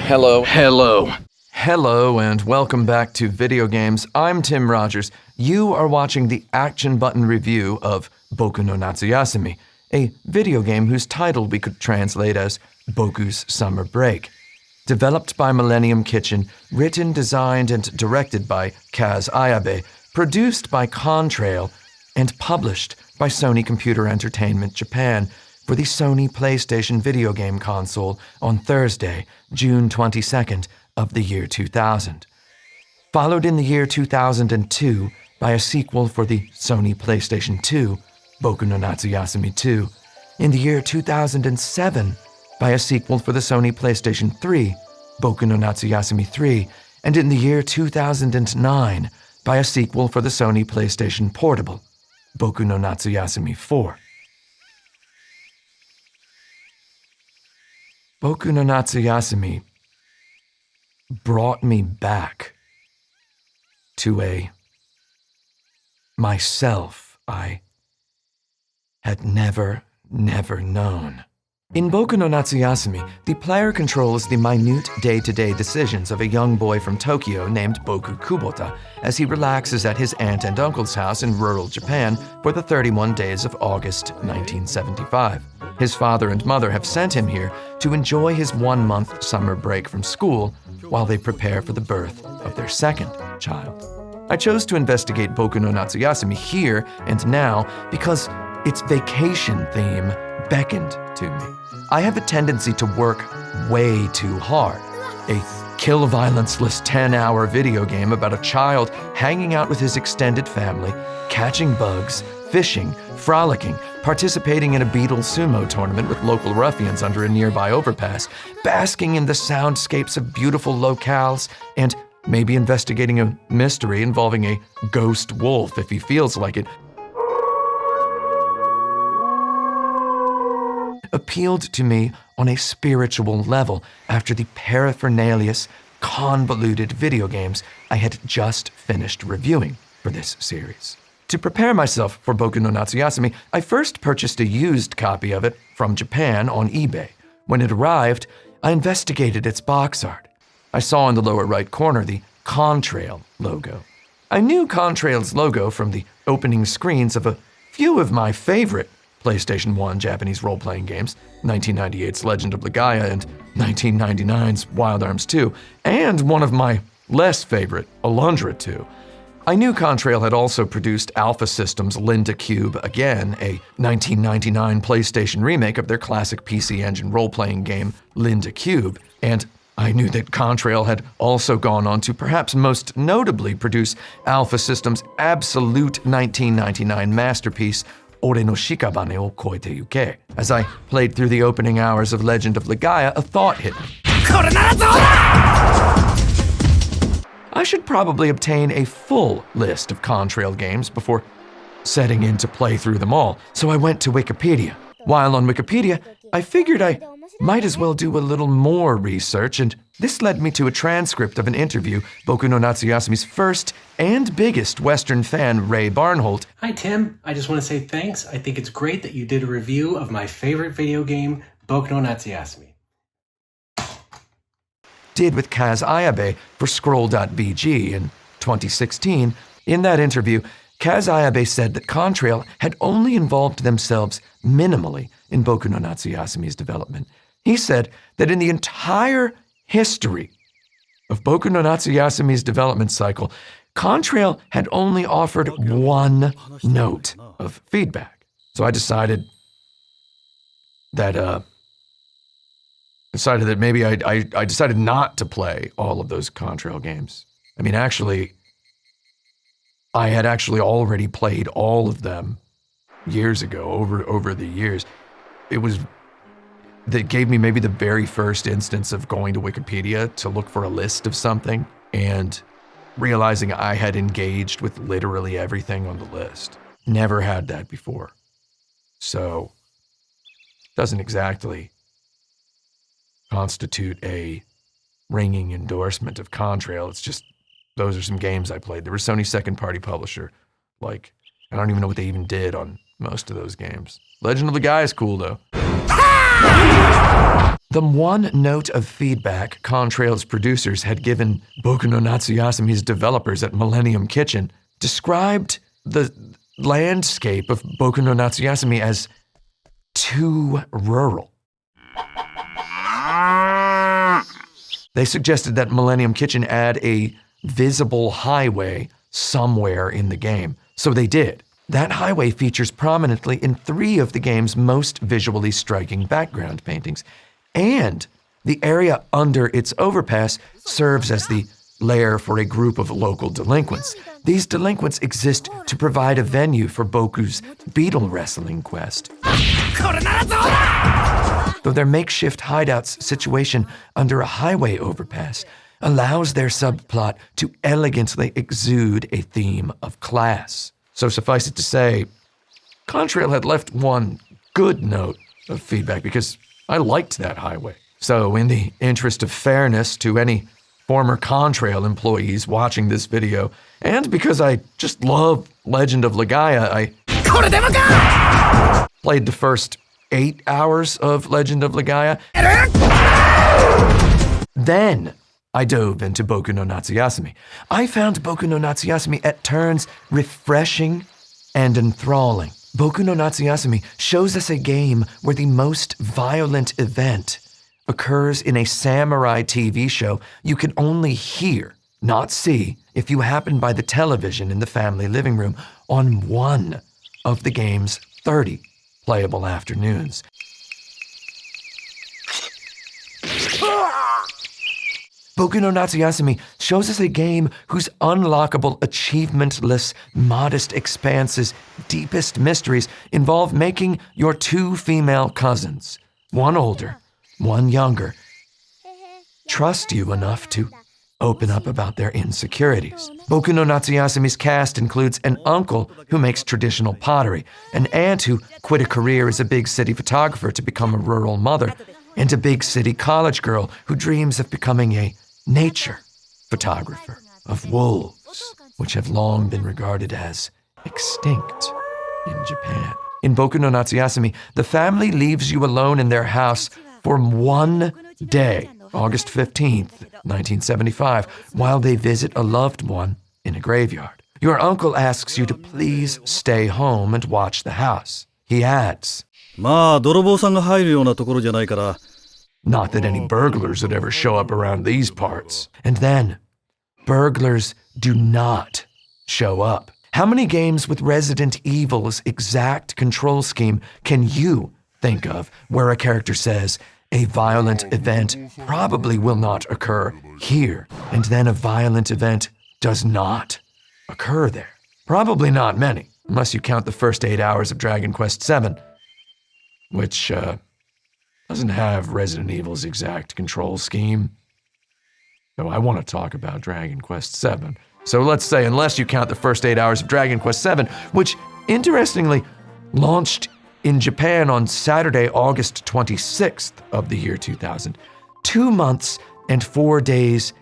Hello and welcome back to Video Games. I'm Tim Rogers. You are watching the action button review of Boku no Natsuyasumi, a video game whose title we could translate as Boku's Summer Break. Developed by Millennium Kitchen, written, designed, and directed by Kaz Ayabe, produced by Contrail, and published by Sony Computer Entertainment Japan for the Sony PlayStation video game console on Thursday, June 22nd of the year 2000. Followed in the year 2002 by a sequel for the Sony PlayStation 2, Boku no Natsuyasumi 2, in the year 2007 by a sequel for the Sony PlayStation 3, Boku no Natsuyasumi 3, and in the year 2009 by a sequel for the Sony PlayStation Portable, Boku no Natsuyasumi 4. Boku no Natsuyasumi brought me back to a myself I had never known. In Boku no Natsuyasumi, the player controls the minute day-to-day decisions of a young boy from Tokyo named Boku Kubota as he relaxes at his aunt and uncle's house in rural Japan for the 31 days of August 1975. His father and mother have sent him here to enjoy his 1-month summer break from school while they prepare for the birth of their second child. I chose to investigate Boku no Natsuyasumi here and now because its vacation theme beckoned to me. I have a tendency to work way too hard. A kill violenceless 10-hour video game about a child hanging out with his extended family, catching bugs, fishing, frolicking, participating in a Beatles sumo tournament with local ruffians under a nearby overpass, basking in the soundscapes of beautiful locales, and maybe investigating a mystery involving a ghost wolf if he feels like it, appealed to me on a spiritual level after the paraphernalious, convoluted video games I had just finished reviewing for this series. To prepare myself for Boku no Natsuyasumi, I first purchased a used copy of it from Japan on eBay. When it arrived, I investigated its box art. I saw in the lower right corner the Contrail logo. I knew Contrail's logo from the opening screens of a few of my favorite PlayStation 1 Japanese role-playing games, 1998's Legend of Legaia and 1999's Wild Arms 2, and one of my less favorite, Alundra 2. I knew Contrail had also produced Alpha Systems' Linda Cube Again, a 1999 PlayStation remake of their classic PC Engine role-playing game Linda Cube, and I knew that Contrail had also gone on to perhaps most notably produce Alpha Systems' absolute 1999 masterpiece, Ore no Shikabane o Koete Yuke. As I played through the opening hours of Legend of Legaia, a thought hit me. I should probably obtain a full list of Contrail games before setting in to play through them all, so I went to Wikipedia. While on Wikipedia, I figured I might as well do a little more research, and this led me to a transcript of an interview Boku no Natsuyasumi's first and biggest Western fan, Ray Barnholt. Hi Tim, I just want to say thanks. I think it's great that you did a review of my favorite video game, Boku no Natsuyasumi. Did with Kaz Ayabe for Scroll.bg in 2016. In that interview, Kaz Ayabe said that Contrail had only involved themselves minimally in Boku no Natsuyasumi's development. He said that in the entire history of Boku no Natsuyasumi's development cycle, Contrail had only offered one note of feedback. So I decided that maybe I decided not to play all of those Contrail games. I mean, actually, I had actually already played all of them years ago, over the years. That gave me maybe the very first instance of going to Wikipedia to look for a list of something and realizing I had engaged with literally everything on the list. Never had that before. So, doesn't exactly constitute a ringing endorsement of Contrail. It's just, those are some games I played. They were Sony's second-party publisher. Like, I don't even know what they even did on most of those games. Legend of Legaia is cool, though. The one note of feedback Contrail's producers had given Boku no Natsuyasumi's developers at Millennium Kitchen described the landscape of Boku no Natsuyasumi as too rural. They suggested that Millennium Kitchen add a visible highway somewhere in the game. So they did. That highway features prominently in 3 of the game's most visually striking background paintings. And the area under its overpass serves as the lair for a group of local delinquents. These delinquents exist to provide a venue for Boku's beetle wrestling quest. Though their makeshift hideout's situation under a highway overpass allows their subplot to elegantly exude a theme of class. So suffice it to say, Contrail had left one good note of feedback because I liked that highway. So in the interest of fairness to any former Contrail employees watching this video, and because I just love Legend of Legaia, I played the first 8 hours of Legend of Legaia. Then I dove into Boku no Natsuyasumi. I found Boku no Natsuyasumi at turns refreshing and enthralling. Boku no Natsuyasumi shows us a game where the most violent event occurs in a samurai TV show you can only hear, not see, if you happen by the television in the family living room on one of the game's 30 playable afternoons. Boku no Natsuyasumi shows us a game whose unlockable, achievementless, modest expanses' deepest mysteries involve making your 2 female cousins, one older, one younger, trust you enough to open up about their insecurities. Boku no Natsuyasumi's cast includes an uncle who makes traditional pottery, an aunt who quit a career as a big city photographer to become a rural mother, and a big city college girl who dreams of becoming a nature photographer of wolves, which have long been regarded as extinct in Japan. In Boku no Natsuyasumi, the family leaves you alone in their house for one day, August 15th, 1975, while they visit a loved one in a graveyard. Your uncle asks you to please stay home and watch the house. He adds, "まあ、泥棒さんが入るようなところじゃないから." Not that any burglars would ever show up around these parts. And then, burglars do not show up. How many games with Resident Evil's exact control scheme can you think of where a character says, a violent event probably will not occur here, and then a violent event does not occur there? Probably not many, unless you count the first 8 hours of Dragon Quest VII, which, doesn't have Resident Evil's exact control scheme. So I want to talk about Dragon Quest VII. So let's say, unless you count the first 8 hours of Dragon Quest VII, which, interestingly, launched in Japan on Saturday, August 26th of the year 2000, 2 months and 4 days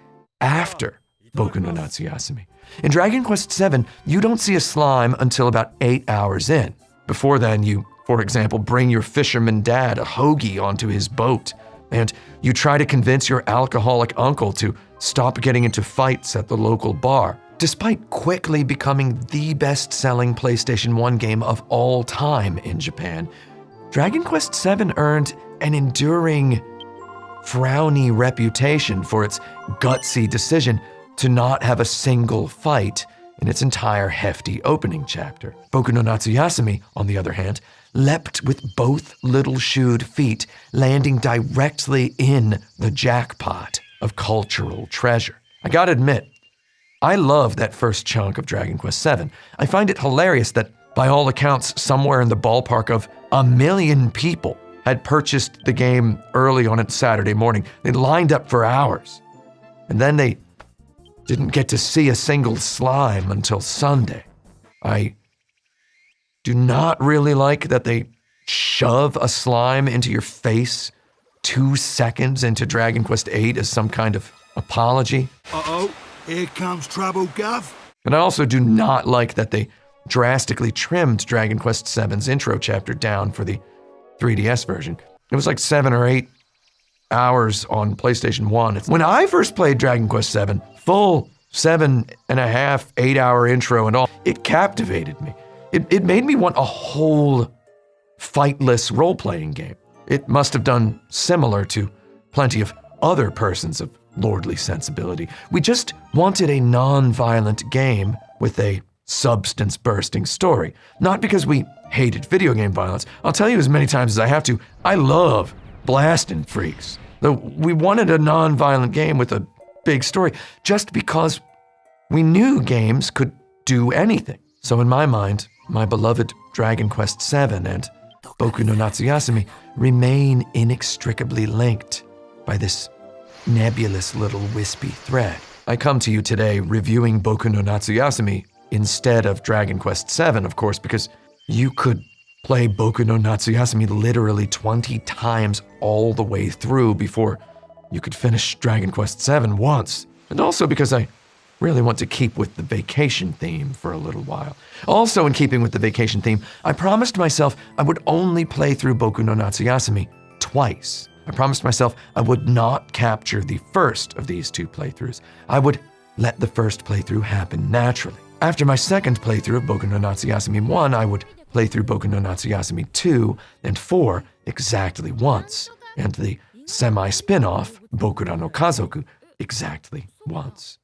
after Boku no Natsuyasumi. In Dragon Quest VII, you don't see a slime until about 8 hours in. Before then, you, for example, bring your fisherman dad a hoagie onto his boat, and you try to convince your alcoholic uncle to stop getting into fights at the local bar. Despite quickly becoming the best-selling PlayStation 1 game of all time in Japan, Dragon Quest VII earned an enduring, frowny reputation for its gutsy decision to not have a single fight in its entire hefty opening chapter. Boku no Natsuyasumi, on the other hand, leapt with both little-shoed feet, landing directly in the jackpot of cultural treasure. I gotta admit, I love that first chunk of Dragon Quest VII. I find it hilarious that, by all accounts, somewhere in the ballpark of 1 million people had purchased the game early on its Saturday morning. They lined up for hours, and then they didn't get to see a single slime until Sunday. I do not really like that they shove a slime into your face 2 seconds into Dragon Quest VIII as some kind of apology. Uh-oh, here comes trouble, Gov. And I also do not like that they drastically trimmed Dragon Quest VII's intro chapter down for the 3DS version. It was like 7 or 8 hours on PlayStation 1. When I first played Dragon Quest VII, full 7.5, 8-hour intro and all, it captivated me. It made me want a whole fightless role-playing game. It must have done similar to plenty of other persons of lordly sensibility. We just wanted a non-violent game with a substance-bursting story. Not because we hated video game violence. I'll tell you as many times as I have to, I love blasting freaks. Though we wanted a non-violent game with a big story just because we knew games could do anything. So in my mind, my beloved Dragon Quest VII and Boku no Natsuyasumi remain inextricably linked by this nebulous little wispy thread. I come to you today reviewing Boku no Natsuyasumi instead of Dragon Quest VII, of course, because you could play Boku no Natsuyasumi literally 20 times all the way through before you could finish Dragon Quest VII once. And also because I really want to keep with the vacation theme for a little while. Also in keeping with the vacation theme, I promised myself I would only play through Boku no Natsuyasumi twice. I promised myself I would not capture the first of these two playthroughs. I would let the first playthrough happen naturally. After my second playthrough of Boku no Natsuyasumi 1, I would play through Boku no Natsuyasumi 2 and 4 exactly once, and the semi-spin-off Bokura no Kazoku exactly once.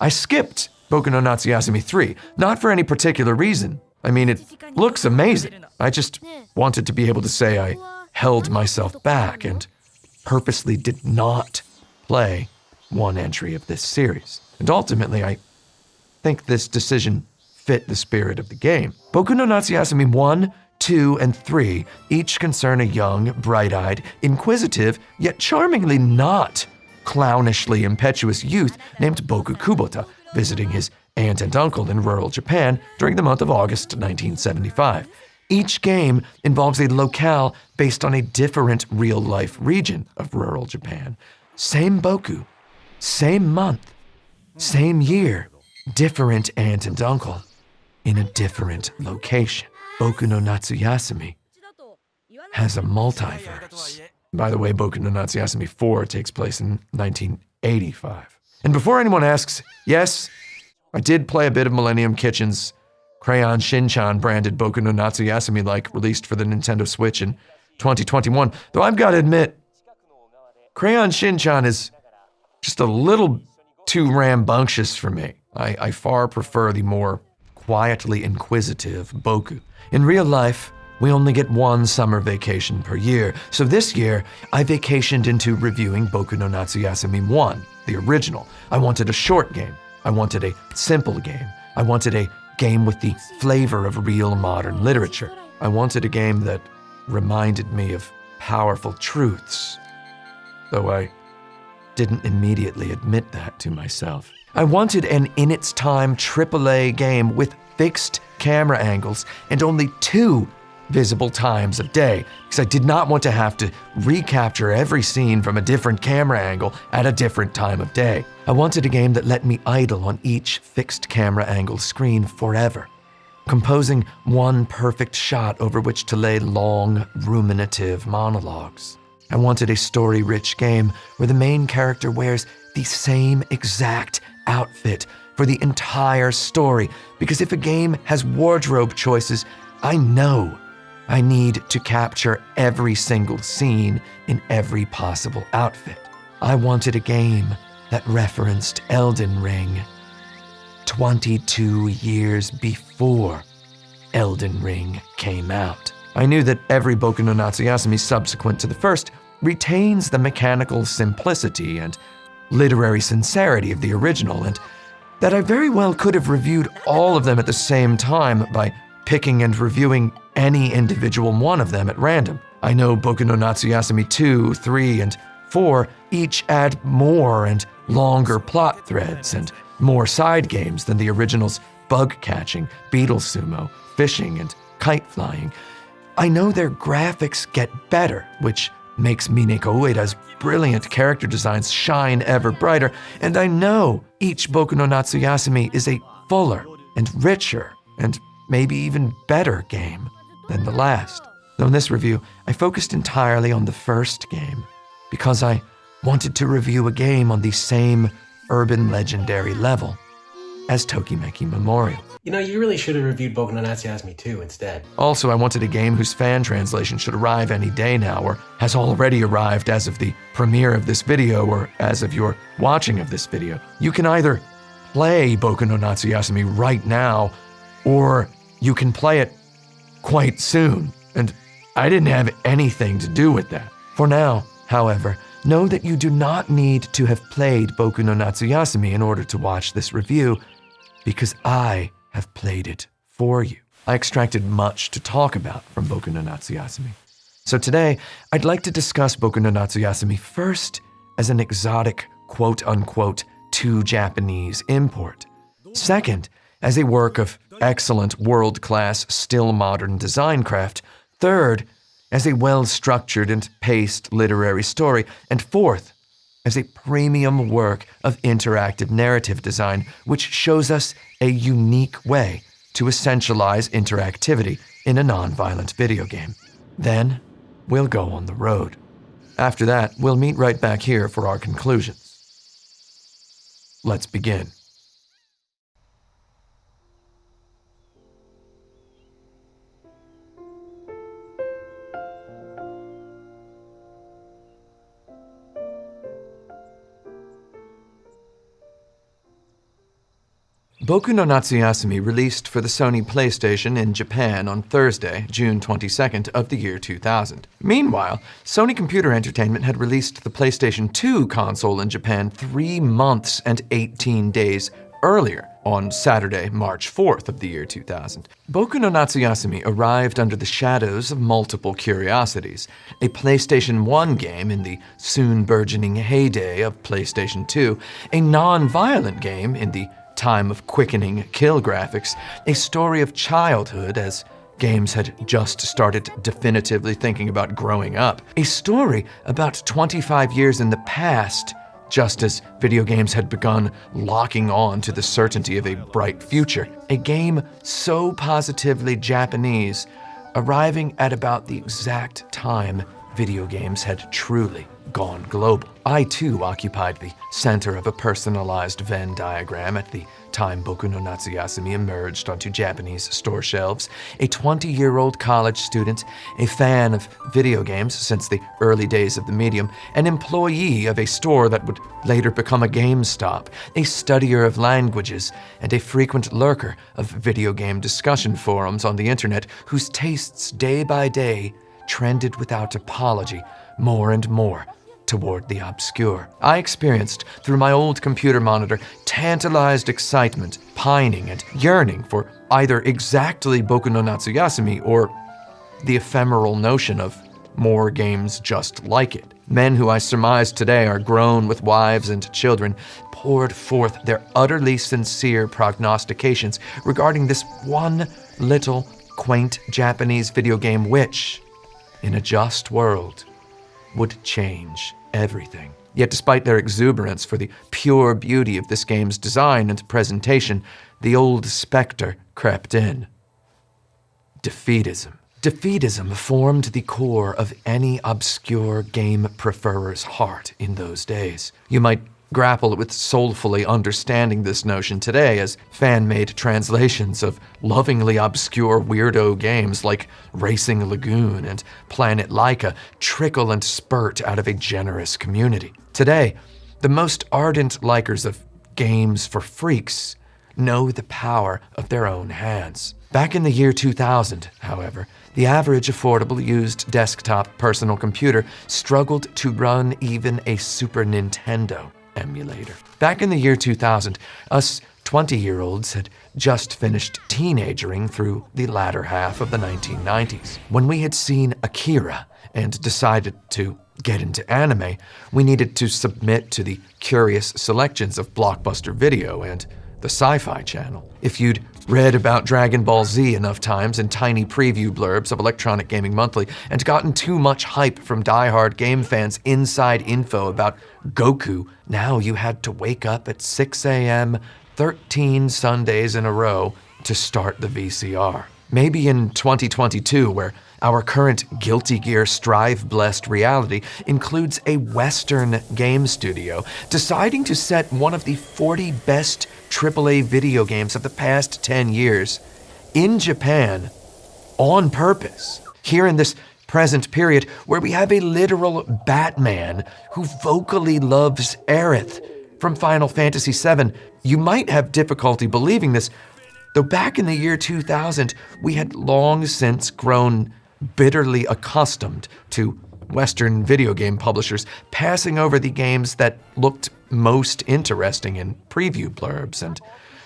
I skipped Boku no Natsuyasumi 3, not for any particular reason. I mean, it looks amazing. I just wanted to be able to say I held myself back and purposely did not play one entry of this series. And ultimately, I think this decision fit the spirit of the game. Boku no Natsuyasumi 1, 2, and 3 each concern a young, bright-eyed, inquisitive, yet charmingly not clownishly impetuous youth named Boku Kubota, visiting his aunt and uncle in rural Japan during the month of August 1975. Each game involves a locale based on a different real-life region of rural Japan. Same Boku, same month, same year, different aunt and uncle in a different location. Boku no Natsuyasumi has a multiverse. By the way, Boku no Natsuyasumi 4 takes place in 1985. And before anyone asks, yes, I did play a bit of Millennium Kitchen's Crayon Shin-chan branded Boku no Natsuyasumi released for the Nintendo Switch in 2021. Though I've got to admit, Crayon Shin-chan is just a little too rambunctious for me. I far prefer the more quietly inquisitive Boku. In real life, we only get one summer vacation per year, so this year, I vacationed into reviewing Boku no Natsuyasumi 1, the original. I wanted a short game. I wanted a simple game. I wanted a game with the flavor of real modern literature. I wanted a game that reminded me of powerful truths, though I didn't immediately admit that to myself. I wanted an in-its-time AAA game with fixed camera angles and only 2 visible times of day, because I did not want to have to recapture every scene from a different camera angle at a different time of day. I wanted a game that let me idle on each fixed camera angle screen forever, composing one perfect shot over which to lay long, ruminative monologues. I wanted a story-rich game where the main character wears the same exact outfit for the entire story, because if a game has wardrobe choices, I know I need to capture every single scene in every possible outfit. I wanted a game that referenced Elden Ring 22 years before Elden Ring came out. I knew that every Boku no Natsuyasumi subsequent to the first retains the mechanical simplicity and literary sincerity of the original, and that I very well could have reviewed all of them at the same time by picking and reviewing any individual one of them at random. I know Boku no Natsuyasumi 2, 3, and 4 each add more and longer plot threads and more side games than the original's bug catching, beetle sumo, fishing, and kite flying. I know their graphics get better, which makes Mineko Ueda's brilliant character designs shine ever brighter, and I know each Boku no Natsuyasumi is a fuller and richer and maybe even better game than the last. Though in this review, I focused entirely on the first game because I wanted to review a game on the same urban legendary level as Tokimeki Memorial. You know, you really should have reviewed Boku no Natsuyasumi 2 instead. Also, I wanted a game whose fan translation should arrive any day now, or has already arrived as of the premiere of this video, or as of your watching of this video. You can either play Boku no Natsuyasumi right now, or you can play it quite soon, and I didn't have anything to do with that. For now, however, know that you do not need to have played Boku no Natsuyasumi in order to watch this review, because I have played it for you. I extracted much to talk about from Boku no Natsuyasumi. So today, I'd like to discuss Boku no Natsuyasumi first as an exotic, quote-unquote, to Japanese import. Second, as a work of excellent world-class, still modern design craft. Third, as a well-structured and paced literary story. And fourth, as a premium work of interactive narrative design, which shows us a unique way to essentialize interactivity in a non-violent video game. Then, we'll go on the road. After that, we'll meet right back here for our conclusions. Let's begin. Boku no Natsuyasumi released for the Sony PlayStation in Japan on Thursday, June 22nd of the year 2000. Meanwhile, Sony Computer Entertainment had released the PlayStation 2 console in Japan 3 months and 18 days earlier, on Saturday, March 4th of the year 2000. Boku no Natsuyasumi arrived under the shadows of multiple curiosities: a PlayStation 1 game in the soon burgeoning heyday of PlayStation 2, a non-violent game in the time of quickening kill graphics, a story of childhood as games had just started definitively thinking about growing up, a story about 25 years in the past, just as video games had begun locking on to the certainty of a bright future, a game so positively Japanese, arriving at about the exact time video games had truly gone global. I too occupied the center of a personalized Venn diagram at the time Boku no Natsuyasumi emerged onto Japanese store shelves, a 20-year-old college student, a fan of video games since the early days of the medium, an employee of a store that would later become a GameStop, a studier of languages, and a frequent lurker of video game discussion forums on the internet whose tastes day by day trended without apology more and more toward the obscure. I experienced, through my old computer monitor, tantalized excitement, pining, and yearning for either exactly Boku no Natsuyasumi or the ephemeral notion of more games just like it. Men who I surmise today are grown with wives and children poured forth their utterly sincere prognostications regarding this one little quaint Japanese video game which, in a just world, would change everything. Yet despite their exuberance for the pure beauty of this game's design and presentation, the old specter crept in. Defeatism. Defeatism formed the core of any obscure game preferer's heart in those days. You might grapple with soulfully understanding this notion today as fan-made translations of lovingly obscure weirdo games like Racing Lagoon and Planet Laika trickle and spurt out of a generous community. Today, the most ardent likers of games for freaks know the power of their own hands. Back in the year 2000, however, the average affordable used desktop personal computer struggled to run even a Super Nintendo emulator. Back in the year 2000, us 20-year-olds had just finished teenagering through the latter half of the 1990s. When we had seen Akira and decided to get into anime, we needed to submit to the curious selections of Blockbuster Video and the Sci-Fi Channel. If you'd read about Dragon Ball Z enough times in tiny preview blurbs of Electronic Gaming Monthly and gotten too much hype from die-hard game fans' inside info about Goku, now you had to wake up at 6 a.m. 13 Sundays in a row to start the VCR. Maybe in 2022, where Our current Guilty Gear Strive-blessed reality includes a Western game studio deciding to set one of the 40 best AAA video games of the past 10 years in Japan on purpose. Here in this present period where we have a literal Batman who vocally loves Aerith from Final Fantasy VII, you might have difficulty believing this, though back in the year 2000, we had long since grown bitterly accustomed to Western video game publishers passing over the games that looked most interesting in preview blurbs and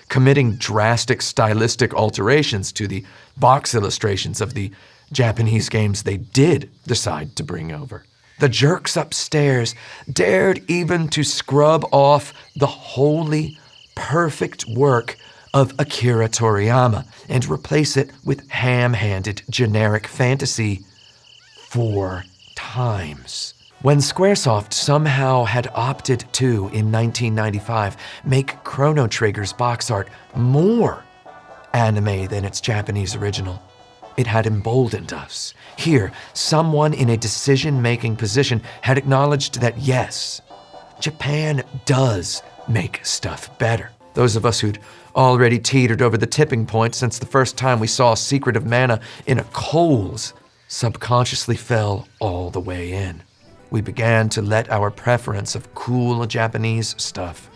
committing drastic stylistic alterations to the box illustrations of the Japanese games they did decide to bring over. The jerks upstairs dared even to scrub off the wholly perfect work of Akira Toriyama and replace it with ham-handed generic fantasy 4 times. When Squaresoft somehow had opted to, in 1995, make Chrono Trigger's box art more anime than its Japanese original, it had emboldened us. Here, someone in a decision-making position had acknowledged that yes, Japan does make stuff better. Those of us who'd already teetered over the tipping point since the first time we saw Secret of Mana in a Kohl's subconsciously fell all the way in. We began to let our preference of cool Japanese stuff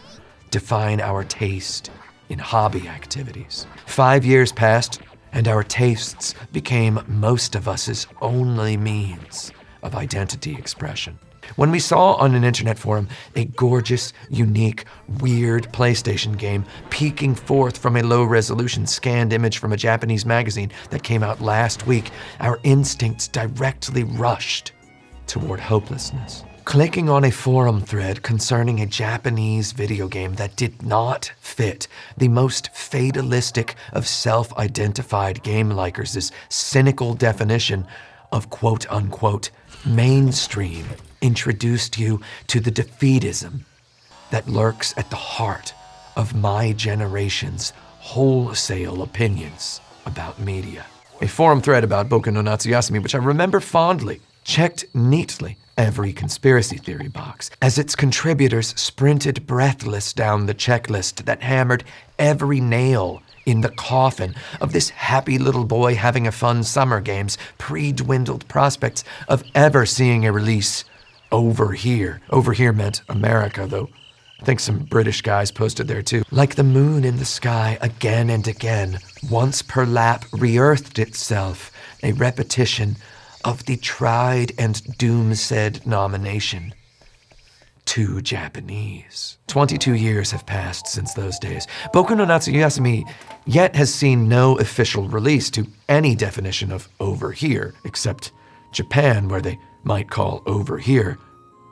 define our taste in hobby activities. 5 years passed, and our tastes became most of us's only means of identity expression. When we saw on an internet forum a gorgeous, unique, weird PlayStation game peeking forth from a low-resolution scanned image from a Japanese magazine that came out last week, our instincts directly rushed toward hopelessness. Clicking on a forum thread concerning a Japanese video game that did not fit the most fatalistic of self-identified game likers' cynical definition of quote-unquote mainstream introduced you to the defeatism that lurks at the heart of my generation's wholesale opinions about media. A forum thread about Boku no Natsuyasumi, which I remember fondly, checked neatly every conspiracy theory box as its contributors sprinted breathless down the checklist that hammered every nail in the coffin of this happy little boy having a fun summer game's pre-dwindled prospects of ever seeing a release over here. Over here meant America, though I think some British guys posted there too. Like the moon in the sky again and again, once per lap re-earthed itself, a repetition of the tried and doom-said nomination. Too Japanese. 22 years have passed since those days. Boku no Natsuyasumi yet has seen no official release to any definition of over here, except Japan, where they might call over here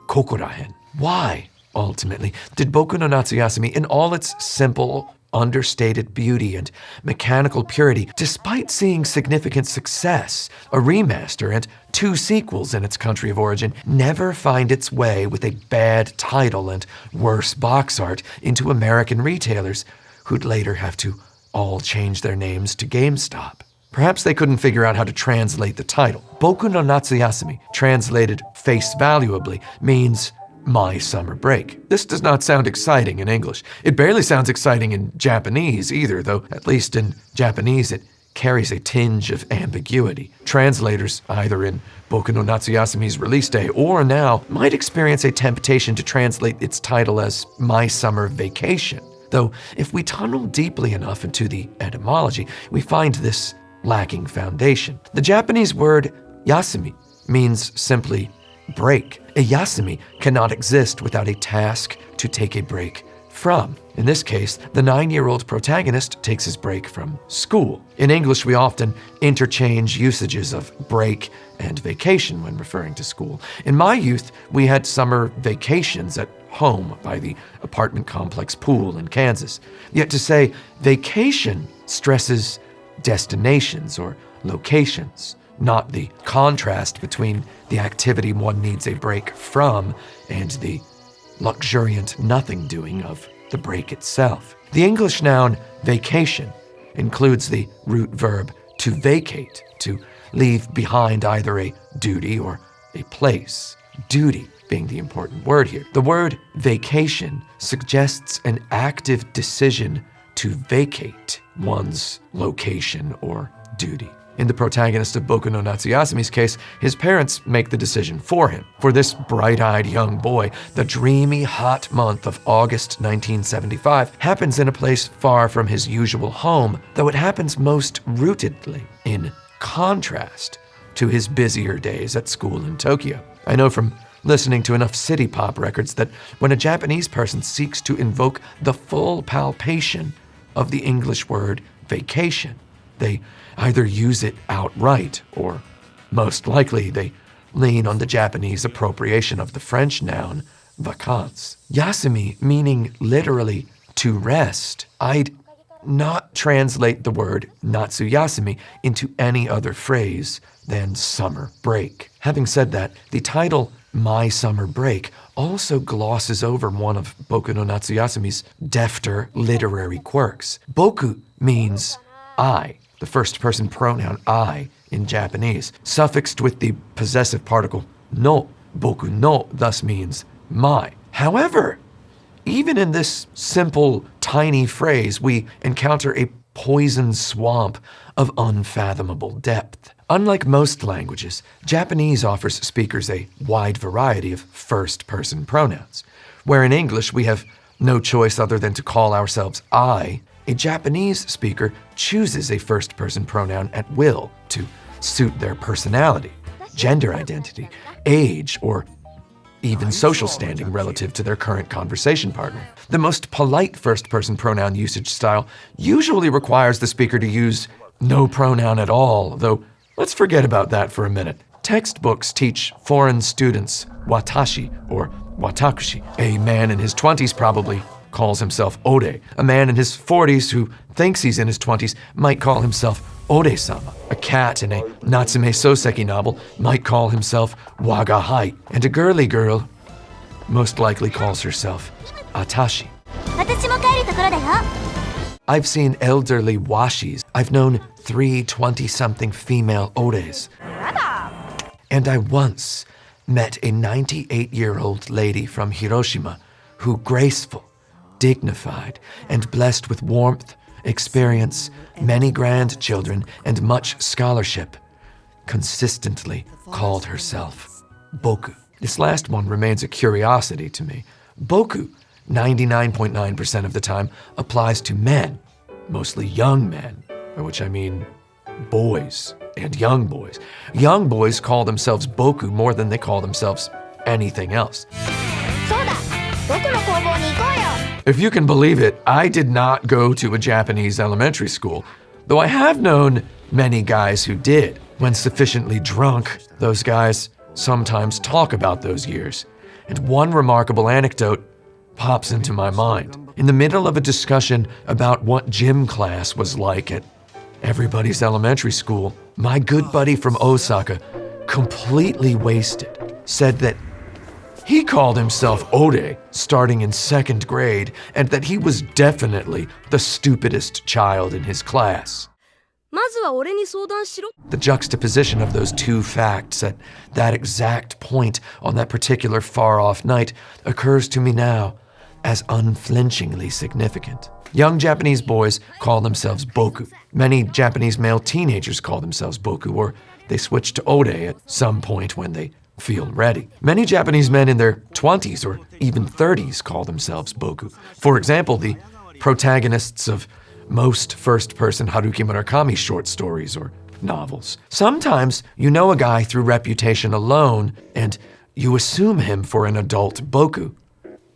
kokorahen. Why, ultimately, did Boku no Natsuyasumi, in all its simple, understated beauty and mechanical purity, despite seeing significant success, a remaster, and 2 sequels in its country of origin, never find its way with a bad title and worse box art into American retailers who'd later have to all change their names to GameStop? Perhaps they couldn't figure out how to translate the title. Boku no Natsuyasumi, translated face valuably, means my summer break. This does not sound exciting in English. It barely sounds exciting in Japanese either, though at least in Japanese it carries a tinge of ambiguity. Translators, either in Boku no Natsuyasumi's release day or now, might experience a temptation to translate its title as My Summer Vacation. Though, if we tunnel deeply enough into the etymology, we find this lacking foundation. The Japanese word yasumi means simply break. A yasumi cannot exist without a task to take a break from. In this case, the 9-year-old protagonist takes his break from school. In English, we often interchange usages of break and vacation when referring to school. In my youth, we had summer vacations at home by the apartment complex pool in Kansas. Yet to say vacation stresses destinations or locations, not the contrast between the activity one needs a break from and the luxuriant nothing-doing of the break itself. The English noun vacation includes the root verb to vacate, to leave behind either a duty or a place. Duty being the important word here. The word vacation suggests an active decision to vacate one's location or duty. In the protagonist of Boku no Natsuyasumi's case, his parents make the decision for him. For this bright-eyed young boy, the dreamy, hot month of August 1975 happens in a place far from his usual home, though it happens most rootedly in contrast to his busier days at school in Tokyo. I know from listening to enough city pop records that when a Japanese person seeks to invoke the full palpation of the English word vacation, they either use it outright, or most likely they lean on the Japanese appropriation of the French noun vacances. Yasumi meaning literally to rest. I'd not translate the word natsuyasumi into any other phrase than summer break. Having said that, the title My Summer Break also glosses over one of Boku no Natsuyasumi's defter literary quirks. Boku means I, the first-person pronoun I in Japanese, suffixed with the possessive particle no. Boku no thus means my. However, even in this simple, tiny phrase, we encounter a poison swamp of unfathomable depth. Unlike most languages, Japanese offers speakers a wide variety of first-person pronouns. Where in English we have no choice other than to call ourselves I, a Japanese speaker chooses a first-person pronoun at will to suit their personality, gender identity, age, or even social standing relative to their current conversation partner. The most polite first-person pronoun usage style usually requires the speaker to use no pronoun at all, though let's forget about that for a minute. Textbooks teach foreign students watashi or watakushi. A man in his 20s probably calls himself ode. A man in his 40s who thinks he's in his 20s might call himself ode-sama. A cat in a Natsume Soseki novel might call himself wagahai. And a girly girl most likely calls herself atashi. I've seen elderly washis. I've known 3 20-something female odes. And I once met a 98-year-old lady from Hiroshima who graceful, dignified, and blessed with warmth, experience, many grandchildren, and much scholarship, consistently called herself boku. This last one remains a curiosity to me. Boku, 99.9% of the time, applies to men, mostly young men, by which I mean boys and young boys. Young boys call themselves boku more than they call themselves anything else. If you can believe it, I did not go to a Japanese elementary school, though I have known many guys who did. When sufficiently drunk, those guys sometimes talk about those years. And one remarkable anecdote pops into my mind. In the middle of a discussion about what gym class was like at everybody's elementary school, my good buddy from Osaka, completely wasted, said that he called himself Ode starting in 2nd grade and that he was definitely the stupidest child in his class. The juxtaposition of those two facts at that exact point on that particular far-off night occurs to me now as unflinchingly significant. Young Japanese boys call themselves boku. Many Japanese male teenagers call themselves boku, or they switch to ode at some point when they feel ready. Many Japanese men in their 20s or even 30s call themselves boku. For example, the protagonists of most first-person Haruki Murakami short stories or novels. Sometimes you know a guy through reputation alone, and you assume him for an adult boku.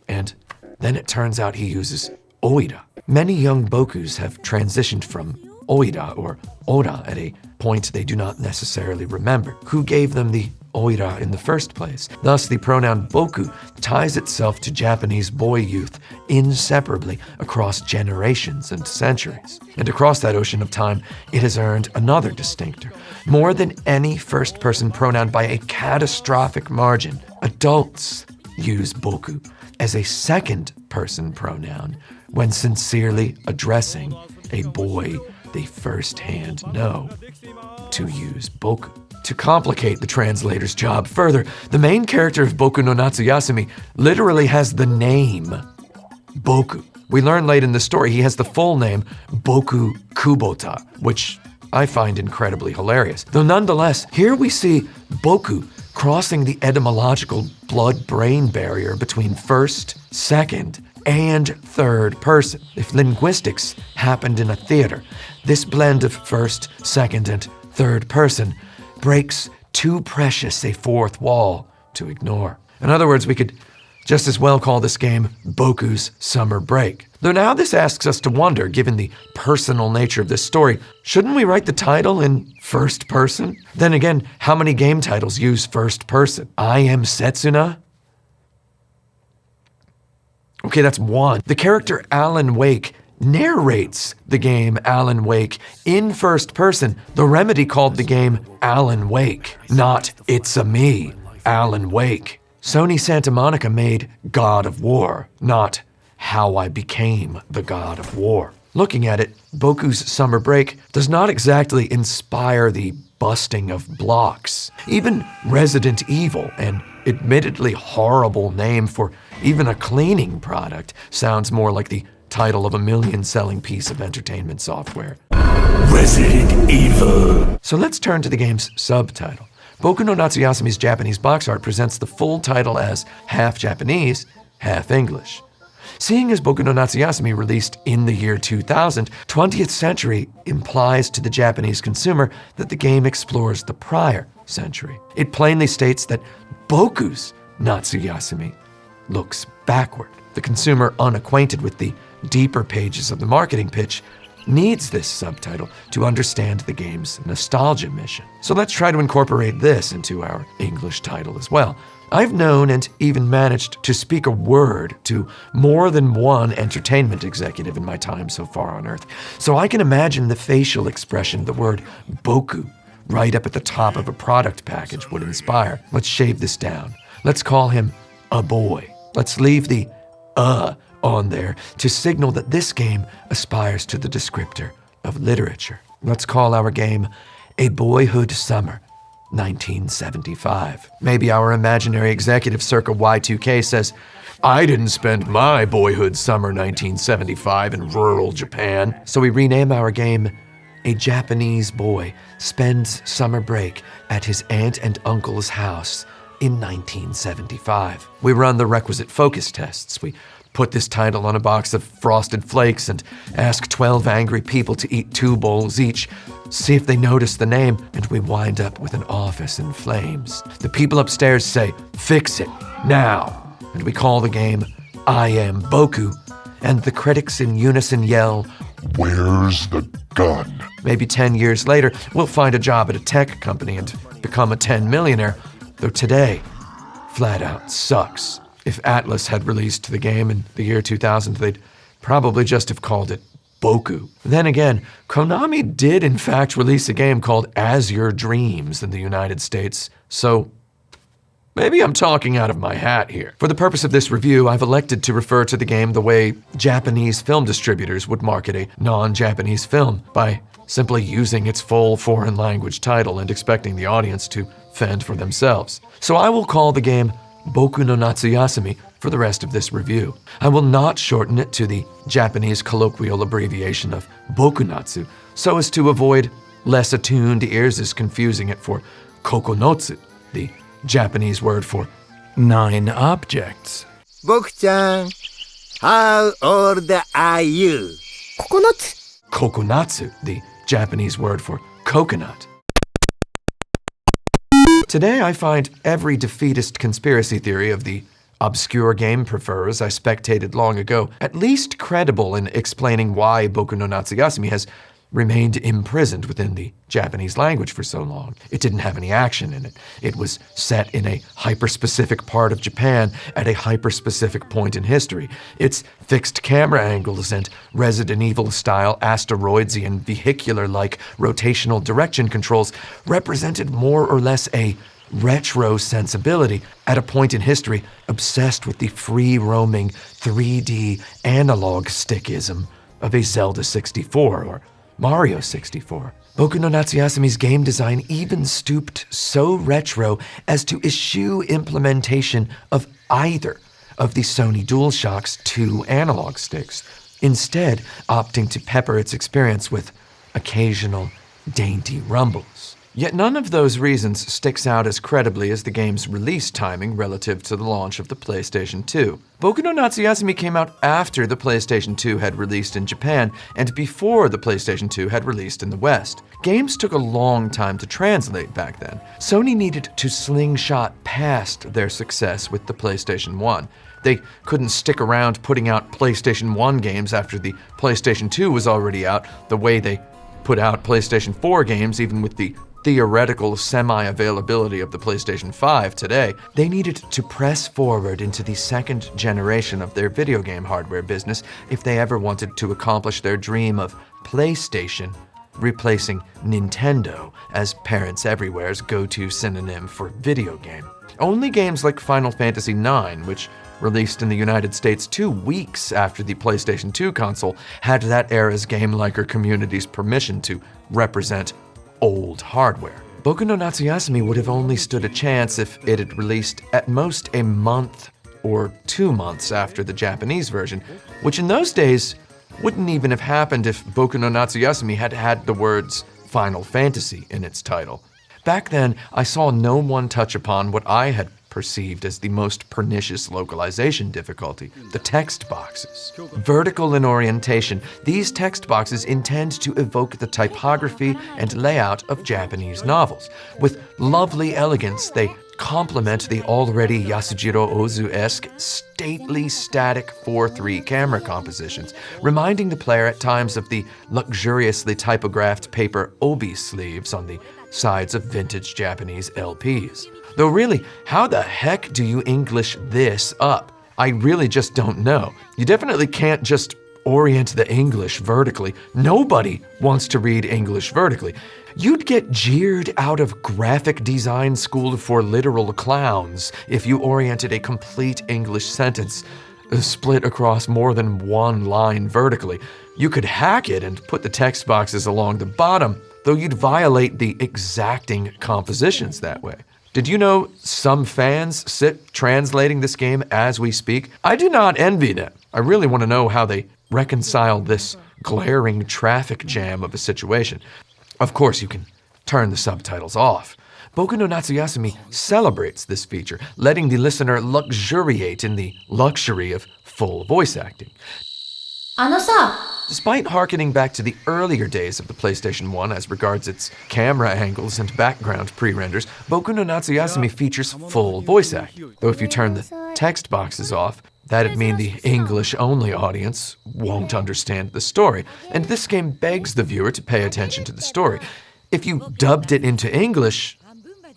And then it turns out he uses oida. Many young bokus have transitioned from oida or ora at a point they do not necessarily remember. Who gave them the oira in the first place? Thus, the pronoun boku ties itself to Japanese boy youth inseparably across generations and centuries. And across that ocean of time, it has earned another distinctor. More than any first-person pronoun by a catastrophic margin, adults use boku as a second-person pronoun when sincerely addressing a boy they first-hand know. to use boku. To complicate the translator's job further, the main character of Boku no Natsuyasumi literally has the name Boku. We learn late in the story he has the full name Boku Kubota, which I find incredibly hilarious. Though nonetheless, here we see Boku crossing the etymological blood-brain barrier between first, second, and third person. If linguistics happened in a theater, this blend of first, second, and third person breaks too precious a fourth wall to ignore. In other words, we could just as well call this game Boku's Summer Break. Though now this asks us to wonder, given the personal nature of this story, shouldn't we write the title in first person? Then again, how many game titles use first person? I Am Setsuna? Okay, that's one. The character Alan Wake narrates the game Alan Wake in first person. The Remedy called the game Alan Wake, not It's-a-Me, Alan Wake. Sony Santa Monica made God of War, not How I Became the God of War. Looking at it, Boku's Summer Break does not exactly inspire the busting of blocks. Even Resident Evil, an admittedly horrible name for even a cleaning product, sounds more like the title of a million-selling piece of entertainment software. Resident Evil. So let's turn to the game's subtitle. Boku no Natsuyasumi's Japanese box art presents the full title as half Japanese, half English. Seeing as Boku no Natsuyasumi released in the year 2000, 20th century implies to the Japanese consumer that the game explores the prior century. It plainly states that Boku's Natsuyasumi looks backward. The consumer unacquainted with the deeper pages of the marketing pitch needs this subtitle to understand the game's nostalgia mission. So let's try to incorporate this into our English title as well. I've known and even managed to speak a word to more than one entertainment executive in my time so far on Earth, so I can imagine the facial expression the word boku right up at the top of a product package would inspire. Let's shave this down. Let's call him a boy. Let's leave the on there to signal that this game aspires to the descriptor of literature. Let's call our game A Boyhood Summer 1975. Maybe our imaginary executive circa Y2K says, I didn't spend my boyhood summer 1975 in rural Japan. So we rename our game A Japanese Boy Spends Summer Break at His Aunt and Uncle's House in 1975. We run the requisite focus tests. We put this title on a box of Frosted Flakes and ask 12 angry people to eat 2 bowls each, see if they notice the name, and we wind up with an office in flames. The people upstairs say, fix it, now, and we call the game I Am Boku, and the critics in unison yell, Where's the gun? Maybe 10 years later, we'll find a job at a tech company and become a 10 millionaire, though today, flat out sucks. If Atlas had released the game in the year 2000, they'd probably just have called it Boku. Then again, Konami did in fact release a game called As Your Dreams in the United States, so maybe I'm talking out of my hat here. For the purpose of this review, I've elected to refer to the game the way Japanese film distributors would market a non-Japanese film, by simply using its full foreign language title and expecting the audience to fend for themselves. So I will call the game Boku no Natsuyasumi for the rest of this review. I will not shorten it to the Japanese colloquial abbreviation of Bokunatsu, so as to avoid less attuned ears confusing it for Kokonotsu, the Japanese word for 9 objects. Boku-chan, how old are you? Kokonatsu, the Japanese word for coconut. Today I find every defeatist conspiracy theory of the obscure game prefers I spectated long ago at least credible in explaining why Boku no Natsuyasumi has remained imprisoned within the Japanese language for so long. It didn't have any action in it. It was set in a hyper-specific part of Japan at a hyper-specific point in history. Its fixed camera angles and Resident Evil-style asteroidsian vehicular-like rotational direction controls represented more or less a retro sensibility at a point in history obsessed with the free-roaming 3D analog stickism of a Zelda 64 or Mario 64. Boku no Natsuyasumi's game design even stooped so retro as to eschew implementation of either of the Sony DualShock's 2 analog sticks, instead opting to pepper its experience with occasional dainty rumbles. Yet none of those reasons sticks out as credibly as the game's release timing relative to the launch of the PlayStation 2. Boku no Natsuyasumi came out after the PlayStation 2 had released in Japan and before the PlayStation 2 had released in the West. Games took a long time to translate back then. Sony needed to slingshot past their success with the PlayStation 1. They couldn't stick around putting out PlayStation 1 games after the PlayStation 2 was already out, the way they put out PlayStation 4 games even with the theoretical semi-availability of the PlayStation 5 today. They needed to press forward into the second generation of their video game hardware business if they ever wanted to accomplish their dream of PlayStation replacing Nintendo as parents everywhere's go-to synonym for video game. Only games like Final Fantasy IX, which released in the United States 2 weeks after the PlayStation 2 console, had that era's game liker community's permission to represent old hardware. Boku no Natsuyasumi would have only stood a chance if it had released at most a month or 2 months after the Japanese version, which in those days wouldn't even have happened if Boku no Natsuyasumi had had the words Final Fantasy in its title. Back then, I saw no one touch upon what I had perceived as the most pernicious localization difficulty, the text boxes. Vertical in orientation, these text boxes intend to evoke the typography and layout of Japanese novels. With lovely elegance, they complement the already Yasujiro Ozu-esque, stately static 4:3 camera compositions, reminding the player at times of the luxuriously typographed paper obi sleeves on the sides of vintage Japanese LPs. Though really, how the heck do you English this up? I really just don't know. You definitely can't just orient the English vertically. Nobody wants to read English vertically. You'd get jeered out of graphic design school for literal clowns if you oriented a complete English sentence split across more than one line vertically. You could hack it and put the text boxes along the bottom, though you'd violate the exacting compositions that way. Did you know some fans sit translating this game as we speak? I do not envy them. I really want to know how they reconcile this glaring traffic jam of a situation. Of course, you can turn the subtitles off. Boku no Natsuyasumi celebrates this feature, letting the listener luxuriate in the luxury of full voice acting. Despite harkening back to the earlier days of the PlayStation 1 as regards its camera angles and background pre-renders, Boku no Natsuyasumi features full voice acting. Though if you turn the text boxes off, that'd mean the English-only audience won't understand the story, and this game begs the viewer to pay attention to the story. If you dubbed it into English,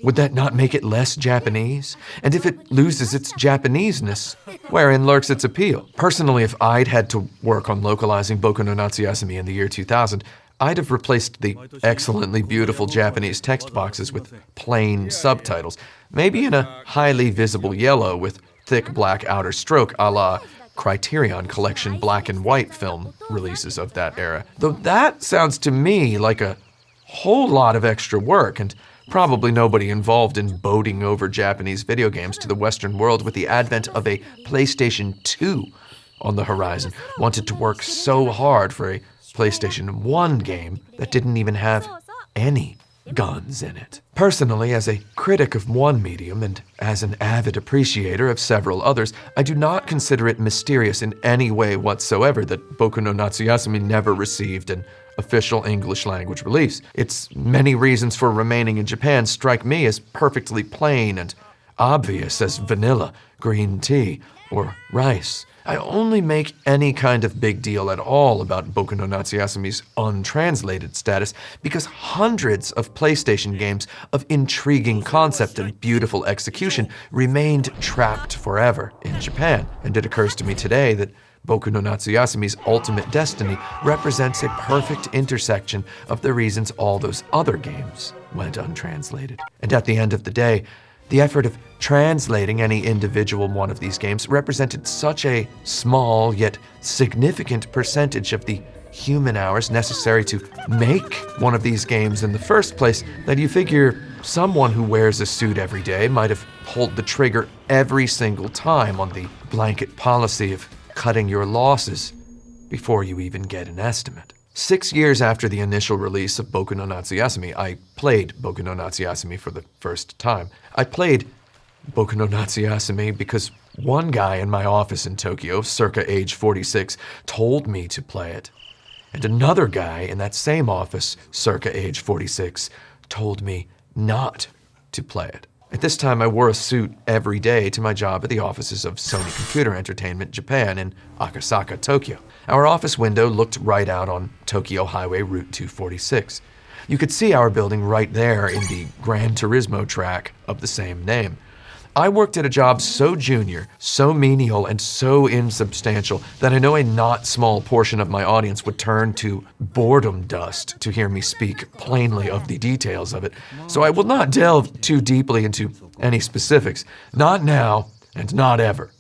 would that not make it less Japanese? And if it loses its Japaneseness, wherein lurks its appeal? Personally, if I'd had to work on localizing Boku no Natsuyasumi in the year 2000, I'd have replaced the excellently beautiful Japanese text boxes with plain subtitles, maybe in a highly visible yellow with thick black outer stroke a la Criterion Collection black and white film releases of that era. Though that sounds to me like a whole lot of extra work, and probably nobody involved in boating over Japanese video games to the Western world with the advent of a PlayStation 2 on the horizon wanted to work so hard for a PlayStation 1 game that didn't even have any guns in it. Personally, as a critic of one medium and as an avid appreciator of several others, I do not consider it mysterious in any way whatsoever that Boku no Natsuyasumi never received an official English language release. Its many reasons for remaining in Japan strike me as perfectly plain and obvious as vanilla, green tea, or rice. I only make any kind of big deal at all about Boku no Natsuyasumi's untranslated status because hundreds of PlayStation games of intriguing concept and beautiful execution remained trapped forever in Japan. And it occurs to me today that Boku no Natsuyasumi's ultimate destiny represents a perfect intersection of the reasons all those other games went untranslated. And at the end of the day, the effort of translating any individual one of these games represented such a small yet significant percentage of the human hours necessary to make one of these games in the first place that you figure someone who wears a suit every day might have pulled the trigger every single time on the blanket policy of cutting your losses before you even get an estimate. 6 years after the initial release of Boku no Natsuyasumi, I played Boku no Natsuyasumi for the first time. I played Boku no Natsuyasumi because one guy in my office in Tokyo, circa age 46, told me to play it. And another guy in that same office, circa age 46, told me not to play it. At this time, I wore a suit every day to my job at the offices of Sony Computer Entertainment Japan in Akasaka, Tokyo. Our office window looked right out on Tokyo Highway Route 246. You could see our building right there in the Gran Turismo track of the same name. I worked at a job so junior, so menial, and so insubstantial that I know a not small portion of my audience would turn to boredom dust to hear me speak plainly of the details of it. So I will not delve too deeply into any specifics. Not now, and not ever.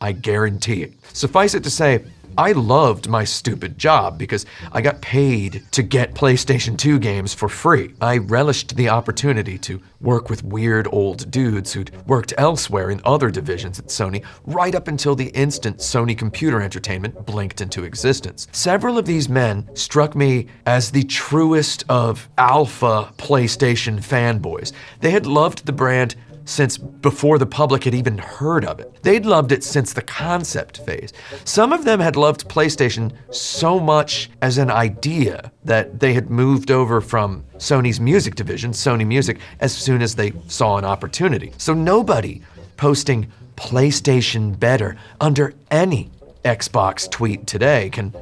I guarantee it. Suffice it to say, I loved my stupid job because I got paid to get PlayStation 2 games for free. I relished the opportunity to work with weird old dudes who'd worked elsewhere in other divisions at Sony right up until the instant Sony Computer Entertainment blinked into existence. Several of these men struck me as the truest of alpha PlayStation fanboys. They had loved the brand since before the public had even heard of it. They'd loved it since the concept phase. Some of them had loved PlayStation so much as an idea that they had moved over from Sony's music division, Sony Music, as soon as they saw an opportunity. So nobody posting PlayStation better under any Xbox tweet today can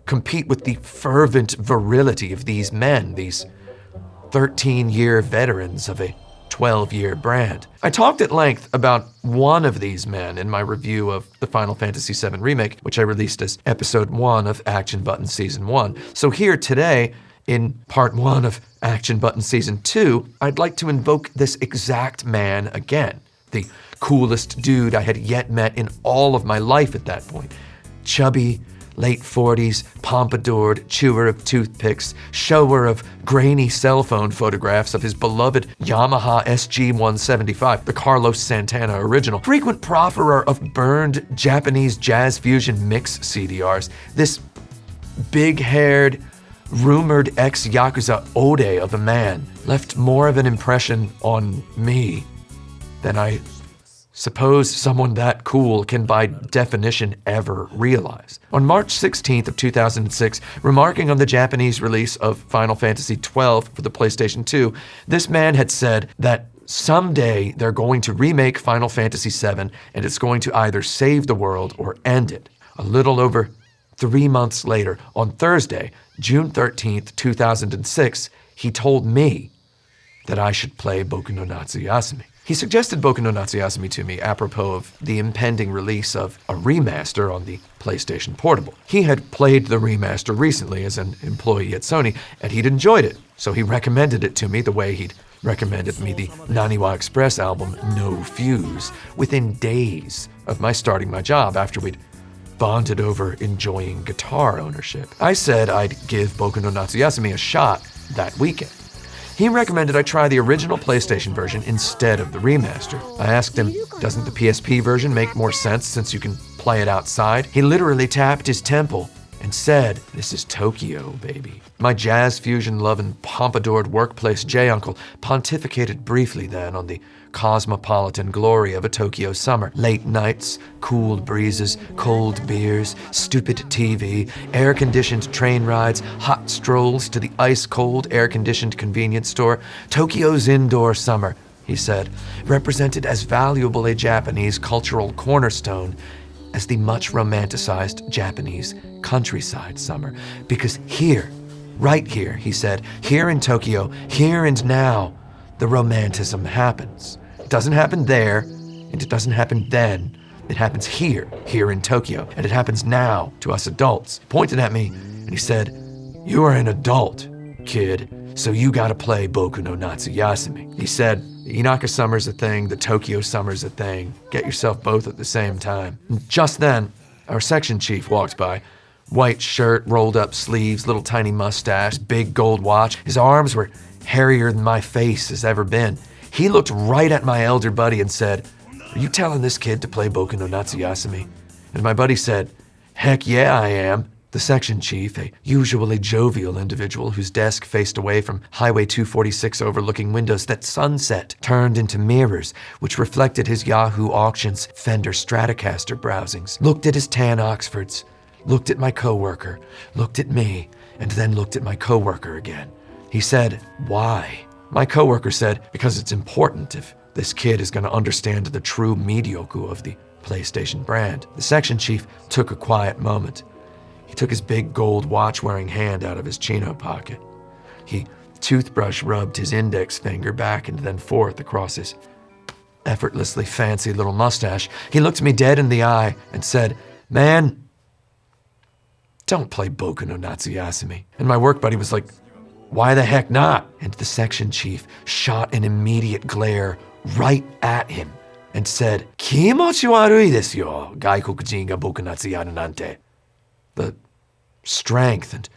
compete with the fervent virility of these men, these 13-year veterans of a 12-year brand. I talked at length about one of these men in my review of the Final Fantasy VII Remake, which I released as Episode 1 of Action Button Season 1. So here today, in Part 1 of Action Button Season 2, I'd like to invoke this exact man again. The coolest dude I had yet met in all of my life at that point. Chubby, late 40s, pompadoured, chewer of toothpicks, shower of grainy cell phone photographs of his beloved Yamaha SG-175, the Carlos Santana original, frequent profferer of burned Japanese jazz fusion mix CDRs, this big-haired, rumored ex-Yakuza Ode of a man left more of an impression on me than I suppose someone that cool can by definition ever realize. On March 16th of 2006, remarking on the Japanese release of Final Fantasy XII for the PlayStation 2, this man had said that someday they're going to remake Final Fantasy VII and it's going to either save the world or end it. A little over 3 months later, on Thursday, June 13th, 2006, he told me that I should play Boku no Natsuyasumi. He suggested Boku no Natsuyasumi to me apropos of the impending release of a remaster on the PlayStation Portable. He had played the remaster recently as an employee at Sony, and he'd enjoyed it, so he recommended it to me the way he'd recommended me the Naniwa Express album No Fuse within days of my starting my job after we'd bonded over enjoying guitar ownership. I said I'd give Boku no Natsuyasumi a shot that weekend. He recommended I try the original PlayStation version instead of the remaster. I asked him, doesn't the PSP version make more sense since you can play it outside? He literally tapped his temple and said, "This is Tokyo, baby." My jazz fusion-loving, pompadoured workplace J-uncle pontificated briefly then on the cosmopolitan glory of a Tokyo summer. Late nights, cool breezes, cold beers, stupid TV, air-conditioned train rides, hot strolls to the ice-cold, air-conditioned convenience store. Tokyo's indoor summer, he said, represented as valuable a Japanese cultural cornerstone as the much romanticized Japanese countryside summer. Because here, right here, he said, here in Tokyo, here and now, the romanticism happens. It doesn't happen there, and it doesn't happen then. It happens here in Tokyo, and it happens now to us adults. He pointed at me, and he said, "You are an adult, kid, so you gotta play Boku no Natsuyasumi." He said, the Inaka summer's a thing, the Tokyo summer's a thing. Get yourself both at the same time. And just then, our section chief walked by, White shirt, rolled up sleeves, little tiny mustache, big gold watch. His arms were hairier than my face has ever been. He looked right at my elder buddy and said, "Are you telling this kid to play boku no natsuyasumi?" And my buddy said, "Heck yeah, I am." The section chief, a usually jovial individual whose desk faced away from Highway 246 overlooking windows that sunset turned into mirrors which reflected his Yahoo Auctions Fender Stratocaster browsings, looked at his tan Oxfords, looked at my coworker, looked at me, and then looked at my coworker again. He said, "Why?" My coworker said, "Because it's important if this kid is going to understand the true medioku of the PlayStation brand." The section chief took a quiet moment. He took his big gold watch-wearing hand out of his chino pocket. He toothbrush rubbed his index finger back and then forth across his effortlessly fancy little mustache. He looked me dead in the eye and said, "Man, don't play boku no natsuyasumi." And my work buddy was like, "Why the heck not?" And the section chief shot an immediate glare right at him and said, "Kimochi warui desu yo, gaikokujin ga boku natsu yaru nante." The strength and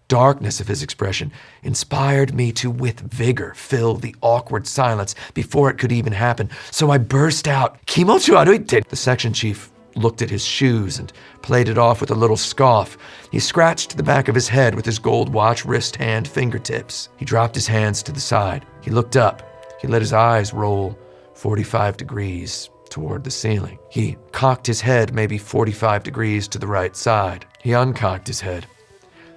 darkness of his expression inspired me to, with vigor, fill the awkward silence before it could even happen. So I burst out, "Kimochi warui!" The section chief looked at his shoes and played it off with a little scoff. He scratched the back of his head with his gold watch wrist hand fingertips. He dropped his hands to the side. He looked up. He let his eyes roll 45 degrees toward the ceiling. He cocked his head maybe 45 degrees to the right side. He uncocked his head.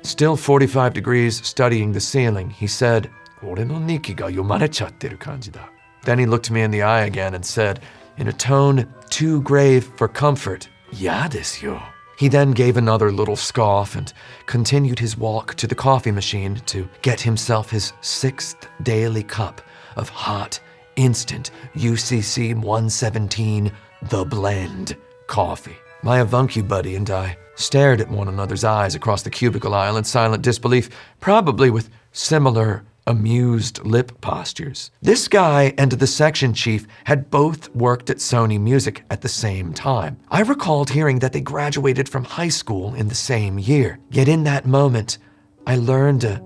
Still 45 degrees studying the ceiling, he said, "Ore no nikki ga yomarechatteru kanji da." Then he looked me in the eye again and said, in a tone too grave for comfort, "Ya desu yo." He then gave another little scoff and continued his walk to the coffee machine to get himself his 6th daily cup of hot, instant UCC 117 The Blend coffee. My avuncu buddy and I stared at one another's eyes across the cubicle aisle in silent disbelief, probably with similar amused lip postures. This guy and the section chief had both worked at Sony Music at the same time. I recalled hearing that they graduated from high school in the same year. Yet in that moment, I learned a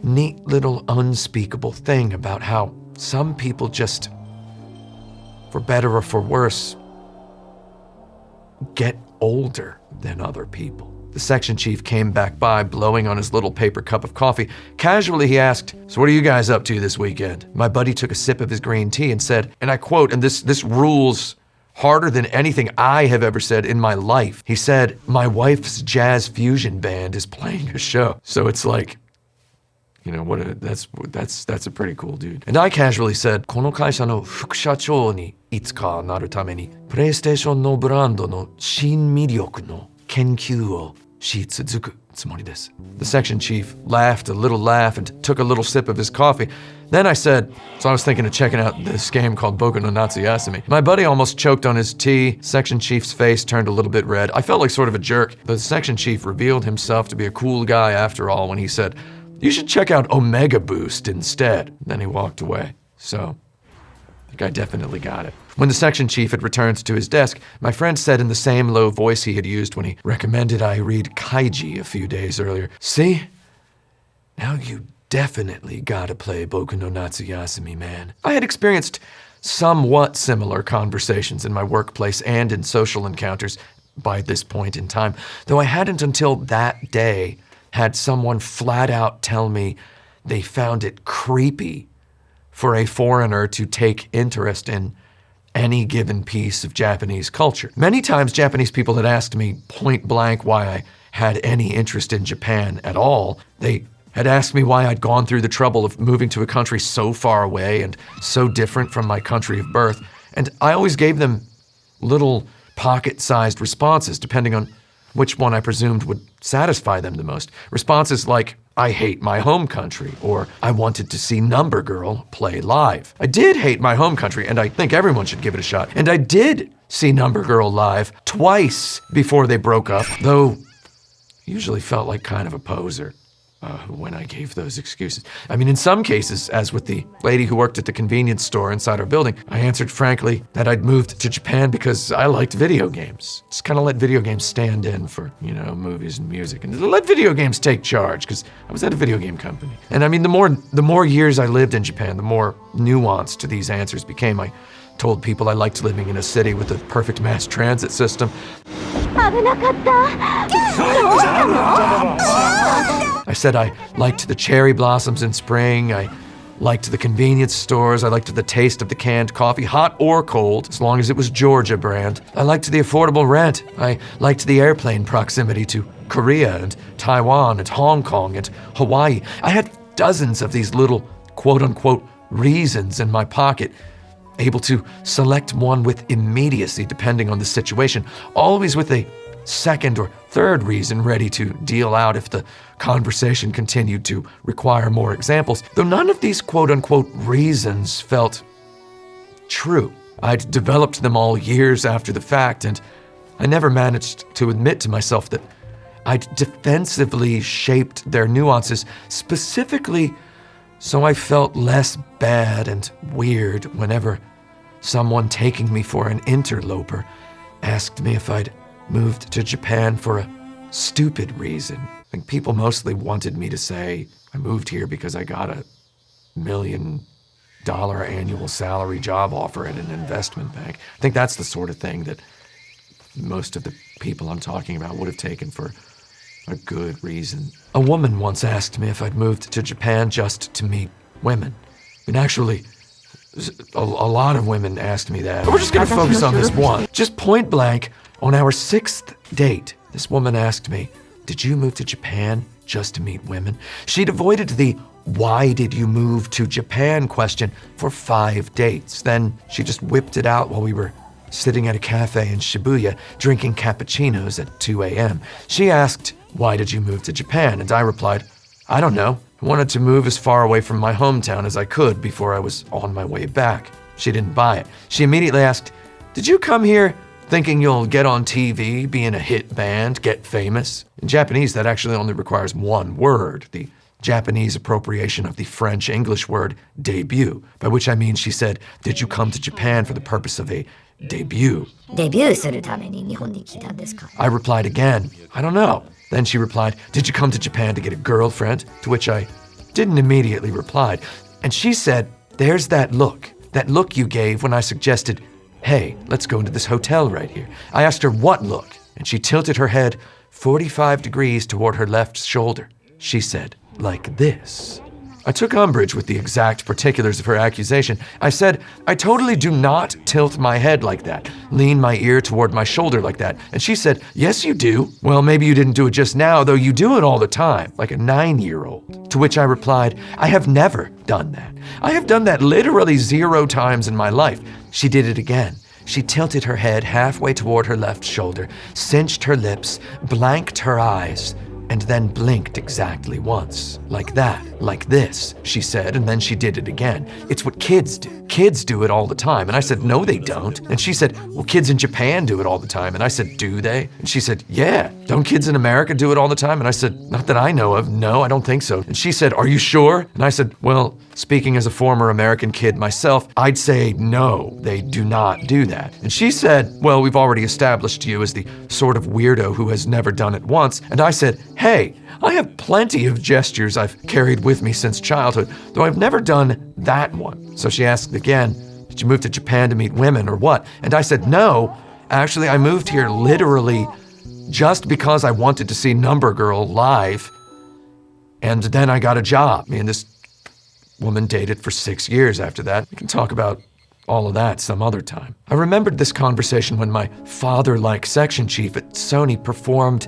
neat little unspeakable thing about how some people just, for better or for worse, get older than other people. The section chief came back by, blowing on his little paper cup of coffee. Casually, he asked, "So what are you guys up to this weekend?" My buddy took a sip of his green tea and said, and I quote, and this rules harder than anything I have ever said in my life. He said, "My wife's jazz fusion band is playing a show." So it's like, you know, that's a pretty cool dude. And I casually said, "Kono kaisha no fukushachou ni itsuka naru tame ni PlayStation no brand no shin midyoku no kenkyū o shitsuzuku tsumori desu." The section chief laughed a little laugh and took a little sip of his coffee. Then I said, "So I was thinking of checking out this game called Boku no Natsuyasumi." My buddy almost choked on his tea. Section chief's face turned a little bit red. I felt like sort of a jerk. The section chief revealed himself to be a cool guy after all when he said, "You should check out Omega Boost instead." Then he walked away. So, the guy definitely got it. When the section chief had returned to his desk, my friend said in the same low voice he had used when he recommended I read Kaiji a few days earlier, "See? Now you definitely gotta play Boku no Natsuyasumi, man." I had experienced somewhat similar conversations in my workplace and in social encounters by this point in time, though I hadn't until that day had someone flat out tell me they found it creepy for a foreigner to take interest in any given piece of Japanese culture. Many times Japanese people had asked me point blank why I had any interest in Japan at all. They had asked me why I'd gone through the trouble of moving to a country so far away and so different from my country of birth, and I always gave them little pocket-sized responses depending on which one I presumed would satisfy them the most. Responses like, "I hate my home country," or "I wanted to see Number Girl play live." I did hate my home country, and I think everyone should give it a shot. And I did see Number Girl live twice before they broke up, though I usually felt like kind of a poser. when I gave those excuses. I mean, in some cases, as with the lady who worked at the convenience store inside our building, I answered frankly that I'd moved to Japan because I liked video games. Just kind of let video games stand in for, movies and music, and let video games take charge, because I was at a video game company. And I mean, the more years I lived in Japan, the more nuanced these answers became. I told people I liked living in a city with a perfect mass transit system. I said I liked the cherry blossoms in spring. I liked the convenience stores. I liked the taste of the canned coffee, hot or cold, as long as it was Georgia brand. I liked the affordable rent. I liked the airplane proximity to Korea and Taiwan and Hong Kong and Hawaii. I had dozens of these little quote-unquote reasons in my pocket, able to select one with immediacy depending on the situation, always with a second or third reason ready to deal out if the conversation continued to require more examples, though none of these quote-unquote reasons felt true. I'd developed them all years after the fact, and I never managed to admit to myself that I'd defensively shaped their nuances specifically so I felt less bad and weird whenever someone taking me for an interloper asked me if I'd moved to Japan for a stupid reason. Like, people mostly wanted me to say I moved here because I got a $1 million annual salary job offer at an investment bank. I think that's the sort of thing that most of the people I'm talking about would have taken for a good reason. A woman once asked me if I'd moved to Japan just to meet women. And actually, a lot of women asked me that. We're just gonna focus on this one. Just point blank, on our 6th date, this woman asked me, "Did you move to Japan just to meet women?" She'd avoided the "why did you move to Japan" question for 5 dates. Then she just whipped it out while we were sitting at a cafe in Shibuya drinking cappuccinos at 2 a.m. She asked, "Why did you move to Japan?" And I replied, "I don't know. I wanted to move as far away from my hometown as I could before I was on my way back." She didn't buy it. She immediately asked, "Did you come here thinking you'll get on TV, be in a hit band, get famous?" In Japanese, that actually only requires one word, the Japanese appropriation of the French English word debut, by which I mean she said, "Did you come to Japan for the purpose of a debut?" デビューするために日本に来たんですか? I replied again, "I don't know." Then she replied, "Did you come to Japan to get a girlfriend?" To which I didn't immediately reply. And she said, "There's that look you gave when I suggested, hey, let's go into this hotel right here." I asked her what look, and she tilted her head 45 degrees toward her left shoulder. She said, "Like this." I took umbrage with the exact particulars of her accusation. I said, "I totally do not tilt my head like that, lean my ear toward my shoulder like that." And she said, "Yes, you do. Well, maybe you didn't do it just now, though you do it all the time, like a 9-year-old. To which I replied, "I have never done that. I have done that literally 0 times in my life." She did it again. She tilted her head halfway toward her left shoulder, cinched her lips, blanked her eyes, and then blinked exactly once. "Like that, like this," she said, and then she did it again. "It's what kids do. Kids do it all the time." And I said, "No, they don't." And she said, "Well, kids in Japan do it all the time." And I said, "Do they?" And she said, "Yeah. Don't kids in America do it all the time?" And I said, "Not that I know of. No, I don't think so." And she said, "Are you sure?" And I said, "Well, speaking as a former American kid myself, I'd say no, they do not do that." And she said, "Well, we've already established you as the sort of weirdo who has never done it once." And I said, "Hey, I have plenty of gestures I've carried with me since childhood, though I've never done that one." So she asked again, "Did you move to Japan to meet women or what?" And I said, "No, actually I moved here literally just because I wanted to see Number Girl live, and then I got a job." Me and this woman dated for 6 years after that. We can talk about all of that some other time. I remembered this conversation when my father-like section chief at Sony performed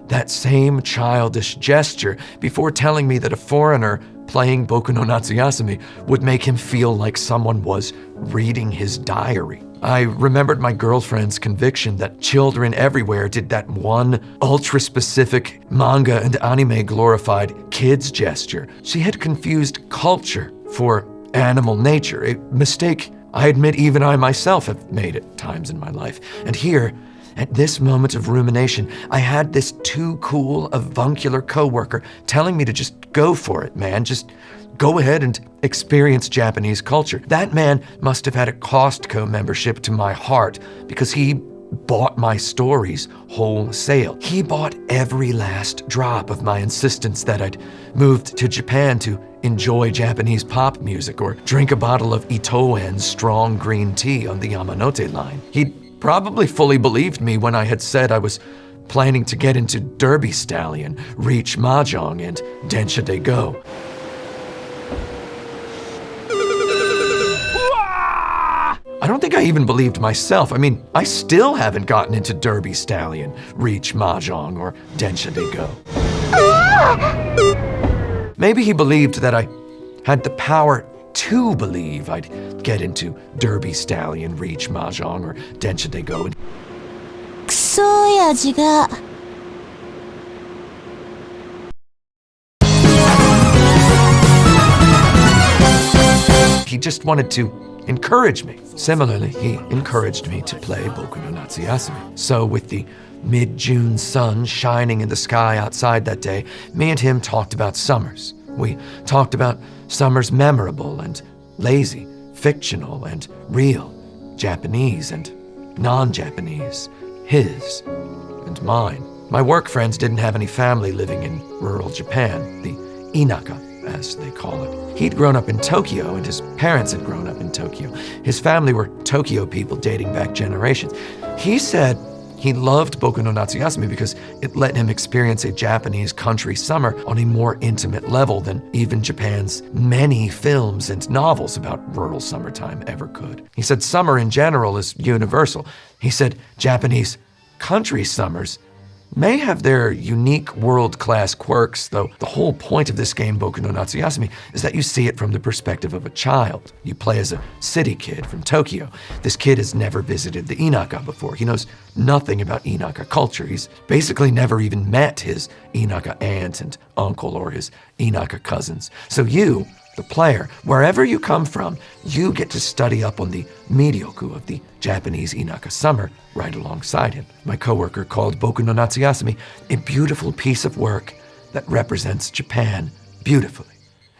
that same childish gesture before telling me that a foreigner playing boku no natsuyasumi would make him feel like someone was reading his diary. I remembered my girlfriend's conviction that children everywhere did that one ultra-specific manga and anime glorified kids gesture. She had confused culture for animal nature, a mistake I admit even I myself have made at times in my life. And here, at this moment of rumination, I had this too cool avuncular coworker telling me to just Go for it, man. Just go ahead and experience Japanese culture. That man must have had a Costco membership to my heart because he bought my stories wholesale. He bought every last drop of my insistence that I'd moved to Japan to enjoy Japanese pop music or drink a bottle of Itoen's strong green tea on the Yamanote line. He'd probably fully believed me when I had said I was planning to get into Derby Stallion, Reach Mahjong, and Densha de Go. I don't think I even believed myself. I mean, I still haven't gotten into Derby Stallion, Reach Mahjong, or Densha de Go. Maybe he believed that I had the power to believe I'd get into Derby Stallion, Reach Mahjong, or Densha de Go. クソ親父が He just wanted to encourage me. Similarly, he encouraged me to play boku no natsuyasumi. So with the mid-June sun shining in the sky outside that day, me and him talked about summers. We talked about summers memorable and lazy, fictional and real, Japanese and non-Japanese, his and mine. My work friends didn't have any family living in rural Japan, the inaka, as they call it. He'd grown up in Tokyo, and his parents had grown up in Tokyo. His family were Tokyo people dating back generations. He said he loved boku no natsuyasumi because it let him experience a Japanese country summer on a more intimate level than even Japan's many films and novels about rural summertime ever could. He said summer in general is universal. He said Japanese country summers may have their unique world-class quirks, though the whole point of this game, Boku no Natsuyasumi, is that you see it from the perspective of a child. You play as a city kid from Tokyo. This kid has never visited the inaka before. He knows nothing about inaka culture. He's basically never even met his inaka aunt and uncle or his inaka cousins. So you, the player, wherever you come from, you get to study up on the miryoku of the Japanese inaka summer right alongside him. My coworker called Boku no Natsuyasumi a beautiful piece of work that represents Japan beautifully.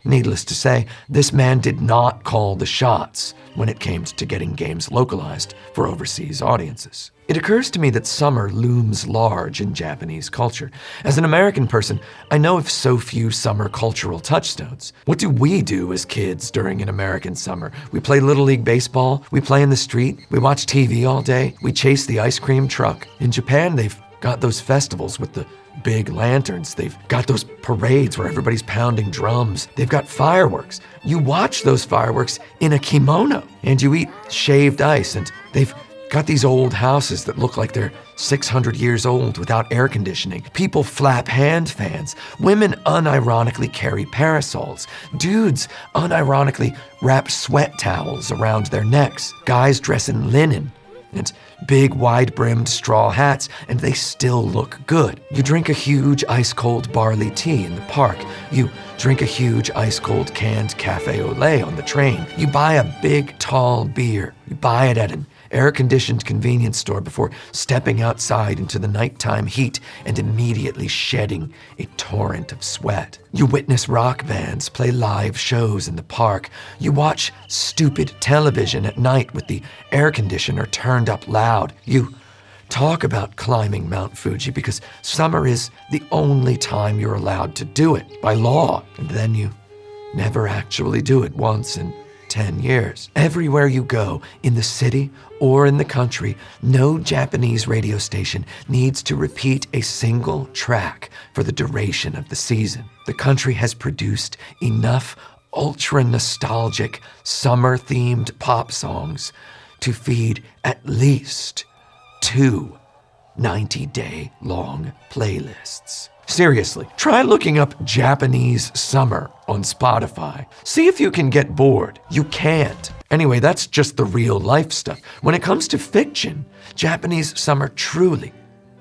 Needless to say, this man did not call the shots when it came to getting games localized for overseas audiences. It occurs to me that summer looms large in Japanese culture. As an American person, I know of so few summer cultural touchstones. What do we do as kids during an American summer? We play Little League Baseball, we play in the street, we watch TV all day, we chase the ice cream truck. In Japan, they've got those festivals with the big lanterns. They've got those parades where everybody's pounding drums. They've got fireworks. You watch those fireworks in a kimono, and you eat shaved ice, and they've got these old houses that look like they're 600 years old without air conditioning. People flap hand fans. Women unironically carry parasols. Dudes unironically wrap sweat towels around their necks. Guys dress in linen and big wide-brimmed straw hats, and they still look good. You drink a huge ice-cold barley tea in the park. You drink a huge ice-cold canned cafe au lait on the train. You buy a big, tall beer. You buy it at an air-conditioned convenience store before stepping outside into the nighttime heat and immediately shedding a torrent of sweat. You witness rock bands play live shows in the park. You watch stupid television at night with the air conditioner turned up loud. You talk about climbing Mount Fuji because summer is the only time you're allowed to do it by law, and then you never actually do it once in 10 years. Everywhere you go, in the city or in the country, no Japanese radio station needs to repeat a single track for the duration of the season. The country has produced enough ultra-nostalgic, summer-themed pop songs to feed at least 2 90-day-long playlists. Seriously, try looking up Japanese summer on Spotify. See if you can get bored. You can't. Anyway, that's just the real life stuff. When it comes to fiction, Japanese summer truly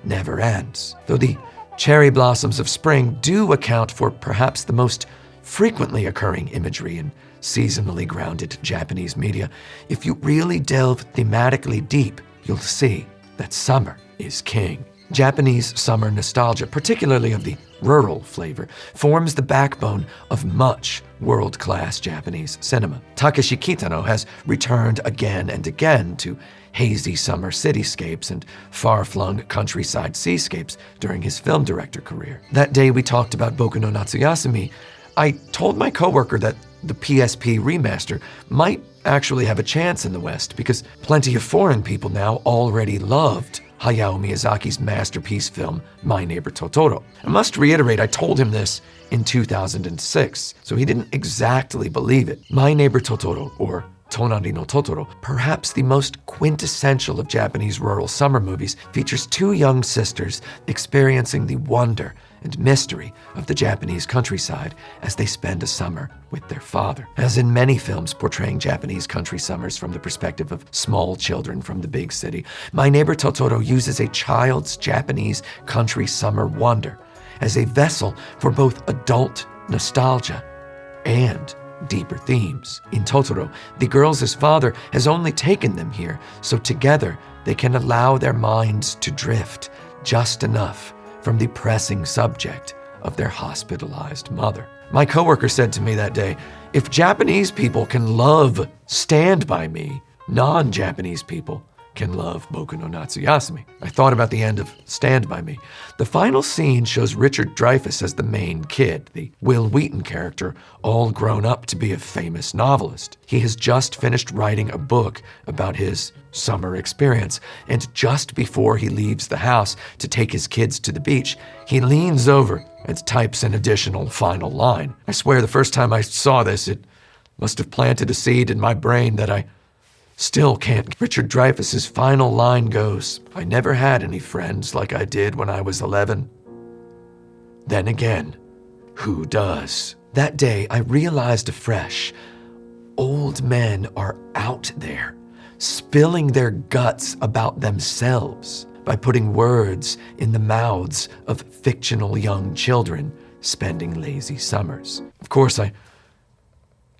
never ends. Though the cherry blossoms of spring do account for perhaps the most frequently occurring imagery in seasonally grounded Japanese media, if you really delve thematically deep, you'll see that summer is king. Japanese summer nostalgia, particularly of the rural flavor, forms the backbone of much world-class Japanese cinema. Takeshi Kitano has returned again and again to hazy summer cityscapes and far-flung countryside seascapes during his film director career. That day we talked about Boku no Natsuyasumi, I told my coworker that the PSP remaster might actually have a chance in the West because plenty of foreign people now already loved Hayao Miyazaki's masterpiece film, My Neighbor Totoro. I must reiterate, I told him this in 2006, so he didn't exactly believe it. My Neighbor Totoro, or Tonari no Totoro, perhaps the most quintessential of Japanese rural summer movies, features two young sisters experiencing the wonder and mystery of the Japanese countryside as they spend a summer with their father. As in many films portraying Japanese country summers from the perspective of small children from the big city, My Neighbor Totoro uses a child's Japanese country summer wonder as a vessel for both adult nostalgia and deeper themes. In Totoro, the girls' father has only taken them here so together they can allow their minds to drift just enough from the pressing subject of their hospitalized mother. My coworker said to me that day, if Japanese people can love Stand By Me, non-Japanese people can love Boku no Natsuyasumi. I thought about the end of Stand By Me. The final scene shows Richard Dreyfuss as the main kid, the Will Wheaton character, all grown up to be a famous novelist. He has just finished writing a book about his summer experience, and just before he leaves the house to take his kids to the beach, he leans over and types an additional final line. I swear the first time I saw this, it must have planted a seed in my brain that I still can't. Richard Dreyfuss's final line goes, I never had any friends like I did when I was 11. Then again, who does? That day, I realized afresh, old men are out there, spilling their guts about themselves by putting words in the mouths of fictional young children spending lazy summers. Of course, I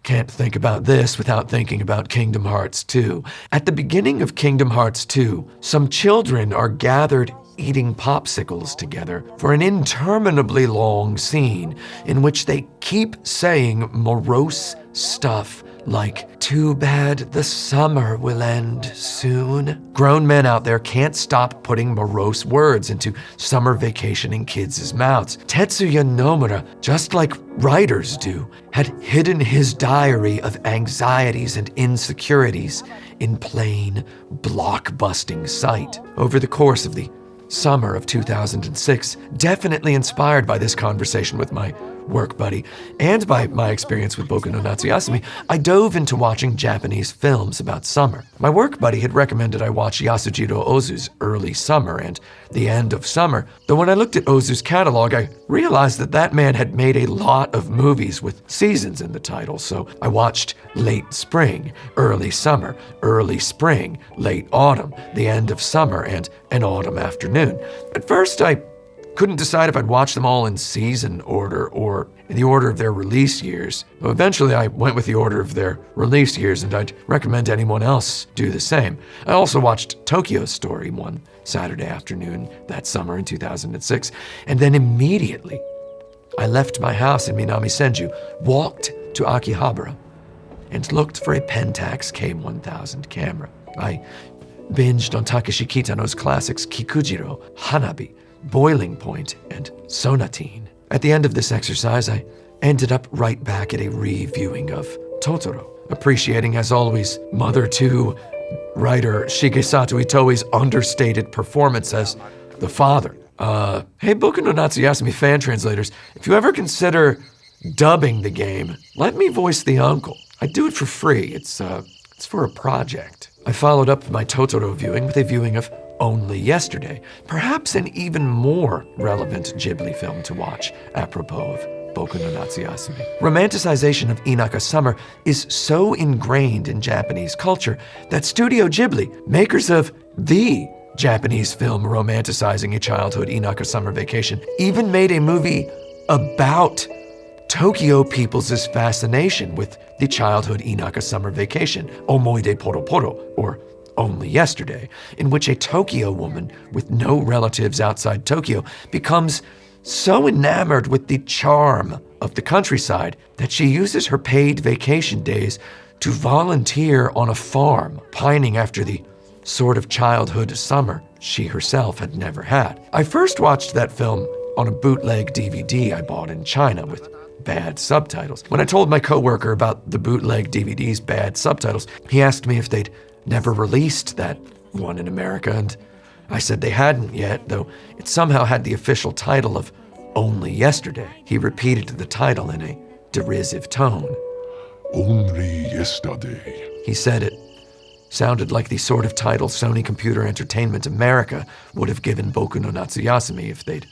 can't think about this without thinking about Kingdom Hearts 2. At the beginning of Kingdom Hearts 2, some children are gathered eating popsicles together for an interminably long scene in which they keep saying morose stuff like, too bad the summer will end soon. Grown men out there can't stop putting morose words into summer vacationing kids' mouths. Tetsuya Nomura, just like writers do, had hidden his diary of anxieties and insecurities in plain, block-busting sight. Over the course of the summer of 2006, definitely inspired by this conversation with my work buddy and by my experience with Boku no Natsuyasumi, I dove into watching Japanese films about summer. My work buddy had recommended I watch Yasujiro Ozu's Early Summer and The End of Summer, though when I looked at Ozu's catalog, I realized that that man had made a lot of movies with seasons in the title, so I watched Late Spring, Early Summer, Early Spring, Late Autumn, The End of Summer, and An Autumn Afternoon. At first, I couldn't decide if I'd watch them all in season order or in the order of their release years. But eventually I went with the order of their release years, and I'd recommend anyone else do the same. I also watched Tokyo Story one Saturday afternoon that summer in 2006, and then immediately I left my house in Minami Senju, walked to Akihabara, and looked for a Pentax K1000 camera. I binged on Takeshi Kitano's classics Kikujiro, Hanabi, Boiling Point, and Sonatine. At the end of this exercise, I ended up right back at a reviewing of Totoro, appreciating, as always, Mother 2 writer Shigesato Itoi's understated performance as the father. Hey, Boku no Natsuyasumi fan translators, if you ever consider dubbing the game, let me voice the uncle. I do it for free. It's for a project. I followed up my Totoro viewing with a viewing of Only Yesterday, perhaps an even more relevant Ghibli film to watch, apropos of Boku no Natsuyasumi. Romanticization of Inaka summer is so ingrained in Japanese culture that Studio Ghibli, makers of the Japanese film romanticizing a childhood Inaka summer vacation, even made a movie about Tokyo people's fascination with the childhood Inaka summer vacation, Omoide Poro Poro, or Only Yesterday, in which a Tokyo woman with no relatives outside Tokyo becomes so enamored with the charm of the countryside that she uses her paid vacation days to volunteer on a farm, pining after the sort of childhood summer she herself had never had. I first watched that film on a bootleg DVD I bought in China with bad subtitles. When I told my coworker about the bootleg DVD's bad subtitles, he asked me if they'd never released that one in America, and I said they hadn't yet, though it somehow had the official title of Only Yesterday. He repeated the title in a derisive tone. Only yesterday. He said it sounded like the sort of title Sony Computer Entertainment America would have given Boku no Natsuyasumi if they'd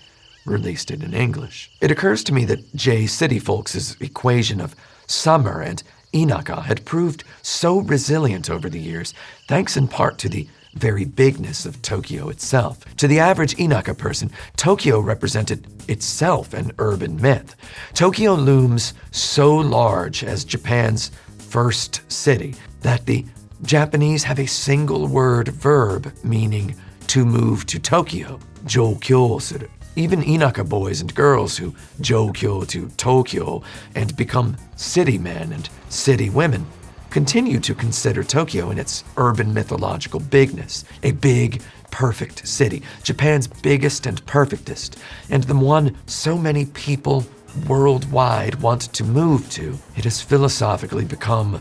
released it in English. It occurs to me that J City Folks' equation of summer and inaka had proved so resilient over the years, thanks in part to the very bigness of Tokyo itself. To the average inaka person, Tokyo represented itself an urban myth. Tokyo looms so large as Japan's first city that the Japanese have a single word verb meaning to move to Tokyo, joukyo suru. Even inaka boys and girls who joukyo to Tokyo and become city men and city women continue to consider Tokyo in its urban mythological bigness, a big, perfect city, Japan's biggest and perfectest, and the one so many people worldwide want to move to. It has philosophically become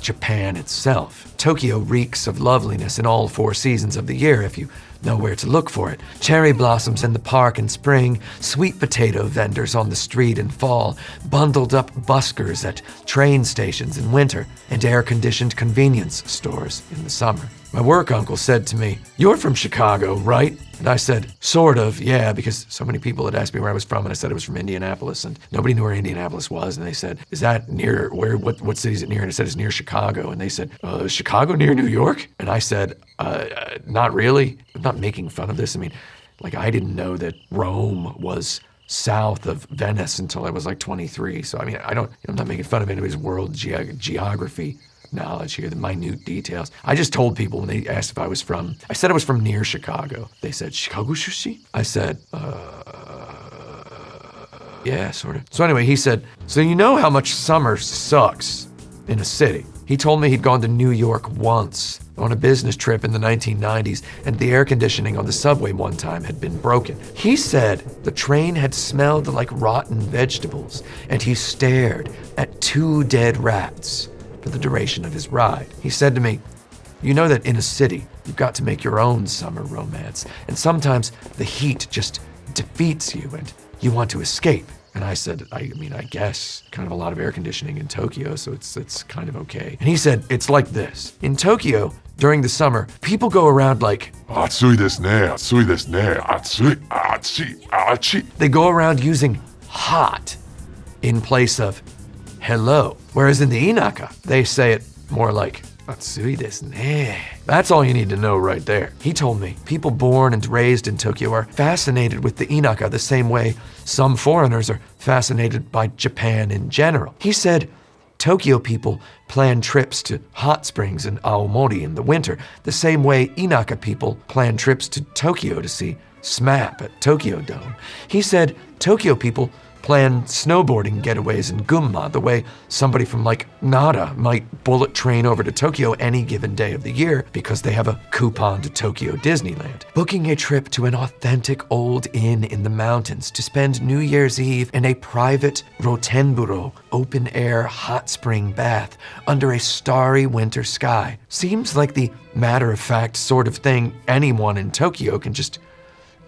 Japan itself. Tokyo reeks of loveliness in all 4 seasons of the year if you know where to look for it. Cherry blossoms in the park in spring, sweet potato vendors on the street in fall, bundled up buskers at train stations in winter, and air-conditioned convenience stores in the summer. My work uncle said to me, "You're from Chicago, right?" And I said, "Sort of, yeah," because so many people had asked me where I was from, and I said I was from Indianapolis, and nobody knew where Indianapolis was, and they said, "Is that near, what city is it near?" And I said, "It's near Chicago," and they said, "Chicago near New York?" And I said, "Not really." I'm not making fun of this. I mean, like, I didn't know that Rome was south of Venice until I was like 23, so I mean, I'm not making fun of anybody's world geography knowledge here, the minute details. I just told people when they asked if I was from, I said I was from near Chicago. They said, "Chicago Shushi?" I said, yeah, sort of. So anyway, he said, "So you know how much summer sucks in a city?" He told me he'd gone to New York once on a business trip in the 1990s, and the air conditioning on the subway one time had been broken. He said the train had smelled like rotten vegetables, and he stared at 2 dead rats for the duration of his ride. He said to me, "You know that in a city, you've got to make your own summer romance, and sometimes the heat just defeats you and you want to escape." And I said, I mean, I guess kind of a lot of air conditioning in Tokyo, so it's kind of okay. And he said, "It's like this. In Tokyo, during the summer, people go around like, 暑いですね、暑いですね、暑い、暑い、暑い。 they go around using hot in place of hello. Whereas in the inaka, they say it more like, 暑いですね. That's all you need to know right there. He told me people born and raised in Tokyo are fascinated with the inaka the same way some foreigners are fascinated by Japan in general. He said Tokyo people plan trips to hot springs in Aomori in the winter, the same way inaka people plan trips to Tokyo to see SMAP at Tokyo Dome. He said Tokyo people plan snowboarding getaways in Gunma the way somebody from like Nara might bullet train over to Tokyo any given day of the year because they have a coupon to Tokyo Disneyland. Booking a trip to an authentic old inn in the mountains to spend New Year's Eve in a private rotenburo, open-air hot spring bath under a starry winter sky seems like the matter-of-fact sort of thing anyone in Tokyo can just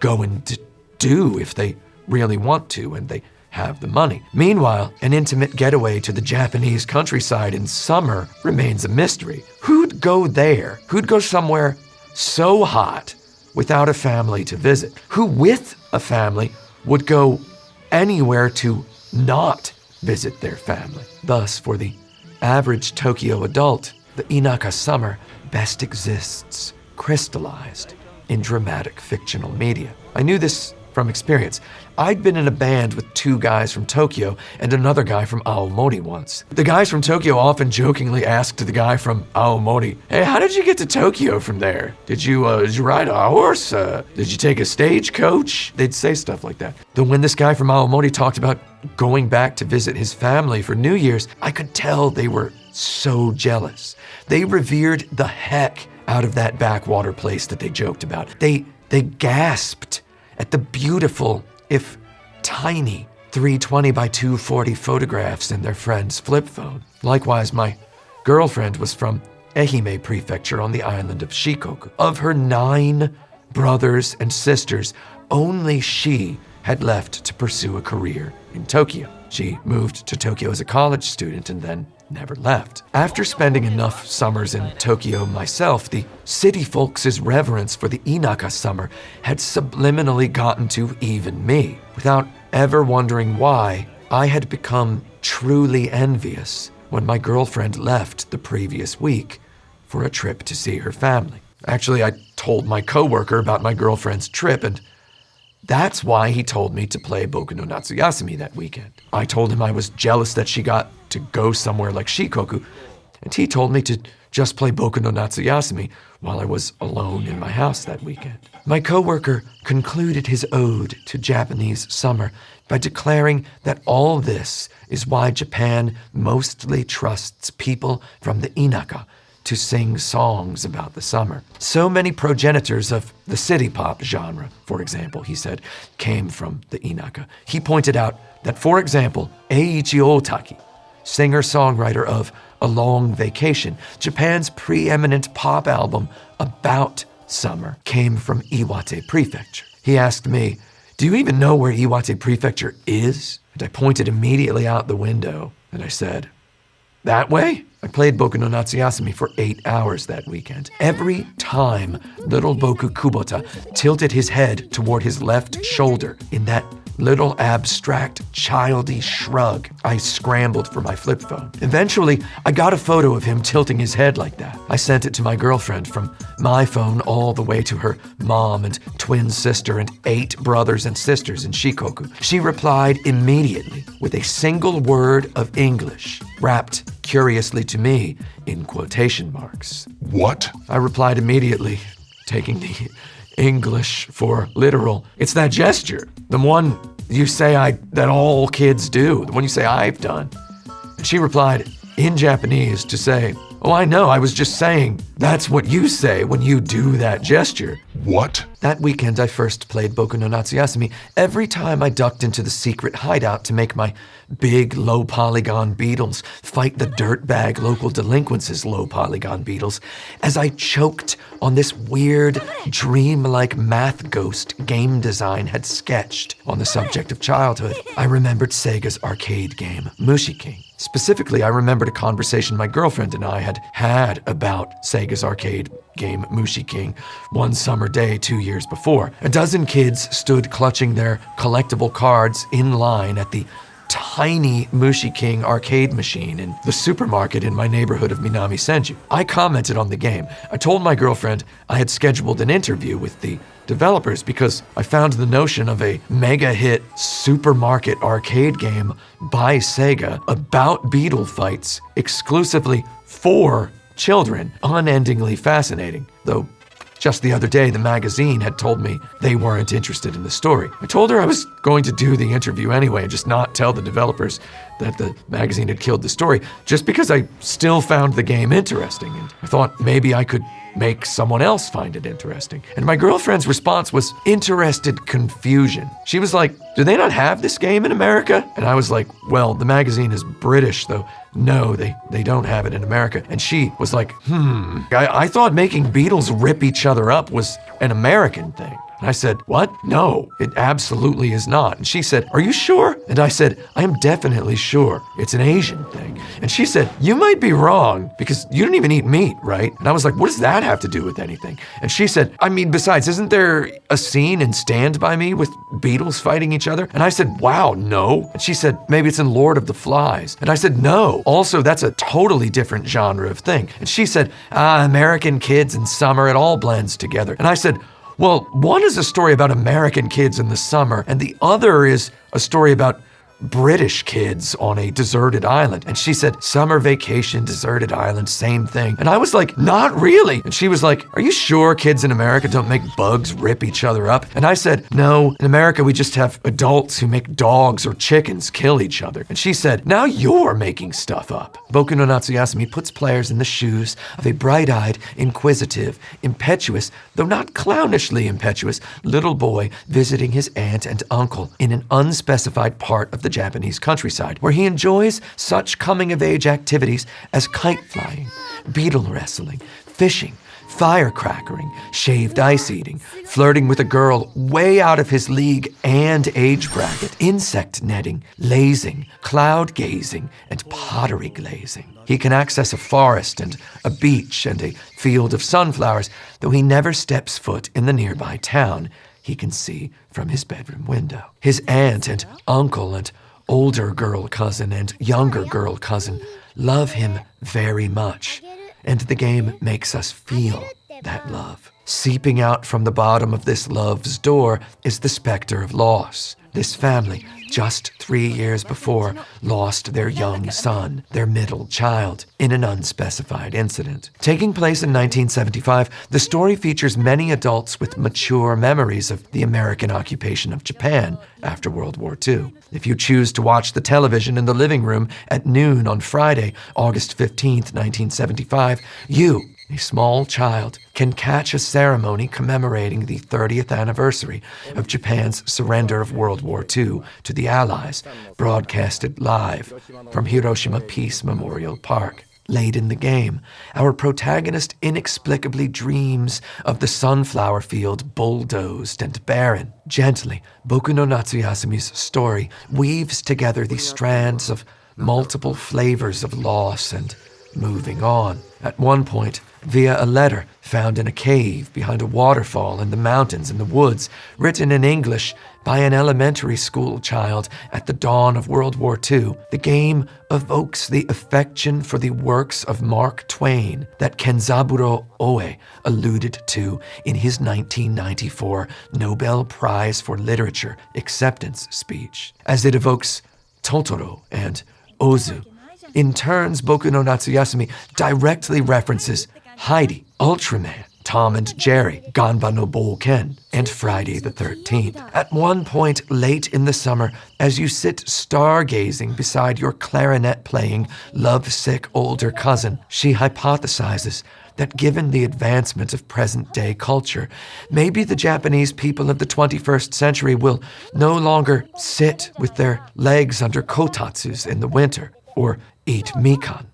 go and do if they really want to and they have the money. Meanwhile, an intimate getaway to the Japanese countryside in summer remains a mystery. Who'd go there? Who'd go somewhere so hot without a family to visit? Who with a family would go anywhere to not visit their family? Thus, for the average Tokyo adult, the inaka summer best exists crystallized in dramatic fictional media. I knew this from experience. I'd been in a band with 2 guys from Tokyo and another guy from Aomori once. The guys from Tokyo often jokingly asked the guy from Aomori, "Hey, how did you get to Tokyo from there? Did you ride a horse? Did you take a stagecoach?" They'd say stuff like that. Though when this guy from Aomori talked about going back to visit his family for New Year's, I could tell they were so jealous. They revered the heck out of that backwater place that they joked about. They gasped at the beautiful, if tiny, 320 by 240 photographs in their friend's flip phone. Likewise, my girlfriend was from Ehime Prefecture on the island of Shikoku. Of her 9 brothers and sisters, only she had left to pursue a career in Tokyo. She moved to Tokyo as a college student and then never left. After spending enough summers in Tokyo myself, the city folks' reverence for the Inaka summer had subliminally gotten to even me. Without ever wondering why, I had become truly envious when my girlfriend left the previous week for a trip to see her family. Actually, I told my coworker about my girlfriend's trip, and that's why he told me to play Boku no Natsuyasumi that weekend. I told him I was jealous that she got to go somewhere like Shikoku, and he told me to just play Boku no Natsuyasumi while I was alone in my house that weekend. My coworker concluded his ode to Japanese summer by declaring that all this is why Japan mostly trusts people from the Inaka to sing songs about the summer. So many progenitors of the city pop genre, for example, he said, came from the Inaka. He pointed out that, for example, Eiichi Otaki, singer-songwriter of A Long Vacation, Japan's preeminent pop album about summer, came from Iwate Prefecture. He asked me, "Do you even know where Iwate Prefecture is?" And I pointed immediately out the window, and I said, "That way?" I played Boku no Natsuyasumi for 8 hours that weekend. Every time little Boku Kubota tilted his head toward his left shoulder in that little abstract, childish shrug, I scrambled for my flip phone. Eventually, I got a photo of him tilting his head like that. I sent it to my girlfriend from my phone all the way to her mom and twin sister and 8 brothers and sisters in Shikoku. She replied immediately with a single word of English, wrapped curiously to me in quotation marks. What? I replied immediately, taking the English for literal. "It's that gesture, the one you say that all kids do, the one you say I've done." And she replied in Japanese to say, "Oh, I know, I was just saying, that's what you say when you do that gesture." What? That weekend, I first played Boku no Natsuyasumi. Every time I ducked into the secret hideout to make my big, low-polygon beetles fight the dirtbag local delinquents' low-polygon beetles, as I choked on this weird, dream-like math ghost game design had sketched on the subject of childhood, I remembered Sega's arcade game, Mushi King. Specifically, I remembered a conversation my girlfriend and I had about Sega's arcade game Mushi King one summer day 2 years before. A dozen kids stood clutching their collectible cards in line at the tiny Mushi King arcade machine in the supermarket in my neighborhood of Minami Senju. I commented on the game. I told my girlfriend I had scheduled an interview with the developers because I found the notion of a mega hit supermarket arcade game by Sega about beetle fights exclusively for children unendingly fascinating, though just the other day, the magazine had told me they weren't interested in the story. I told her I was going to do the interview anyway and just not tell the developers that the magazine had killed the story, just because I still found the game interesting, and I thought maybe I could make someone else find it interesting. And my girlfriend's response was interested confusion. She was like, "Do they not have this game in America?" And I was like, "Well, the magazine is British, though. No, they don't have it in America." And she was like, I thought making beetles rip each other up was an American thing. And I said, "What? No, it absolutely is not." And she said, "Are you sure?" And I said, "I am definitely sure. It's an Asian thing." And she said, "You might be wrong because you don't even eat meat, right?" And I was like, "What does that have to do with anything?" And she said, "I mean, besides, isn't there a scene in Stand By Me with beetles fighting each other?" And I said, "Wow, no." And she said, "Maybe it's in Lord of the Flies." And I said, "No. Also, that's a totally different genre of thing." And she said, American kids in summer, it all blends together." And I said, Well, one is a story about American kids in the summer, and the other is a story about British kids on a deserted island. And she said, summer vacation, deserted island, same thing. And I was like, not really. And she was like, are you sure kids in America don't make bugs rip each other up? And I said, no, in America we just have adults who make dogs or chickens kill each other. And she said, now you're making stuff up. Boku no Natsuyasumi puts players in the shoes of a bright-eyed, inquisitive, impetuous, though not clownishly impetuous, little boy visiting his aunt and uncle in an unspecified part of the Japanese countryside, where he enjoys such coming-of-age activities as kite flying, beetle wrestling, fishing, firecrackering, shaved ice eating, flirting with a girl way out of his league and age bracket, insect netting, lazing, cloud gazing, and pottery glazing. He can access a forest and a beach and a field of sunflowers, though he never steps foot in the nearby town he can see from his bedroom window. His aunt and uncle and older girl cousin and younger girl cousin love him very much, and the game makes us feel that love. Seeping out from the bottom of this love's door is the specter of loss. This family, just 3 years before, lost their young son, their middle child, in an unspecified incident. Taking place in 1975, the story features many adults with mature memories of the American occupation of Japan after World War II. If you choose to watch the television in the living room at noon on Friday, August 15th, 1975, you, a small child, can catch a ceremony commemorating the 30th anniversary of Japan's surrender of World War II to the Allies, broadcasted live from Hiroshima Peace Memorial Park. Late in the game, our protagonist inexplicably dreams of the sunflower field bulldozed and barren. Gently, Boku no Natsuyasumi's story weaves together the strands of multiple flavors of loss and moving on. At one point, via a letter found in a cave behind a waterfall in the mountains in the woods, written in English by an elementary school child at the dawn of World War II, the game evokes the affection for the works of Mark Twain that Kenzaburo Oe alluded to in his 1994 Nobel Prize for Literature acceptance speech, as it evokes Totoro and Ozu. In turns, Boku no Natsuyasumi directly references Heidi, Ultraman, Tom and Jerry, Ganba no Bouken, and Friday the 13th. At one point late in the summer, as you sit stargazing beside your clarinet-playing, lovesick older cousin, she hypothesizes that given the advancement of present-day culture, maybe the Japanese people of the 21st century will no longer sit with their legs under kotatsus in the winter, or eat mikan,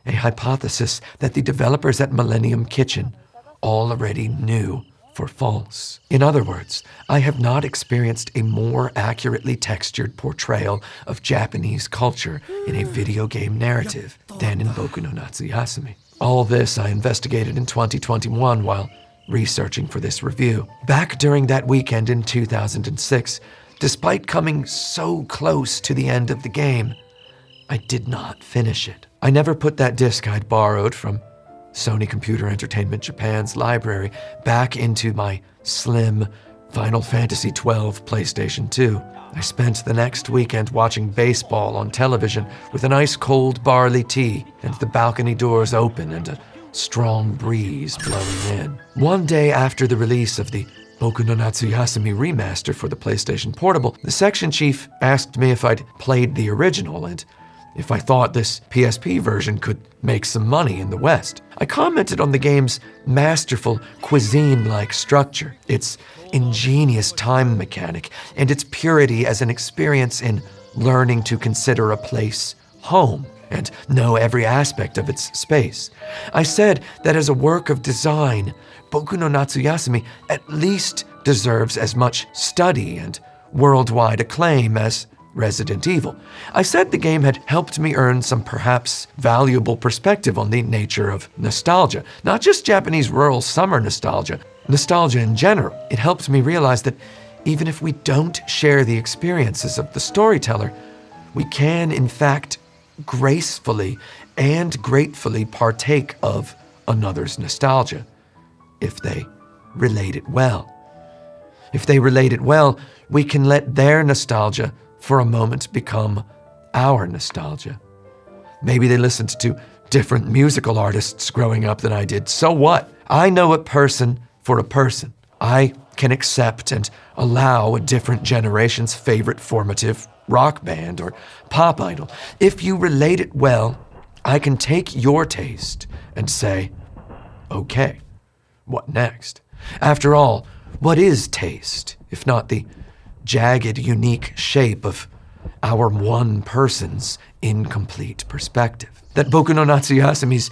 a hypothesis that the developers at Millennium Kitchen already knew for false. In other words, I have not experienced a more accurately textured portrayal of Japanese culture in a video game narrative than in Boku no Natsuyasumi. All this I investigated in 2021 while researching for this review. Back during that weekend in 2006, despite coming so close to the end of the game, I did not finish it. I never put that disc I'd borrowed from Sony Computer Entertainment Japan's library back into my slim Final Fantasy XII PlayStation 2. I spent the next weekend watching baseball on television with an ice-cold barley tea and the balcony doors open and a strong breeze blowing in. One day after the release of the Boku no Natsuyasumi remaster for the PlayStation Portable, the section chief asked me if I'd played the original and if I thought this PSP version could make some money in the West. I commented on the game's masterful cuisine-like structure, its ingenious time mechanic, and its purity as an experience in learning to consider a place home and know every aspect of its space. I said that as a work of design, Boku no Natsuyasumi at least deserves as much study and worldwide acclaim as Resident Evil. I said the game had helped me earn some perhaps valuable perspective on the nature of nostalgia, not just Japanese rural summer nostalgia in general. It helped me realize that even if we don't share the experiences of the storyteller, we can, in fact, gracefully and gratefully partake of another's nostalgia, if they relate it well. If they relate it well, we can let their nostalgia for a moment become our nostalgia. Maybe they listened to different musical artists growing up than I did. So what? I know a person for a person. I can accept and allow a different generation's favorite formative rock band or pop idol. If you relate it well, I can take your taste and say, okay, what next? After all, what is taste, if not the jagged, unique shape of our one person's incomplete perspective? That Boku no Natsuyasumi's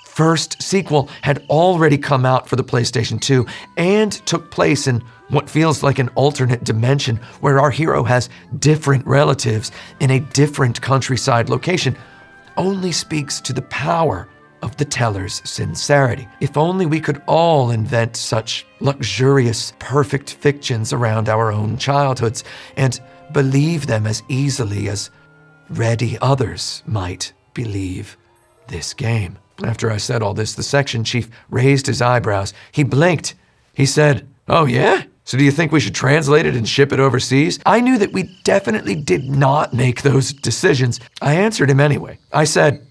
first sequel had already come out for the PlayStation 2 and took place in what feels like an alternate dimension where our hero has different relatives in a different countryside location only speaks to the power of the teller's sincerity. If only we could all invent such luxurious, perfect fictions around our own childhoods and believe them as easily as ready others might believe this game. After I said all this, the section chief raised his eyebrows. He blinked. He said, "Oh yeah? So do you think we should translate it and ship it overseas?" I knew that we definitely did not make those decisions. I answered him anyway. I said,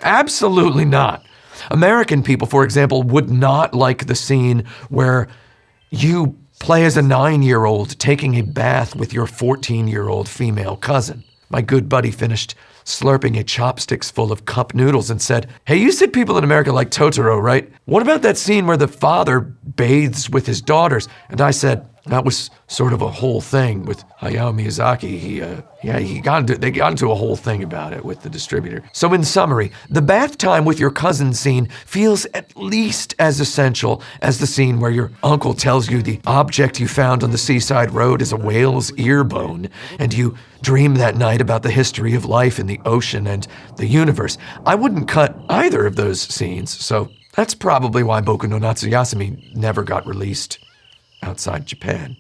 "Absolutely not. American people, for example, would not like the scene where you play as a 9-year-old taking a bath with your 14-year-old female cousin." My good buddy finished slurping a chopsticks full of cup noodles and said, "Hey, you said people in America like Totoro, right? What about that scene where the father bathes with his daughters?" And I said, "That was sort of a whole thing with Hayao Miyazaki. They got into a whole thing about it with the distributor." So in summary, the bath time with your cousin scene feels at least as essential as the scene where your uncle tells you the object you found on the seaside road is a whale's ear bone, and you dream that night about the history of life in the ocean and the universe. I wouldn't cut either of those scenes, so that's probably why Boku no Natsuyasumi never got released outside Japan.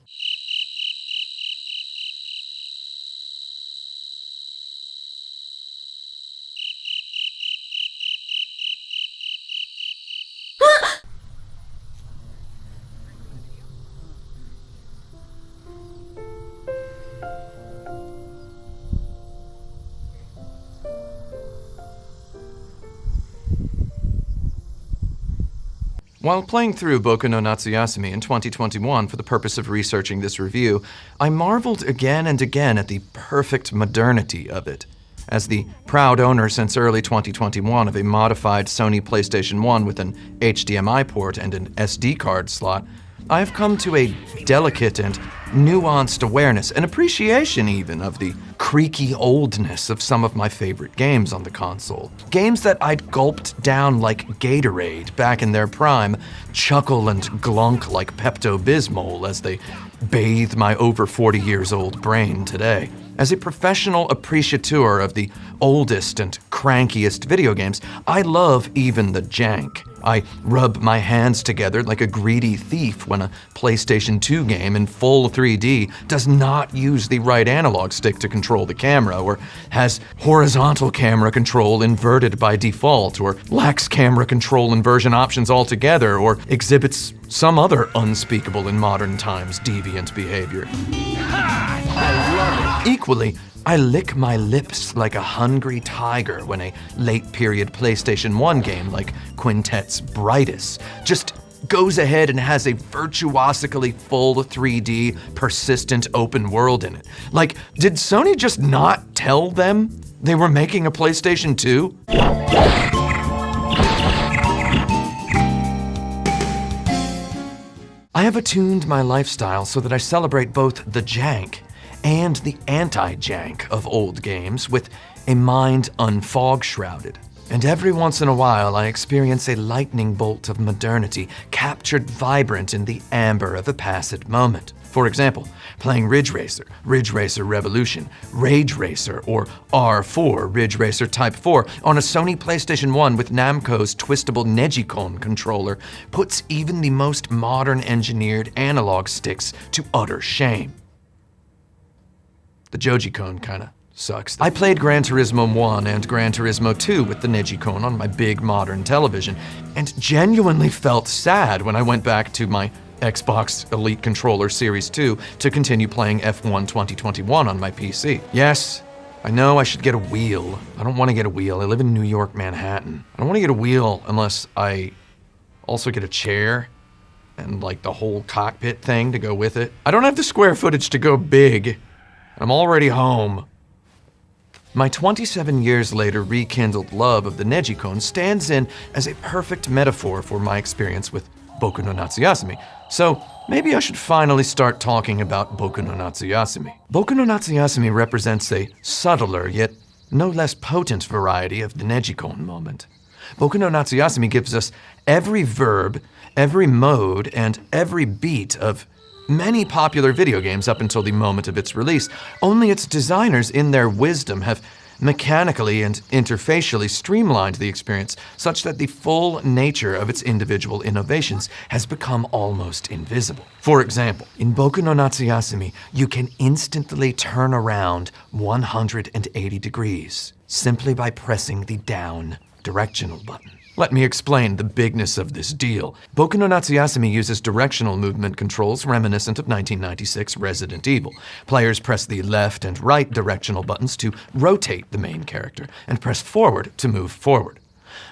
While playing through Boku no Natsuyasumi in 2021 for the purpose of researching this review, I marveled again and again at the perfect modernity of it. As the proud owner since early 2021 of a modified Sony PlayStation 1 with an HDMI port and an SD card slot, I have come to a delicate and nuanced awareness, an appreciation even, of the creaky oldness of some of my favorite games on the console. Games that I'd gulped down like Gatorade back in their prime, chuckle and glunk like Pepto-Bismol as they bathe my over 40 years old brain today. As a professional appreciateur of the oldest and crankiest video games, I love even the jank. I rub my hands together like a greedy thief when a PlayStation 2 game in full 3D does not use the right analog stick to control the camera, or has horizontal camera control inverted by default, or lacks camera control inversion options altogether, or exhibits some other unspeakable in modern times deviant behavior. Equally, I lick my lips like a hungry tiger when a late-period PlayStation 1 game like Quintet's Brightest just goes ahead and has a virtuosically full 3D, persistent open world in it. Like, did Sony just not tell them they were making a PlayStation 2? I have attuned my lifestyle so that I celebrate both the jank and the anti-jank of old games with a mind unfog-shrouded. And every once in a while, I experience a lightning bolt of modernity captured vibrant in the amber of a passed moment. For example, playing Ridge Racer Revolution, Rage Racer, or R4, Ridge Racer Type 4, on a Sony PlayStation 1 with Namco's twistable Negicon controller puts even the most modern engineered analog sticks to utter shame. The Joy-Con kinda sucks. I played Gran Turismo 1 and Gran Turismo 2 with the Negicon on my big modern television, and genuinely felt sad when I went back to my Xbox Elite Controller Series 2 to continue playing F1 2021 on my PC. Yes, I know I should get a wheel. I don't want to get a wheel. I live in New York, Manhattan. I don't want to get a wheel unless I also get a chair and like the whole cockpit thing to go with it. I don't have the square footage to go big. I'm already home. My 27 years later rekindled love of the Nejikon stands in as a perfect metaphor for my experience with boku no natsuyasumi. So maybe I should finally start talking about boku no natsuyasumi. Boku no natsuyasumi represents a subtler yet no less potent variety of the Nejikon moment. Boku no natsuyasumi gives us every verb, every mode, and every beat of many popular video games up until the moment of its release. Only its designers, in their wisdom, have mechanically and interfacially streamlined the experience such that the full nature of its individual innovations has become almost invisible. For example, in Boku no Natsuyasumi, you can instantly turn around 180 degrees simply by pressing the down directional button. Let me explain the bigness of this deal. Boku no Natsuyasumi uses directional movement controls reminiscent of 1996 Resident Evil. Players press the left and right directional buttons to rotate the main character, and press forward to move forward.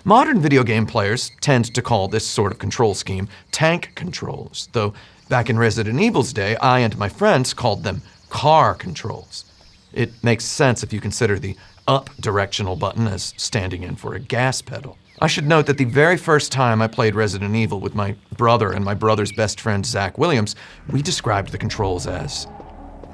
Modern video game players tend to call this sort of control scheme tank controls, though back in Resident Evil's day, I and my friends called them car controls. It makes sense if you consider the up directional button as standing in for a gas pedal. I should note that the very first time I played Resident Evil with my brother and my brother's best friend Zach Williams, we described the controls as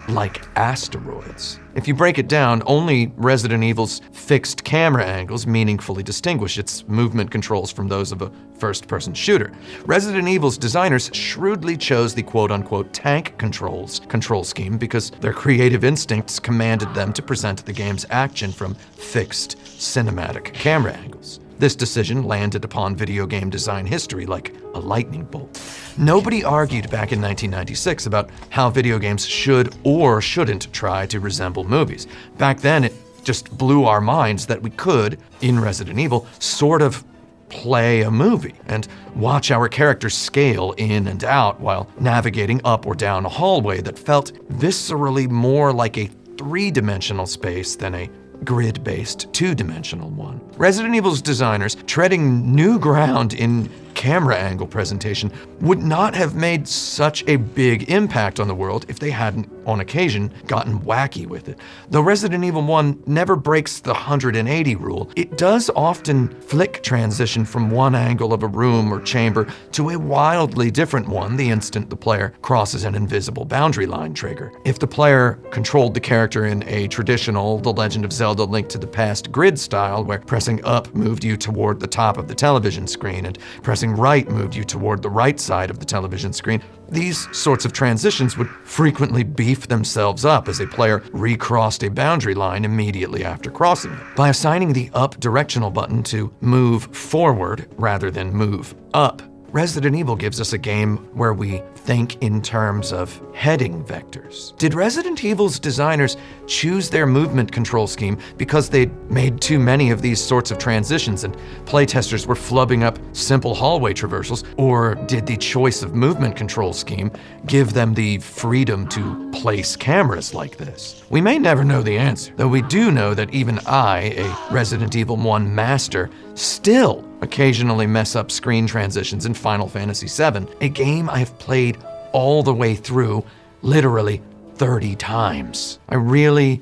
like asteroids. If you break it down, only Resident Evil's fixed camera angles meaningfully distinguish its movement controls from those of a first-person shooter. Resident Evil's designers shrewdly chose the quote-unquote tank controls control scheme because their creative instincts commanded them to present the game's action from fixed cinematic camera angles. This decision landed upon video game design history like a lightning bolt. Nobody argued back in 1996 about how video games should or shouldn't try to resemble movies. Back then, it just blew our minds that we could, in Resident Evil, sort of play a movie and watch our characters scale in and out while navigating up or down a hallway that felt viscerally more like a three-dimensional space than a grid-based two-dimensional one. Resident Evil's designers, treading new ground in camera angle presentation, would not have made such a big impact on the world if they hadn't, on occasion, gotten wacky with it. Though Resident Evil 1 never breaks the 180 rule, it does often flick transition from one angle of a room or chamber to a wildly different one the instant the player crosses an invisible boundary line trigger. If the player controlled the character in a traditional The Legend of Zelda Link to the Past grid style, where pressing up moved you toward the top of the television screen and pressing right moved you toward the right side of the television screen, these sorts of transitions would frequently beef themselves up as a player recrossed a boundary line immediately after crossing it. By assigning the up directional button to move forward rather than move up, Resident Evil gives us a game where we think in terms of heading vectors. Did Resident Evil's designers choose their movement control scheme because they'd made too many of these sorts of transitions and playtesters were flubbing up simple hallway traversals? Or did the choice of movement control scheme give them the freedom to place cameras like this? We may never know the answer, though we do know that even I, a Resident Evil 1 master, still occasionally mess up screen transitions in Final Fantasy VII, a game I have played all the way through literally 30 times. I really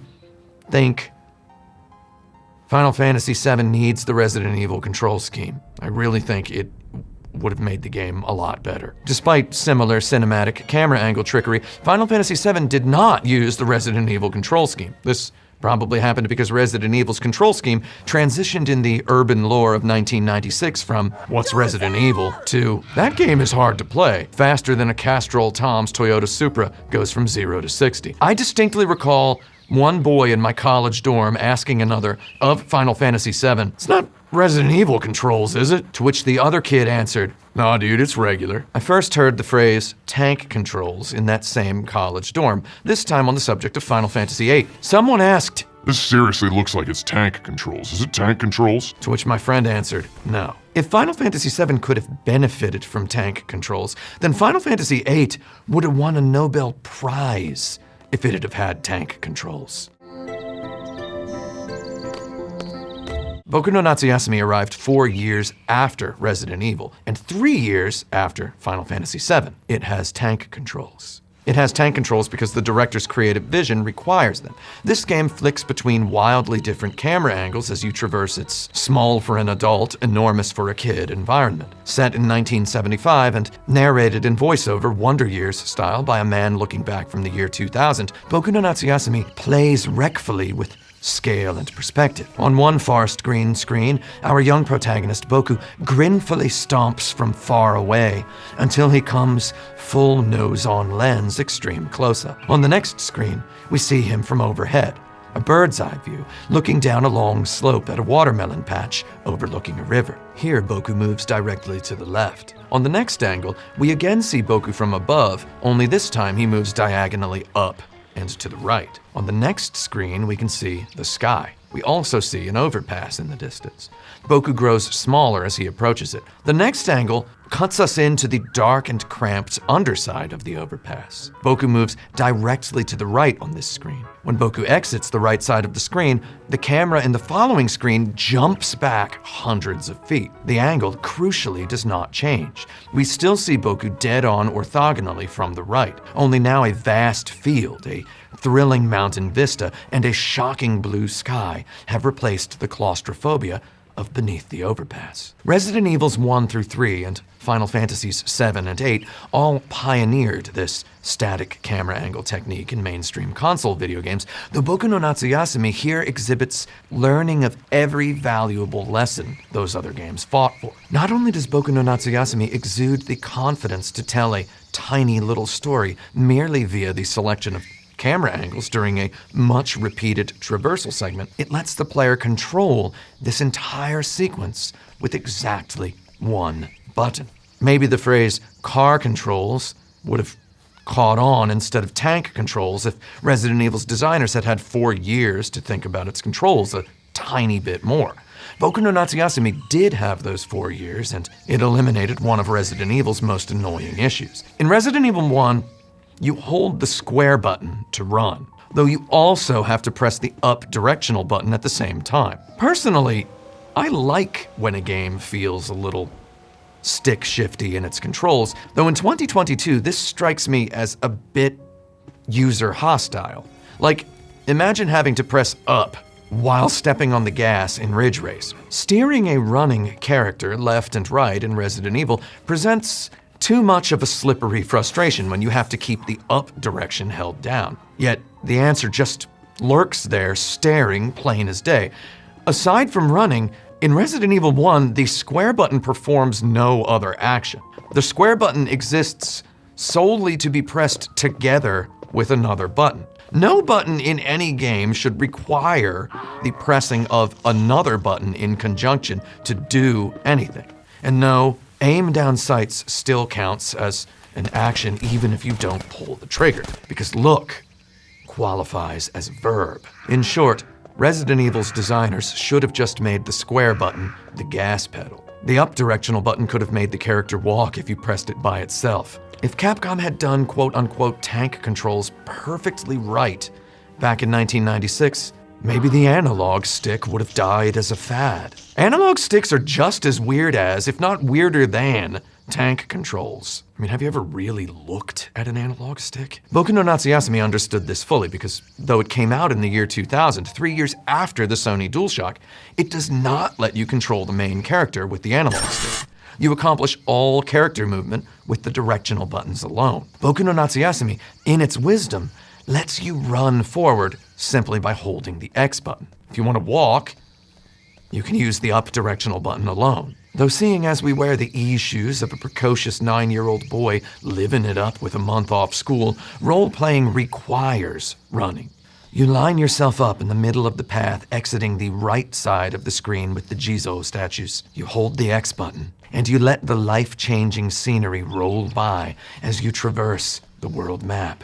think Final Fantasy VII needs the Resident Evil control scheme. I really think it would have made the game a lot better. Despite similar cinematic camera angle trickery, Final Fantasy VII did not use the Resident Evil control scheme. This probably happened because Resident Evil's control scheme transitioned in the urban lore of 1996 from "What's Resident Evil?" to "That game is hard to play," faster than a Castrol Tom's Toyota Supra goes from 0 to 60. I distinctly recall one boy in my college dorm asking another of Final Fantasy VII, "It's not Resident Evil controls, is it?" To which the other kid answered, "Nah, dude, it's regular." I first heard the phrase tank controls in that same college dorm, this time on the subject of Final Fantasy VIII. Someone asked, This seriously looks like it's tank controls. Is it tank controls? To which my friend answered, no. If Final Fantasy VII could have benefited from tank controls, then Final Fantasy VIII would have won a Nobel Prize if it'd have had tank controls. Boku no Natsuyasumi arrived 4 years after Resident Evil, and 3 years after Final Fantasy VII. It has tank controls. It has tank controls because the director's creative vision requires them. This game flicks between wildly different camera angles as you traverse its small for an adult, enormous for a kid environment. Set in 1975 and narrated in voiceover Wonder Years style by a man looking back from the year 2000, Boku no Natsuyasumi plays wreckfully with scale and perspective. On one forest green screen, our young protagonist Boku grinfully stomps from far away until he comes full nose-on lens extreme close-up. On the next screen, we see him from overhead, a bird's eye view, looking down a long slope at a watermelon patch overlooking a river. Here, Boku moves directly to the left. On the next angle, we again see Boku from above, only this time he moves diagonally up and to the right. On the next screen, we can see the sky. We also see an overpass in the distance. Boku grows smaller as he approaches it. The next angle cuts us into the dark and cramped underside of the overpass. Boku moves directly to the right on this screen. When Boku exits the right side of the screen, the camera in the following screen jumps back hundreds of feet. The angle, crucially, does not change. We still see Boku dead on orthogonally from the right, only now a vast field, a thrilling mountain vista, and a shocking blue sky have replaced the claustrophobia of beneath the overpass. Resident Evils 1 through 3 and Final Fantasies 7 and 8 all pioneered this static camera angle technique in mainstream console video games, though Boku no Natsuyasumi here exhibits learning of every valuable lesson those other games fought for. Not only does Boku no Natsuyasumi exude the confidence to tell a tiny little story merely via the selection of camera angles during a much repeated traversal segment, it lets the player control this entire sequence with exactly one button. Maybe the phrase car controls would have caught on instead of tank controls if Resident Evil's designers had had 4 years to think about its controls a tiny bit more. Boku no Natsuyasumi did have those 4 years, and it eliminated one of Resident Evil's most annoying issues. In Resident Evil 1, you hold the square button to run, though you also have to press the up directional button at the same time. Personally, I like when a game feels a little stick shifty in its controls, though in 2022, this strikes me as a bit user hostile. Like, imagine having to press up while stepping on the gas in Ridge Racer. Steering a running character left and right in Resident Evil presents too much of a slippery frustration when you have to keep the up direction held down. Yet the answer just lurks there, staring plain as day. Aside from running, in Resident Evil 1, the square button performs no other action. The square button exists solely to be pressed together with another button. No button in any game should require the pressing of another button in conjunction to do anything. And no, aim down sights still counts as an action even if you don't pull the trigger, because look qualifies as a verb. In short, Resident Evil's designers should have just made the square button the gas pedal. The up directional button could have made the character walk if you pressed it by itself. If Capcom had done quote-unquote tank controls perfectly right back in 1996, maybe the analog stick would have died as a fad. Analog sticks are just as weird as, if not weirder than, tank controls. I mean, have you ever really looked at an analog stick? Boku no Natsuyasumi understood this fully because though it came out in the year 2000, 3 years after the Sony DualShock, it does not let you control the main character with the analog stick. You accomplish all character movement with the directional buttons alone. Boku no Natsuyasumi, in its wisdom, lets you run forward simply by holding the X button. If you want to walk, you can use the up directional button alone. Though seeing as we wear the shoes of a precocious 9-year-old boy living it up with a month off school, role-playing requires running. You line yourself up in the middle of the path, exiting the right side of the screen with the Jizo statues. You hold the X button, and you let the life-changing scenery roll by as you traverse the world map,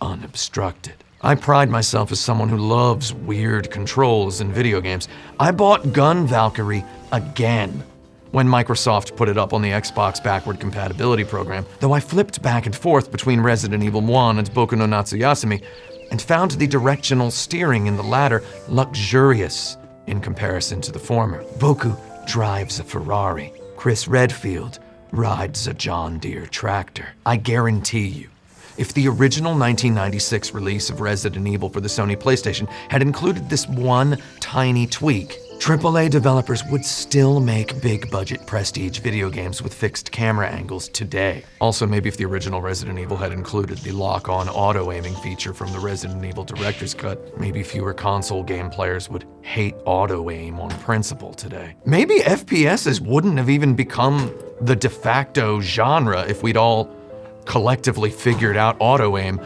unobstructed. I pride myself as someone who loves weird controls in video games. I bought Gun Valkyrie again when Microsoft put it up on the Xbox backward compatibility program, though I flipped back and forth between Resident Evil 1 and Boku no Natsuyasumi and found the directional steering in the latter luxurious in comparison to the former. Boku drives a Ferrari. Chris Redfield rides a John Deere tractor. I guarantee you, if the original 1996 release of Resident Evil for the Sony PlayStation had included this one tiny tweak, AAA developers would still make big-budget prestige video games with fixed camera angles today. Also, maybe if the original Resident Evil had included the lock-on auto-aiming feature from the Resident Evil Director's Cut, maybe fewer console game players would hate auto-aim on principle today. Maybe FPSs wouldn't have even become the de facto genre if we'd all collectively figured out auto-aim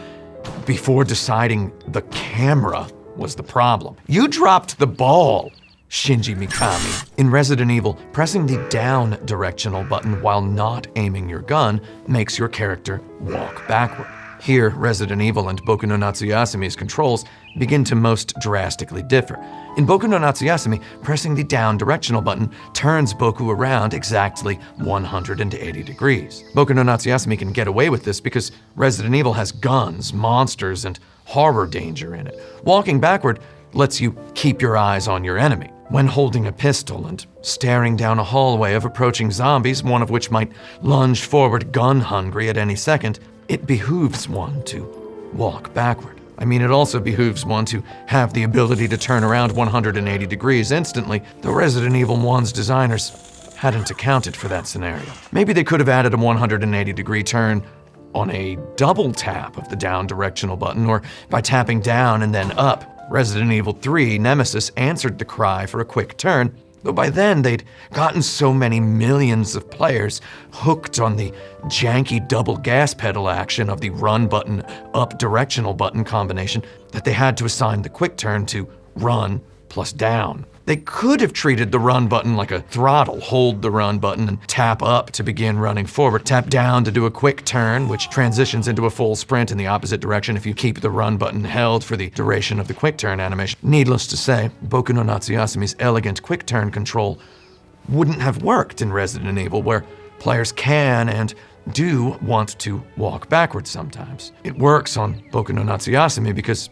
before deciding the camera was the problem. You dropped the ball, Shinji Mikami. In Resident Evil, pressing the down directional button while not aiming your gun makes your character walk backward. Here, Resident Evil and Boku no Natsuyasumi's controls begin to most drastically differ. In Boku no Natsuyasumi, pressing the down directional button turns Boku around exactly 180 degrees. Boku no Natsuyasumi can get away with this because Resident Evil has guns, monsters, and horror danger in it. Walking backward lets you keep your eyes on your enemy. When holding a pistol and staring down a hallway of approaching zombies, one of which might lunge forward gun-hungry at any second, it behooves one to walk backward. I mean, it also behooves one to have the ability to turn around 180 degrees instantly, though Resident Evil 1's designers hadn't accounted for that scenario. Maybe they could have added a 180-degree turn on a double tap of the down directional button, or by tapping down and then up. Resident Evil 3 Nemesis answered the cry for a quick turn, though by then they'd gotten so many millions of players hooked on the janky double gas pedal action of the run button, up directional button combination that they had to assign the quick turn to run plus down. They could have treated the run button like a throttle, hold the run button and tap up to begin running forward, tap down to do a quick turn, which transitions into a full sprint in the opposite direction if you keep the run button held for the duration of the quick turn animation. Needless to say, Boku no Natsuyasumi's elegant quick turn control wouldn't have worked in Resident Evil, where players can and do want to walk backwards sometimes. It works on Boku no Natsuyasumi because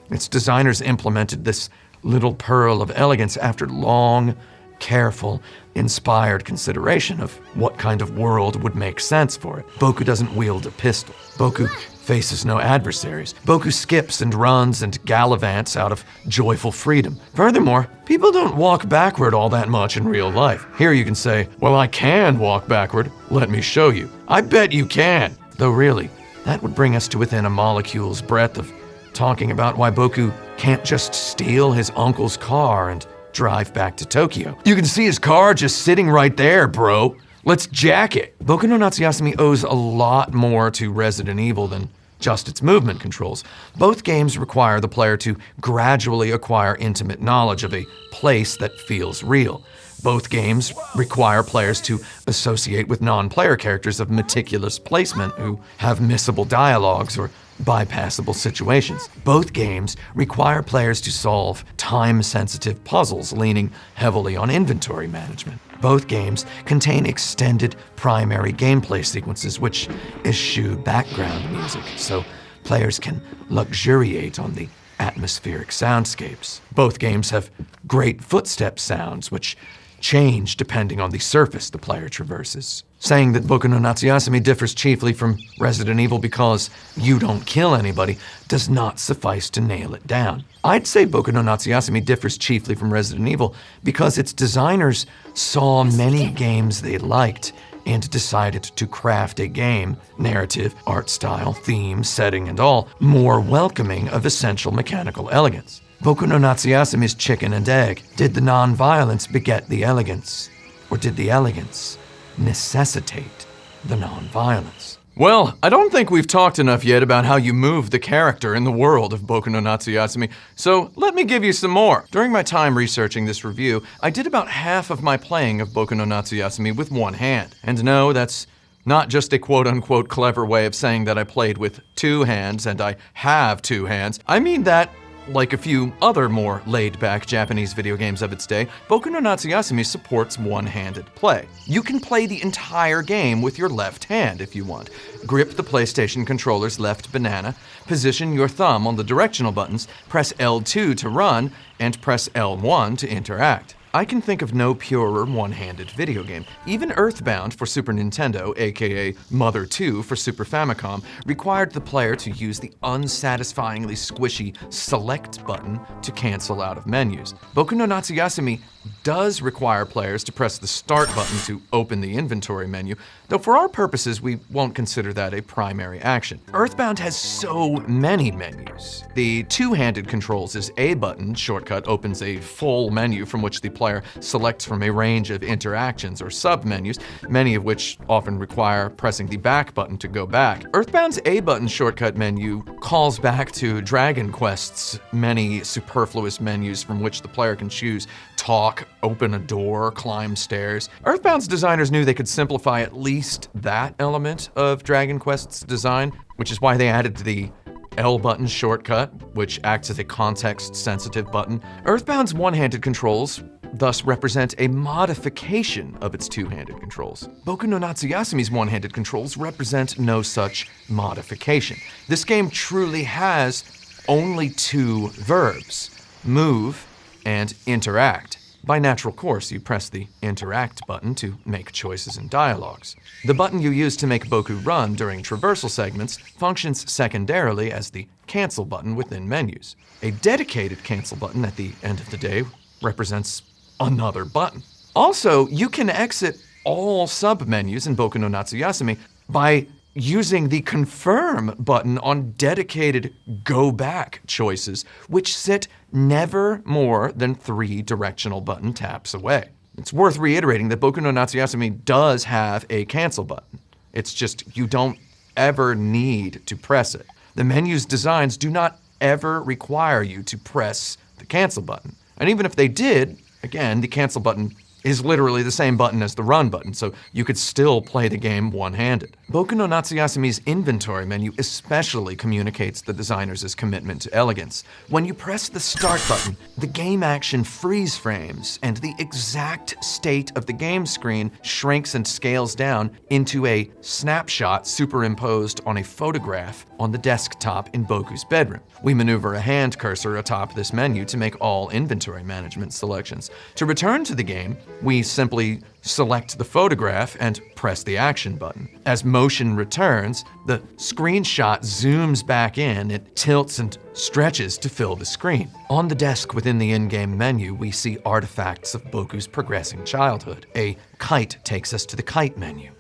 its designers implemented this little pearl of elegance after long, careful, inspired consideration of what kind of world would make sense for it. Boku doesn't wield a pistol. Boku faces no adversaries. Boku skips and runs and gallivants out of joyful freedom. Furthermore, people don't walk backward all that much in real life. Here you can say, well, I can walk backward. Let me show you. I bet you can. Though really, that would bring us to within a molecule's breadth of talking about why Boku can't just steal his uncle's car and drive back to Tokyo. You can see his car just sitting right there, bro. Let's jack it. Boku no Natsuyasumi owes a lot more to Resident Evil than just its movement controls. Both games require the player to gradually acquire intimate knowledge of a place that feels real. Both games require players to associate with non-player characters of meticulous placement who have missable dialogues or bypassable situations. Both games require players to solve time-sensitive puzzles leaning heavily on inventory management. Both games contain extended primary gameplay sequences which eschew background music, so players can luxuriate on the atmospheric soundscapes. Both games have great footstep sounds which change depending on the surface the player traverses. Saying that Boku no Natsuyasumi differs chiefly from Resident Evil because you don't kill anybody does not suffice to nail it down. I'd say Boku no Natsuyasumi differs chiefly from Resident Evil because its designers saw many games they liked and decided to craft a game, narrative, art style, theme, setting, and all, more welcoming of essential mechanical elegance. Boku no Natsuyasumi's chicken and egg. Did the non-violence beget the elegance? Or did the elegance necessitate the non-violence? Well, I don't think we've talked enough yet about how you move the character in the world of Boku no Natsuyasumi, so let me give you some more. During my time researching this review, I did about half of my playing of Boku no Natsuyasumi with one hand. And no, that's Not just a quote-unquote clever way of saying that I played with 2 hands and I have 2 hands. I mean that, like a few other more laid-back Japanese video games of its day, Boku no Natsuyasumi supports one-handed play. You can play the entire game with your left hand if you want. Grip the PlayStation controller's left banana, position your thumb on the directional buttons, press L2 to run, and press L1 to interact. I can think of no purer one-handed video game. Even Earthbound for Super Nintendo, aka Mother 2 for Super Famicom, required the player to use the unsatisfyingly squishy select button to cancel out of menus. Boku no Natsuyasumi does require players to press the start button to open the inventory menu, though for our purposes we won't consider that a primary action. Earthbound has so many menus. The two-handed controls' A button shortcut opens a full menu from which the player selects from a range of interactions or sub-menus, many of which often require pressing the back button to go back. Earthbound's A button shortcut menu calls back to Dragon Quest's many superfluous menus from which the player can choose talk, open a door, climb stairs. Earthbound's designers knew they could simplify at least that element of Dragon Quest's design, which is why they added the L button shortcut, which acts as a context-sensitive button. Earthbound's one-handed controls thus represent a modification of its two-handed controls. Boku no Natsuyasumi's one-handed controls represent no such modification. This game truly has only 2 verbs: move and interact. By natural course, you press the interact button to make choices in dialogues. The button you use to make Boku run during traversal segments functions secondarily as the cancel button within menus. A dedicated cancel button at the end of the day represents another button. Also, you can exit all sub-menus in Boku no Natsuyasumi by using the confirm button on dedicated go back choices, which sit never more than 3 directional button taps away. It's worth reiterating that Boku no Natsuyasumi does have a cancel button. It's just you don't ever need to press it. The menu's designs do not ever require you to press the cancel button. And even if they did, again, the cancel button is literally the same button as the run button, so you could still play the game one-handed. Boku no Natsuyasumi's inventory menu especially communicates the designer's commitment to elegance. When you press the start button, the game action freeze frames, and the exact state of the game screen shrinks and scales down into a snapshot superimposed on a photograph on the desktop in Boku's bedroom. We maneuver a hand cursor atop this menu to make all inventory management selections. To return to the game, we simply select the photograph and press the action button. As motion returns, the screenshot zooms back in, it tilts and stretches to fill the screen. On the desk within the in-game menu, we see artifacts of Boku's progressing childhood. A kite takes us to the kite menu.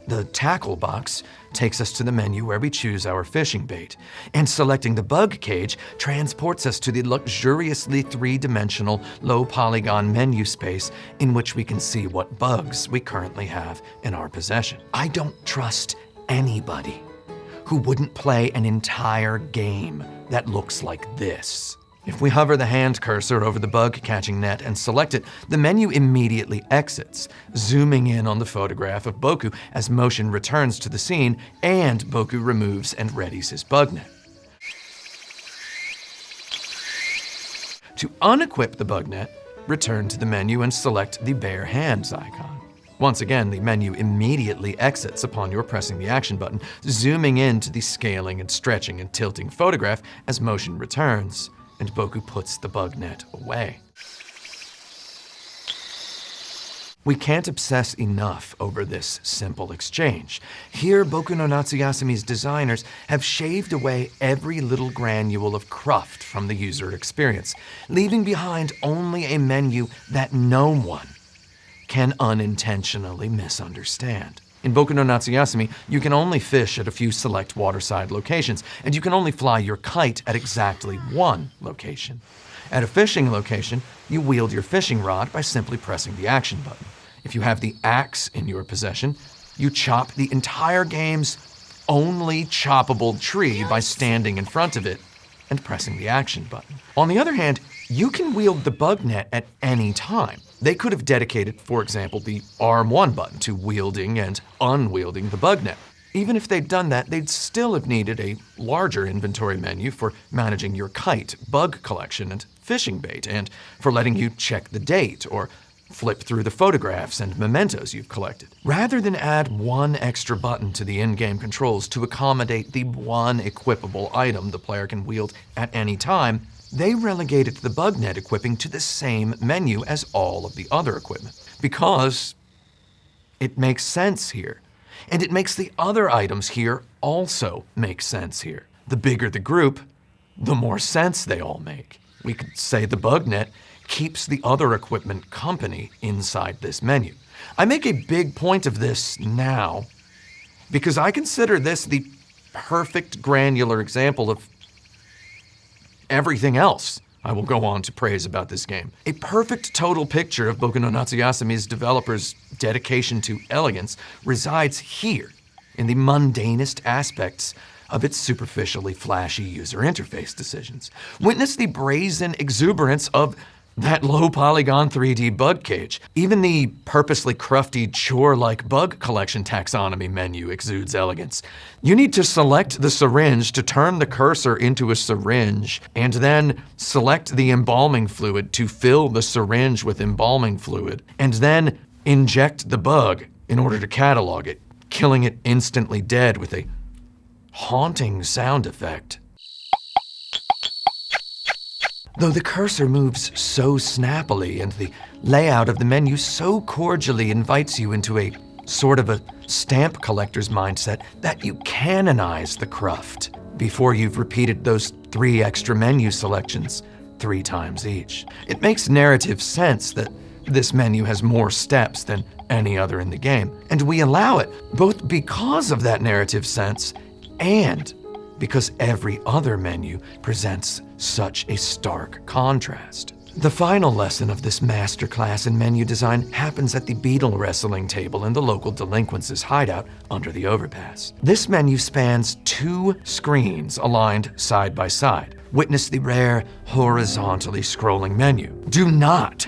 The tackle box takes us to the menu where we choose our fishing bait, and selecting the bug cage transports us to the luxuriously 3-dimensional, low-polygon menu space in which we can see what bugs we currently have in our possession. I don't trust anybody who wouldn't play an entire game that looks like this. If we hover the hand cursor over the bug-catching net and select it, the menu immediately exits, zooming in on the photograph of Boku as motion returns to the scene and Boku removes and readies his bug net. To unequip the bug net, return to the menu and select the bare hands icon. Once again, the menu immediately exits upon your pressing the action button, zooming into the scaling and stretching and tilting photograph as motion returns, and Boku puts the bug net away. We can't obsess enough over this simple exchange. Here, Boku no Natsuyasumi's designers have shaved away every little granule of cruft from the user experience, leaving behind only a menu that no one can unintentionally misunderstand. In Boku no Natsuyasumi, you can only fish at a few select waterside locations, and you can only fly your kite at exactly 1 location. At a fishing location, you wield your fishing rod by simply pressing the action button. If you have the axe in your possession, you chop the entire game's only choppable tree by standing in front of it and pressing the action button. On the other hand, you can wield the bug net at any time. They could have dedicated, for example, the ARM1 button to wielding and unwielding the bug net. Even if they'd done that, they'd still have needed a larger inventory menu for managing your kite, bug collection, and fishing bait, and for letting you check the date or flip through the photographs and mementos you've collected. Rather than add one extra button to the in-game controls to accommodate the one equipable item the player can wield at any time, they relegated the bug net equipping to the same menu as all of the other equipment. Because it makes sense here. And it makes the other items here also make sense here. The bigger the group, the more sense they all make. We could say the bug net keeps the other equipment company inside this menu. I make a big point of this now because I consider this the perfect granular example of everything else I will go on to praise about this game. A perfect total picture of Boku no Natsuyasumi's developers' dedication to elegance resides here, in the mundanest aspects of its superficially flashy user interface decisions. Witness the brazen exuberance of that low-polygon 3D bug cage. Even the purposely crufty chore-like bug collection taxonomy menu exudes elegance. You need to select the syringe to turn the cursor into a syringe, and then select the embalming fluid to fill the syringe with embalming fluid, and then inject the bug in order to catalog it, killing it instantly dead with a haunting sound effect. Though the cursor moves so snappily and the layout of the menu so cordially invites you into a sort of a stamp collector's mindset that you canonize the cruft before you've repeated those 3 extra menu selections 3 times each. It makes narrative sense that this menu has more steps than any other in the game, and we allow it both because of that narrative sense and because every other menu presents such a stark contrast. The final lesson of this masterclass in menu design happens at the beetle wrestling table in the local delinquents' hideout under the overpass. This menu spans 2 screens aligned side by side. Witness the rare horizontally scrolling menu. Do not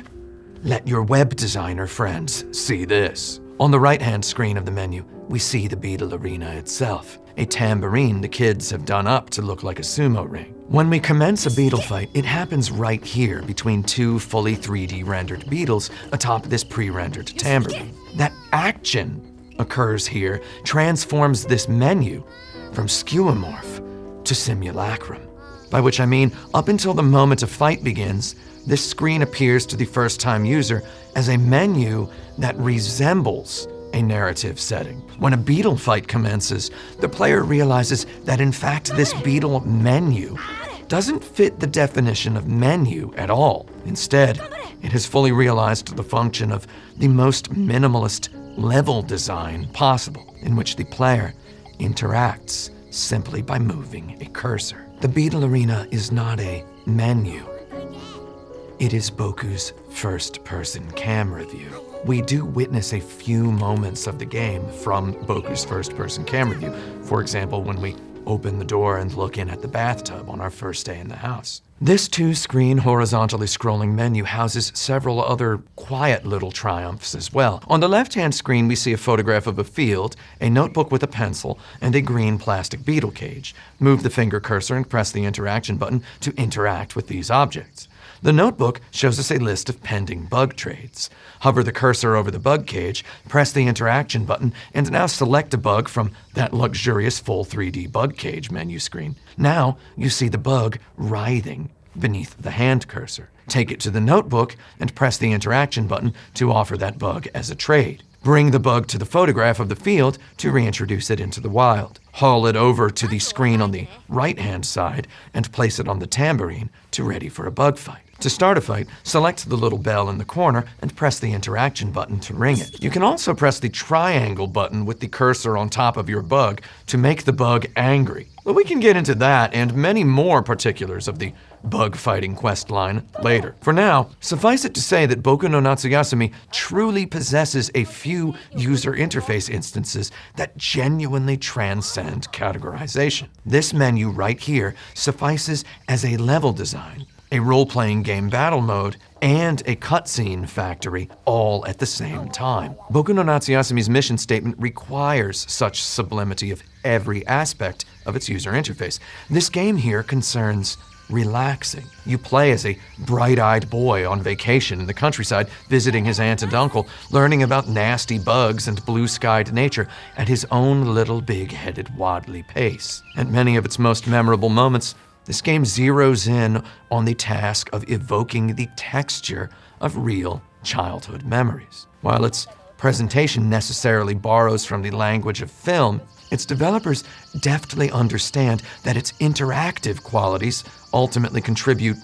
let your web designer friends see this. On the right-hand screen of the menu, we see the beetle arena itself, a tambourine the kids have done up to look like a sumo ring. When we commence a beetle fight, it happens right here between 2 fully 3D rendered beetles atop this pre-rendered tambourine. That action occurs here transforms this menu from skeuomorph to simulacrum. By which I mean, up until the moment a fight begins, this screen appears to the first-time user as a menu that resembles a narrative setting. When a beetle fight commences, the player realizes that in fact this beetle menu doesn't fit the definition of menu at all. Instead, it has fully realized the function of the most minimalist level design possible, in which the player interacts simply by moving a cursor. The beetle arena is not a menu. It is Boku's first-person camera view. We do witness a few moments of the game from Boku's first-person camera view. For example, when we open the door and look in at the bathtub on our first day in the house. This 2-screen horizontally scrolling menu houses several other quiet little triumphs as well. On the left-hand screen, we see a photograph of a field, a notebook with a pencil, and a green plastic beetle cage. Move the finger cursor and press the interaction button to interact with these objects. The notebook shows us a list of pending bug trades. Hover the cursor over the bug cage, press the interaction button, and now select a bug from that luxurious full 3D bug cage menu screen. Now you see the bug writhing beneath the hand cursor. Take it to the notebook and press the interaction button to offer that bug as a trade. Bring the bug to the photograph of the field to reintroduce it into the wild. Haul it over to the screen on the right-hand side and place it on the tambourine to ready for a bug fight. To start a fight, select the little bell in the corner and press the interaction button to ring it. You can also press the triangle button with the cursor on top of your bug to make the bug angry. But we can get into that and many more particulars of the bug fighting quest line later. For now, suffice it to say that Boku no Natsuyasumi truly possesses a few user interface instances that genuinely transcend categorization. This menu right here suffices as a level design, a role-playing game battle mode, and a cutscene factory all at the same time. Boku no Natsuyasumi's mission statement requires such sublimity of every aspect of its user interface. This game here concerns relaxing. You play as a bright-eyed boy on vacation in the countryside, visiting his aunt and uncle, learning about nasty bugs and blue-skied nature at his own little big-headed waddly pace. At many of its most memorable moments, this game zeroes in on the task of evoking the texture of real childhood memories. While its presentation necessarily borrows from the language of film, its developers deftly understand that its interactive qualities ultimately contribute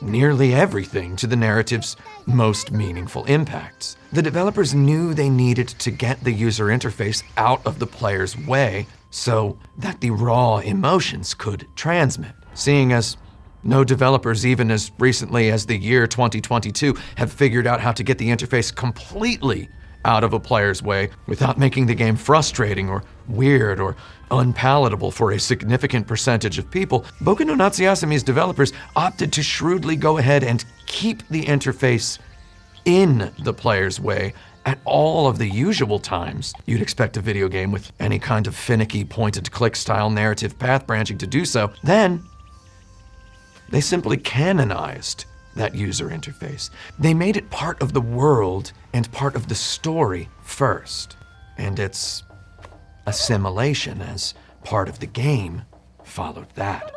nearly everything to the narrative's most meaningful impacts. The developers knew they needed to get the user interface out of the player's way so that the raw emotions could transmit. Seeing as no developers, even as recently as the year 2022, have figured out how to get the interface completely out of a player's way without making the game frustrating or weird or unpalatable for a significant percentage of people, Boku no Natsuyasumi's developers opted to shrewdly go ahead and keep the interface in the player's way at all of the usual times you'd expect a video game with any kind of finicky point-and-click style narrative path branching to do so. Then, they simply canonized that user interface. They made it part of the world and part of the story first, and its assimilation as part of the game followed that.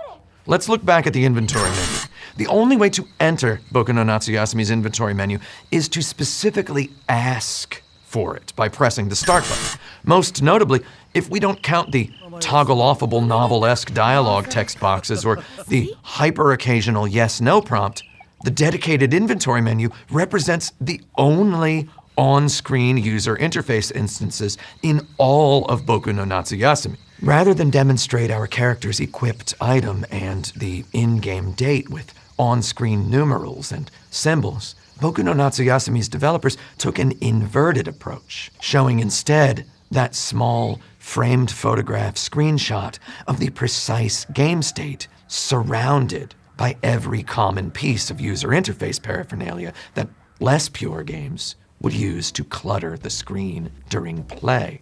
Let's look back at the inventory menu. The only way to enter Boku no Natsuyasumi's inventory menu is to specifically ask for it by pressing the start button. Most notably, if we don't count the toggle-offable novel-esque dialogue text boxes or the hyper-occasional yes-no prompt, the dedicated inventory menu represents the only on-screen user interface instances in all of Boku no Natsuyasumi. Rather than demonstrate our character's equipped item and the in-game date with on-screen numerals and symbols, Boku no Natsuyasumi's developers took an inverted approach, showing instead that small, framed photograph screenshot of the precise game state surrounded by every common piece of user interface paraphernalia that less pure games would use to clutter the screen during play.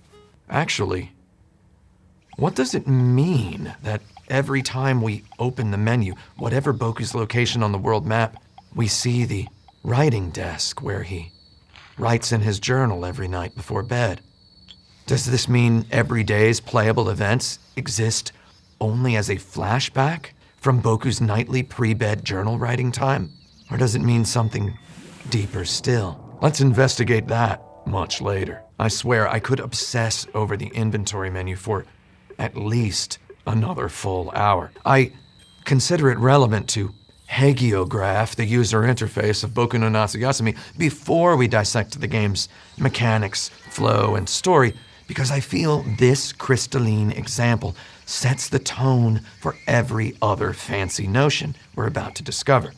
Actually, what does it mean that every time we open the menu, whatever Boku's location on the world map, we see the writing desk where he writes in his journal every night before bed? Does this mean every day's playable events exist only as a flashback from Boku's nightly pre-bed journal writing time? Or does it mean something deeper still? Let's investigate that much later. I swear I could obsess over the inventory menu for at least another full hour. I consider it relevant to hagiograph the user interface of Boku no Natsuyasumi before we dissect the game's mechanics, flow, and story, because I feel this crystalline example sets the tone for every other fancy notion we're about to discover.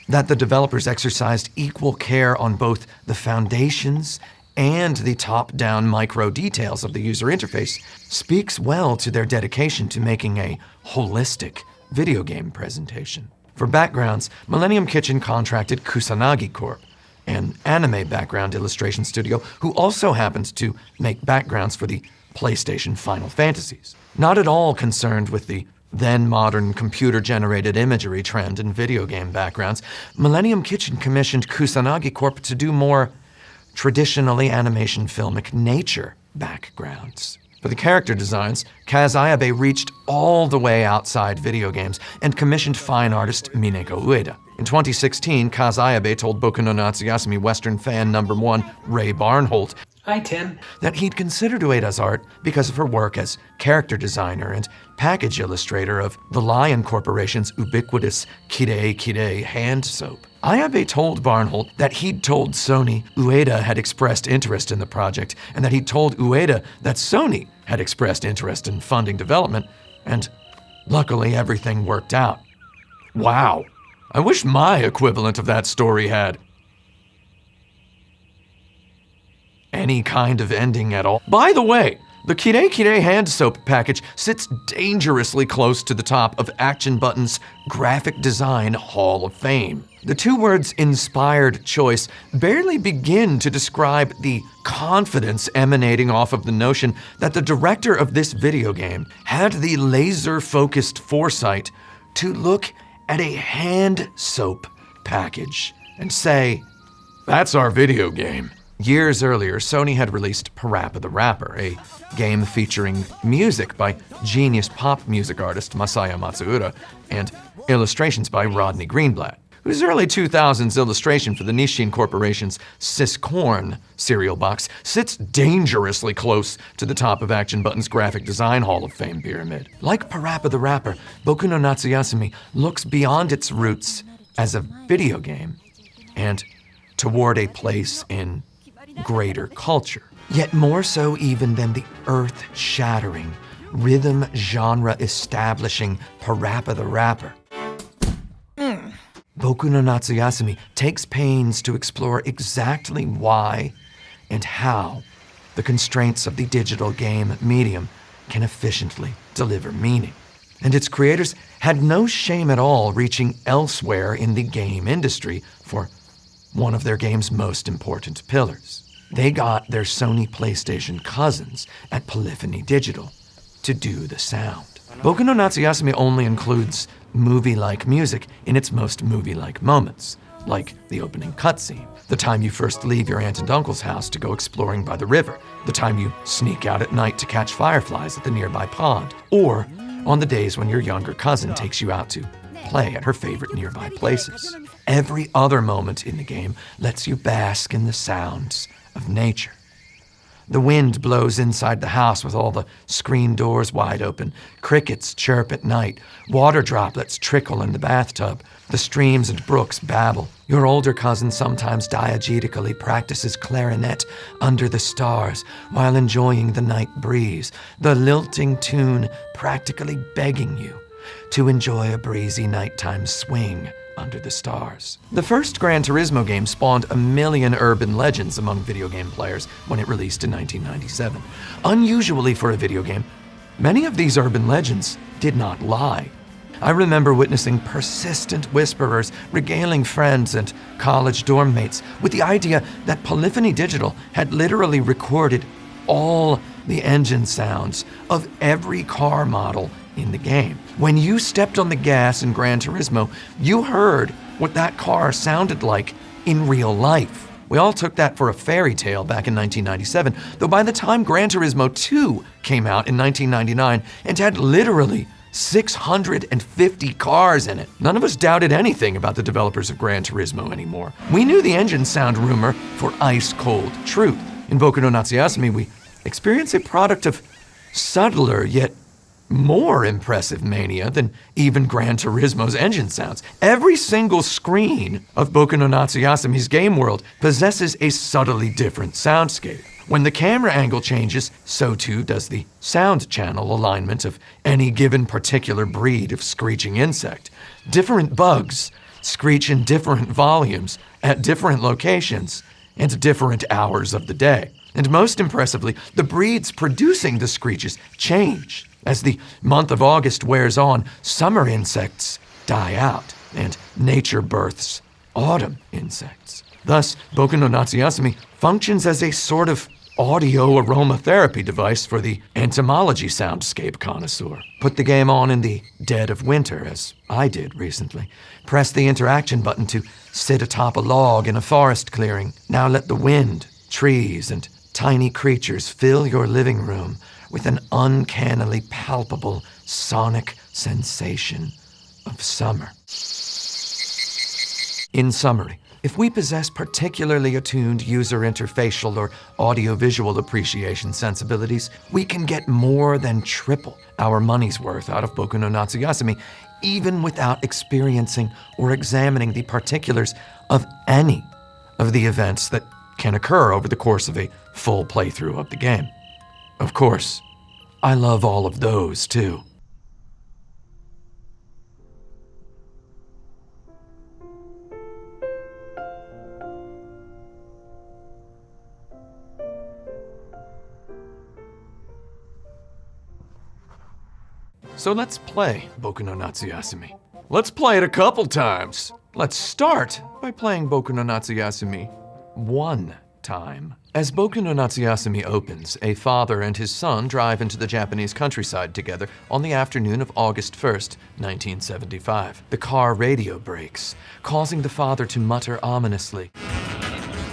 That the developers exercised equal care on both the foundations and the top-down micro details of the user interface speaks well to their dedication to making a holistic video game presentation. For backgrounds, Millennium Kitchen contracted Kusanagi Corp., an anime background illustration studio who also happens to make backgrounds for the PlayStation Final Fantasies. Not at all concerned with the then-modern computer-generated imagery trend in video game backgrounds, Millennium Kitchen commissioned Kusanagi Corp. To do more traditionally animation filmic nature backgrounds. For the character designs, Kaz Ayabe reached all the way outside video games and commissioned fine artist Mineko Ueda. In 2016, Kaz Ayabe told Boku no Natsuyasumi Western fan #1 Ray Barnholt Hi, Tim. that he'd considered Ueda's art because of her work as character designer and package illustrator of the Lion Corporation's ubiquitous Kirei Kirei hand soap. Ayabe told Barnholt that he'd told Sony Ueda had expressed interest in the project, and that he'd told Ueda that Sony had expressed interest in funding development, and luckily everything worked out. Wow. I wish my equivalent of that story had any kind of ending at all. By the way, The Kire Kire hand soap package sits dangerously close to the top of Action Button's Graphic Design Hall of Fame. The two words inspired choice barely begin to describe the confidence emanating off of the notion that the director of this video game had the laser-focused foresight to look at a hand soap package and say, "That's our video game." Years earlier, Sony had released Parappa the Rapper, a game featuring music by genius pop music artist Masaya Matsuura and illustrations by Rodney Greenblatt, whose early 2000s illustration for the Nissin Corporation's Siscorn cereal box sits dangerously close to the top of Action Button's Graphic Design Hall of Fame pyramid. Like Parappa the Rapper, Boku no Natsuyasumi looks beyond its roots as a video game and toward a place in greater culture. Yet more so even than the earth-shattering, rhythm genre-establishing Parappa the Rapper. Boku no Natsuyasumi takes pains to explore exactly why and how the constraints of the digital game medium can efficiently deliver meaning. And its creators had no shame at all reaching elsewhere in the game industry for one of their game's most important pillars. They got their Sony PlayStation cousins at Polyphony Digital to do the sound. Boku no Natsuyasumi only includes movie-like music in its most movie-like moments, like the opening cutscene, the time you first leave your aunt and uncle's house to go exploring by the river, the time you sneak out at night to catch fireflies at the nearby pond, or on the days when your younger cousin takes you out to play at her favorite nearby places. Every other moment in the game lets you bask in the sounds of nature. The wind blows inside the house with all the screen doors wide open. Crickets chirp at night. Water droplets trickle in the bathtub. The streams and brooks babble. Your older cousin sometimes diegetically practices clarinet under the stars while enjoying the night breeze, the lilting tune practically begging you to enjoy a breezy nighttime swing under the stars. The first Gran Turismo game spawned a million urban legends among video game players when it released in 1997. Unusually for a video game, many of these urban legends did not lie. I remember witnessing persistent whisperers regaling friends and college dorm mates with the idea that Polyphony Digital had literally recorded all the engine sounds of every car model in the game. When you stepped on the gas in Gran Turismo, you heard what that car sounded like in real life. We all took that for a fairy tale back in 1997, though by the time Gran Turismo 2 came out in 1999 and had literally 650 cars in it, none of us doubted anything about the developers of Gran Turismo anymore. We knew the engine sound rumor for ice-cold truth. In Boku no Natsuyasumi, we experience a product of subtler yet more impressive mania than even Gran Turismo's engine sounds. Every single screen of Boku no Natsuyasumi's game world possesses a subtly different soundscape. When the camera angle changes, so too does the sound channel alignment of any given particular breed of screeching insect. Different bugs screech in different volumes at different locations and different hours of the day. And most impressively, the breeds producing the screeches change. As the month of August wears on, summer insects die out, and nature births autumn insects. Thus, Boku no Natsuyasumi functions as a sort of audio aromatherapy device for the entomology soundscape connoisseur. Put the game on in the dead of winter, as I did recently. Press the interaction button to sit atop a log in a forest clearing. Now let the wind, trees, and tiny creatures fill your living room with an uncannily palpable sonic sensation of summer. In summary, if we possess particularly attuned user interfacial or audiovisual appreciation sensibilities, we can get more than triple our money's worth out of Boku no Natsuyasumi, even without experiencing or examining the particulars of any of the events that can occur over the course of a full playthrough of the game. Of course, I love all of those too. So let's play Boku no Natsuyasumi. Let's play it a couple times. Let's start by playing Boku no Natsuyasumi one time. As Boku no Natsuyasumi opens, a father and his son drive into the Japanese countryside together on the afternoon of August 1st, 1975. The car radio breaks, causing the father to mutter ominously.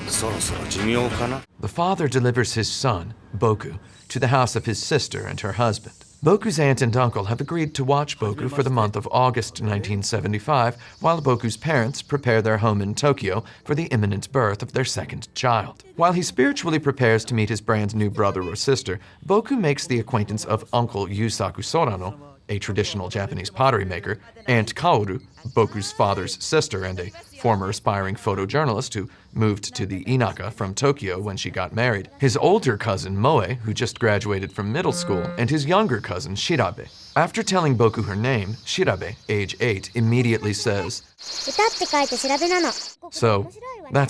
The father delivers his son, Boku, to the house of his sister and her husband. Boku's aunt and uncle have agreed to watch Boku for the month of August 1975, while Boku's parents prepare their home in Tokyo for the imminent birth of their second child. While he spiritually prepares to meet his brand new brother or sister, Boku makes the acquaintance of Uncle Yusaku Sorano, a traditional Japanese pottery maker, Aunt Kaoru, Boku's father's sister and a former aspiring photojournalist who moved to the Inaka from Tokyo when she got married, his older cousin Moe, who just graduated from middle school, and his younger cousin Shirabe. After telling Boku her name, Shirabe, age 8, immediately says, "So, that's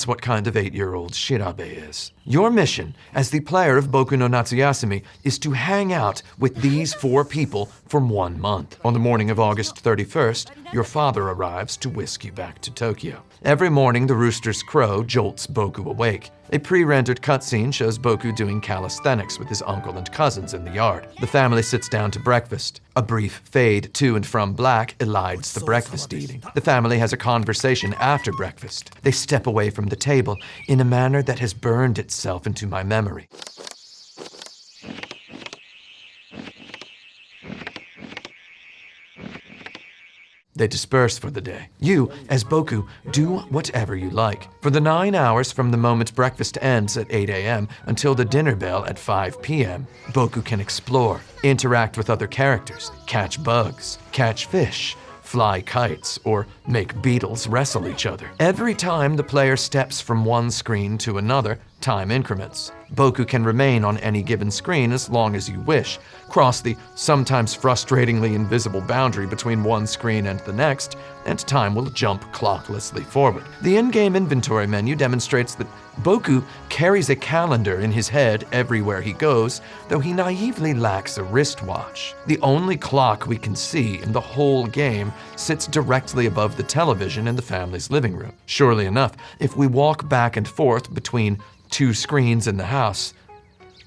what kind of 8-year-old Shirabe is." Your mission as the player of Boku no Natsuyasumi is to hang out with these 4 people for 1 month. On the morning of August 31st, your father arrives to whisk you back to Tokyo. Every morning, the rooster's crow jolts Boku awake. A pre-rendered cutscene shows Boku doing calisthenics with his uncle and cousins in the yard. The family sits down to breakfast. A brief fade to and from black elides the breakfast eating. The family has a conversation after breakfast. They step away from the table in a manner that has burned itself into my memory. They disperse for the day. You, as Boku, do whatever you like. For the 9 hours from the moment breakfast ends at 8 a.m. until the dinner bell at 5 p.m., Boku can explore, interact with other characters, catch bugs, catch fish, fly kites, or make beetles wrestle each other. Every time the player steps from one screen to another, time increments. Boku can remain on any given screen as long as you wish, cross the sometimes frustratingly invisible boundary between one screen and the next, and time will jump clocklessly forward. The in-game inventory menu demonstrates that Boku carries a calendar in his head everywhere he goes, though he naively lacks a wristwatch. The only clock we can see in the whole game sits directly above the television in the family's living room. Surely enough, if we walk back and forth between 2 screens in the house,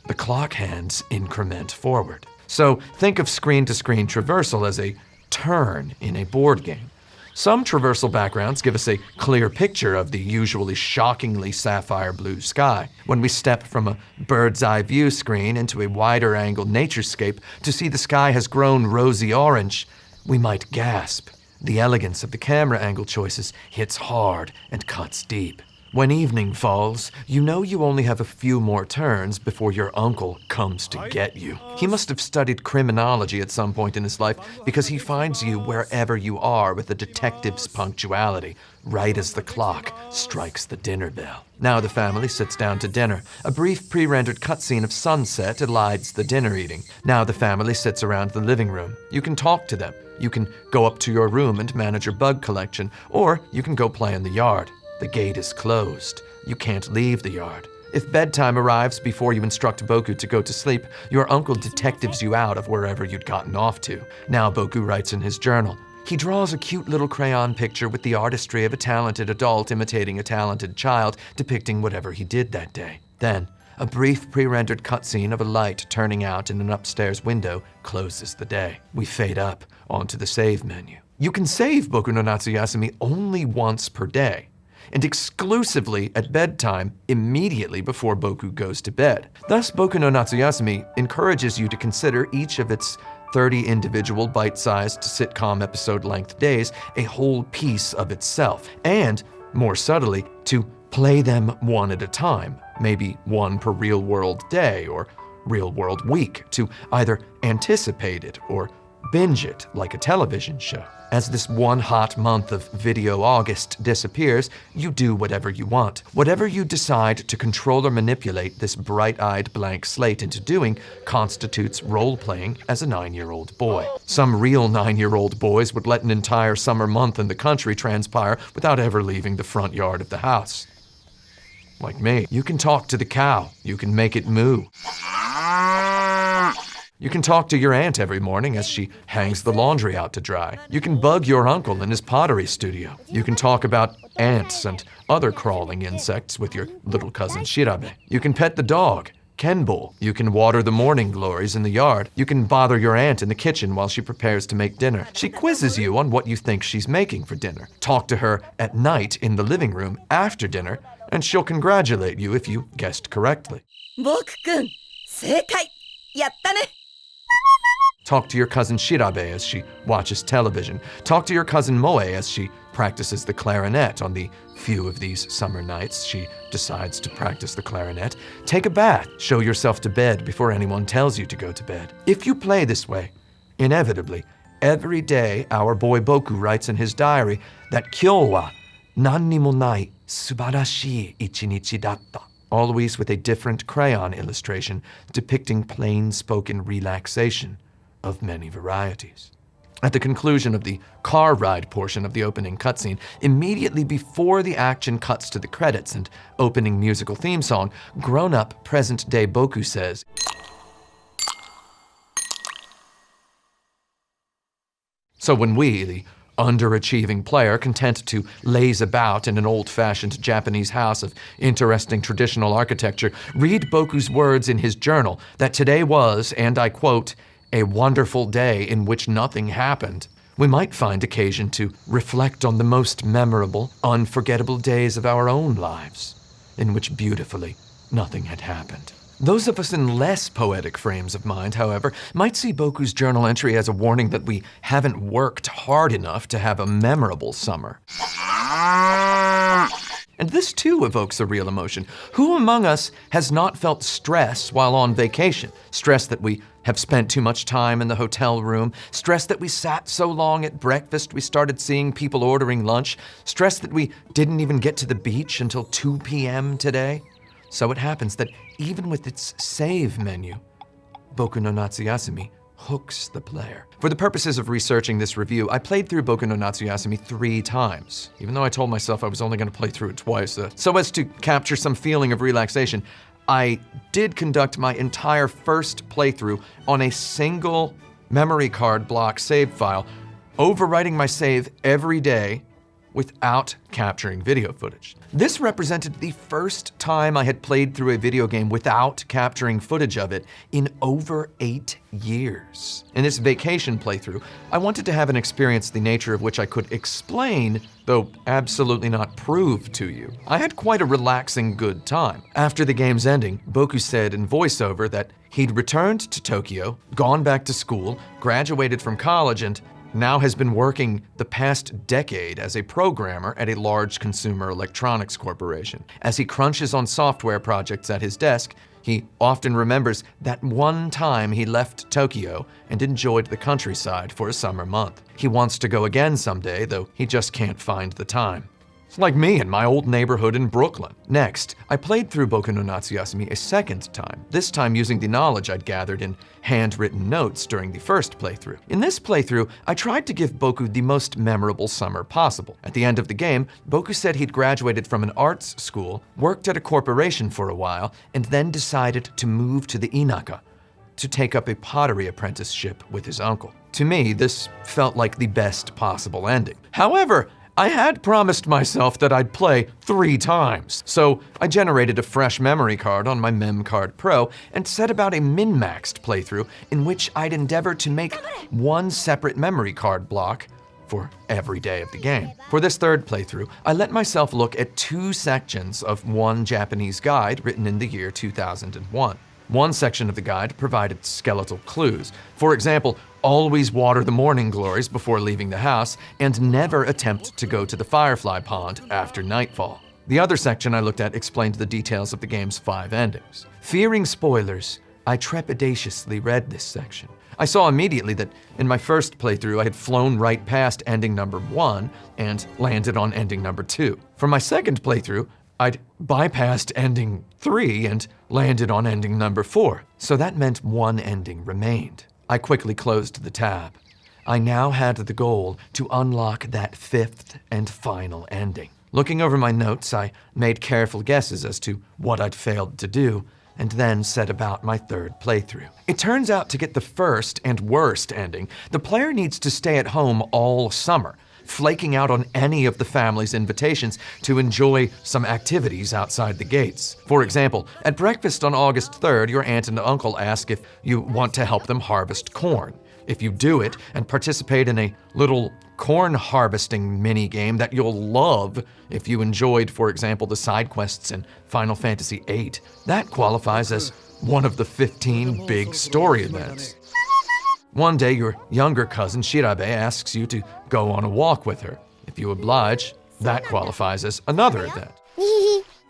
the clock hands increment forward. So think of screen-to-screen traversal as a turn in a board game. Some traversal backgrounds give us a clear picture of the usually shockingly sapphire blue sky. When we step from a bird's eye view screen into a wider angle naturescape to see the sky has grown rosy orange, we might gasp. The elegance of the camera angle choices hits hard and cuts deep. When evening falls, you know you only have a few more turns before your uncle comes to get you. He must have studied criminology at some point in his life because he finds you wherever you are with a detective's punctuality, right as the clock strikes the dinner bell. Now the family sits down to dinner. A brief pre-rendered cutscene of sunset elides the dinner eating. Now the family sits around the living room. You can talk to them. You can go up to your room and manage your bug collection, or you can go play in the yard. The gate is closed. You can't leave the yard. If bedtime arrives before you instruct Boku to go to sleep, your uncle detectives you out of wherever you'd gotten off to. Now Boku writes in his journal. He draws a cute little crayon picture with the artistry of a talented adult imitating a talented child, depicting whatever he did that day. Then, a brief pre-rendered cutscene of a light turning out in an upstairs window closes the day. We fade up onto the save menu. You can save Boku no Natsuyasumi only once per day, and exclusively at bedtime immediately before Boku goes to bed. Thus, Boku no Natsuyasumi encourages you to consider each of its 30 individual bite-sized sitcom episode-length days a whole piece of itself, and, more subtly, to play them one at a time, maybe one per real-world day or real-world week, to either anticipate it or binge it like a television show. As this one hot month of Video August disappears, you do whatever you want. Whatever you decide to control or manipulate this bright-eyed blank slate into doing constitutes role-playing as a 9-year-old boy. Some real 9-year-old boys would let an entire summer month in the country transpire without ever leaving the front yard of the house. Like me. You can talk to the cow. You can make it moo. You can talk to your aunt every morning as she hangs the laundry out to dry. You can bug your uncle in his pottery studio. You can talk about ants and other crawling insects with your little cousin Shirabe. You can pet the dog, Kenbo. You can water the morning glories in the yard. You can bother your aunt in the kitchen while she prepares to make dinner. She quizzes you on what you think she's making for dinner. Talk to her at night in the living room after dinner, and she'll congratulate you if you guessed correctly. 僕くん、正解やったね Talk to your cousin Shirabe as she watches television. Talk to your cousin Moe as she practices the clarinet on the few of these summer nights she decides to practice the clarinet. Take a bath. Show yourself to bed before anyone tells you to go to bed. If you play this way, inevitably, every day our boy Boku writes in his diary that Kyou wa nanni mo nai subarashii ichinichi datta. Always with a different crayon illustration depicting plain-spoken relaxation of many varieties. At the conclusion of the car ride portion of the opening cutscene, immediately before the action cuts to the credits and opening musical theme song, grown-up present-day Boku says, So when we, the underachieving player content to laze about in an old-fashioned Japanese house of interesting traditional architecture, read Boku's words in his journal that today was, and I quote, a wonderful day in which nothing happened, we might find occasion to reflect on the most memorable, unforgettable days of our own lives, in which beautifully nothing had happened. Those of us in less poetic frames of mind, however, might see Boku's journal entry as a warning that we haven't worked hard enough to have a memorable summer. And this too evokes a real emotion. Who among us has not felt stress while on vacation? Stress that we have spent too much time in the hotel room, stress that we sat so long at breakfast we started seeing people ordering lunch, stress that we didn't even get to the beach until 2 p.m. today. So it happens that even with its save menu, Boku no Natsuyasumi hooks the player. For the purposes of researching this review, I played through Boku no Natsuyasumi 3 times, even though I told myself I was only going to play through it twice. So as to capture some feeling of relaxation, I did conduct my entire first playthrough on a single memory card block save file, overwriting my save every day without capturing video footage. This represented the first time I had played through a video game without capturing footage of it in over 8 years. In this vacation playthrough, I wanted to have an experience the nature of which I could explain, though absolutely not prove to you. I had quite a relaxing good time. After the game's ending, Boku said in voiceover that he'd returned to Tokyo, gone back to school, graduated from college, and now has been working the past decade as a programmer at a large consumer electronics corporation. As he crunches on software projects at his desk, he often remembers that one time he left Tokyo and enjoyed the countryside for a summer month. He wants to go again someday, though he just can't find the time. It's like me in my old neighborhood in Brooklyn. Next, I played through Boku no Natsuyasumi a second time, this time using the knowledge I'd gathered in handwritten notes during the first playthrough. In this playthrough, I tried to give Boku the most memorable summer possible. At the end of the game, Boku said he'd graduated from an arts school, worked at a corporation for a while, and then decided to move to the Inaka to take up a pottery apprenticeship with his uncle. To me, this felt like the best possible ending. However, I had promised myself that I'd play 3 times, so I generated a fresh memory card on my MemCard Pro and set about a min-maxed playthrough in which I'd endeavor to make one separate memory card block for every day of the game. For this third playthrough, I let myself look at 2 sections of one Japanese guide written in the year 2001. One section of the guide provided skeletal clues. For example, always water the morning glories before leaving the house, and never attempt to go to the Firefly Pond after nightfall. The other section I looked at explained the details of the game's 5 endings. Fearing spoilers, I trepidatiously read this section. I saw immediately that in my first playthrough I had flown right past ending number 1 and landed on ending number 2. For my second playthrough, I'd bypassed ending 3 and landed on ending number 4, so that meant one ending remained. I quickly closed the tab. I now had the goal to unlock that 5th and final ending. Looking over my notes, I made careful guesses as to what I'd failed to do, and then set about my third playthrough. It turns out to get the first and worst ending, the player needs to stay at home all summer, flaking out on any of the family's invitations to enjoy some activities outside the gates. For example, at breakfast on August 3rd, your aunt and uncle ask if you want to help them harvest corn. If you do it and participate in a little corn harvesting mini-game that you'll love if you enjoyed, for example, the side quests in Final Fantasy VIII, that qualifies as one of the 15 big story events. One day, your younger cousin Shirabe asks you to go on a walk with her. If you oblige, that qualifies as another event.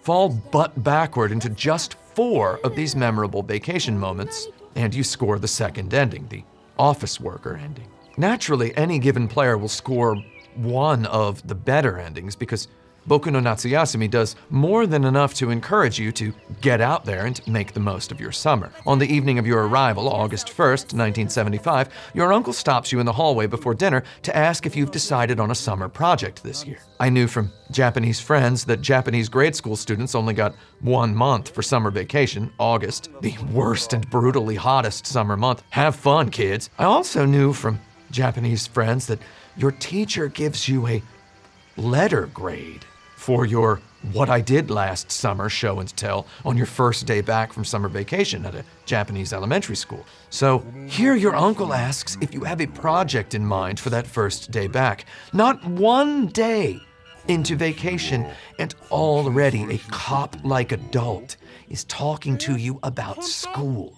Fall butt backward into just 4 of these memorable vacation moments, and you score the second ending, the office worker ending. Naturally, any given player will score one of the better endings because Boku no Natsuyasumi does more than enough to encourage you to get out there and make the most of your summer. On the evening of your arrival, August 1st, 1975, your uncle stops you in the hallway before dinner to ask if you've decided on a summer project this year. I knew from Japanese friends that Japanese grade school students only got 1 month for summer vacation, August, the worst and brutally hottest summer month. Have fun, kids. I also knew from Japanese friends that your teacher gives you a letter grade for your What I Did Last Summer show and tell on your first day back from summer vacation at a Japanese elementary school. So here your uncle asks if you have a project in mind for that first day back. Not 1 day into vacation, and already a cop-like adult is talking to you about school.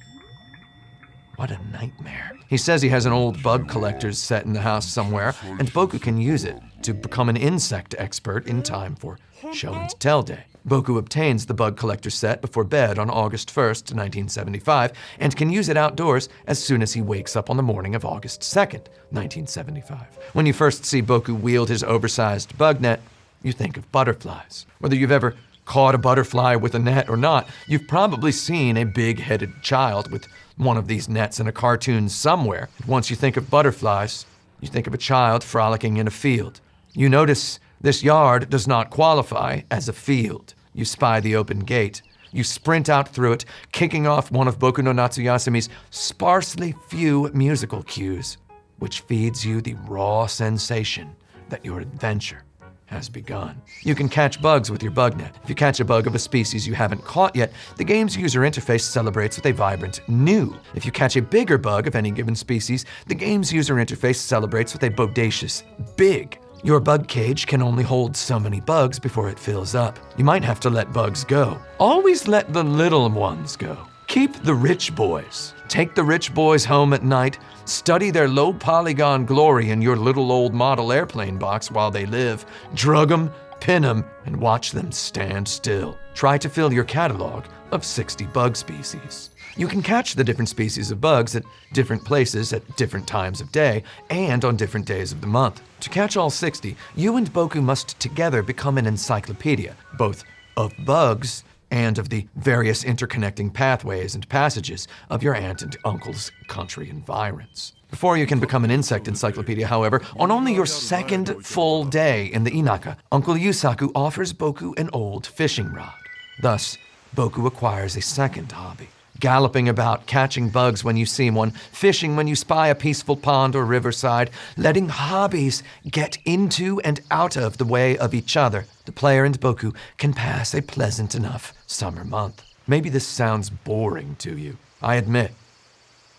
What a nightmare. He says he has an old bug collector's set in the house somewhere, and Boku can use it to become an insect expert in time for show and tell day. Boku obtains the bug collector set before bed on August 1st, 1975, and can use it outdoors as soon as he wakes up on the morning of August 2nd, 1975. When you first see Boku wield his oversized bug net, you think of butterflies. Whether you've ever caught a butterfly with a net or not, you've probably seen a big-headed child with one of these nets in a cartoon somewhere. Once you think of butterflies, you think of a child frolicking in a field. You notice this yard does not qualify as a field. You spy the open gate. You sprint out through it, kicking off one of Boku no Natsuyasumi's sparsely few musical cues, which feeds you the raw sensation that your adventure has begun. You can catch bugs with your bug net. If you catch a bug of a species you haven't caught yet, the game's user interface celebrates with a vibrant new. If you catch a bigger bug of any given species, the game's user interface celebrates with a bodacious big. Your bug cage can only hold so many bugs before it fills up. You might have to let bugs go. Always let the little ones go. Keep the rich boys. Take the rich boys home at night, study their low polygon glory in your little old model airplane box while they live, drug them, pin them, and watch them stand still. Try to fill your catalog of 60 bug species. You can catch the different species of bugs at different places at different times of day and on different days of the month. To catch all 60, you and Boku must together become an encyclopedia, both of bugs and of the various interconnecting pathways and passages of your aunt and uncle's country environs. Before you can become an insect encyclopedia, however, on only your second full day in the Inaka, Uncle Yusaku offers Boku an old fishing rod. Thus, Boku acquires a second hobby. Galloping about, catching bugs when you see one, fishing when you spy a peaceful pond or riverside, letting hobbies get into and out of the way of each other, the player and Boku can pass a pleasant enough summer month. Maybe this sounds boring to you. I admit,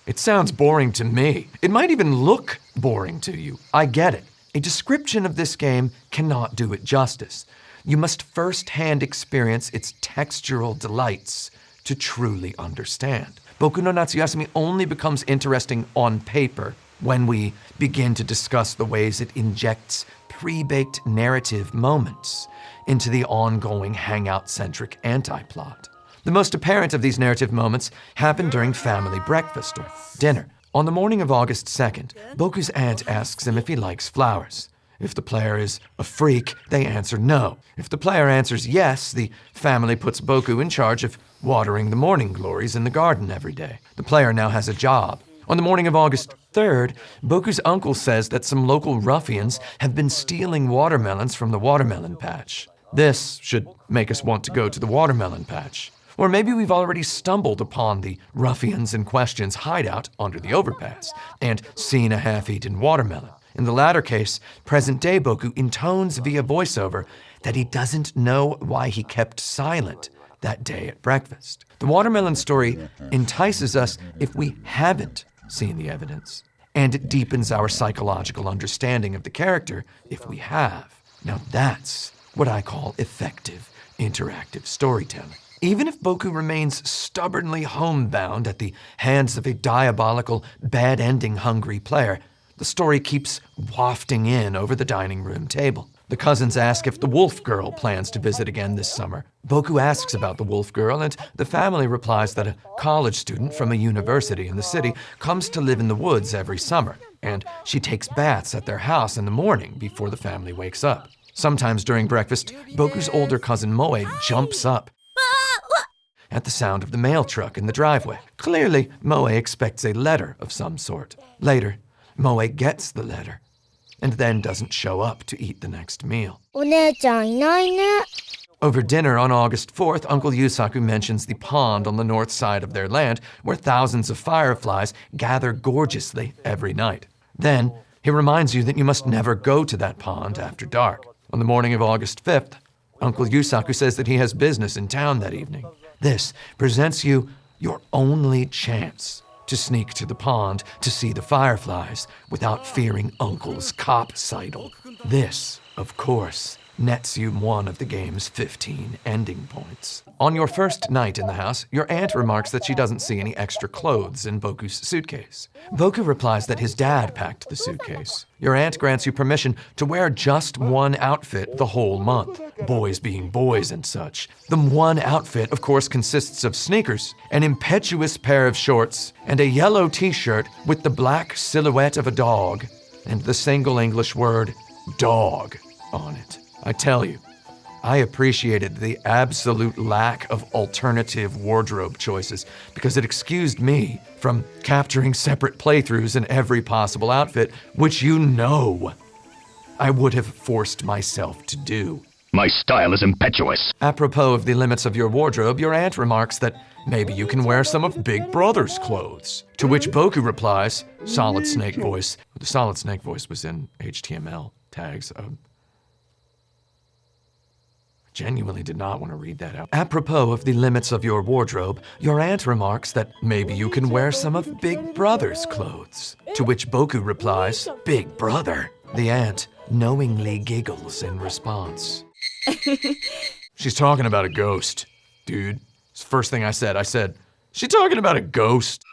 it sounds boring to me. It might even look boring to you. I get it. A description of this game cannot do it justice. You must first-hand experience its textural delights to truly understand. Boku no Natsuyasumi only becomes interesting on paper when we begin to discuss the ways it injects pre-baked narrative moments into the ongoing hangout-centric anti-plot. The most apparent of these narrative moments happen during family breakfast or dinner. On the morning of August 2nd, Boku's aunt asks him if he likes flowers. If the player is a freak, they answer no. If the player answers yes, the family puts Boku in charge of watering the morning glories in the garden every day. The player now has a job. On the morning of August 3rd, Boku's uncle says that some local ruffians have been stealing watermelons from the watermelon patch. This should make us want to go to the watermelon patch. Or maybe we've already stumbled upon the ruffians in question's hideout under the overpass and seen a half-eaten watermelon. In the latter case, present-day Boku intones via voiceover that he doesn't know why he kept silent that day at breakfast. The watermelon story entices us if we haven't seen the evidence, and it deepens our psychological understanding of the character if we have. Now that's what I call effective interactive storytelling. Even if Boku remains stubbornly homebound at the hands of a diabolical, bad-ending-hungry player, the story keeps wafting in over the dining room table. The cousins ask if the wolf girl plans to visit again this summer. Boku asks about the wolf girl, and the family replies that a college student from a university in the city comes to live in the woods every summer, and she takes baths at their house in the morning before the family wakes up. Sometimes during breakfast, Boku's older cousin Moe jumps up at the sound of the mail truck in the driveway. Clearly, Moe expects a letter of some sort. Later, Moe gets the letter and then doesn't show up to eat the next meal. お姉ちゃんいないね。 Over dinner on August 4th, Uncle Yusaku mentions the pond on the north side of their land where thousands of fireflies gather gorgeously every night. Then, he reminds you that you must never go to that pond after dark. On the morning of August 5th, Uncle Yusaku says that he has business in town that evening. This presents you your only chance to sneak to the pond to see the fireflies without fearing Uncle's cop sightle. This, of course, nets you one of the game's 15 ending points. On your first night in the house, your aunt remarks that she doesn't see any extra clothes in Boku's suitcase. Boku replies that his dad packed the suitcase. Your aunt grants you permission to wear just one outfit the whole month, boys being boys and such. The one outfit, of course, consists of sneakers, an impetuous pair of shorts, and a yellow t-shirt with the black silhouette of a dog and the single English word, dog, on it. I tell you, I appreciated the absolute lack of alternative wardrobe choices because it excused me from capturing separate playthroughs in every possible outfit, which you know I would have forced myself to do. My style is impetuous. Apropos of the limits of your wardrobe, your aunt remarks that maybe you can wear some of Big Brother's clothes. To which Boku replies, Solid Snake voice. The Solid Snake voice was in HTML tags. Genuinely did not want to read that out. Apropos of the limits of your wardrobe, your aunt remarks that maybe you can wear some of Big Brother's clothes. To which Boku replies, Big Brother. The aunt knowingly giggles in response. She's talking about a ghost, dude. It's the first thing I said. I said, she's talking about a ghost.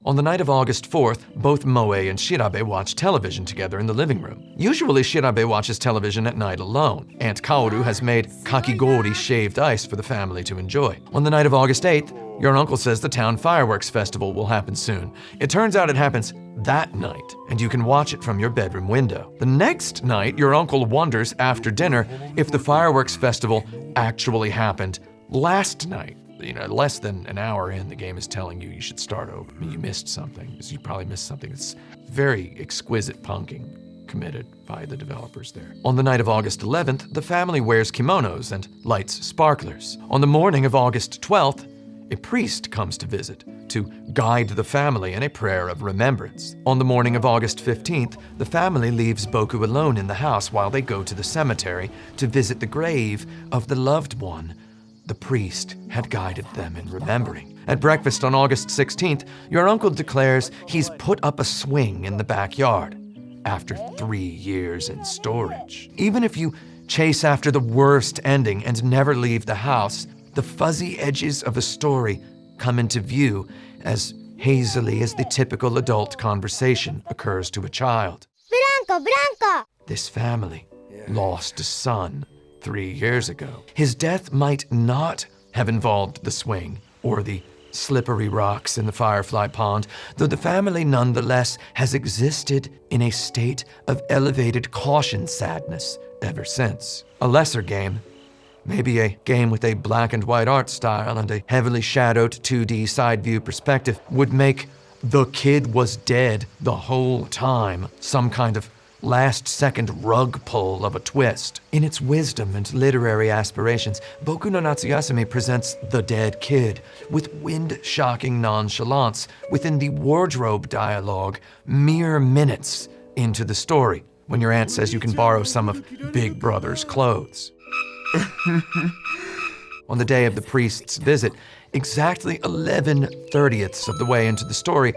On the night of August 4th, both Moe and Shirabe watch television together in the living room. Usually, Shirabe watches television at night alone. Aunt Kaoru has made kakigori shaved ice for the family to enjoy. On the night of August 8th, your uncle says the town fireworks festival will happen soon. It turns out it happens that night, and you can watch it from your bedroom window. The next night, your uncle wonders after dinner if the fireworks festival actually happened last night. You know, less than an hour in, the game is telling you should start over. I mean, you missed something. You probably missed something. It's very exquisite punking committed by the developers there. On the night of August 11th, the family wears kimonos and lights sparklers. On the morning of August 12th, a priest comes to visit to guide the family in a prayer of remembrance. On the morning of August 15th, the family leaves Boku alone in the house while they go to the cemetery to visit the grave of the loved one the priest had guided them in remembering. At breakfast on August 16th, your uncle declares he's put up a swing in the backyard after 3 years in storage. Even if you chase after the worst ending and never leave the house, the fuzzy edges of a story come into view as hazily as the typical adult conversation occurs to a child. Blanco! This family lost a son 3 years ago. His death might not have involved the swing or the slippery rocks in the Firefly Pond, though the family nonetheless has existed in a state of elevated caution sadness ever since. A lesser game, maybe a game with a black and white art style and a heavily shadowed 2D side view perspective, would make "the kid was dead the whole time" some kind of last-second rug pull of a twist. In its wisdom and literary aspirations, Boku no Natsuyasumi presents the dead kid with wind-shocking nonchalance within the wardrobe dialogue mere minutes into the story, when your aunt says you can borrow some of Big Brother's clothes. On the day of the priest's visit, exactly 11/30ths of the way into the story,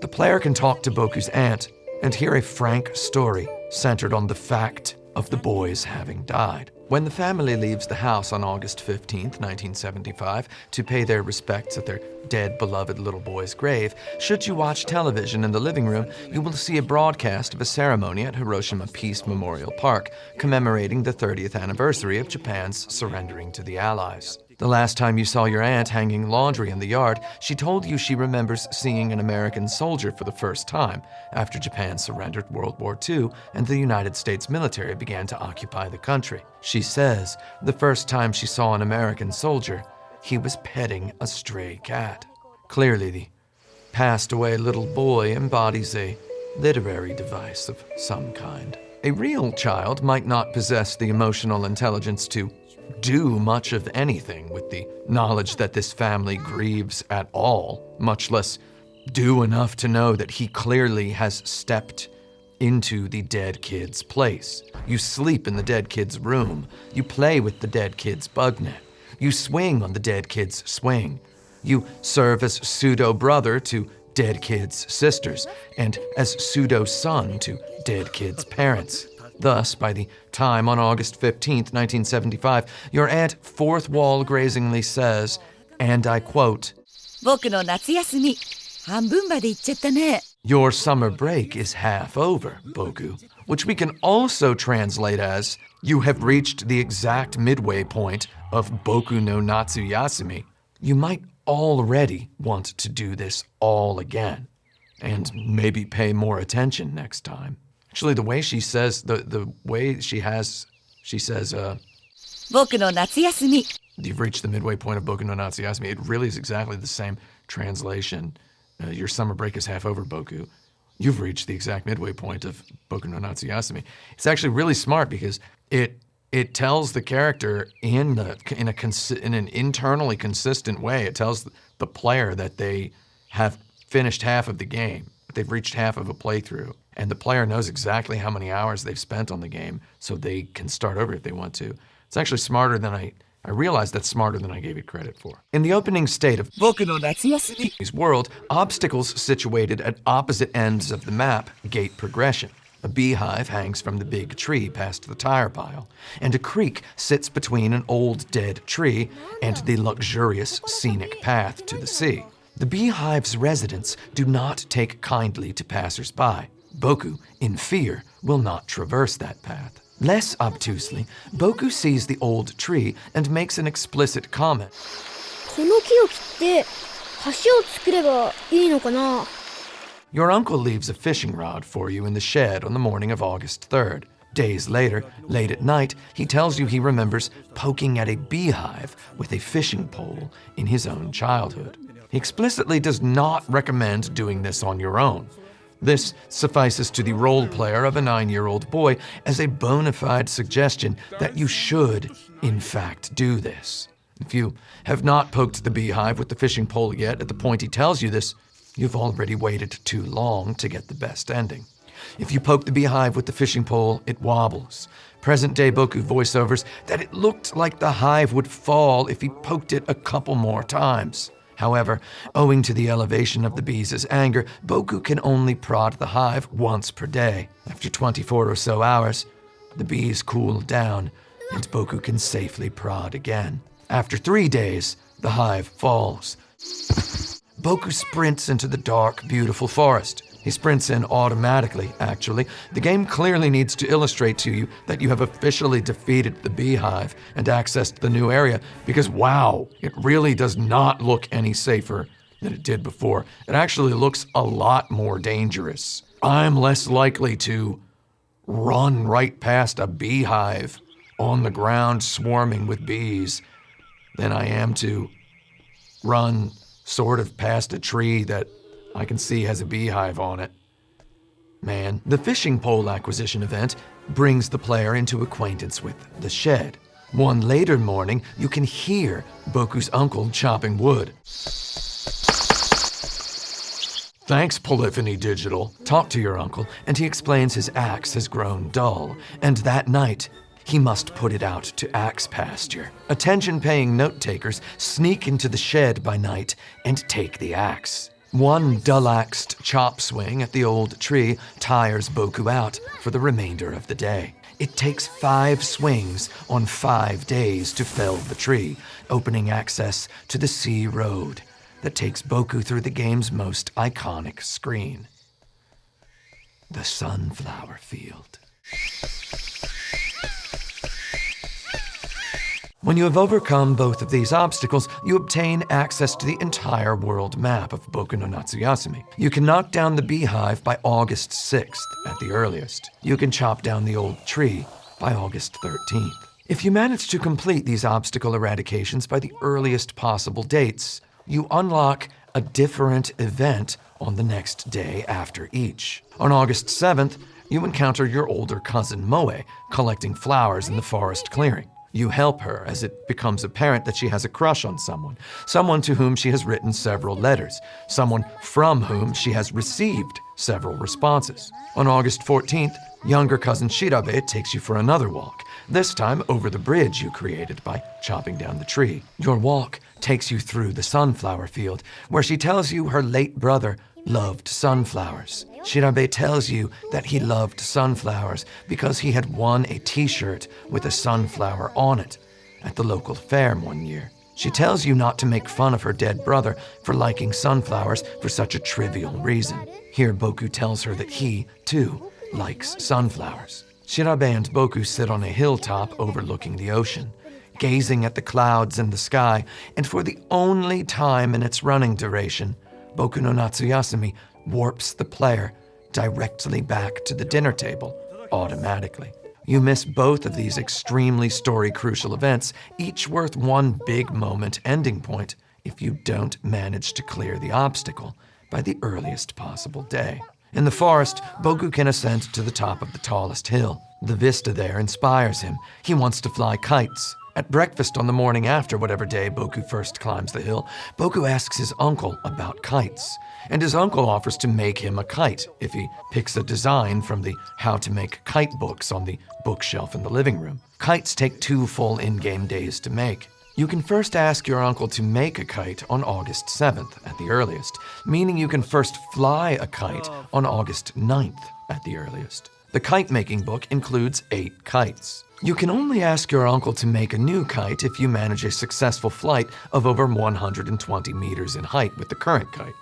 the player can talk to Boku's aunt and hear a frank story centered on the fact of the boys having died. When the family leaves the house on August 15th, 1975, to pay their respects at their dead beloved little boy's grave, should you watch television in the living room, you will see a broadcast of a ceremony at Hiroshima Peace Memorial Park commemorating the 30th anniversary of Japan's surrendering to the Allies. The last time you saw your aunt hanging laundry in the yard, she told you she remembers seeing an American soldier for the first time after Japan surrendered World War II and the United States military began to occupy the country. She says the first time she saw an American soldier, he was petting a stray cat. Clearly, the passed away little boy embodies a literary device of some kind. A real child might not possess the emotional intelligence to do much of anything with the knowledge that this family grieves at all, much less do enough to know that he clearly has stepped into the dead kid's place. You sleep in the dead kid's room. You play with the dead kid's bug net. You swing on the dead kid's swing. You serve as pseudo-brother to dead kid's sisters and as pseudo-son to dead kid's parents. Thus, by the time on August 15th, 1975, your aunt fourth wall grazingly says, and I quote, 僕の夏休み半分まで行っちゃったね Your summer break is half over, Boku, which we can also translate as, you have reached the exact midway point of Boku no Natsuyasumi. You might already want to do this all again, and maybe pay more attention next time. Actually, the way she says, the way she says, 僕の夏休み you've reached the midway point of Boku no Natsuyasumi. It really is exactly the same translation. Your summer break is half over, Boku. You've reached the exact midway point of Boku no Natsuyasumi. It's actually really smart because it tells the character in an internally consistent way. It tells the player that they have finished half of the game. They've reached half of a playthrough. And the player knows exactly how many hours they've spent on the game, so they can start over if they want to. It's actually smarter than I realized that's smarter than I gave it credit for. In the opening state of 僕の夏休み Boku's world, obstacles situated at opposite ends of the map gate progression. A beehive hangs from the big tree past the tire pile, and a creek sits between an old dead tree and the luxurious scenic path to the sea. The beehive's residents do not take kindly to passers-by. Boku, in fear, will not traverse that path. Less obtusely, Boku sees the old tree and makes an explicit comment. この木を切って橋を作ればいいのかな Your uncle leaves a fishing rod for you in the shed on the morning of August 3rd. Days later, late at night, he tells you he remembers poking at a beehive with a fishing pole in his own childhood. He explicitly does not recommend doing this on your own. This suffices to the role player of a 9-year-old boy as a bona fide suggestion that you should, in fact, do this. If you have not poked the beehive with the fishing pole yet at the point he tells you this, you've already waited too long to get the best ending. If you poke the beehive with the fishing pole, it wobbles. Present-day Boku voiceovers that it looked like the hive would fall if he poked it a couple more times. However, owing to the elevation of the bees' anger, Boku can only prod the hive once per day. After 24 or so hours, the bees cool down, and Boku can safely prod again. After 3 days, the hive falls. Boku sprints into the dark, beautiful forest. He sprints in automatically, actually. The game clearly needs to illustrate to you that you have officially defeated the beehive and accessed the new area because, wow, it really does not look any safer than it did before. It actually looks a lot more dangerous. I'm less likely to run right past a beehive on the ground swarming with bees than I am to run sort of past a tree that I can see has a beehive on it. Man, the fishing pole acquisition event brings the player into acquaintance with the shed. One later morning, you can hear Boku's uncle chopping wood. Thanks, Polyphony Digital. Talk to your uncle, and he explains his axe has grown dull, and that night, he must put it out to axe pasture. Attention-paying note-takers sneak into the shed by night and take the axe. One dull-axed chop swing at the old tree tires Boku out for the remainder of the day. It takes 5 swings on 5 days to fell the tree, opening access to the sea road that takes Boku through the game's most iconic screen, the sunflower field. When you have overcome both of these obstacles, you obtain access to the entire world map of Boku no Natsuyasumi. You can knock down the beehive by August 6th at the earliest. You can chop down the old tree by August 13th. If you manage to complete these obstacle eradications by the earliest possible dates, you unlock a different event on the next day after each. On August 7th, you encounter your older cousin Moe collecting flowers in the forest clearing. You help her as it becomes apparent that she has a crush on someone to whom she has written several letters, someone from whom she has received several responses. On August 14th, younger cousin Shirabe takes you for another walk, this time over the bridge you created by chopping down the tree. Your walk takes you through the sunflower field, where she tells you her late brother loved sunflowers. Shirabe tells you that he loved sunflowers because he had won a t-shirt with a sunflower on it at the local fair one year. She tells you not to make fun of her dead brother for liking sunflowers for such a trivial reason. Here Boku tells her that he, too, likes sunflowers. Shirabe and Boku sit on a hilltop overlooking the ocean, gazing at the clouds in the sky, and for the only time in its running duration, Boku no Natsuyasumi warps the player directly back to the dinner table automatically. You miss both of these extremely story-crucial events, each worth one big moment ending point, if you don't manage to clear the obstacle by the earliest possible day. In the forest, Boku can ascend to the top of the tallest hill. The vista there inspires him. He wants to fly kites. At breakfast on the morning after whatever day Boku first climbs the hill, Boku asks his uncle about kites, and his uncle offers to make him a kite if he picks a design from the How to Make Kite books on the bookshelf in the living room. Kites take 2 full in-game days to make. You can first ask your uncle to make a kite on August 7th at the earliest, meaning you can first fly a kite on August 9th at the earliest. The kite-making book includes 8 kites. You can only ask your uncle to make a new kite if you manage a successful flight of over 120 meters in height with the current kite.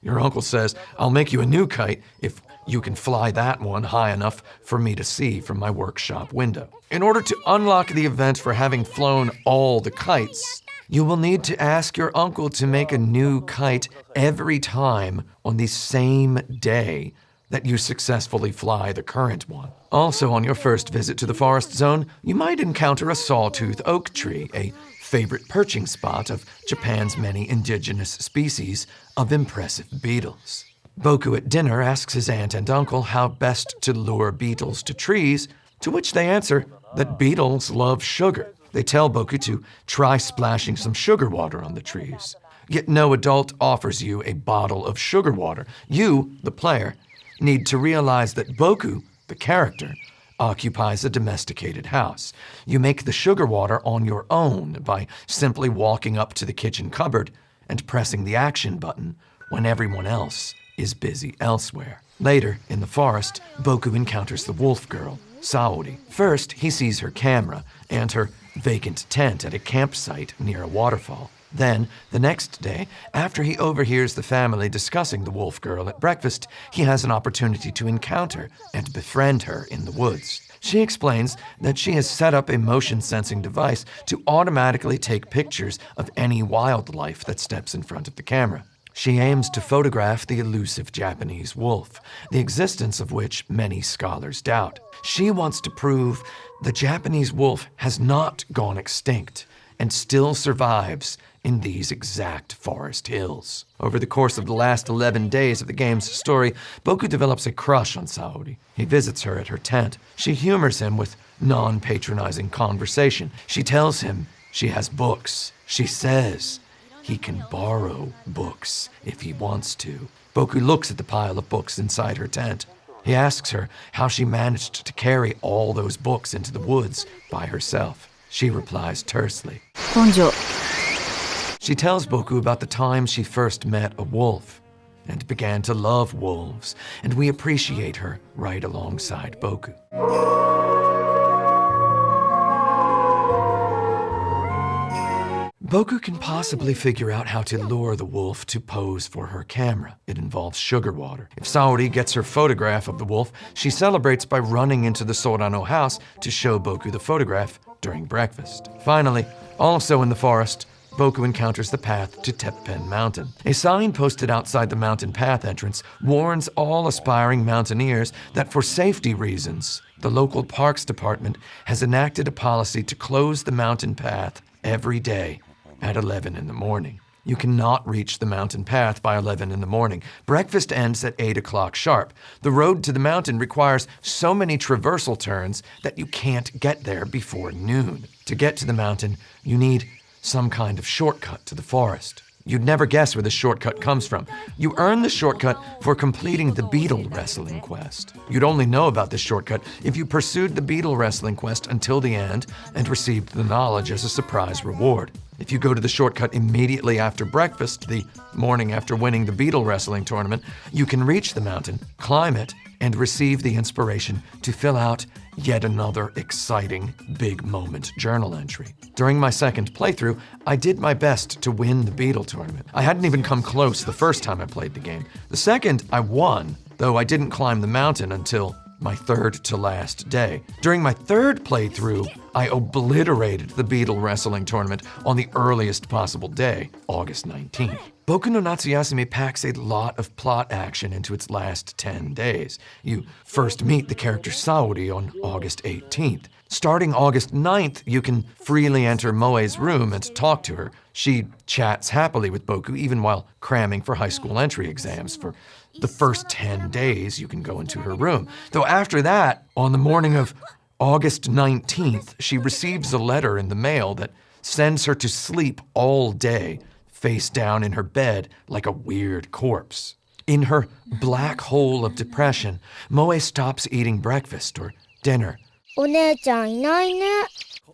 Your uncle says, "I'll make you a new kite if you can fly that one high enough for me to see from my workshop window." In order to unlock the event for having flown all the kites, you will need to ask your uncle to make a new kite every time on the same day that you successfully fly the current one. Also, on your first visit to the forest zone, you might encounter a sawtooth oak tree, a favorite perching spot of Japan's many indigenous species of impressive beetles. Boku at dinner asks his aunt and uncle how best to lure beetles to trees, to which they answer that beetles love sugar. They tell Boku to try splashing some sugar water on the trees. Yet no adult offers you a bottle of sugar water. You, the player, need to realize that Boku, the character, occupies a domesticated house. You make the sugar water on your own by simply walking up to the kitchen cupboard and pressing the action button when everyone else is busy elsewhere. Later, in the forest, Boku encounters the wolf girl, Saori. First, he sees her camera and her vacant tent at a campsite near a waterfall. Then, the next day, after he overhears the family discussing the wolf girl at breakfast, he has an opportunity to encounter and befriend her in the woods. She explains that she has set up a motion-sensing device to automatically take pictures of any wildlife that steps in front of the camera. She aims to photograph the elusive Japanese wolf, the existence of which many scholars doubt. She wants to prove the Japanese wolf has not gone extinct, and still survives in these exact forest hills. Over the course of the last 11 days of the game's story, Boku develops a crush on Saori. He visits her at her tent. She humors him with non-patronizing conversation. She tells him she has books. She says he can borrow books if he wants to. Boku looks at the pile of books inside her tent. He asks her how she managed to carry all those books into the woods by herself. She replies tersely. 根性 She tells Boku about the time she first met a wolf and began to love wolves, and we appreciate her right alongside Boku. Boku can possibly figure out how to lure the wolf to pose for her camera. It involves sugar water. If Saori gets her photograph of the wolf, she celebrates by running into the Sorano house to show Boku the photograph during breakfast. Finally, also in the forest, Boku encounters the path to Teppen Mountain. A sign posted outside the mountain path entrance warns all aspiring mountaineers that for safety reasons, the local parks department has enacted a policy to close the mountain path every day at 11 in the morning. You cannot reach the mountain path by 11 in the morning. Breakfast ends at 8 o'clock sharp. The road to the mountain requires so many traversal turns that you can't get there before noon. To get to the mountain, you need some kind of shortcut to the forest. You'd never guess where the shortcut comes from. You earn the shortcut for completing the beetle wrestling quest. You'd only know about this shortcut if you pursued the beetle wrestling quest until the end and received the knowledge as a surprise reward. If you go to the shortcut immediately after breakfast, the morning after winning the beetle wrestling tournament, you can reach the mountain, climb it, and receive the inspiration to fill out yet another exciting big moment journal entry. During my second playthrough, I did my best to win the beetle tournament. I hadn't even come close the first time I played the game. The second, I won, though I didn't climb the mountain until my third to last day. During my third playthrough, I obliterated the beetle wrestling tournament on the earliest possible day, August 19th. Boku no Natsuyasumi packs a lot of plot action into its last 10 days. You first meet the character Saori on August 18th. Starting August 9th, you can freely enter Moe's room and talk to her. She chats happily with Boku even while cramming for high school entry exams. For the first 10 days, you can go into her room. Though after that, on the morning of August 19th, she receives a letter in the mail that sends her to sleep all day, face down in her bed like a weird corpse. In her black hole of depression, Moe stops eating breakfast or dinner. お姉ちゃんいないね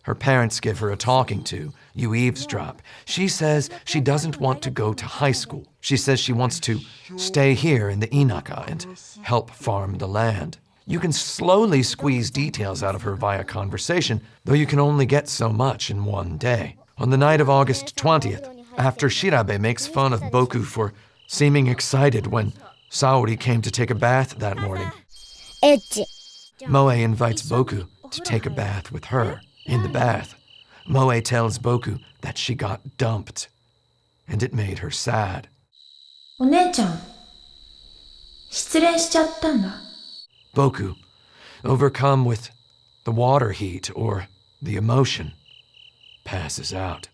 Her parents give her a talking to. You eavesdrop. She says she doesn't want to go to high school. She says she wants to stay here in the Inaka and help farm the land. You can slowly squeeze details out of her via conversation, though you can only get so much in one day. On the night of August 20th, after Shirabe makes fun of Boku for seeming excited when Saori came to take a bath that morning, エッチ Moe invites Boku to take a bath with her. In the bath, Moe tells Boku that she got dumped, and it made her sad. お姉ちゃん失恋しちゃったんだ Boku, overcome with the water heat or the emotion, passes out.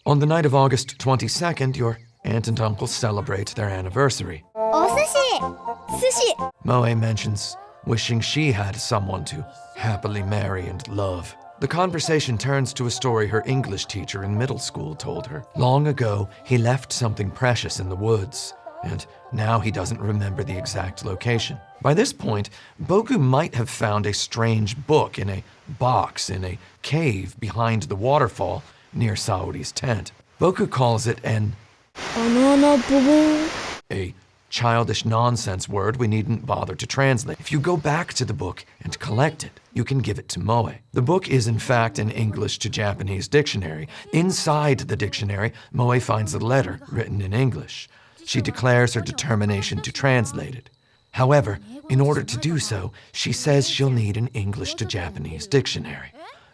On the night of August 22nd, your aunt and uncle celebrate their anniversary. お寿司寿司 Moe mentions wishing she had someone to happily marry and love. The conversation turns to a story her English teacher in middle school told her. Long ago, he left something precious in the woods, and now he doesn't remember the exact location. By this point, Boku might have found a strange book in a box in a cave behind the waterfall near Saori's tent. Boku calls it an あの穴ボボン a childish nonsense word we needn't bother to translate. If you go back to the book and collect it, you can give it to Moe. The book is in fact an English to Japanese dictionary. Inside the dictionary, Moe finds a letter written in English. She declares her determination to translate it. However, in order to do so, she says she'll need an English to Japanese dictionary.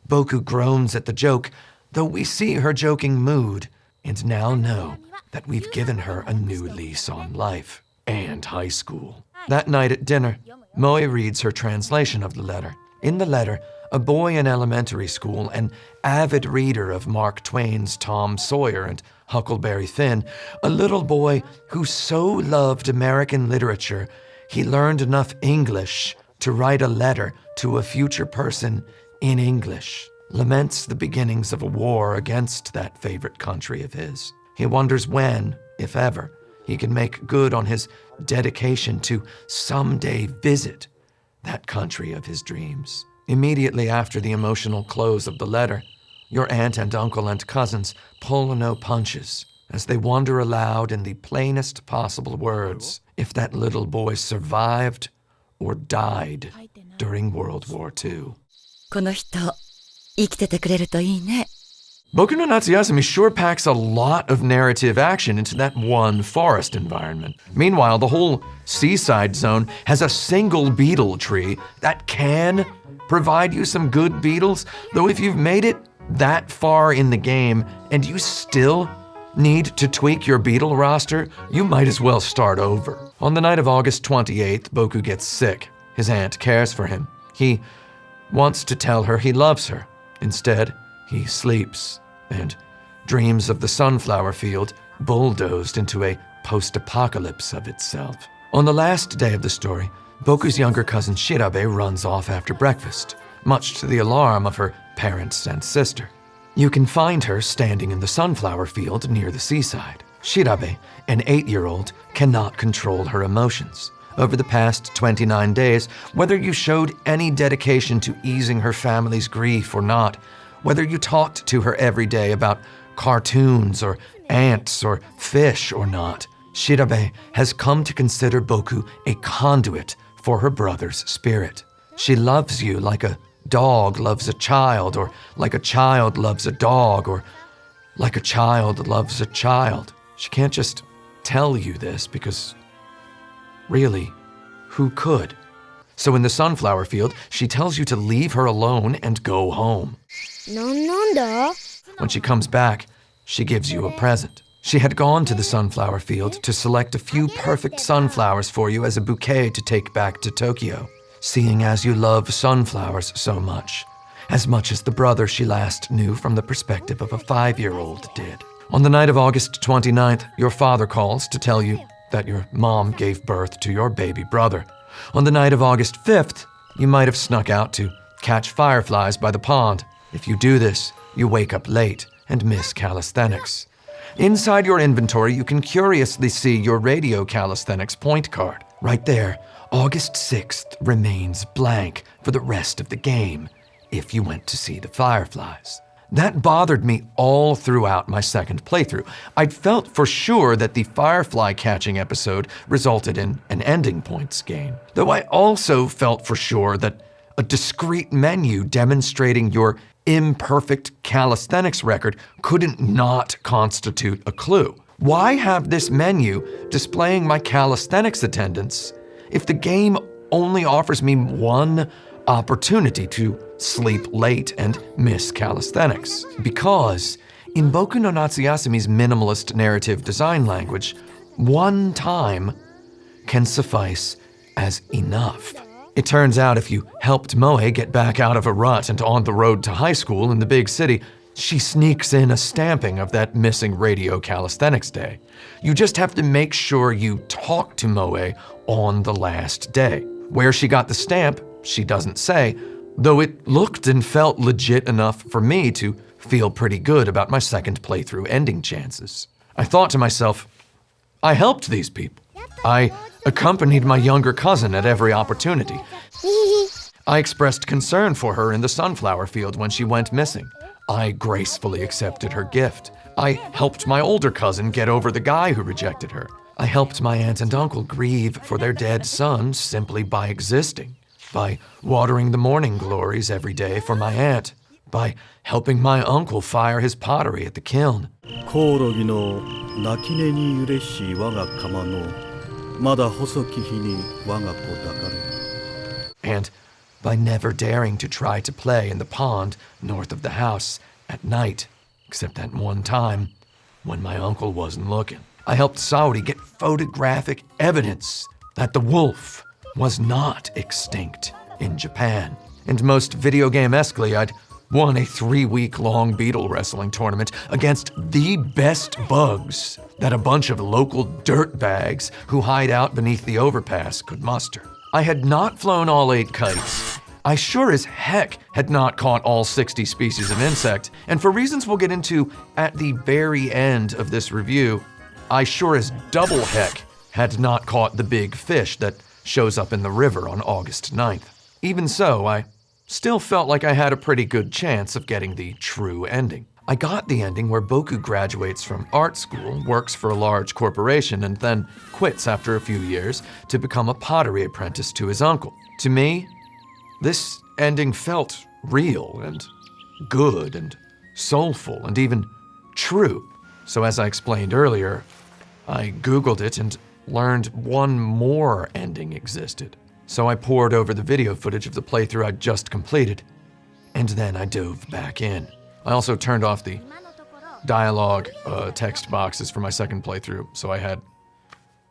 Boku groans at the joke, though we see her joking mood and now know that we've given her a new lease on life and high school. That night at dinner, Moe reads her translation of the letter. In the letter, a boy in elementary school, an avid reader of Mark Twain's Tom Sawyer and Huckleberry Finn, a little boy who so loved American literature he learned enough English to write a letter to a future person in English, laments the beginnings of a war against that favorite country of his. He wonders when, if ever, he can make good on his dedication to someday visit that country of his dreams. Immediately after the emotional close of the letter, your aunt and uncle and cousins pull no punches as they wonder aloud in the plainest possible words if that little boy survived or died during World War II. この人、生きててくれるといいね。Boku no Natsuyasumi sure packs a lot of narrative action into that one forest environment. Meanwhile, the whole seaside zone has a single beetle tree that can provide you some good beetles, though if you've made it that far in the game and you still need to tweak your beetle roster, you might as well start over. On the night of August 28th, Boku gets sick. His aunt cares for him. He wants to tell her he loves her. Instead, he sleeps and dreams of the sunflower field bulldozed into a post-apocalypse of itself. On the last day of the story, Boku's younger cousin Shirabe runs off after breakfast, much to the alarm of her parents and sister. You can find her standing in the sunflower field near the seaside. Shirabe, an 8-year-old, cannot control her emotions. Over the past 29 days, whether you showed any dedication to easing her family's grief or not, whether you talked to her every day about cartoons or ants or fish or not, Shirabe has come to consider Boku a conduit for her brother's spirit. She loves you like a dog loves a child, or like a child loves a dog, or like a child loves a child. She can't just tell you this because, really, who could? So in the sunflower field, she tells you to leave her alone and go home. なんだ? When she comes back, she gives you a present. She had gone to the sunflower field to select a few perfect sunflowers for you as a bouquet to take back to Tokyo, seeing as you love sunflowers so much as the brother she last knew from the perspective of a 5-year-old did. On the night of August 29th, your father calls to tell you that your mom gave birth to your baby brother. On the night of August 5th, you might have snuck out to catch fireflies by the pond. If you do this, you wake up late and miss calisthenics. Inside your inventory, you can curiously see your radio calisthenics point card. Right there, August 6th remains blank for the rest of the game if you went to see the fireflies. That bothered me all throughout my second playthrough. I'd felt for sure that the firefly catching episode resulted in an ending points gain, though I also felt for sure that a discrete menu demonstrating your imperfect calisthenics record couldn't not constitute a clue. Why have this menu displaying my calisthenics attendance if the game only offers me one opportunity to sleep late and miss calisthenics? Because in Boku no Natsuyasumi's minimalist narrative design language, one time can suffice as enough. It turns out if you helped Moe get back out of a rut and on the road to high school in the big city, she sneaks in a stamping of that missing radio calisthenics day. You just have to make sure you talk to Moe on the last day. Where she got the stamp, she doesn't say, though it looked and felt legit enough for me to feel pretty good about my second playthrough ending chances. I thought to myself, I helped these people. I accompanied my younger cousin at every opportunity. I expressed concern for her in the sunflower field when she went missing. I gracefully accepted her gift. I helped my older cousin get over the guy who rejected her. I helped my aunt and uncle grieve for their dead son simply by existing, by watering the morning glories every day for my aunt, by helping my uncle fire his pottery at the kiln. コオロギの鳴き音に揺れし我が釜のまだ細き日に我が子抱かれ And by never daring to try to play in the pond north of the house at night, except that one time when my uncle wasn't looking. I helped Saori get photographic evidence that the wolf was not extinct in Japan. And most video game-esquely, I'd won a 3-week-long beetle wrestling tournament against the best bugs that a bunch of local dirtbags who hide out beneath the overpass could muster. I had not flown all 8 kites. I sure as heck had not caught all 60 species of insect, and for reasons we'll get into at the very end of this review, I sure as double heck had not caught the big fish that shows up in the river on August 9th. Even so, I still felt like I had a pretty good chance of getting the true ending. I got the ending where Boku graduates from art school, works for a large corporation, and then quits after a few years to become a pottery apprentice to his uncle. To me, this ending felt real and good and soulful and even true. So as I explained earlier, I Googled it and learned one more ending existed. So I pored over the video footage of the playthrough I'd just completed, and then I dove back in. I also turned off the dialogue text boxes for my second playthrough, so I had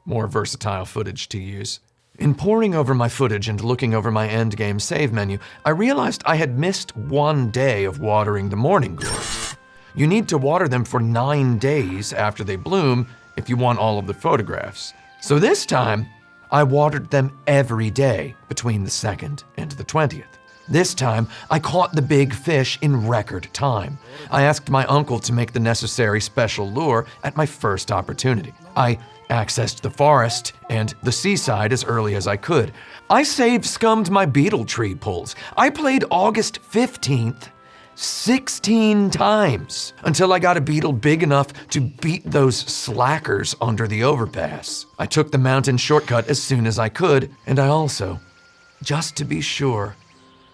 more versatile footage to use. In poring over my footage and looking over my endgame save menu, I realized I had missed 1 day of watering the morning glories. You need to water them for 9 days after they bloom if you want all of the photographs. So this time, I watered them every day between the 2nd and the 20th. This time, I caught the big fish in record time. I asked my uncle to make the necessary special lure at my first opportunity. I accessed the forest and the seaside as early as I could. I scummed my beetle tree pulls. I played August 15th 16 times until I got a beetle big enough to beat those slackers under the overpass. I took the mountain shortcut as soon as I could, and I also, just to be sure,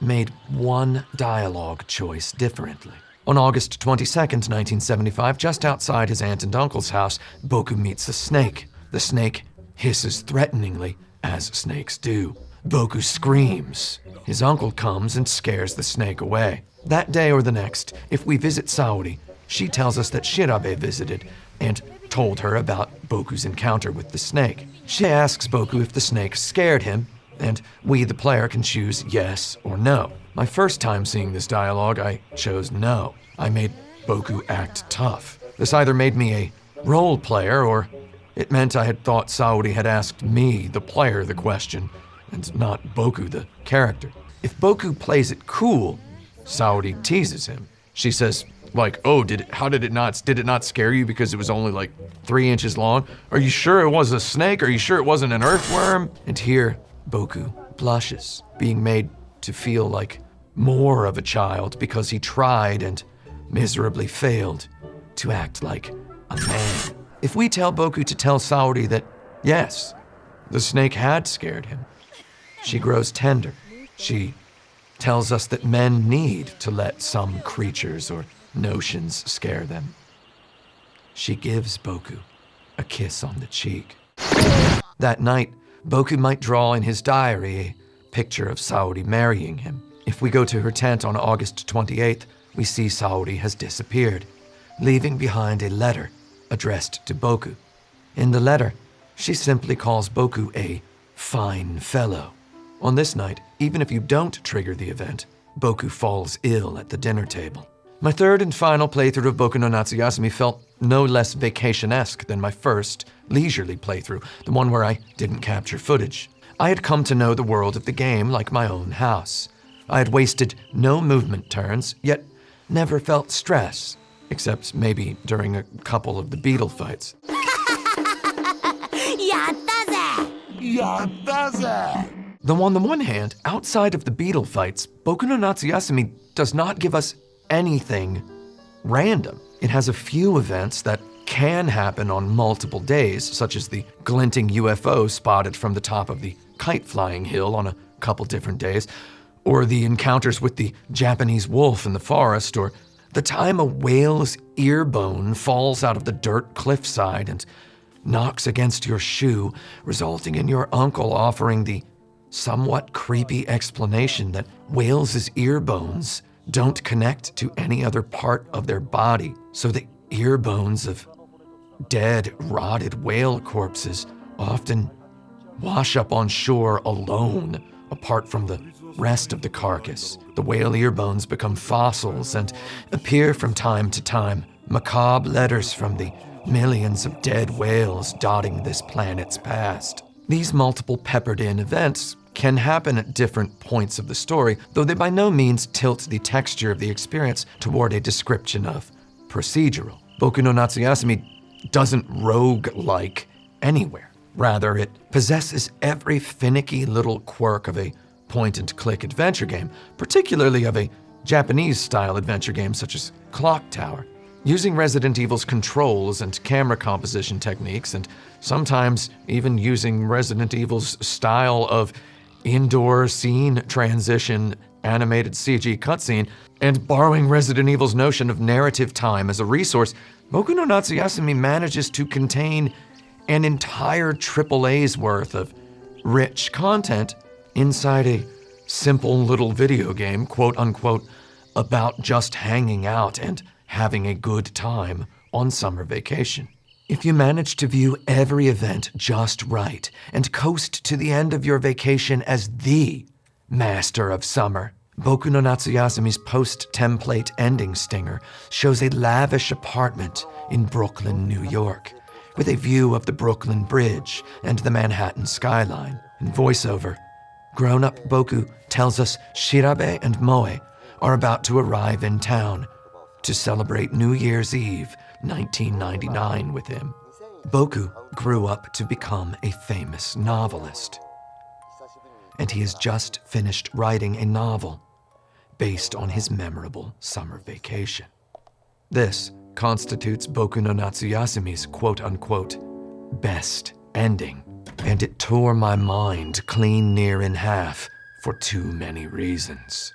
made one dialogue choice differently. On August 22nd, 1975, just outside his aunt and uncle's house, Boku meets a snake. The snake hisses threateningly, as snakes do. Boku screams. His uncle comes and scares the snake away. That day or the next, if we visit Saori, she tells us that Shirabe visited and told her about Boku's encounter with the snake. She asks Boku if the snake scared him, and we, the player, can choose yes or no. My first time seeing this dialogue, I chose no. I made Boku act tough. This either made me a role player, or it meant I had thought Saori had asked me, the player, the question, and not Boku, the character. If Boku plays it cool, Saori teases him. She says, like, oh, did it not scare you because it was only like 3 inches long? Are you sure it was a snake? Are you sure it wasn't an earthworm? And here, Boku blushes, being made to feel like more of a child because he tried and miserably failed to act like a man. If we tell Boku to tell Saori that, yes, the snake had scared him, she grows tender. She tells us that men need to let some creatures or notions scare them. She gives Boku a kiss on the cheek. That night, Boku might draw in his diary a picture of Saori marrying him. If we go to her tent on August 28th, we see Saori has disappeared, leaving behind a letter addressed to Boku. In the letter, she simply calls Boku a fine fellow. On this night, even if you don't trigger the event, Boku falls ill at the dinner table. My third and final playthrough of Boku no Natsuyasumi felt no less vacation-esque than my first, leisurely playthrough, the one where I didn't capture footage. I had come to know the world of the game like my own house. I had wasted no movement turns, yet never felt stress, except maybe during a couple of the beetle fights. Though on the one hand, outside of the beetle fights, Boku no Natsuyasumi does not give us anything random. It has a few events that can happen on multiple days, such as the glinting UFO spotted from the top of the kite-flying hill on a couple different days, or the encounters with the Japanese wolf in the forest, or the time a whale's ear bone falls out of the dirt cliffside and knocks against your shoe, resulting in your uncle offering the somewhat creepy explanation that whales' ear bones don't connect to any other part of their body, so the ear bones of dead, rotted whale corpses often wash up on shore alone apart from the rest of the carcass. The whale ear bones become fossils and appear from time to time, macabre letters from the millions of dead whales dotting this planet's past. These multiple peppered-in events can happen at different points of the story, though they by no means tilt the texture of the experience toward a description of procedural. Boku no Natsuyasumi doesn't rogue-like anywhere. Rather, it possesses every finicky little quirk of a point-and-click adventure game, particularly of a Japanese-style adventure game such as Clock Tower. Using Resident Evil's controls and camera composition techniques, and sometimes even using Resident Evil's style of indoor scene transition animated CG cutscene, and borrowing Resident Evil's notion of narrative time as a resource, Boku no Natsuyasumi manages to contain an entire AAA's worth of rich content inside a simple little video game, quote-unquote, about just hanging out and having a good time on summer vacation. If you manage to view every event just right and coast to the end of your vacation as the master of summer, Boku no Natsuyasumi's post-template ending stinger shows a lavish apartment in Brooklyn, New York, with a view of the Brooklyn Bridge and the Manhattan skyline. In voiceover, grown-up Boku tells us Shirabe and Moe are about to arrive in town to celebrate New Year's Eve 1999 with him. Boku grew up to become a famous novelist, and he has just finished writing a novel based on his memorable summer vacation. This constitutes Boku no Natsuyasumi's quote-unquote best ending, and it tore my mind clean near in half for too many reasons.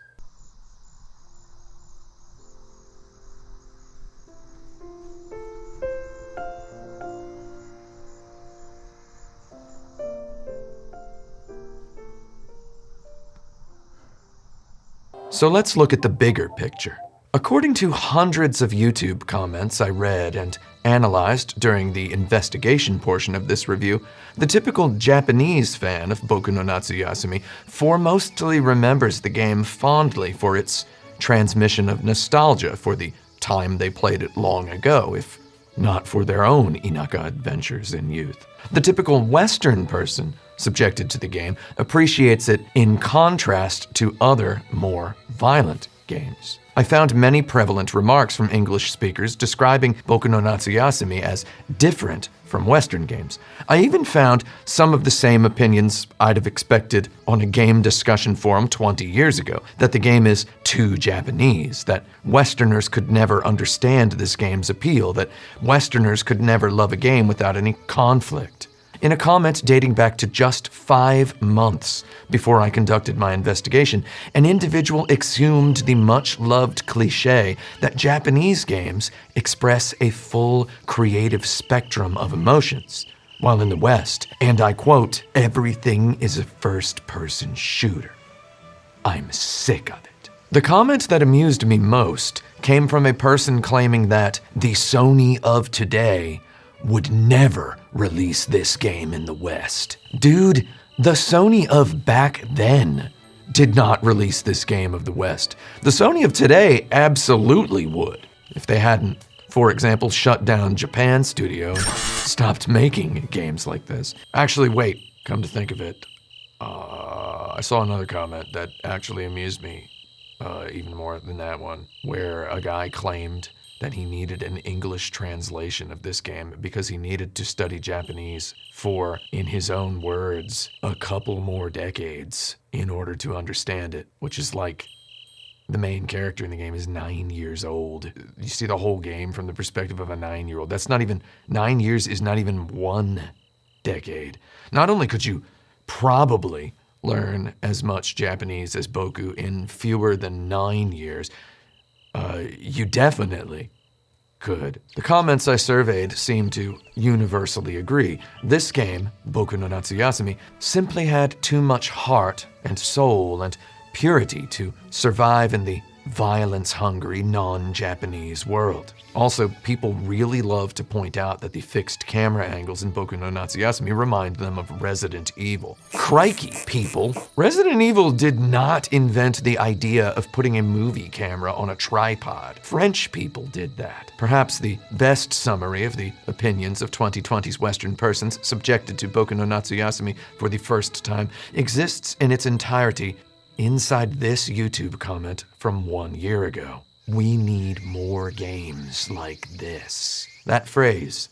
So let's look at the bigger picture. According to hundreds of YouTube comments I read and analyzed during the investigation portion of this review, the typical Japanese fan of Boku no Natsuyasumi foremostly remembers the game fondly for its transmission of nostalgia for the time they played it long ago, if not for their own Inaka adventures in youth. The typical Western person subjected to the game appreciates it in contrast to other, more violent games. I found many prevalent remarks from English speakers describing Boku no Natsuyasumi as different from Western games. I even found some of the same opinions I'd have expected on a game discussion forum 20 years ago, that the game is too Japanese, that Westerners could never understand this game's appeal, that Westerners could never love a game without any conflict. In a comment dating back to just 5 months before I conducted my investigation, an individual exhumed the much-loved cliché that Japanese games express a full creative spectrum of emotions, while in the West, and I quote, "everything is a first-person shooter. I'm sick of it." The comment that amused me most came from a person claiming that the Sony of today would never release this game in the West. Dude, the Sony of back then did not release this game of the West. The Sony of today absolutely would, if they hadn't, for example, shut down Japan studio and stopped making games like this. Actually, wait, come to think of it, I saw another comment that actually amused me even more than that one, where a guy claimed that he needed an English translation of this game because he needed to study Japanese for, in his own words, a couple more decades in order to understand it, which is like the main character in the game is 9 years old. You see the whole game from the perspective of a 9-year-old. 9 years is not even 1 decade. Not only could you probably learn as much Japanese as Boku in fewer than 9 years, you definitely could. The comments I surveyed seem to universally agree. This game, Boku no Natsuyasumi, simply had too much heart and soul and purity to survive in the violence-hungry, non-Japanese world. Also, people really love to point out that the fixed camera angles in Boku no Natsuyasumi remind them of Resident Evil. Crikey, people! Resident Evil did not invent the idea of putting a movie camera on a tripod. French people did that. Perhaps the best summary of the opinions of 2020's Western persons subjected to Boku no Natsuyasumi for the first time exists in its entirety inside this YouTube comment from 1 year ago. We need more games like this. That phrase,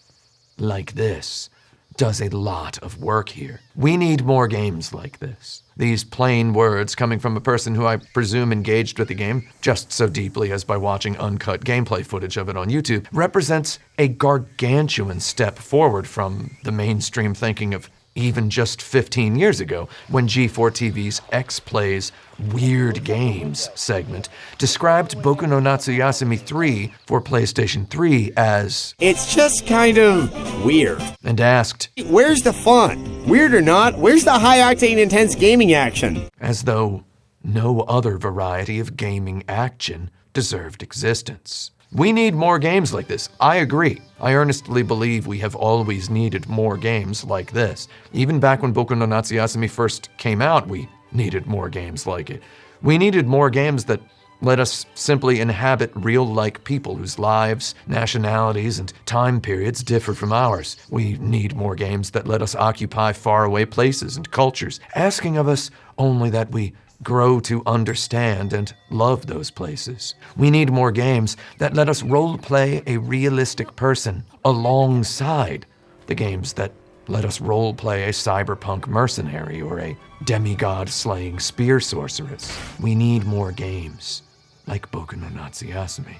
like this, does a lot of work here. We need more games like this. These plain words coming from a person who I presume engaged with the game just so deeply as by watching uncut gameplay footage of it on YouTube represents a gargantuan step forward from the mainstream thinking of even just 15 years ago, when G4TV's X Plays Weird Games segment described Boku no Natsuyasumi 3 for PlayStation 3 as It's just kind of weird. And asked, Where's the fun? Weird or not, where's the high-octane intense gaming action? as though no other variety of gaming action deserved existence. We need more games like this. I agree. I earnestly believe we have always needed more games like this. Even back when Boku no Natsuyasumi first came out, we needed more games like it. We needed more games that let us simply inhabit real-like people whose lives, nationalities, and time periods differ from ours. We need more games that let us occupy faraway places and cultures, asking of us only that we grow to understand and love those places. We need more games that let us role-play a realistic person alongside the games that let us role-play a cyberpunk mercenary or a demigod-slaying spear sorceress. We need more games like Boku no Natsuyasumi.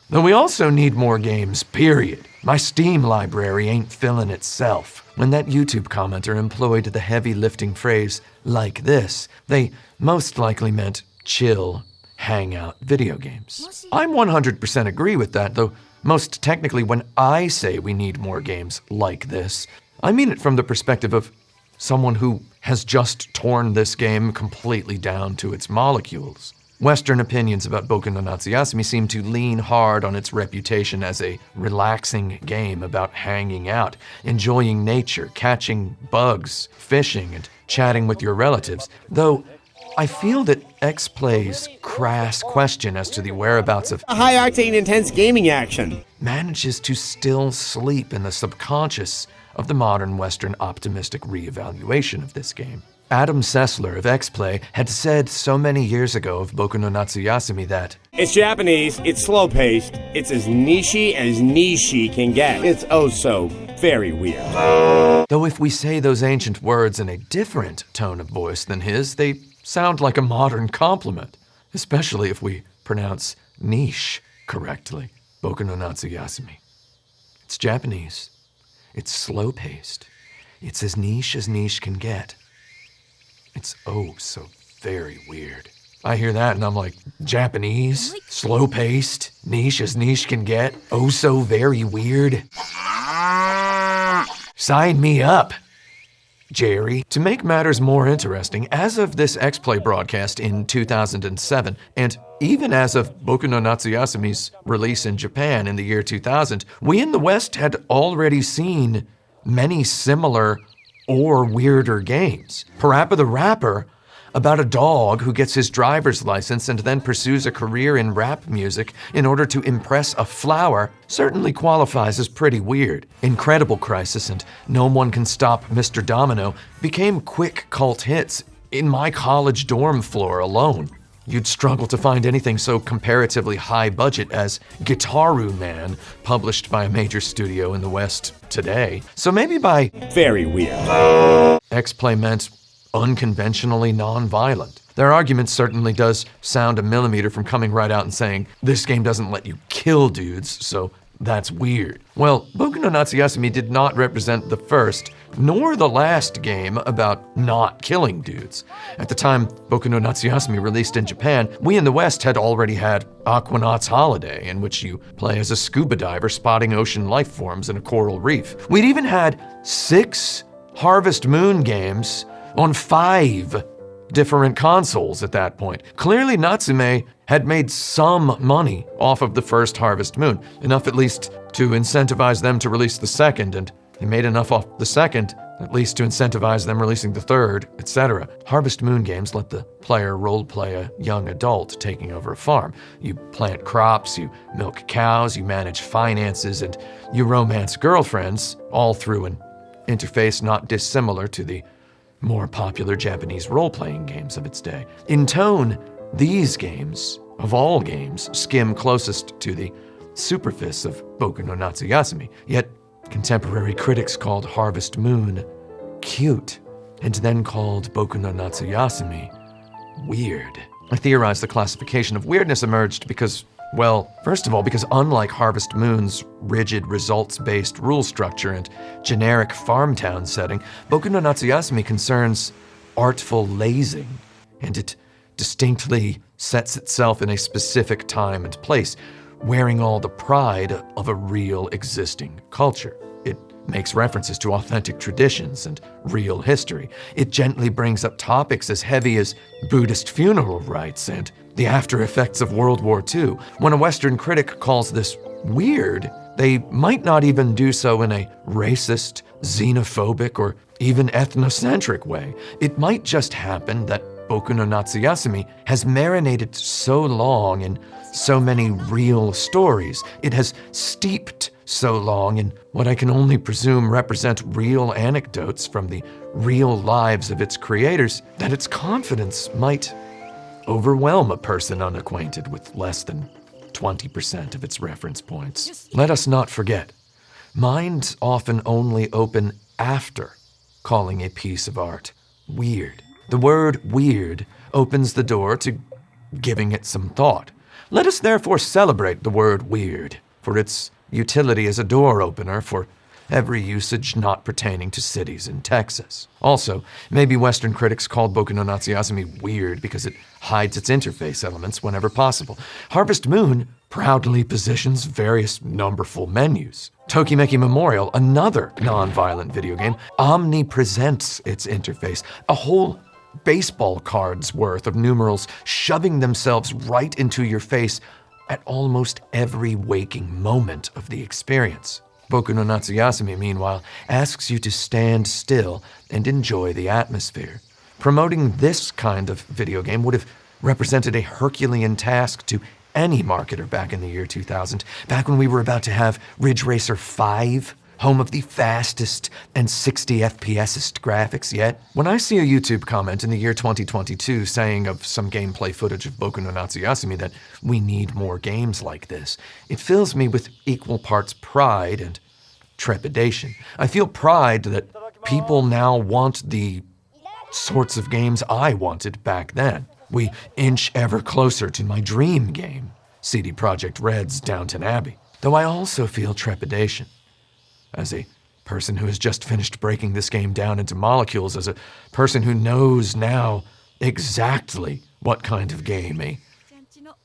Though we also need more games, period. My Steam library ain't filling itself. When that YouTube commenter employed the heavy-lifting phrase, like this, they most likely meant chill, hangout video games. I'm 100% agree with that, though most technically when I say we need more games like this, I mean it from the perspective of someone who has just torn this game completely down to its molecules. Western opinions about Boku no Natsuyasumi seem to lean hard on its reputation as a relaxing game about hanging out, enjoying nature, catching bugs, fishing, and chatting with your relatives, though I feel that X Play's crass question as to the whereabouts of High-octane intense gaming action manages to still sleep in the subconscious of the modern Western optimistic reevaluation of this game. Adam Sessler of X-Play had said so many years ago of Boku no Natsuyasumi that It's Japanese, it's slow-paced, it's as niche can get. It's oh so very weird. though if we say those ancient words in a different tone of voice than his, they sound like a modern compliment, especially if we pronounce niche correctly. Boku no Natsuyasumi. It's Japanese. It's slow-paced. It's as niche can get. It's oh so very weird. I hear that and I'm like, Japanese, slow-paced, niche as niche can get, oh so very weird. Sign me up, Jerry. To make matters more interesting, as of this X-Play broadcast in 2007, and even as of Boku no Natsuyasumi's release in Japan in the year 2000, we in the West had already seen many similar or weirder games. Parappa the Rapper, about a dog who gets his driver's license and then pursues a career in rap music in order to impress a flower, certainly qualifies as pretty weird. Incredible Crisis and No One Can Stop Mr. Domino became quick cult hits in my college dorm floor alone. You'd struggle to find anything so comparatively high budget as Gitaru Man, published by a major studio in the West today. So maybe by very weird, X-Play meant unconventionally non-violent. Their argument certainly does sound a millimeter from coming right out and saying, this game doesn't let you kill dudes, so that's weird. Well, Boku no Natsuyasumi did not represent the first, nor the last game about not killing dudes. At the time Boku no Natsuyasumi released in Japan, we in the West had already had Aquanaut's Holiday, in which you play as a scuba diver spotting ocean life forms in a coral reef. We'd even had 6 Harvest Moon games on 5 different consoles at that point. Clearly, Natsume had made some money off of the first Harvest Moon, enough at least to incentivize them to release the second, and he made enough off the second at least to incentivize them releasing the third, etc. Harvest Moon games let the player roleplay a young adult taking over a farm. You plant crops, you milk cows, you manage finances, and you romance girlfriends, all through an interface not dissimilar to the more popular Japanese role-playing games of its day. In tone, these games, of all games, skim closest to the superficie of Boku no Natsuyasumi, yet contemporary critics called Harvest Moon cute, and then called Boku no Natsuyasumi weird. I theorize the classification of weirdness emerged because, well, first of all, because unlike Harvest Moon's rigid results-based rule structure and generic farm town setting, Boku no Natsuyasumi concerns artful lazing, and it distinctly sets itself in a specific time and place, wearing all the pride of a real existing culture. It makes references to authentic traditions and real history. It gently brings up topics as heavy as Buddhist funeral rites and the after effects of World War II. When a Western critic calls this weird, they might not even do so in a racist, xenophobic, or even ethnocentric way. It might just happen that Boku no Natsuyasumi has marinated so long in so many real stories. It has steeped so long in what I can only presume represent real anecdotes from the real lives of its creators that its confidence might overwhelm a person unacquainted with less than 20% of its reference points. Let us not forget, minds often only open after calling a piece of art weird. The word weird opens the door to giving it some thought. Let us therefore celebrate the word weird for its utility as a door opener for every usage not pertaining to cities in Texas. Also, maybe Western critics called Boku no Natsuyasumi weird because it hides its interface elements whenever possible. Harvest Moon proudly positions various numberful menus. Tokimeki Memorial, another non-violent video game, omnipresents its interface. A whole baseball card's worth of numerals shoving themselves right into your face at almost every waking moment of the experience. Boku no Natsuyasumi, meanwhile, asks you to stand still and enjoy the atmosphere. Promoting this kind of video game would have represented a Herculean task to any marketer back in the year 2000, back when we were about to have Ridge Racer 5, home of the fastest and 60 FPSest graphics yet. When I see a YouTube comment in the year 2022 saying of some gameplay footage of Boku no Natsuyasumi that we need more games like this, it fills me with equal parts pride and trepidation. I feel pride that people now want the sorts of games I wanted back then. We inch ever closer to my dream game, CD Projekt Red's Downton Abbey. Though I also feel trepidation. As a person who has just finished breaking this game down into molecules, as a person who knows now exactly what kind of game a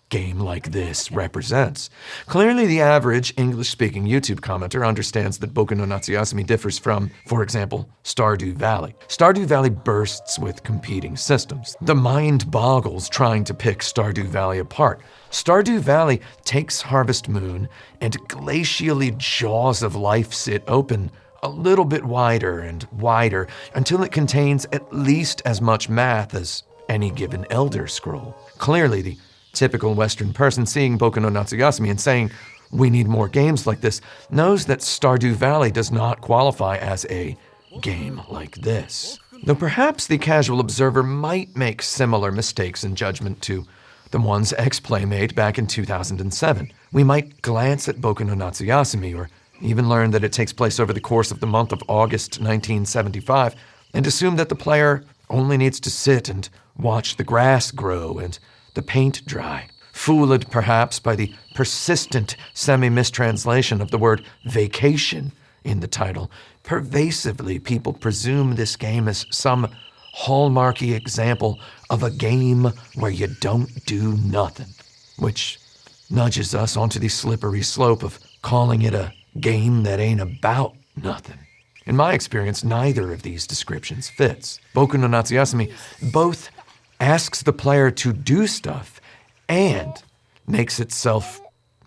game like this represents. Clearly, the average English-speaking YouTube commenter understands that Boku no Natsuyasumi differs from, for example, Stardew Valley. Stardew Valley bursts with competing systems. The mind boggles trying to pick Stardew Valley apart. Stardew Valley takes Harvest Moon and glacially jaws of life's it open a little bit wider and wider until it contains at least as much math as any given Elder Scroll. Clearly, the typical Western person seeing Boku no Natsuyasumi and saying, "We need more games like this," knows that Stardew Valley does not qualify as a game like this. Though perhaps the casual observer might make similar mistakes in judgment to the ones X-Play made back in 2007. We might glance at Boku no Natsuyasumi, or even learn that it takes place over the course of the month of August 1975, and assume that the player only needs to sit and watch the grass grow and the paint dry. Fooled perhaps by the persistent semi-mistranslation of the word vacation in the title, pervasively people presume this game is some hallmarky example of a game where you don't do nothing, which nudges us onto the slippery slope of calling it a game that ain't about nothing. In my experience, neither of these descriptions fits. Boku no Natsuyasumi both asks the player to do stuff and makes itself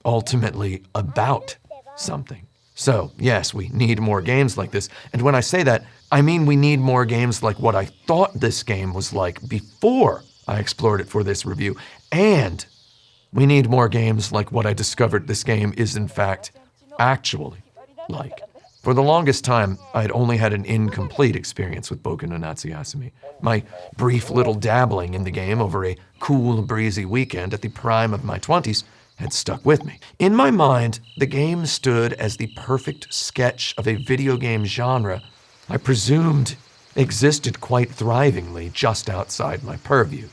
ultimately about something. So, yes, we need more games like this. And when I say that, I mean we need more games like what I thought this game was like before I explored it for this review. And we need more games like what I discovered this game is in fact actually like. For the longest time, I'd only had an incomplete experience with Boku no Natsuyasumi. My brief little dabbling in the game over a cool, breezy weekend at the prime of my 20s had stuck with me. In my mind, the game stood as the perfect sketch of a video game genre I presumed existed quite thrivingly just outside my purview.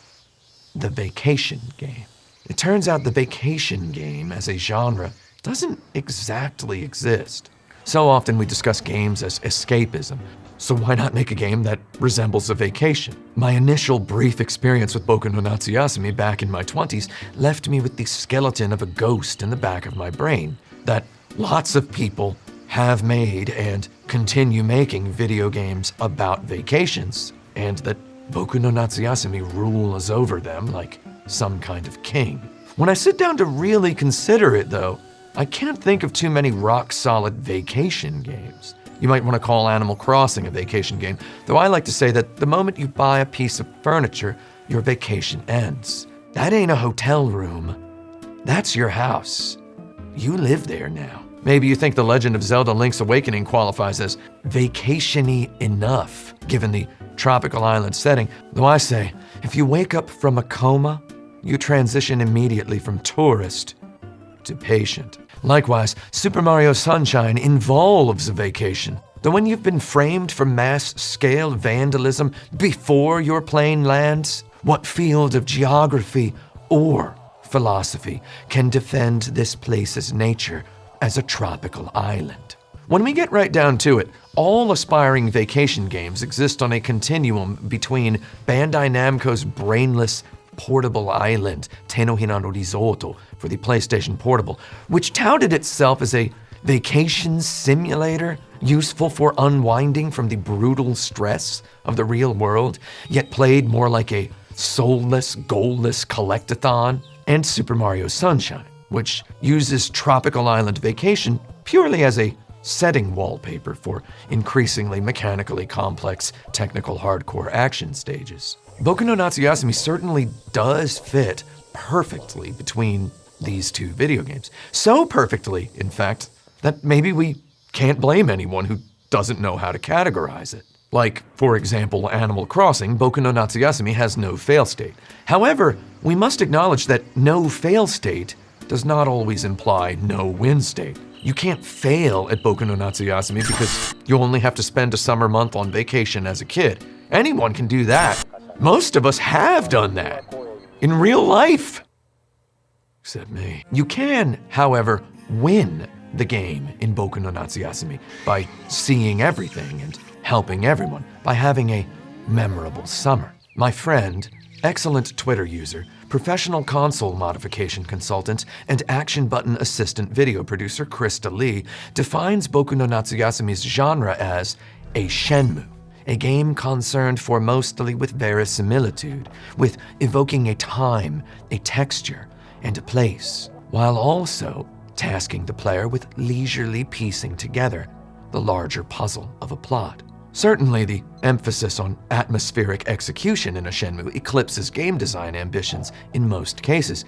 The vacation game. It turns out the vacation game as a genre doesn't exactly exist. So often we discuss games as escapism, so why not make a game that resembles a vacation? My initial brief experience with Boku no Natsuyasumi back in my 20s left me with the skeleton of a ghost in the back of my brain that lots of people have made and continue making video games about vacations, and that Boku no Natsuyasumi rules over them like some kind of king. When I sit down to really consider it, though, I can't think of too many rock-solid vacation games. You might want to call Animal Crossing a vacation game, though I like to say that the moment you buy a piece of furniture, your vacation ends. That ain't a hotel room. That's your house. You live there now. Maybe you think The Legend of Zelda Link's Awakening qualifies as vacation-y enough, given the tropical island setting, though I say, if you wake up from a coma, you transition immediately from tourist to patient. Likewise, Super Mario Sunshine involves a vacation. Though when you've been framed for mass-scale vandalism before your plane lands, what field of geography or philosophy can defend this place's nature as a tropical island? When we get right down to it, all aspiring vacation games exist on a continuum between Bandai Namco's brainless portable island, Tenohina no Risoto, for the PlayStation Portable, which touted itself as a vacation simulator useful for unwinding from the brutal stress of the real world, yet played more like a soulless, goalless collectathon, and Super Mario Sunshine, which uses tropical island vacation purely as a setting wallpaper for increasingly mechanically complex technical hardcore action stages. Boku no Natsuyasumi certainly does fit perfectly between these two video games. So perfectly, in fact, that maybe we can't blame anyone who doesn't know how to categorize it. Like, for example, Animal Crossing, Boku no Natsuyasumi has no fail state. However, we must acknowledge that no fail state does not always imply no win state. You can't fail at Boku no Natsuyasumi because you only have to spend a summer month on vacation as a kid. Anyone can do that. Most of us have done that in real life. Except me. You can, however, win the game in Boku no Natsuyasumi by seeing everything and helping everyone, by having a memorable summer. My friend, excellent Twitter user, professional console modification consultant, and action button assistant video producer Krista Lee defines Boku no Natsuyasumi's genre as a Shenmue, a game concerned foremostly with verisimilitude, with evoking a time, a texture, and a place, while also tasking the player with leisurely piecing together the larger puzzle of a plot. Certainly, the emphasis on atmospheric execution in a Shenmue eclipses game design ambitions in most cases.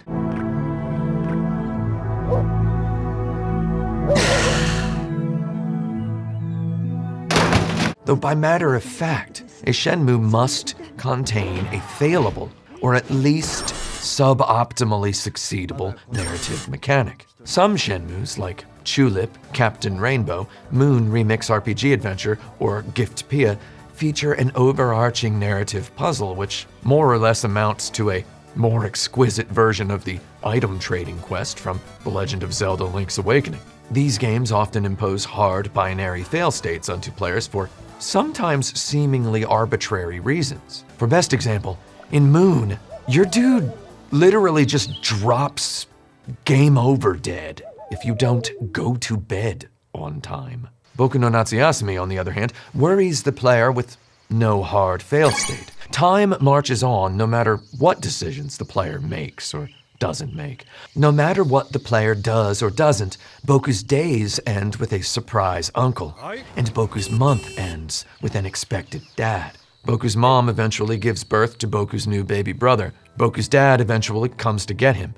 Though by matter of fact, a Shenmue must contain a failable, or at least suboptimally succeedable narrative mechanic. Some Shenmues, like Tulip, Captain Rainbow, Moon Remix RPG Adventure, or Gift Pia, feature an overarching narrative puzzle which more or less amounts to a more exquisite version of the item trading quest from The Legend of Zelda Link's Awakening. These games often impose hard binary fail states onto players for sometimes seemingly arbitrary reasons. For best example, in Moon, your dude literally just drops game over dead if you don't go to bed on time. Boku no Natsuyasumi, on the other hand, worries the player with no hard fail state. Time marches on no matter what decisions the player makes or doesn't make. No matter what the player does or doesn't, Boku's days end with a surprise uncle, and Boku's month ends with an expected dad. Boku's mom eventually gives birth to Boku's new baby brother. Boku's dad eventually comes to get him.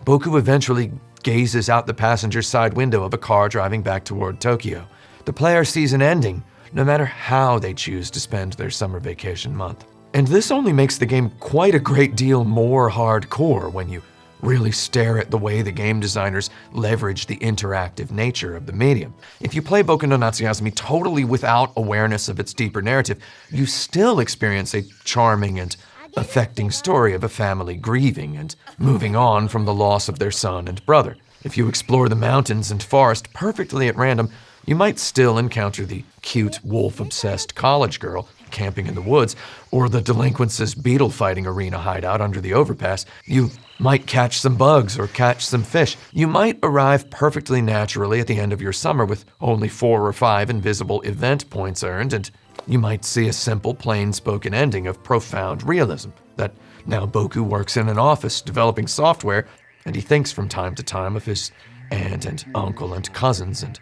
Boku eventually gazes out the passenger side window of a car driving back toward Tokyo. The player sees an ending, no matter how they choose to spend their summer vacation month. And this only makes the game quite a great deal more hardcore when you really stare at the way the game designers leverage the interactive nature of the medium. If you play Boku no Natsuyasumi totally without awareness of its deeper narrative, you still experience a charming and affecting story of a family grieving and moving on from the loss of their son and brother. If you explore the mountains and forest perfectly at random, you might still encounter the cute, wolf-obsessed college girl camping in the woods, or the delinquents' beetle-fighting arena hideout under the overpass. You might catch some bugs or catch some fish. You might arrive perfectly naturally at the end of your summer with only 4 or 5 invisible event points earned, and you might see a simple, plain-spoken ending of profound realism, that now Boku works in an office developing software, and he thinks from time to time of his aunt and uncle and cousins and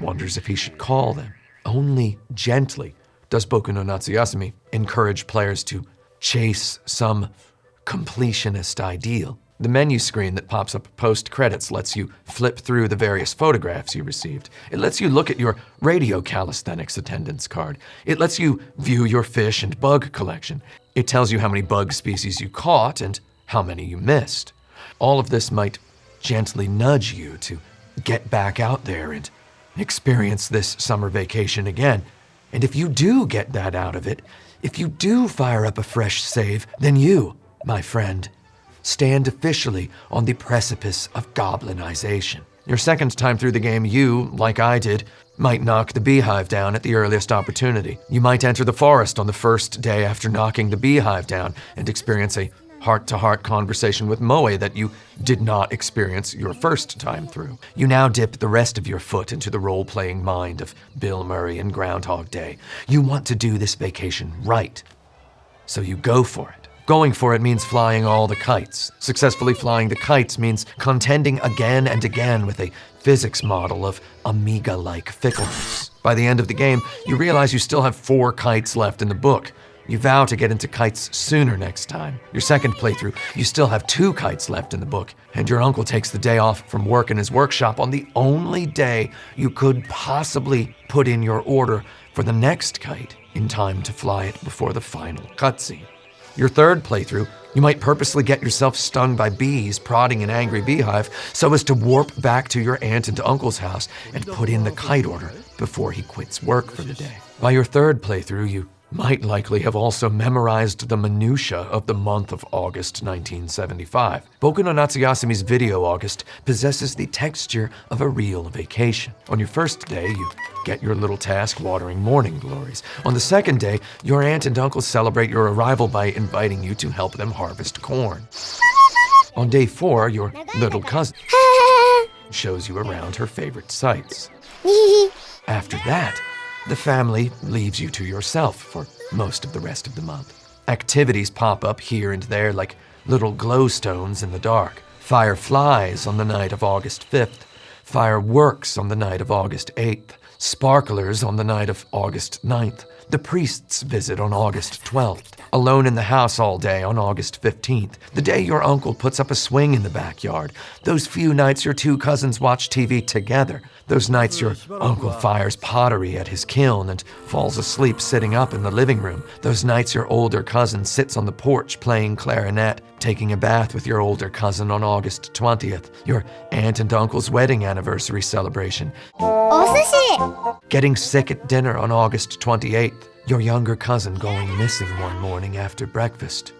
wonders if he should call them. Only gently does Boku no Natsuyasumi encourage players to chase some completionist ideal. The menu screen that pops up post-credits lets you flip through the various photographs you received. It lets you look at your radio calisthenics attendance card. It lets you view your fish and bug collection. It tells you how many bug species you caught and how many you missed. All of this might gently nudge you to get back out there and experience this summer vacation again. And if you do get that out of it, if you do fire up a fresh save, then you, my friend, stand officially on the precipice of goblinization. Your second time through the game, you, like I did, might knock the beehive down at the earliest opportunity. You might enter the forest on the first day after knocking the beehive down and experience a heart-to-heart conversation with Moe that you did not experience your first time through. You now dip the rest of your foot into the role-playing mind of Bill Murray in Groundhog Day. You want to do this vacation right, so you go for it. Going for it means flying all the kites. Successfully flying the kites means contending again and again with a physics model of Amiga-like fickleness. By the end of the game, you realize you still have 4 kites left in the book. You vow to get into kites sooner next time. Your second playthrough, you still have 2 kites left in the book, and your uncle takes the day off from work in his workshop on the only day you could possibly put in your order for the next kite in time to fly it before the final cutscene. Your third playthrough, you might purposely get yourself stung by bees prodding an angry beehive so as to warp back to your aunt and uncle's house and put in the kite order before he quits work for the day. By your third playthrough, you might likely have also memorized the minutiae of the month of August 1975. Boku no Natsuyasumi's Video August possesses the texture of a real vacation. On your first day, you get your little task watering morning glories. On the second day, your aunt and uncle celebrate your arrival by inviting you to help them harvest corn. On day 4, your little cousin shows you around her favorite sites. After that, the family leaves you to yourself for most of the rest of the month. Activities pop up here and there like little glowstones in the dark. Fireflies on the night of August 5th. Fireworks on the night of August 8th. Sparklers on the night of August 9th. The priest's visit on August 12th. Alone in the house all day on August 15th. The day your uncle puts up a swing in the backyard. Those few nights your 2 cousins watch TV together. Those nights your uncle fires pottery at his kiln and falls asleep sitting up in the living room. Those nights your older cousin sits on the porch playing clarinet, taking a bath with your older cousin on August 20th. Your aunt and uncle's wedding anniversary celebration. Getting sick at dinner on August 28th. Your younger cousin going missing one morning after breakfast.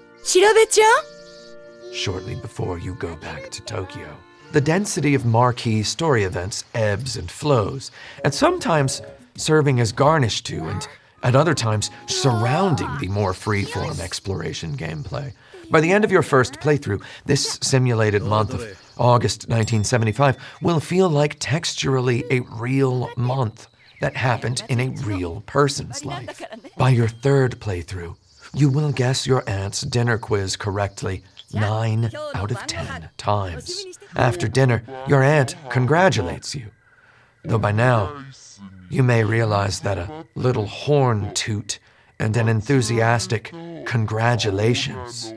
Shortly before you go back to Tokyo. The density of marquee story events ebbs and flows, and sometimes serving as garnish to, and at other times surrounding the more free-form exploration gameplay. By the end of your first playthrough, this simulated month of August 1975 will feel like texturally a real month that happened in a real person's life. By your third playthrough, You will guess your aunt's dinner quiz correctly 9 out of 10 times. After dinner, your aunt congratulates you. Though by now, you may realize that a little horn toot and an enthusiastic congratulations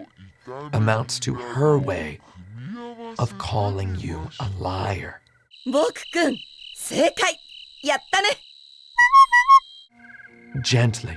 amounts to her way of calling you a liar. 僕くん、正解やったね Gently,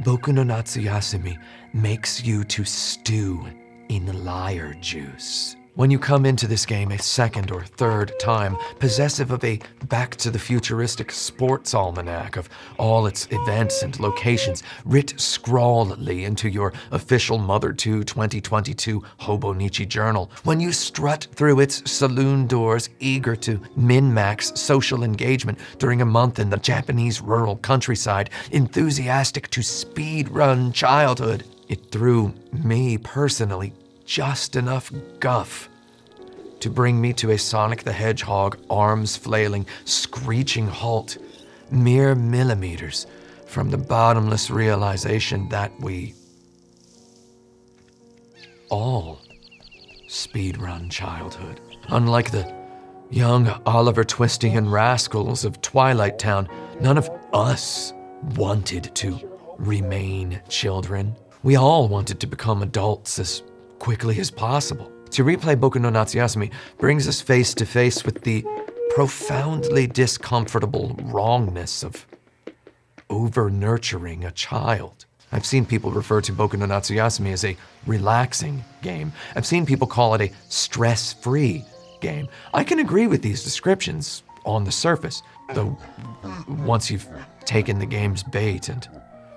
boku no natsuyasumi makes you to stew in liar juice. When you come into this game a second or third time, possessive of a back-to-the-futuristic sports almanac of all its events and locations, writ scrawledly into your official Mother 2 2022 Hobonichi journal, when you strut through its saloon doors eager to min-max social engagement during a month in the Japanese rural countryside, enthusiastic to speed-run childhood, it threw me personally just enough guff to bring me to a Sonic the Hedgehog arms-flailing, screeching halt, mere millimeters from the bottomless realization that we all speedrun childhood. Unlike the young Oliver Twistian rascals of Twilight Town, none of us wanted to remain children. We all wanted to become adults as quickly as possible. To replay Boku no Natsuyasumi brings us face to face with the profoundly discomfortable wrongness of over-nurturing a child. I've seen people refer to Boku no Natsuyasumi as a relaxing game. I've seen people call it a stress-free game. I can agree with these descriptions on the surface, though once you've taken the game's bait and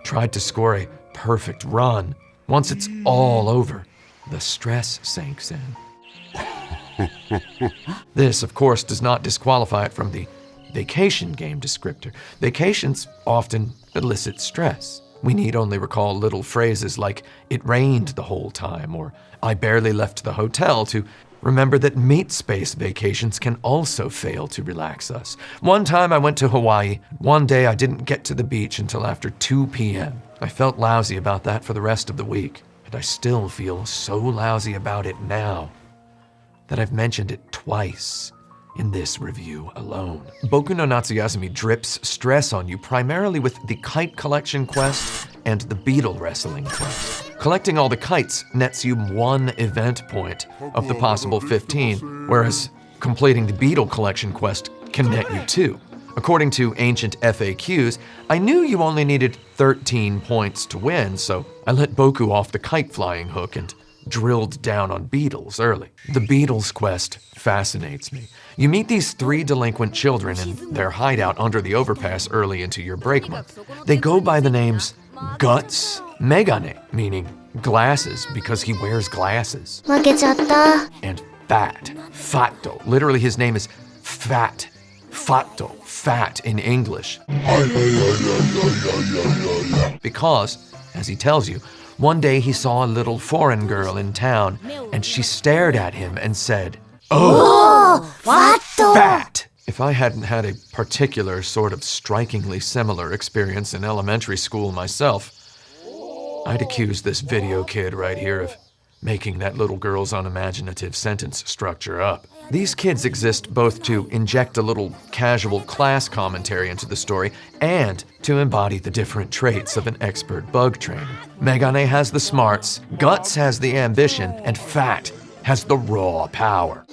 tried to score a perfect run, once it's all over, the stress sinks in. This, of course, does not disqualify it from the vacation game descriptor. Vacations often elicit stress. We need only recall little phrases like, "it rained the whole time," or "I barely left the hotel," to remember that meat space vacations can also fail to relax us. One time I went to Hawaii. One day I didn't get to the beach until after 2 p.m. I felt lousy about that for the rest of the week. And I still feel so lousy about it now that I've mentioned it twice in this review alone. Boku no Natsuyasumi drips stress on you primarily with the kite collection quest and the beetle wrestling quest. Collecting all the kites nets you 1 event point of the possible 15, whereas completing the beetle collection quest can net you 2. According to ancient FAQs, I knew you only needed 13 points to win, so I let Boku off the kite flying hook and drilled down on beetles early. The beetles quest fascinates me. You meet these 3 delinquent children in their hideout under the overpass early into your break month. They go by the names Guts, Megane, meaning glasses because he wears glasses, 負けちゃった and Fat, Fatto. Literally his name is Fat. Fatto, fat in English. Because, as he tells you, one day he saw a little foreign girl in town and she stared at him and said, "Oh, fat!" If I hadn't had a particular sort of strikingly similar experience in elementary school myself, I'd accuse this video kid right here of making that little girl's unimaginative sentence structure up. These kids exist both to inject a little casual class commentary into the story and to embody the different traits of an expert bug trainer. Megane has the smarts, Guts has the ambition, and Fat has the raw power.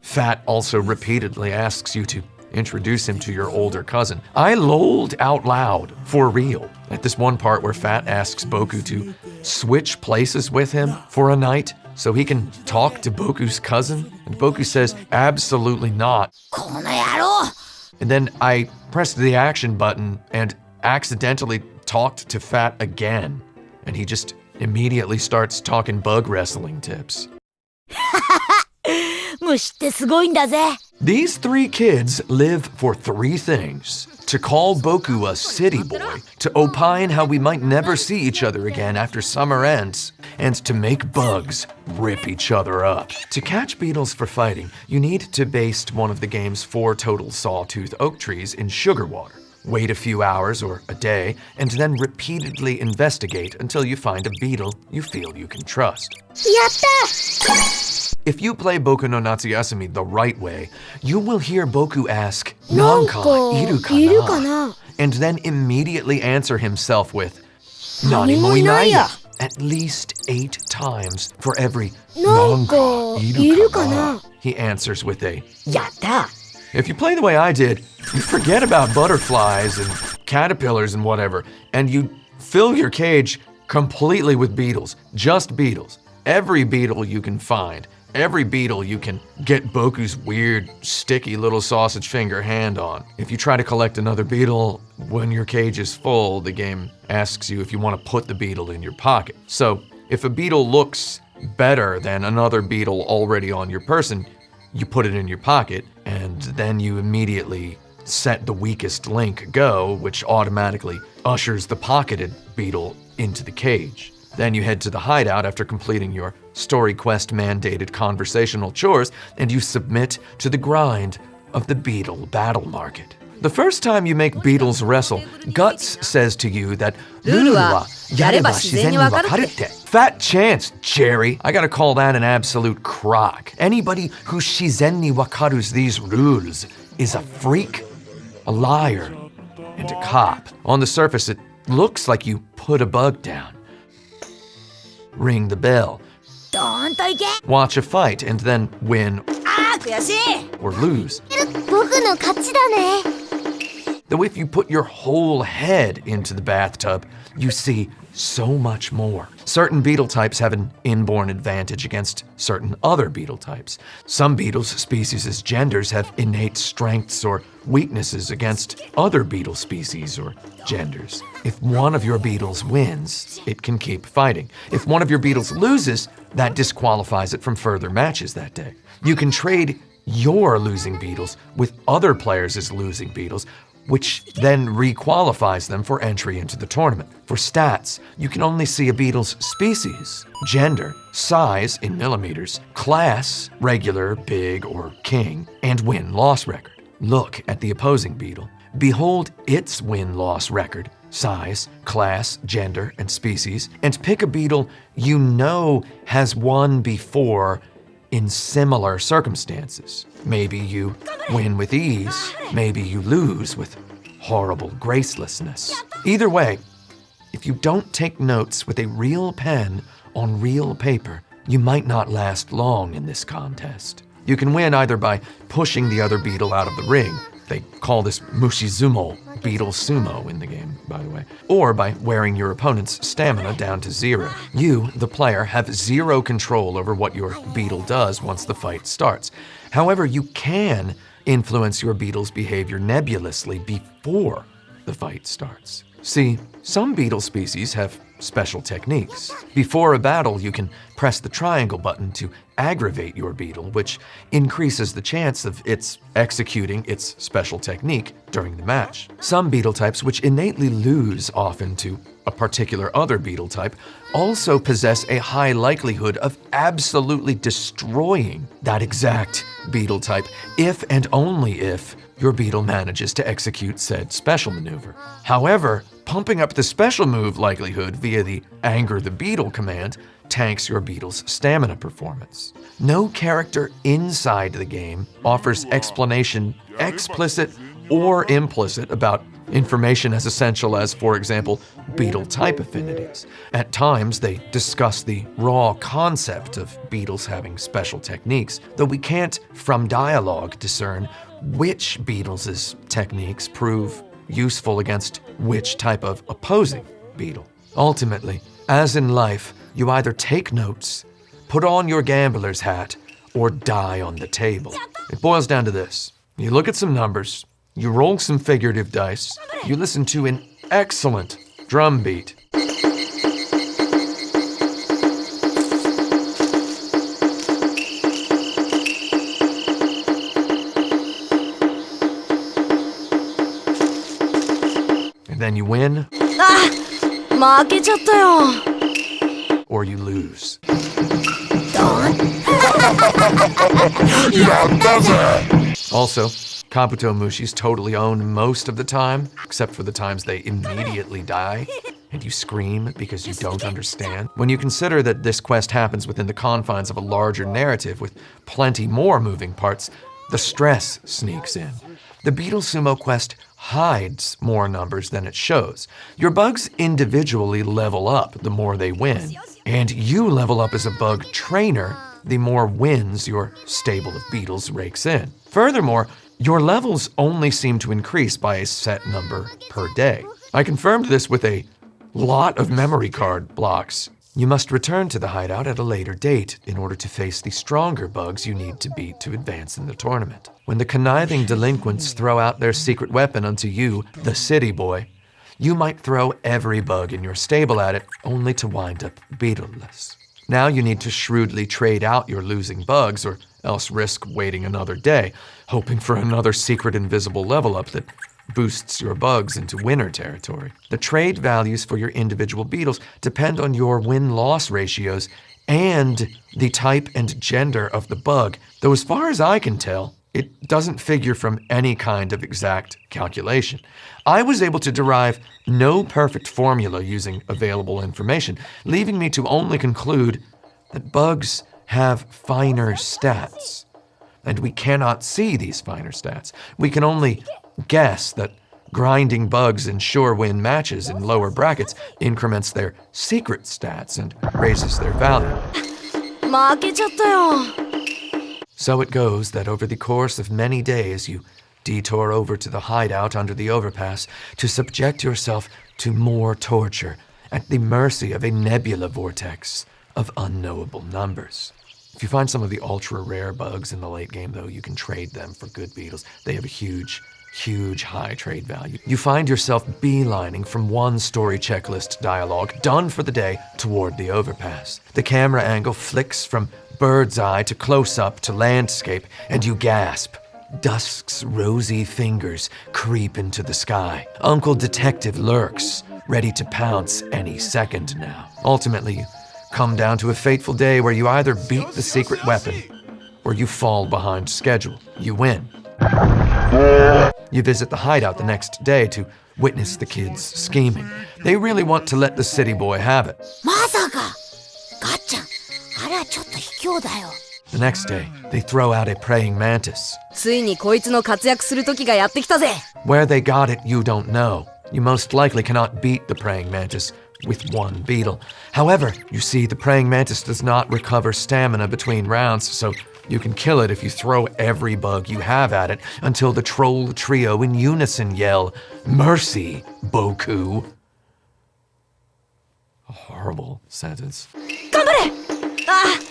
Fat also repeatedly asks you to introduce him to your older cousin. I lolled out loud, for real, at this one part where Fat asks Boku to switch places with him for a night so he can talk to Boku's cousin, and Boku says, absolutely not. And then I pressed the action button and accidentally talked to Fat again, and he just immediately starts talking bug wrestling tips. 虫ってすごいんだぜ These 3 kids live for 3 things: to call Boku a city boy, to opine how we might never see each other again after summer ends, and to make bugs rip each other up. To catch beetles for fighting, you need to baste one of the game's 4 total sawtooth oak trees in sugar water. Wait a few hours or a day, and then repeatedly investigate until you find a beetle you feel you can trust. やった If you play Boku no Natsuyasumi the right way, you will hear Boku ask, なんか "Nanka い iru るか kana?" な and then immediately answer himself with, 何 "Nani も mo いないや." inai?" at least 8 times for every なんか "Nanka いる iru かな kana?" he answers with a やった If you play the way I did, you forget about butterflies and caterpillars and whatever, and you fill your cage completely with beetles, just beetles. Every beetle you can find, every beetle you can get Boku's weird, sticky little sausage finger hand on. If you try to collect another beetle when your cage is full, the game asks you if you want to put the beetle in your pocket. So, if a beetle looks better than another beetle already on your person, you put it in your pocket, and then you immediately set the weakest link go, which automatically ushers the pocketed beetle into the cage. Then you head to the hideout after completing your story quest mandated conversational chores, and you submit to the grind of the beetle battle market. The first time you make beetles wrestle, Guts says to you that "Lulu wa yareba shizen ni wakaru tte." Fat chance, Jerry. I gotta call that an absolute crock. Anybody who shizen ni wakarus these rules is a freak, a liar, and a cop. On the surface, it looks like you put a bug down. Ring the bell. ドーンといけ Watch a fight and then win あー悔しい or lose. 僕の勝ちだね Though if you put your whole head into the bathtub, you see so much more. Certain beetle types have an inborn advantage against certain other beetle types. Some beetles, species' genders, have innate strengths or weaknesses against other beetle species or genders. If one of your beetles wins, it can keep fighting. If one of your beetles loses, that disqualifies it from further matches that day. You can trade your losing beetles with other players' losing beetles, which then requalifies them for entry into the tournament. For stats, you can only see a beetle's species, gender, size in millimeters, class, regular, big, or king, and win-loss record. Look at the opposing beetle. Behold its win-loss record, size, class, gender, and species, and pick a beetle you know has won before in similar circumstances. Maybe you win with ease, maybe you lose with horrible gracelessness. Either way, if you don't take notes with a real pen on real paper, you might not last long in this contest. You can win either by pushing the other beetle out of the ring. They call this mushizumo, beetle sumo in the game, by the way. Or by wearing your opponent's stamina down to 0. You, the player, have 0 control over what your beetle does once the fight starts. However, you can influence your beetle's behavior nebulously before the fight starts. See, some beetle species have special techniques. Before a battle, you can press the triangle button to aggravate your beetle, which increases the chance of its executing its special technique during the match. Some beetle types, which innately lose often to a particular other beetle type, also possess a high likelihood of absolutely destroying that exact beetle type if and only if your beetle manages to execute said special maneuver. However, pumping up the special move likelihood via the Anger the Beetle command tanks your beetle's stamina performance. No character inside the game offers explanation, explicit or implicit, about information as essential as, for example, beetle type affinities. At times, they discuss the raw concept of beetles having special techniques, though we can't, from dialogue, discern which beetles' techniques prove useful against which type of opposing beetle. Ultimately, as in life, you either take notes, put on your gambler's hat, or die on the table. It boils down to this. You look at some numbers, you roll some figurative dice, you listen to an excellent drum beat. and you win, 負けちゃったよ。 or you lose. Also, Kabuto Mushis totally own most of the time, except for the times they immediately die, and you scream because you don't understand. When you consider that this quest happens within the confines of a larger narrative with plenty more moving parts, the stress sneaks in. The Beetle Sumo quest hides more numbers than it shows. Your bugs individually level up the more they win, and you level up as a bug trainer the more wins your stable of beetles rakes in. Furthermore, your levels only seem to increase by a set number per day. I confirmed this with a lot of memory card blocks. You must return to the hideout at a later date in order to face the stronger bugs you need to beat to advance in the tournament. When the conniving delinquents throw out their secret weapon unto you, the city boy, you might throw every bug in your stable at it, only to wind up beetleless. Now you need to shrewdly trade out your losing bugs, or else risk waiting another day, hoping for another secret invisible level up that boosts your bugs into winner territory. The trade values for your individual beetles depend on your win-loss ratios and the type and gender of the bug, though as far as I can tell, it doesn't figure from any kind of exact calculation. I was able to derive no perfect formula using available information, leaving me to only conclude that bugs have finer stats. And we cannot see these finer stats. We can only guess that grinding bugs in sure win matches in lower brackets increments their secret stats and raises their value. 負けちゃったよ。 So it goes that over the course of many days you detour over to the hideout under the overpass to subject yourself to more torture at the mercy of a nebula vortex of unknowable numbers. If you find some of the ultra-rare bugs in the late game, though, you can trade them for good beetles. They have a huge high trade value. You find yourself beelining from one story checklist dialogue, done for the day, toward the overpass. The camera angle flicks from bird's eye to close-up to landscape, and you gasp. Dusk's rosy fingers creep into the sky. Uncle Detective lurks, ready to pounce any second now. Ultimately, you come down to a fateful day where you either beat the secret weapon or you fall behind schedule. You win. You visit the hideout the next day to witness the kids scheming. They really want to let the city boy have it. まさかガッちゃん、あれはちょっと卑怯だよ。 The next day, they throw out a praying mantis. ついにこいつの活躍する時がやってきたぜ。 Where they got it, you don't know. You most likely cannot beat the praying mantis with one beetle. However, you see, the praying mantis does not recover stamina between rounds, so you can kill it if you throw every bug you have at it until the troll trio in unison yell, "Mercy, boku." A horrible sentence. 頑張れ。あ。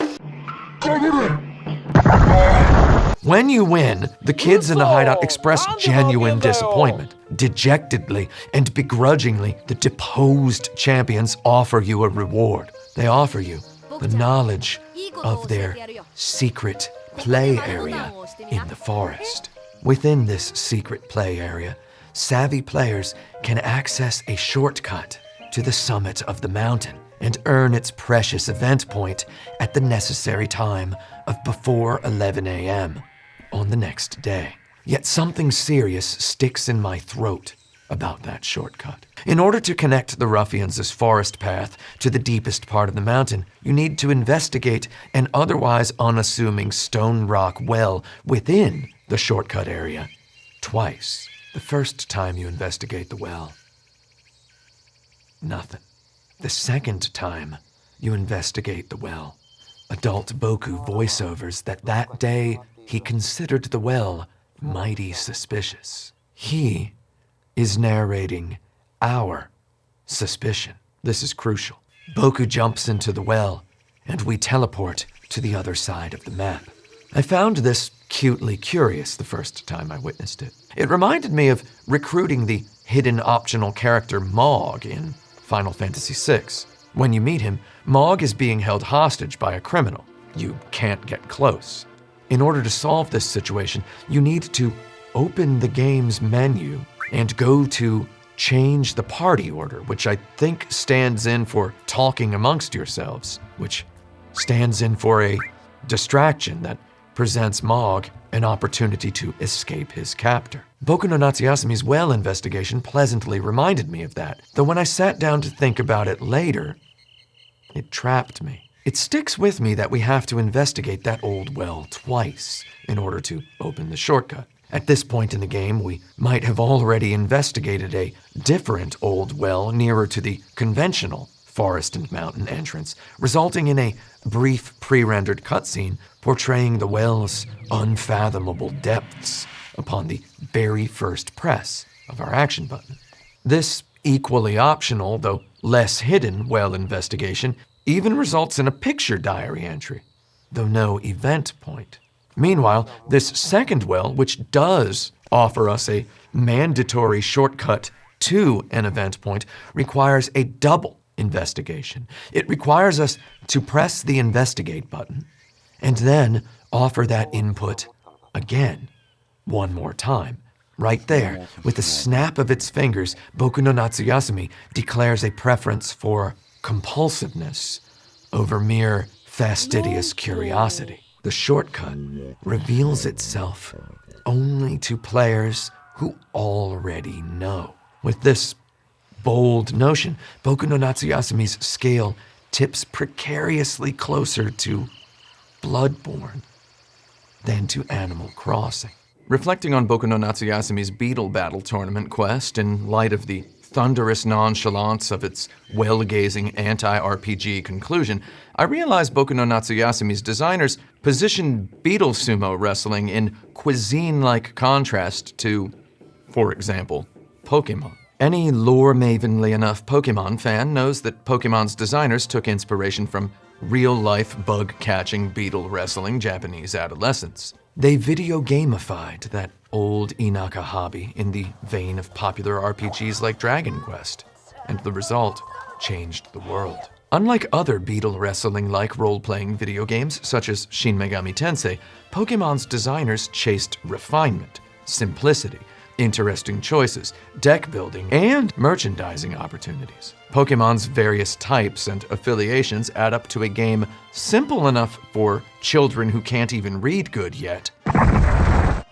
When you win, the kids in the hideout express genuine disappointment. Dejectedly and begrudgingly, the deposed champions offer you a reward. They offer you the knowledge of their secret play area in the forest. Within this secret play area, savvy players can access a shortcut to the summit of the mountain and earn its precious event point at the necessary time of before 11 a.m. on the next day. Yet something serious sticks in my throat about that shortcut. In order to connect the ruffians' forest path to the deepest part of the mountain, you need to investigate an otherwise unassuming stone rock well within the shortcut area twice. The first time you investigate the well, nothing. The second time you investigate the well, adult Boku voiceovers that day he considered the well mighty suspicious. He is narrating our suspicion. This is crucial. Boku jumps into the well, and we teleport to the other side of the map. I found this cutely curious the first time I witnessed it. It reminded me of recruiting the hidden optional character Mog in Final Fantasy VI. When you meet him, Mog is being held hostage by a criminal. You can't get close. In order to solve this situation, you need to open the game's menu and go to change the party order, which I think stands in for talking amongst yourselves, which stands in for a distraction that presents Mog an opportunity to escape his captor. Boku no Natsuyasumi's well investigation pleasantly reminded me of that, though when I sat down to think about it later, it trapped me. It sticks with me that we have to investigate that old well twice in order to open the shortcut. At this point in the game, we might have already investigated a different old well nearer to the conventional forest and mountain entrance, resulting in a brief pre-rendered cutscene portraying the well's unfathomable depths upon the very first press of our action button. This equally optional, though less hidden, well investigation even results in a picture diary entry, though no event point. Meanwhile, this second well, which does offer us a mandatory shortcut to an event point, requires a double investigation. It requires us to press the investigate button and then offer that input again, one more time. Right there, with a snap of its fingers, Boku no Natsuyasumi declares a preference for compulsiveness over mere fastidious curiosity. The shortcut reveals itself only to players who already know. With this bold notion, Boku no Natsuyasumi's scale tips precariously closer to Bloodborne than to Animal Crossing. Reflecting on Boku no Natsuyasumi's Beetle Battle Tournament quest in light of the thunderous nonchalance of its well-gazing anti-RPG conclusion, I realized Boku no Natsuyasumi's designers positioned beetle sumo wrestling in cuisine-like contrast to, for example, Pokemon. Any lore-mavenly enough Pokemon fan knows that Pokemon's designers took inspiration from real-life bug-catching beetle wrestling Japanese adolescents. They video gamified that old Inaka hobby in the vein of popular RPGs like Dragon Quest, and the result changed the world. Unlike other beetle wrestling-like role-playing video games such as Shin Megami Tensei, Pokemon's designers chased refinement, simplicity, interesting choices, deck building, and merchandising opportunities. Pokemon's various types and affiliations add up to a game simple enough for children who can't even read good yet,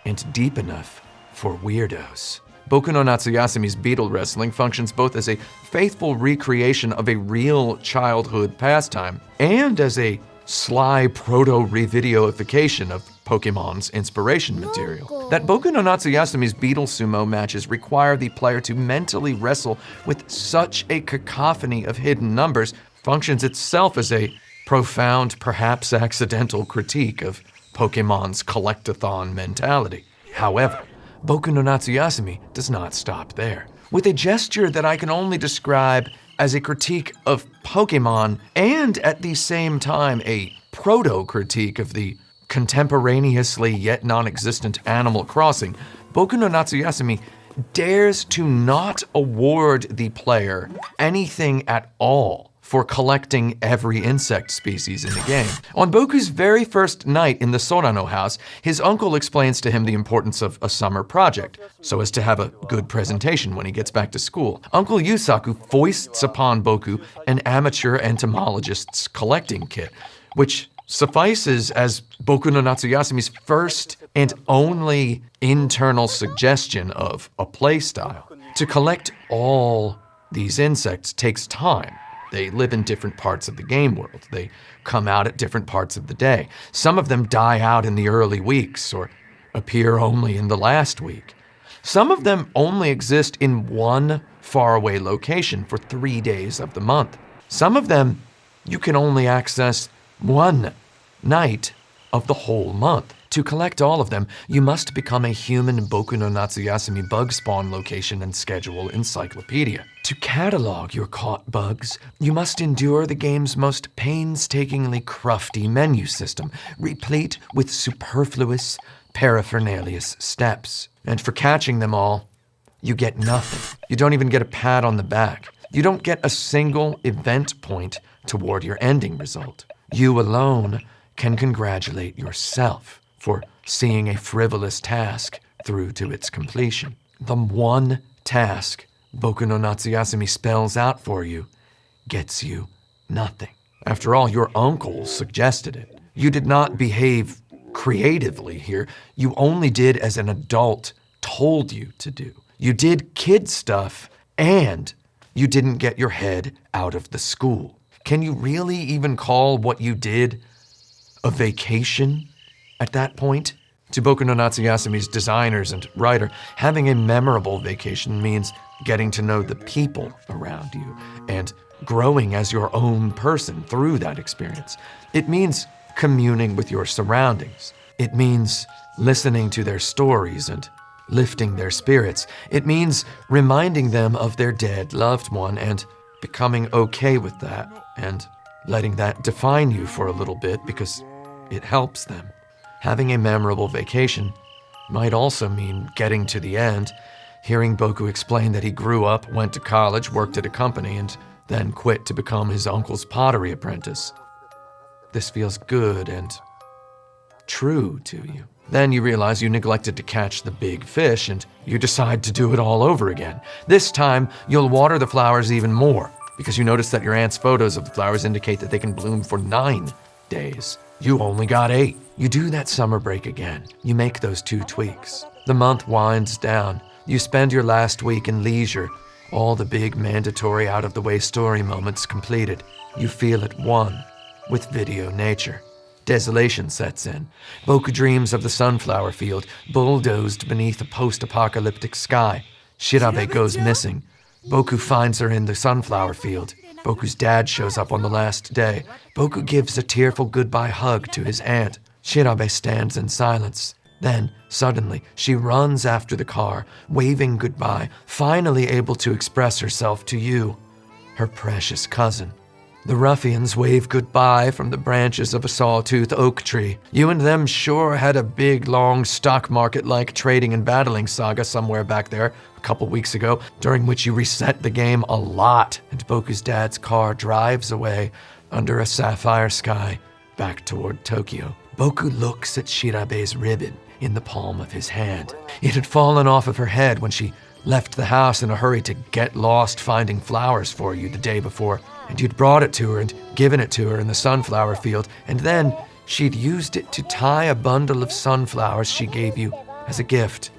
and deep enough for weirdos. Boku no Natsuyasumi's beetle wrestling functions both as a faithful recreation of a real childhood pastime and as a sly proto-revideoification of Pokemon's inspiration material. That Boku no Natsuyasumi's beetle sumo matches require the player to mentally wrestle with such a cacophony of hidden numbers functions itself as a profound, perhaps accidental critique of Pokemon's collectathon mentality. However, Boku no Natsuyasumi does not stop there. With a gesture that I can only describe as a critique of Pokemon and at the same time a proto-critique of the contemporaneously yet non-existent Animal Crossing, Boku no Natsuyasumi dares to not award the player anything at all for collecting every insect species in the game. On Boku's very first night in the Sorano house, his uncle explains to him the importance of a summer project, so as to have a good presentation when he gets back to school. Uncle Yusaku foists upon Boku an amateur entomologist's collecting kit, which suffices as Boku no Natsuyasumi's first and only internal suggestion of a playstyle. To collect all these insects takes time. They live in different parts of the game world. They come out at different parts of the day. Some of them die out in the early weeks or appear only in the last week. Some of them only exist in one faraway location for 3 days of the month. Some of them you can only access one night of the whole month. To collect all of them, you must become a human Boku no Natsuyasumi bug spawn location and schedule encyclopedia. To catalog your caught bugs, you must endure the game's most painstakingly crufty menu system, replete with superfluous, paraphernalious steps. And for catching them all, you get nothing. You don't even get a pat on the back. You don't get a single event point toward your ending result. You alone can congratulate yourself for seeing a frivolous task through to its completion. The one task Boku no Natsuyasumi spells out for you gets you nothing. After all, your uncle suggested it. You did not behave creatively here. You only did as an adult told you to do. You did kid stuff, and you didn't get your head out of the school. Can you really even call what you did a vacation at that point? To Boku no Natsuyasumi's designers and writer, having a memorable vacation means getting to know the people around you and growing as your own person through that experience. It means communing with your surroundings. It means listening to their stories and lifting their spirits. It means reminding them of their dead loved one and becoming okay with that and letting that define you for a little bit because it helps them. Having a memorable vacation might also mean getting to the end, hearing Boku explain that he grew up, went to college, worked at a company, and then quit to become his uncle's pottery apprentice. This feels good and true to you. Then you realize you neglected to catch the big fish and you decide to do it all over again. This time, you'll water the flowers even more because you notice that your aunt's photos of the flowers indicate that they can bloom for 9 days. You only got 8. You do that summer break again. You make those 2 tweaks. The month winds down. You spend your last week in leisure. All the big mandatory out-of-the-way story moments completed. You feel at one with video nature. Desolation sets in. Boku dreams of the sunflower field, bulldozed beneath a post-apocalyptic sky. Shirabe goes missing. Boku finds her in the sunflower field. Boku's dad shows up on the last day. Boku gives a tearful goodbye hug to his aunt. Shirabe stands in silence. Then, suddenly, she runs after the car, waving goodbye, finally able to express herself to you, her precious cousin. The ruffians wave goodbye from the branches of a sawtooth oak tree. You and them sure had a big, long stock market-like trading and battling saga somewhere back there a couple weeks ago, during which you reset the game a lot, and Boku's dad's car drives away under a sapphire sky back toward Tokyo. Boku looks at Shirabe's ribbon in the palm of his hand. It had fallen off of her head when she left the house in a hurry to get lost finding flowers for you the day before, and you'd brought it to her and given it to her in the sunflower field, and then she'd used it to tie a bundle of sunflowers she gave you as a gift,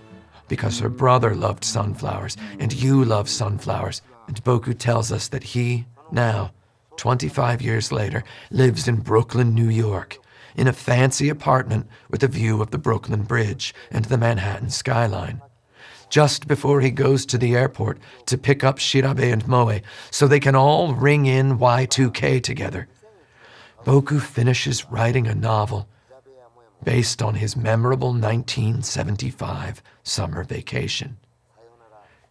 because her brother loved sunflowers, and you love sunflowers, and Boku tells us that he, now, 25 years later, lives in Brooklyn, New York, in a fancy apartment with a view of the Brooklyn Bridge and the Manhattan skyline. Just before he goes to the airport to pick up Shirabe and Moe so they can all ring in Y2K together, Boku finishes writing a novel based on his memorable 1975 summer vacation.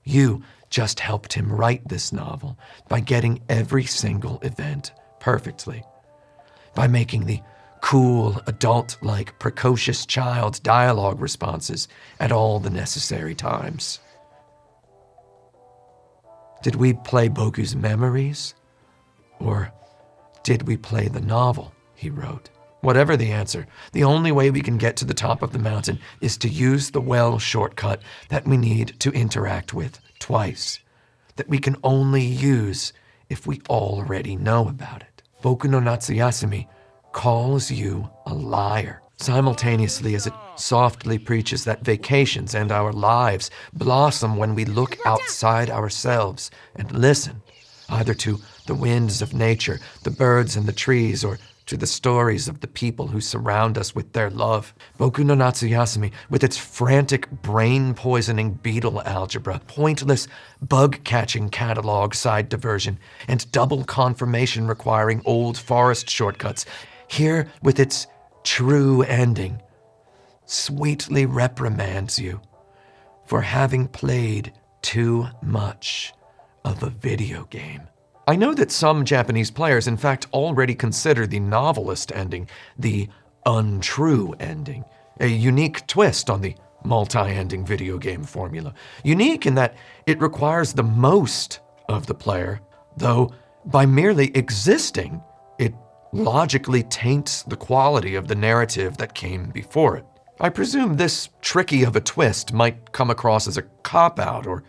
You just helped him write this novel by getting every single event perfectly, by making the cool, adult-like, precocious child dialogue responses at all the necessary times. Did we play Boku's memories? Or did we play the novel he wrote? Whatever the answer, the only way we can get to the top of the mountain is to use the well shortcut that we need to interact with twice, that we can only use if we already know about it. Boku no Natsuyasumi calls you a liar, simultaneously as it softly preaches that vacations and our lives blossom when we look outside ourselves and listen, either to the winds of nature, the birds and the trees, or to the stories of the people who surround us with their love. Boku no Natsuyasumi, with its frantic, brain-poisoning beetle algebra, pointless, bug-catching catalog side diversion, and double confirmation requiring old forest shortcuts, here with its true ending, sweetly reprimands you for having played too much of a video game. I know that some Japanese players, in fact, already consider the novelist ending the untrue ending, a unique twist on the multi-ending video game formula. Unique in that it requires the most of the player, though by merely existing, it logically taints the quality of the narrative that came before it. I presume this tricky of a twist might come across as a cop-out or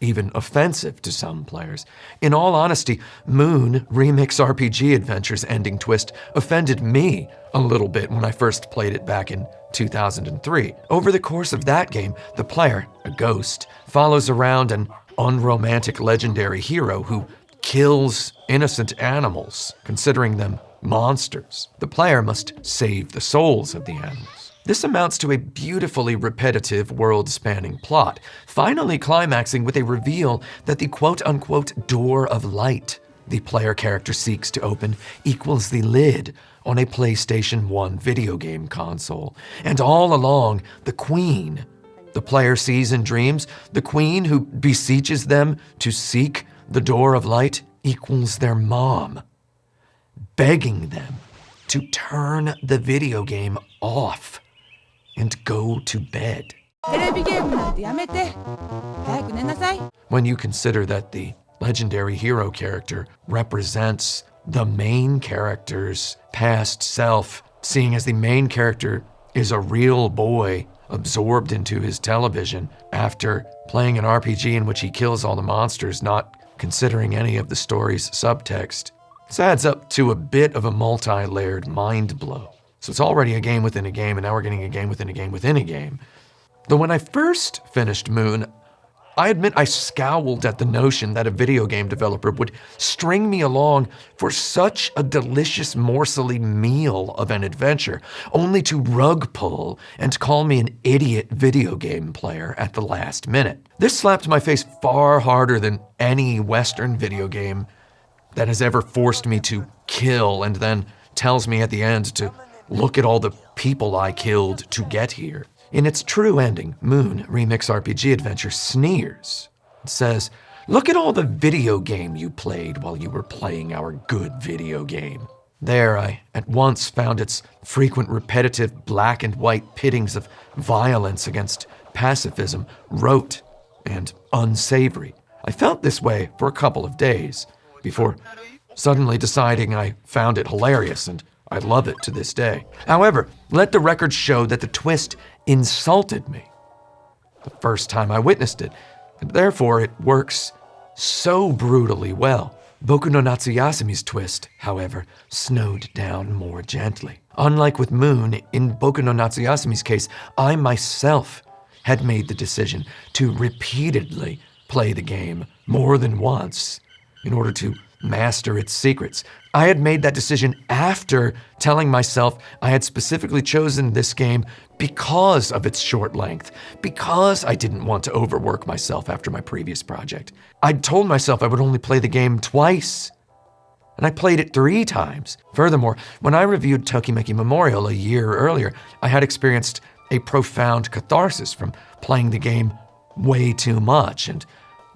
even offensive to some players. In all honesty, Moon Remix RPG Adventure's ending twist offended me a little bit when I first played it back in 2003. Over the course of that game, the player, a ghost, follows around an unromantic legendary hero who kills innocent animals, considering them monsters. The player must save the souls of the animals. This amounts to a beautifully repetitive, world-spanning plot, finally climaxing with a reveal that the quote-unquote door of light the player character seeks to open equals the lid on a PlayStation 1 video game console. And all along, the queen the player sees in dreams, the queen who beseeches them to seek the door of light, equals their mom, begging them to turn the video game off and go to bed. When you consider that the legendary hero character represents the main character's past self, seeing as the main character is a real boy absorbed into his television after playing an RPG in which he kills all the monsters, not considering any of the story's subtext, this adds up to a bit of a multi-layered mind blow. So it's already a game within a game, and now we're getting a game within a game within a game. Though when I first finished Moon, I admit I scowled at the notion that a video game developer would string me along for such a delicious morsely meal of an adventure, only to rug pull and call me an idiot video game player at the last minute. This slapped my face far harder than any Western video game that has ever forced me to kill and then tells me at the end to look at all the people I killed to get here. In its true ending, Moon Remix RPG Adventure sneers. It says, "Look at all the video game you played while you were playing our good video game." There, I at once found its frequent repetitive black and white pittings of violence against pacifism rote and unsavory. I felt this way for a couple of days before suddenly deciding I found it hilarious and I love it to this day. However, let the record show that the twist insulted me the first time I witnessed it, and therefore it works so brutally well. Boku no Natsuyasumi's twist, however, snowed down more gently. Unlike with Moon, in Boku no Natsuyasumi's case, I myself had made the decision to repeatedly play the game more than once in order to master its secrets. I had made that decision after telling myself I had specifically chosen this game because of its short length, because I didn't want to overwork myself after my previous project. I'd told myself I would only play the game twice, and I played it 3 times. Furthermore, when I reviewed Tokimeki Memorial a year earlier, I had experienced a profound catharsis from playing the game way too much and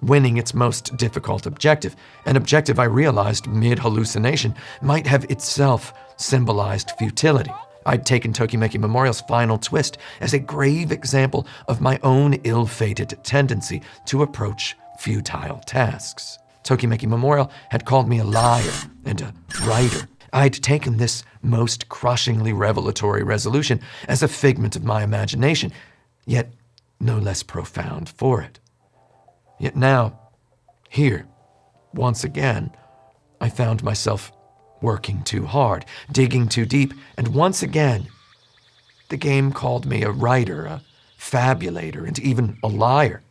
winning its most difficult objective, an objective I realized mid-hallucination might have itself symbolized futility. I'd taken Tokimeki Memorial's final twist as a grave example of my own ill-fated tendency to approach futile tasks. Tokimeki Memorial had called me a liar and a writer. I'd taken this most crushingly revelatory resolution as a figment of my imagination, yet no less profound for it. Yet now, here, once again, I found myself working too hard, digging too deep, and once again, the game called me a writer, a fabulator, and even a liar.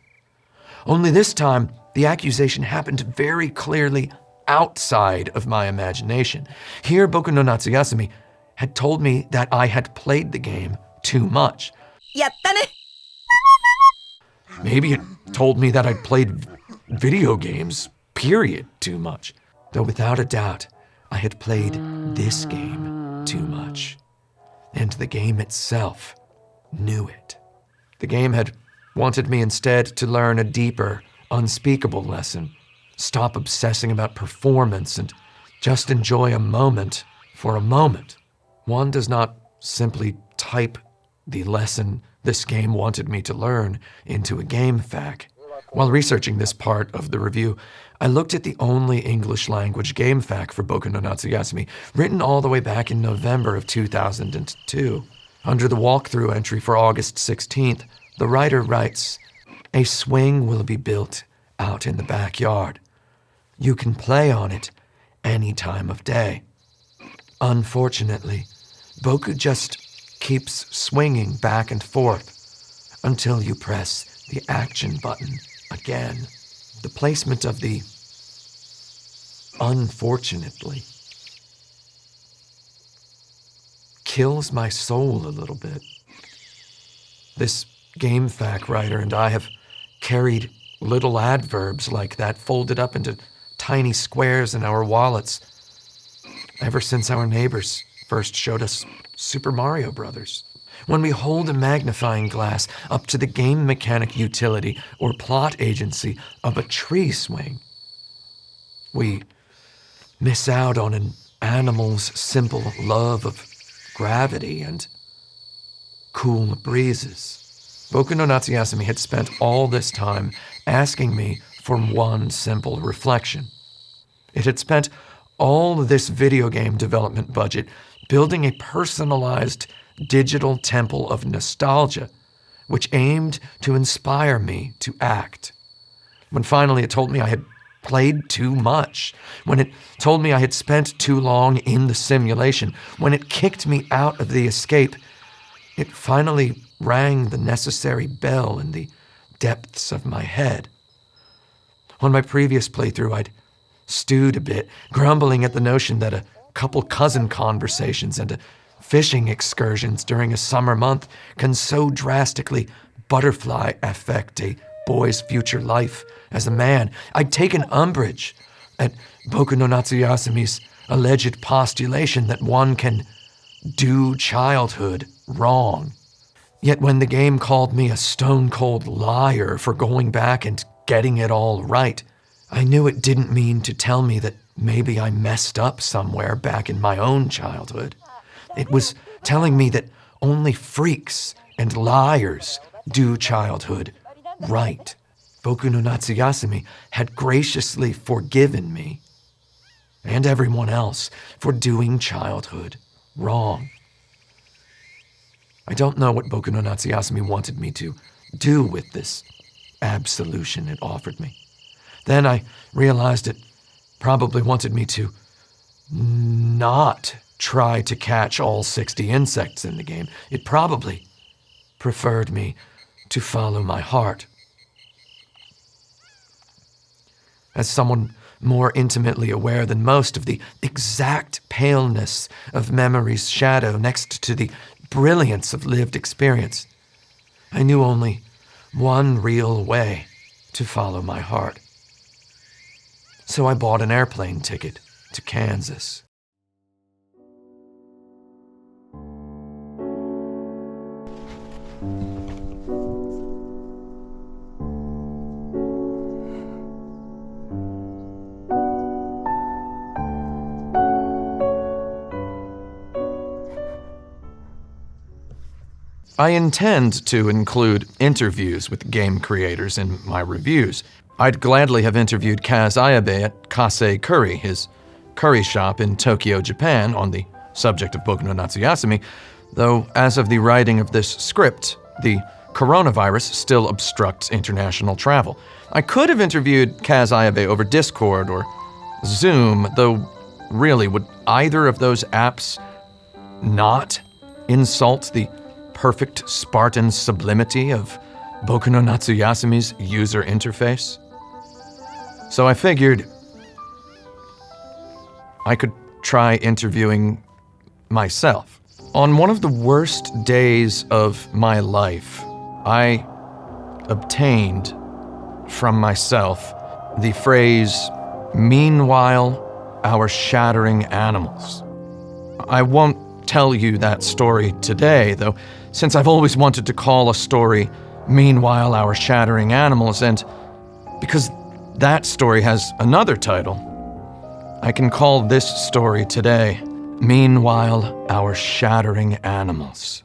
Only this time, the accusation happened very clearly outside of my imagination. Here, Boku no Natsuyasumi had told me that I had played the game too much. Yattane! Maybe it told me that I'd played video games, period, too much. Though without a doubt, I had played this game too much. And the game itself knew it. The game had wanted me instead to learn a deeper, unspeakable lesson. Stop obsessing about performance and just enjoy a moment for a moment. One does not simply type the lesson this game wanted me to learn into a game FAQ. While researching this part of the review, I looked at the only English language game FAQ for Boku no Natsuyasumi, written all the way back in November of 2002. Under the walkthrough entry for August 16th, the writer writes, "A swing will be built out in the backyard. You can play on it any time of day. Unfortunately, boku just keeps swinging back and forth until you press the action button again. The placement of the unfortunately kills my soul a little bit. This GameFAQ writer and I have carried little adverbs like that folded up into tiny squares in our wallets ever since our neighbors first showed us Super Mario Brothers. When we hold a magnifying glass up to the game mechanic utility or plot agency of a tree swing, we miss out on an animal's simple love of gravity and cool breezes. Boku no Natsuyasumi had spent all this time asking me for one simple reflection. It had spent all this video game development budget building a personalized digital temple of nostalgia, which aimed to inspire me to act. When finally it told me I had played too much, when it told me I had spent too long in the simulation, when it kicked me out of the escape, it finally rang the necessary bell in the depths of my head. On my previous playthrough, I'd stewed a bit, grumbling at the notion that a couple cousin conversations and a fishing excursions during a summer month can so drastically butterfly affect a boy's future life as a man. I'd taken umbrage at Boku no Natsuyasumi's alleged postulation that one can do childhood wrong. Yet when the game called me a stone-cold liar for going back and getting it all right, I knew it didn't mean to tell me that maybe I messed up somewhere back in my own childhood. It was telling me that only freaks and liars do childhood right. Boku no Natsuyasumi had graciously forgiven me and everyone else for doing childhood wrong. I don't know what Boku no Natsuyasumi wanted me to do with this absolution it offered me. Then I realized it probably wanted me to not try to catch all 60 insects in the game. It probably preferred me to follow my heart. As someone more intimately aware than most of the exact paleness of memory's shadow next to the brilliance of lived experience, I knew only one real way to follow my heart. So I bought an airplane ticket to Kansas. I intend to include interviews with game creators in my reviews. I'd gladly have interviewed Kaz Ayabe at Kase Curry, his curry shop in Tokyo, Japan, on the subject of Boku no Natsuyasumi, though as of the writing of this script, the coronavirus still obstructs international travel. I could have interviewed Kaz Ayabe over Discord or Zoom, though really, would either of those apps not insult the perfect Spartan sublimity of Boku no Natsuyasumi's user interface? So I figured I could try interviewing myself. On one of the worst days of my life, I obtained from myself the phrase, "Meanwhile, our shattering animals." I won't tell you that story today, though, since I've always wanted to call a story "Meanwhile, Our Shattering Animals," and because that story has another title, I can call this story today "Meanwhile, Our Shattering Animals."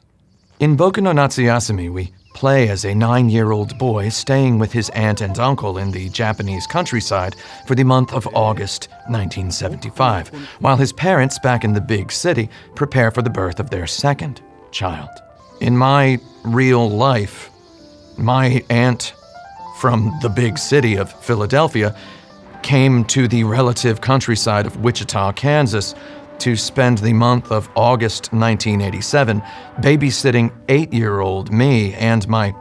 In Boku no Natsuyasumi, we play as a 9-year-old boy staying with his aunt and uncle in the Japanese countryside for the month of August 1975, while his parents back in the big city prepare for the birth of their second child. In my real life, my aunt from the big city of Philadelphia, came to the relative countryside of Wichita, Kansas, to spend the month of August 1987 babysitting 8-year-old me and my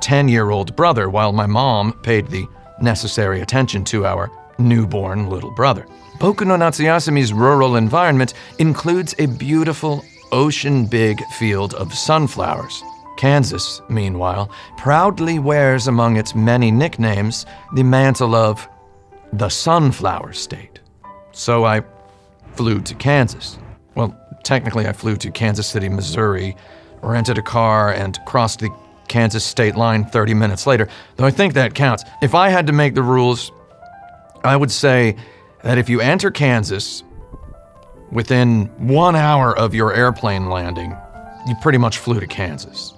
10-year-old brother while my mom paid the necessary attention to our newborn little brother. Boku no Natsuyasumi's rural environment includes a beautiful ocean-big field of sunflowers. Kansas, meanwhile, proudly wears among its many nicknames the mantle of the Sunflower State. So I flew to Kansas. Well, technically I flew to Kansas City, Missouri, rented a car, and crossed the Kansas state line 30 minutes later, though I think that counts. If I had to make the rules, I would say that if you enter Kansas within 1 hour of your airplane landing, you pretty much flew to Kansas.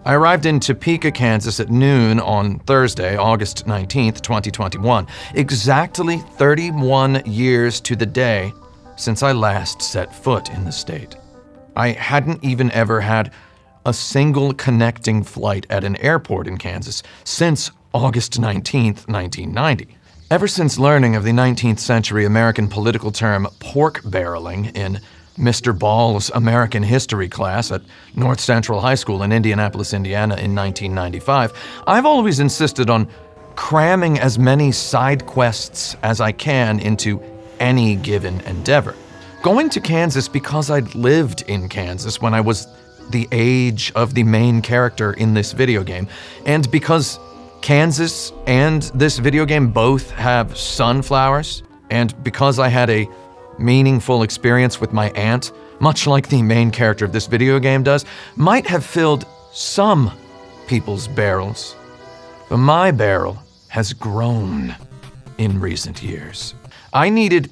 I arrived in Topeka, Kansas at noon on Thursday, August 19th, 2021, exactly 31 years to the day since I last set foot in the state. I hadn't even ever had a single connecting flight at an airport in Kansas since August 19th, 1990. Ever since learning of the 19th century American political term pork barreling in Mr. Ball's American History class at North Central High School in Indianapolis, Indiana in 1995, I've always insisted on cramming as many side quests as I can into any given endeavor. Going to Kansas because I'd lived in Kansas when I was the age of the main character in this video game, and because Kansas and this video game both have sunflowers, and because I had a meaningful experience with my aunt, much like the main character of this video game does, might have filled some people's barrels. But my barrel has grown in recent years. I needed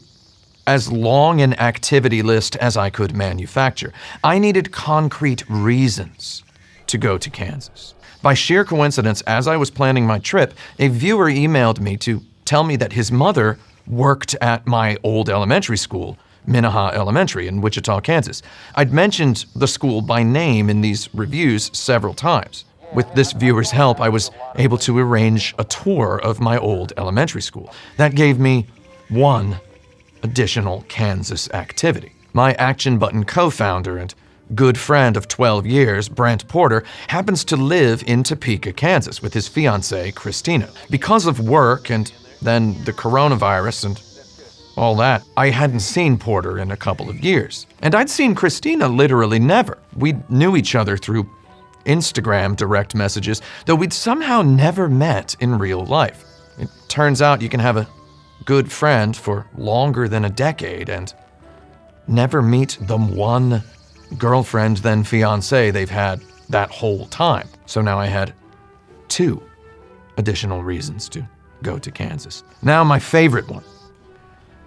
as long an activity list as I could manufacture. I needed concrete reasons to go to Kansas. By sheer coincidence, as I was planning my trip, a viewer emailed me to tell me that his mother worked at my old elementary school, Minnehaha Elementary in Wichita, Kansas. I'd mentioned the school by name in these reviews several times. With this viewer's help, I was able to arrange a tour of my old elementary school. That gave me one additional Kansas activity. My Action Button co-founder and good friend of 12 years, Brent Porter, happens to live in Topeka, Kansas with his fiancée, Christina. Because of work and then the coronavirus and all that, I hadn't seen Porter in a couple of years. And I'd seen Christina literally never. We knew each other through Instagram direct messages, though we'd somehow never met in real life. It turns out you can have a good friend for longer than a decade and never meet the one girlfriend then fiancé they've had that whole time. So now I had 2 additional reasons to go to Kansas. Now my favorite one.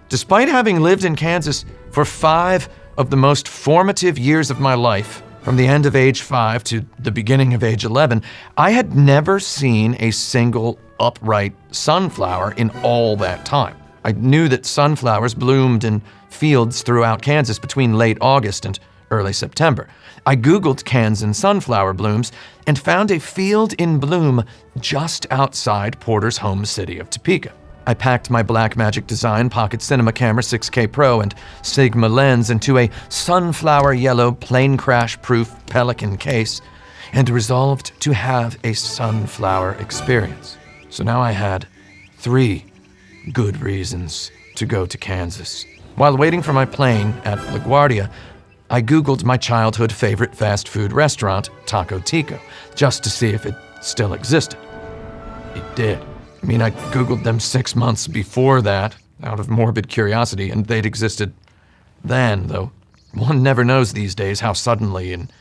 Despite having lived in Kansas for 5 of the most formative years of my life, from the end of age 5 to the beginning of age 11, I had never seen a single upright sunflower in all that time. I knew that sunflowers bloomed in fields throughout Kansas between late August and early September. I Googled Kansan sunflower blooms and found a field in bloom just outside Porter's home city of Topeka. I packed my Blackmagic Design Pocket Cinema Camera 6K Pro and Sigma lens into a sunflower yellow plane crash-proof Pelican case and resolved to have a sunflower experience. So now I had 3 good reasons to go to Kansas. While waiting for my plane at LaGuardia, I Googled my childhood favorite fast food restaurant, Taco Tico, just to see if it still existed. It did. I mean, I Googled them 6 months before that, out of morbid curiosity, and they'd existed then, though one never knows these days how suddenly an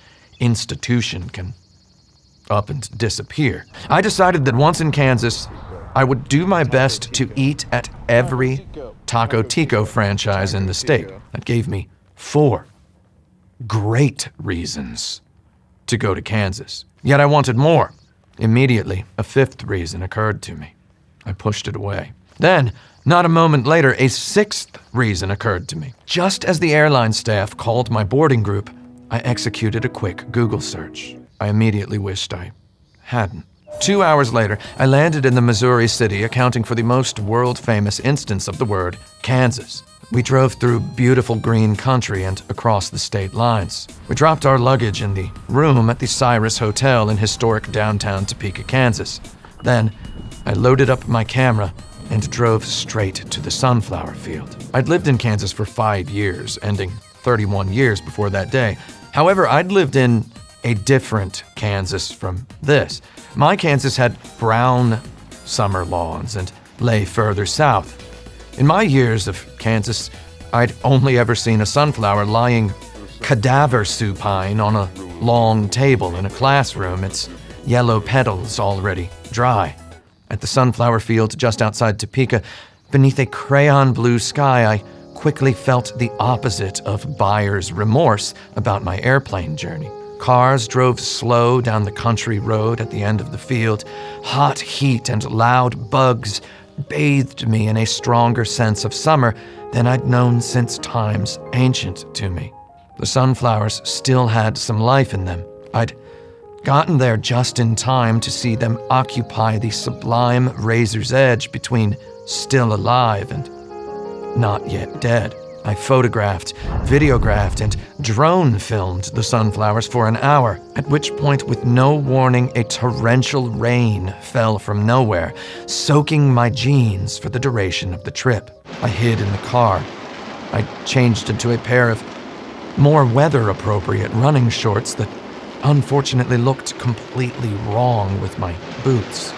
institution can up and disappear. I decided that once in Kansas, I would do my best to eat at every Taco Tico franchise in the state. That gave me 4 great reasons to go to Kansas. Yet I wanted more. Immediately, a 5th reason occurred to me. I pushed it away. Then, not a moment later, a 6th reason occurred to me. Just as the airline staff called my boarding group, I executed a quick Google search. I immediately wished I hadn't. 2 hours later, I landed in the Missouri city, accounting for the most world-famous instance of the word Kansas. We drove through beautiful green country and across the state lines. We dropped our luggage in the room at the Cyrus Hotel in historic downtown Topeka, Kansas. Then, I loaded up my camera and drove straight to the sunflower field. I'd lived in Kansas for 5 years, ending 31 years before that day. However, I'd lived in a different Kansas from this. My Kansas had brown summer lawns and lay further south. In my years of Kansas, I'd only ever seen a sunflower lying cadaver supine on a long table in a classroom, its yellow petals already dry. At the sunflower field just outside Topeka, beneath a crayon blue sky, I quickly felt the opposite of buyer's remorse about my airplane journey. Cars drove slow down the country road at the end of the field. Hot heat and loud bugs bathed me in a stronger sense of summer than I'd known since times ancient to me. The sunflowers still had some life in them. I'd gotten there just in time to see them occupy the sublime razor's edge between still alive and not yet dead. I photographed, videographed, and drone filmed the sunflowers for an hour, at which point, with no warning, a torrential rain fell from nowhere, soaking my jeans for the duration of the trip. I hid in the car. I changed into a pair of more weather-appropriate running shorts that unfortunately looked completely wrong with my boots.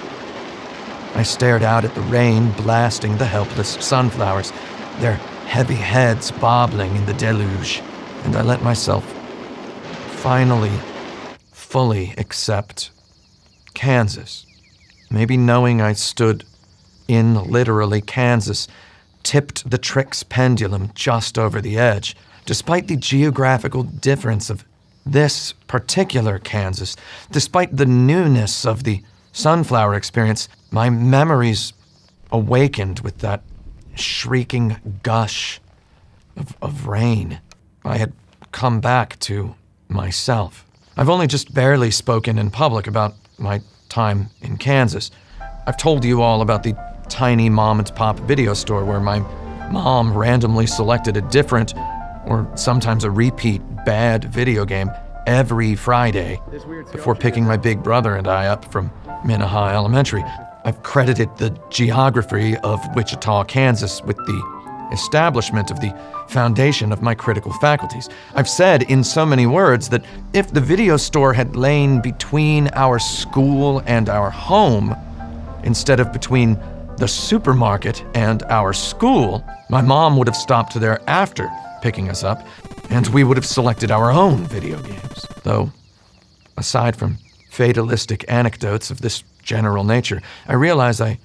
I stared out at the rain blasting the helpless sunflowers, their heavy heads bobbling in the deluge, and I let myself finally fully accept Kansas. Maybe knowing I stood in literally Kansas tipped the trick's pendulum just over the edge. Despite the geographical difference of this particular Kansas, despite the newness of the sunflower experience, my memories awakened with that shrieking gush of rain. I had come back to myself. I've only just barely spoken in public about my time in Kansas. I've told you all about the tiny mom-and-pop video store where my mom randomly selected a different, or sometimes a repeat, bad video game every Friday before picking my big brother and I up from Minnehaha Elementary. I've credited the geography of Wichita, Kansas with the establishment of the foundation of my critical faculties. I've said in so many words that if the video store had lain between our school and our home, instead of between the supermarket and our school, my mom would have stopped there after picking us up, and we would have selected our own video games. Though, aside from fatalistic anecdotes of this general nature, I realize I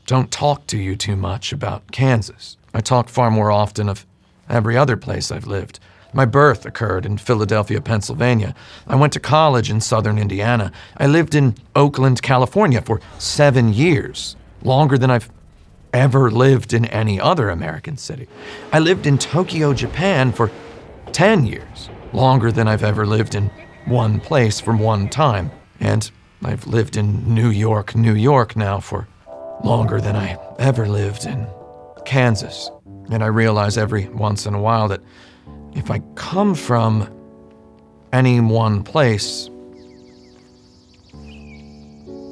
don't talk to you too much about Kansas. I talk far more often of every other place I've lived. My birth occurred in Philadelphia, Pennsylvania. I went to college in southern Indiana. I lived in Oakland, California for 7 years, longer than I've ever lived in any other American city. I lived in Tokyo, Japan for 10 years, longer than I've ever lived in one place for one time. And I've lived in New York now for longer than I ever lived in Kansas. And I realize every once in a while that if I come from any one place,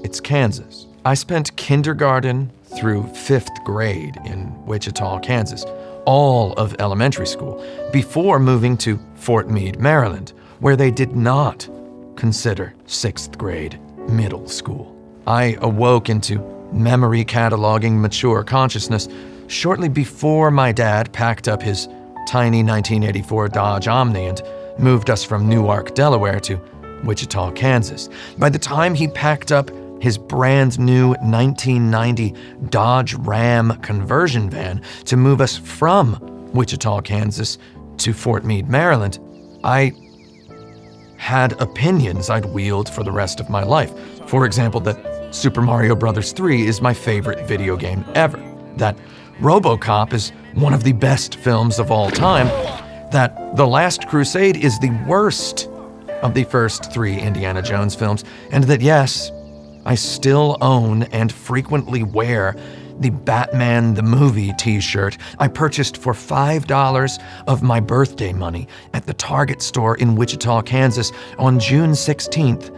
it's Kansas. I spent kindergarten through 5th grade in Wichita, Kansas, all of elementary school, before moving to Fort Meade, Maryland, where they did not consider 6th grade middle school. I awoke into memory cataloging mature consciousness shortly before my dad packed up his tiny 1984 Dodge Omni and moved us from Newark, Delaware to Wichita, Kansas. By the time he packed up his brand new 1990 Dodge Ram conversion van to move us from Wichita, Kansas to Fort Meade, Maryland, I had opinions I'd wield for the rest of my life. For example, that Super Mario Bros. 3 is my favorite video game ever, that RoboCop is one of the best films of all time, that The Last Crusade is the worst of the first 3 Indiana Jones films, and that yes, I still own and frequently wear the Batman the Movie t-shirt I purchased for $5 of my birthday money at the Target store in Wichita, Kansas on June 16th,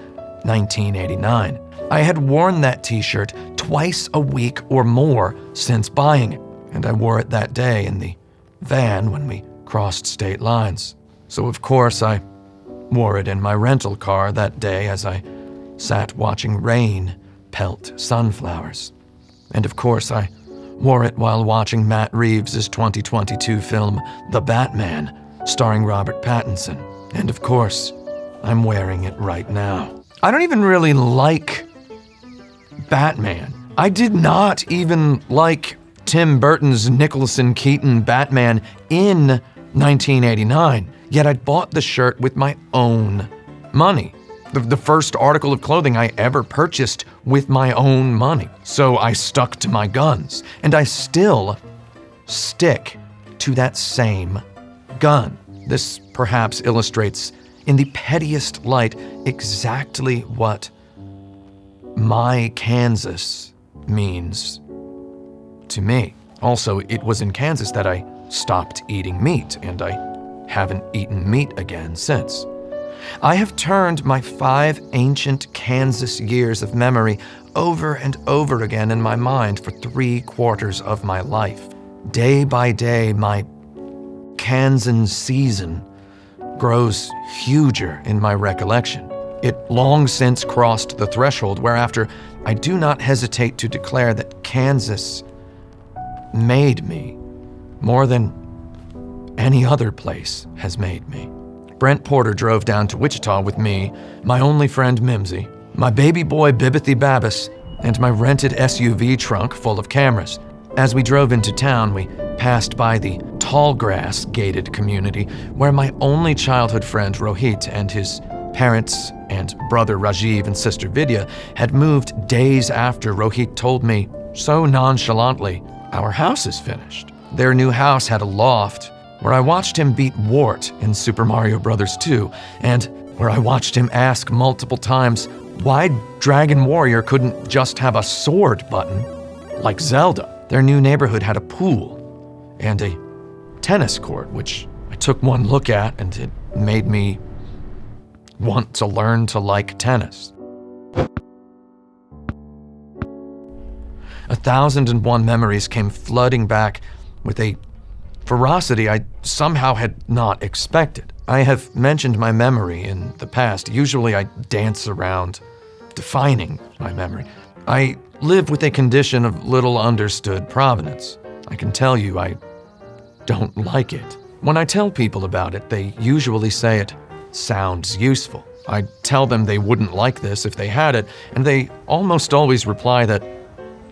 1989. I had worn that t-shirt twice a week or more since buying it, and I wore it that day in the van when we crossed state lines. So of course I wore it in my rental car that day as I sat watching rain pelt sunflowers. And of course I wore it while watching Matt Reeves' 2022 film The Batman, starring Robert Pattinson. And of course, I'm wearing it right now. I don't even really like Batman. I did not even like Tim Burton's Nicholson Keaton Batman in 1989, yet I bought the shirt with my own money. The first article of clothing I ever purchased with my own money. So I stuck to my guns, and I still stick to that same gun. This perhaps illustrates in the pettiest light exactly what my Kansas means to me. Also, it was in Kansas that I stopped eating meat, and I haven't eaten meat again since. I have turned my 5 ancient Kansas years of memory over and over again in my mind for 3/4 of my life. Day by day, my Kansan season grows huger in my recollection. It long since crossed the threshold whereafter I do not hesitate to declare that Kansas made me more than any other place has made me. Brent Porter drove down to Wichita with me, my only friend Mimsy, my baby boy Bibithy Babbis, and my rented SUV trunk full of cameras. As we drove into town, we passed by the Tallgrass gated community where my only childhood friend Rohit and his parents and brother Rajiv and sister Vidya had moved days after Rohit told me, so nonchalantly, "Our house is finished." Their new house had a loft where I watched him beat Wart in Super Mario Bros. 2, and where I watched him ask multiple times why Dragon Warrior couldn't just have a sword button like Zelda. Their new neighborhood had a pool and a tennis court, which I took one look at and it made me want to learn to like tennis. 1,001 memories came flooding back with a ferocity I somehow had not expected. I have mentioned my memory in the past. Usually I dance around defining my memory. I live with a condition of little understood provenance. I can tell you I don't like it. When I tell people about it, they usually say it sounds useful. I tell them they wouldn't like this if they had it, and they almost always reply that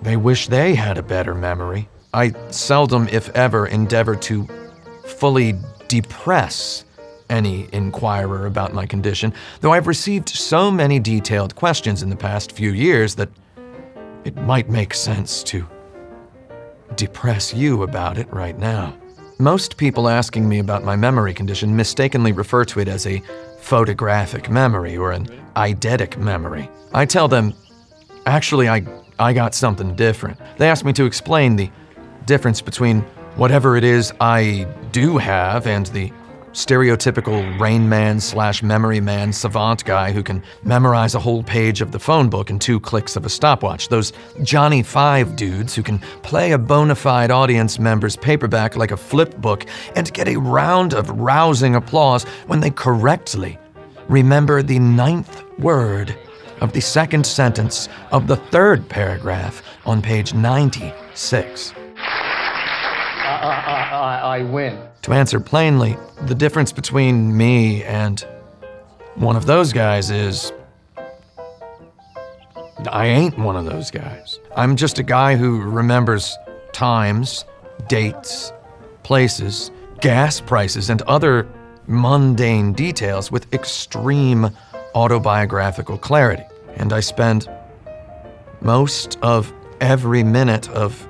they wish they had a better memory. I seldom, if ever, endeavor to fully depress any inquirer about my condition, though I've received so many detailed questions in the past few years that it might make sense to depress you about it right now. Most people asking me about my memory condition mistakenly refer to it as a photographic memory or an eidetic memory. I tell them, actually, I got something different. They ask me to explain the difference between whatever it is I do have and the stereotypical Rain Man / Memory Man savant guy who can memorize a whole page of the phone book in 2 clicks of a stopwatch. Those Johnny 5 dudes who can play a bona fide audience member's paperback like a flip book and get a round of rousing applause when they correctly remember the 9th word of the 2nd sentence of the 3rd paragraph on page 96. I win. To answer plainly, the difference between me and one of those guys is I ain't one of those guys. I'm just a guy who remembers times, dates, places, gas prices, and other mundane details with extreme autobiographical clarity. And I spend most of every minute of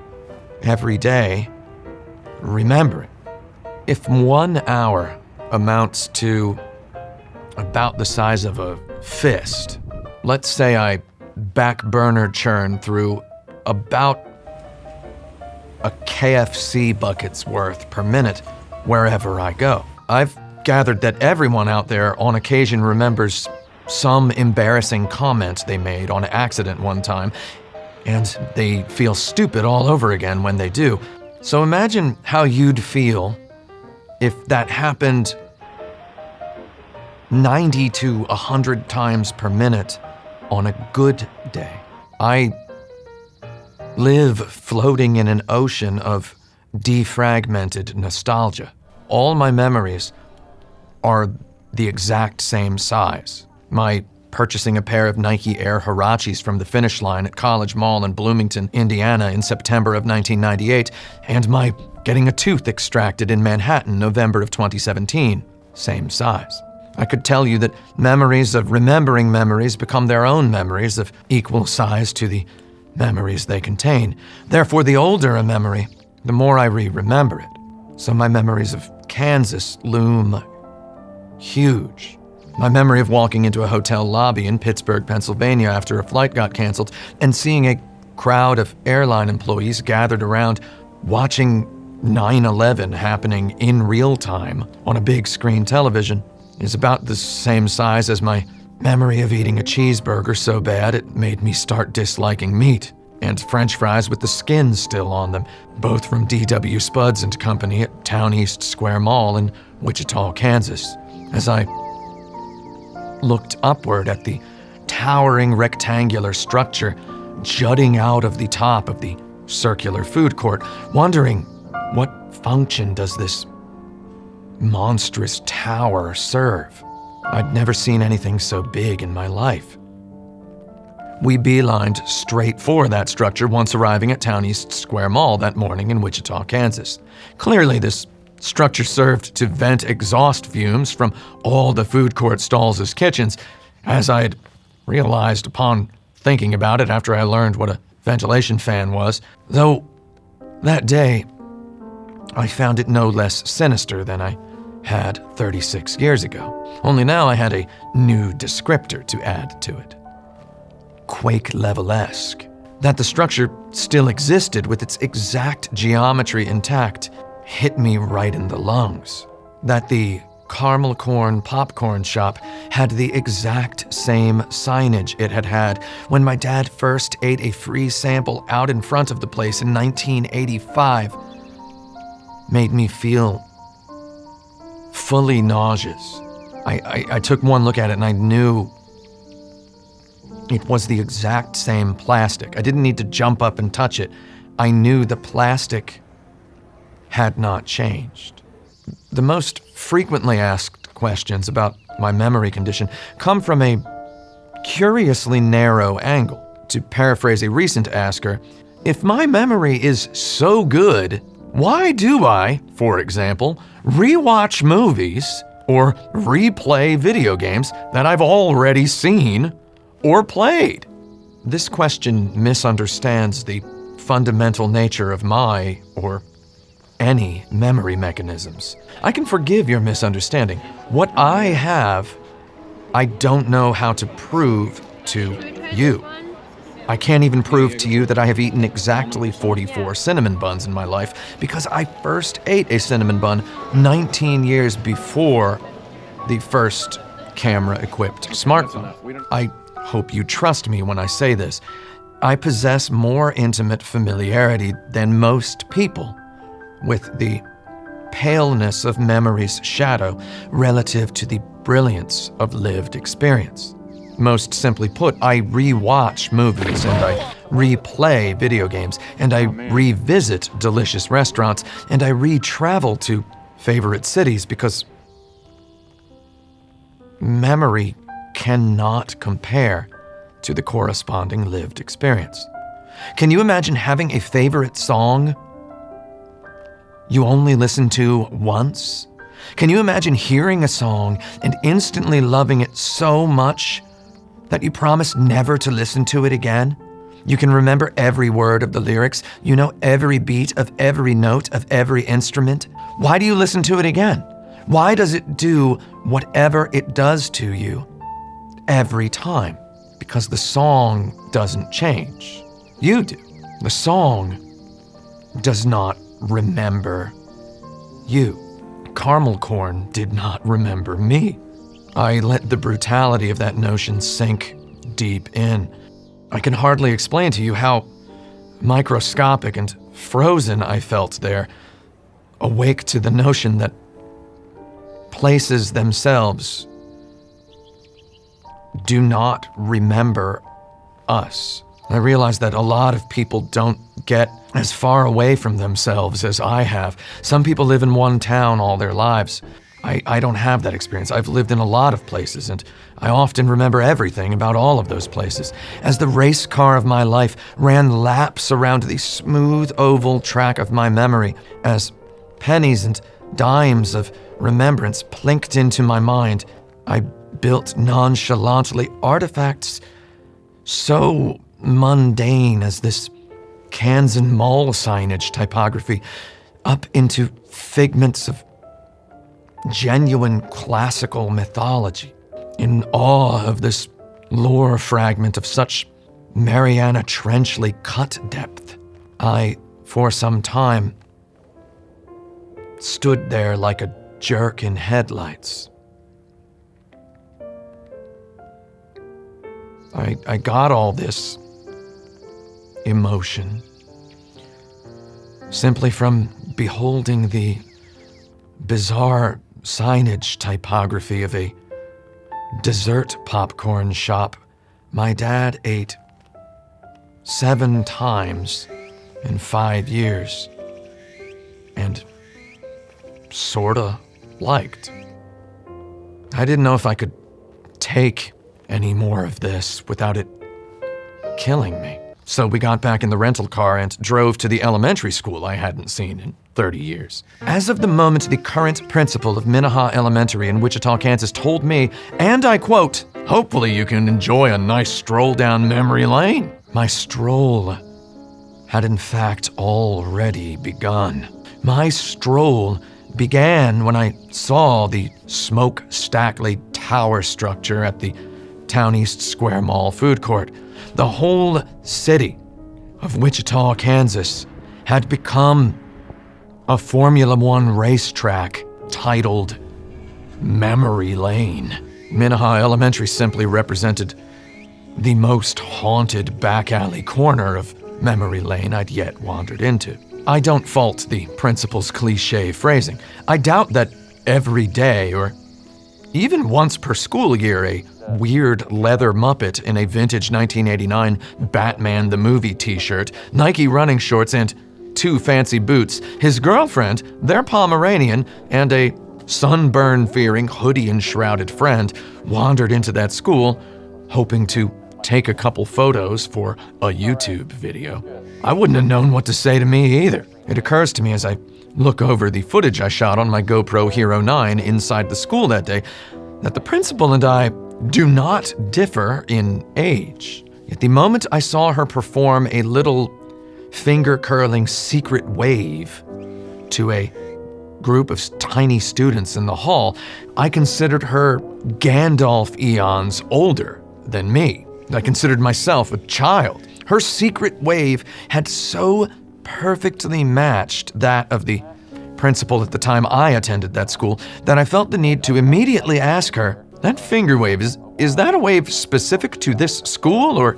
every day remembering. If 1 hour amounts to about the size of a fist, let's say I back burner churn through about a KFC bucket's worth per minute wherever I go. I've gathered that everyone out there on occasion remembers some embarrassing comment they made on accident one time, and they feel stupid all over again when they do. So imagine how you'd feel if that happened 90 to 100 times per minute on a good day. I live floating in an ocean of defragmented nostalgia. All my memories are the exact same size. My purchasing a pair of Nike Air Huaraches from the finish line at College Mall in Bloomington, Indiana in September of 1998, and my getting a tooth extracted in Manhattan, November of 2017. Same size. I could tell you that memories of remembering memories become their own memories of equal size to the memories they contain. Therefore, the older a memory, the more I remember it. So my memories of Kansas loom huge. My memory of walking into a hotel lobby in Pittsburgh, Pennsylvania after a flight got canceled and seeing a crowd of airline employees gathered around watching 9/11 happening in real time on a big screen television is about the same size as my memory of eating a cheeseburger so bad it made me start disliking meat, and French fries with the skin still on them, both from D.W. Spuds and Company at Town East Square Mall in Wichita, Kansas. As I looked upward at the towering rectangular structure jutting out of the top of the circular food court, wondering what function does this monstrous tower serve? I'd never seen anything so big in my life. We beelined straight for that structure once arriving at Town East Square Mall that morning in Wichita, Kansas. Clearly, this structure served to vent exhaust fumes from all the food court stalls' kitchens, as I had realized upon thinking about it after I learned what a ventilation fan was, though that day I found it no less sinister than I had 36 years ago. Only now I had a new descriptor to add to it. Quake level-esque. That the structure still existed with its exact geometry intact hit me right in the lungs. That the caramel corn popcorn shop had the exact same signage it had had when my dad first ate a free sample out in front of the place in 1985 made me feel fully nauseous. I took one look at it and I knew it was the exact same plastic. I didn't need to jump up and touch it. I knew the plastic had not changed. The most frequently asked questions about my memory condition come from a curiously narrow angle. To paraphrase a recent asker, if my memory is so good, why do I, for example, rewatch movies or replay video games that I've already seen or played? This question misunderstands the fundamental nature of my or any memory mechanisms. I can forgive your misunderstanding. What I have, I don't know how to prove to you. I can't even prove to you that I have eaten exactly 44 cinnamon buns in my life because I first ate a cinnamon bun 19 years before the first camera-equipped smartphone. I hope you trust me when I say this. I possess more intimate familiarity than most people with the paleness of memory's shadow relative to the brilliance of lived experience. Most simply put, I re-watch movies and I replay video games and I revisit delicious restaurants and I re-travel to favorite cities because memory cannot compare to the corresponding lived experience. Can you imagine having a favorite song you only listen to once? Can you imagine hearing a song and instantly loving it so much that you promise never to listen to it again? You can remember every word of the lyrics. You know every beat of every note of every instrument. Why do you listen to it again? Why does it do whatever it does to you every time? because the song doesn't change. You do. The song does not remember you. Caramel corn did not remember me. I let the brutality of that notion sink deep in. I can hardly explain to you how microscopic and frozen I felt there, awake to the notion that places themselves do not remember us. I realized that a lot of people don't get as far away from themselves as I have. Some people live in one town all their lives. I don't have that experience. I've lived in a lot of places, and I often remember everything about all of those places. As the race car of my life ran laps around the smooth oval track of my memory, as pennies and dimes of remembrance plinked into my mind, I built nonchalantly artifacts so mundane as this Kansan mall signage typography up into figments of genuine classical mythology, in awe of this lore fragment of such Mariana Trenchley cut depth. I, for some time, stood there like a jerk in headlights. I got all this emotion simply from beholding the bizarre signage typography of a dessert popcorn shop my dad ate 7 times in 5 years and sorta liked. I didn't know if I could take any more of this without it killing me. So we got back in the rental car and drove to the elementary school I hadn't seen in 30 years. As of the moment the current principal of Minnehaha Elementary in Wichita, Kansas told me, and I quote, "Hopefully you can enjoy a nice stroll down memory lane." My stroll had in fact already begun. My stroll began when I saw the smoke-stackly tower structure at the Town East Square Mall food court. The whole city of Wichita, Kansas had become a Formula One racetrack titled Memory Lane. Minnehaha Elementary simply represented the most haunted back alley corner of Memory Lane I'd yet wandered into. I don't fault the principal's cliche phrasing. I doubt that every day, or even once per school year, a weird leather Muppet in a vintage 1989 Batman the Movie t-shirt, Nike running shorts, and 2 fancy boots, his girlfriend, their Pomeranian, and a sunburn-fearing, hoodie-enshrouded friend wandered into that school, hoping to take a couple photos for a YouTube video. I wouldn't have known what to say to me either. It occurs to me as I look over the footage I shot on my GoPro Hero 9 inside the school that day that the principal and I do not differ in age. Yet the moment I saw her perform a little finger-curling secret wave to a group of tiny students in the hall, I considered her Gandalf eons older than me. I considered myself a child. Her secret wave had so perfectly matched that of the principal at the time I attended that school that I felt the need to immediately ask her, "That finger wave, is that a wave specific to this school or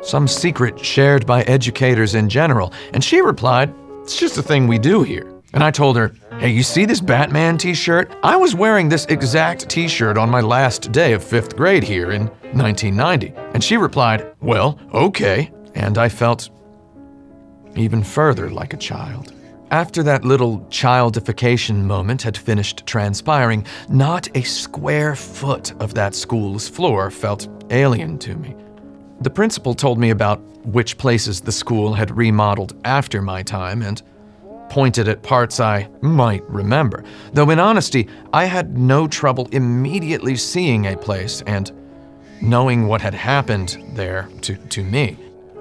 some secret shared by educators in general?" And she replied, "It's just a thing we do here." And I told her, "Hey, you see this Batman t-shirt? I was wearing this exact t-shirt on my last day of 5th grade here in 1990. And she replied, "Well, okay." And I felt even further like a child. After that little childification moment had finished transpiring, not a square foot of that school's floor felt alien to me. The principal told me about which places the school had remodeled after my time and pointed at parts I might remember, though in honesty, I had no trouble immediately seeing a place and knowing what had happened there to me.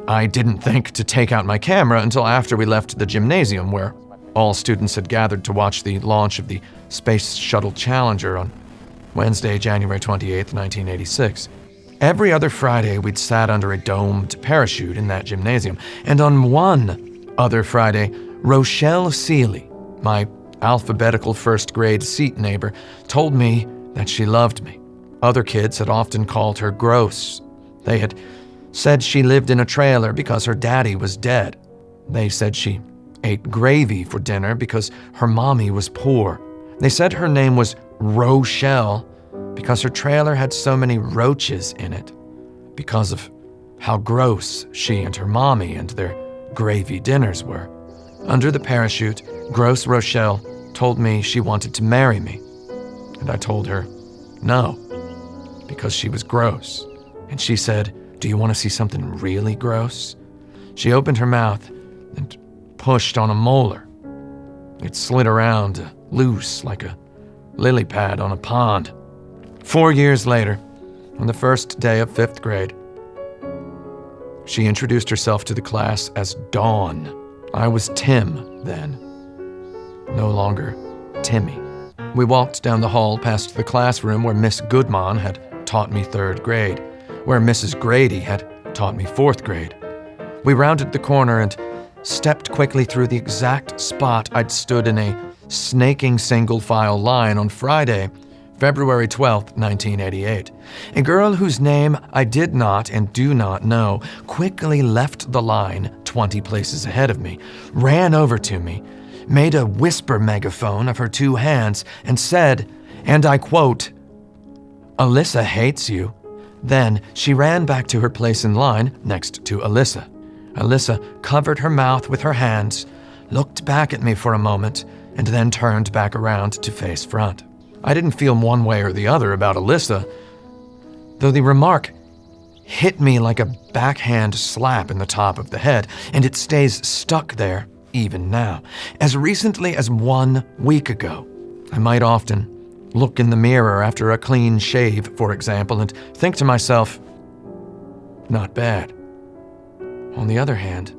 I didn't think to take out my camera until after we left the gymnasium, where all students had gathered to watch the launch of the Space Shuttle Challenger on Wednesday, January 28, 1986. Every other Friday, we'd sat under a domed parachute in that gymnasium. And on one other Friday, Rochelle Seeley, my alphabetical first-grade seat neighbor, told me that she loved me. Other kids had often called her gross. They had said she lived in a trailer because her daddy was dead. They said she ate gravy for dinner because her mommy was poor. They said her name was Rochelle because her trailer had so many roaches in it, because of how gross she and her mommy and their gravy dinners were. Under the parachute, gross Rochelle told me she wanted to marry me, and I told her no, because she was gross. And she said, "Do you want to see something really gross?" She opened her mouth and pushed on a molar. It slid around loose like a lily pad on a pond. 4 years later, on the first day of 5th grade, she introduced herself to the class as Dawn. I was Tim then, no longer Timmy. We walked down the hall past the classroom where Miss Goodman had taught me 3rd grade, where Mrs. Grady had taught me 4th grade. We rounded the corner and stepped quickly through the exact spot I'd stood in a snaking single-file line on Friday, February 12th, 1988. A girl whose name I did not and do not know quickly left the line 20 places ahead of me, ran over to me, made a whisper megaphone of her 2 hands, and said, and I quote, "Alyssa hates you." Then she ran back to her place in line next to Alyssa. Alyssa covered her mouth with her hands, looked back at me for a moment, and then turned back around to face front. I didn't feel one way or the other about Alyssa, though the remark hit me like a backhand slap in the top of the head, and it stays stuck there even now. As recently as 1 week ago, I might often look in the mirror after a clean shave, for example, and think to myself, not bad. On the other hand,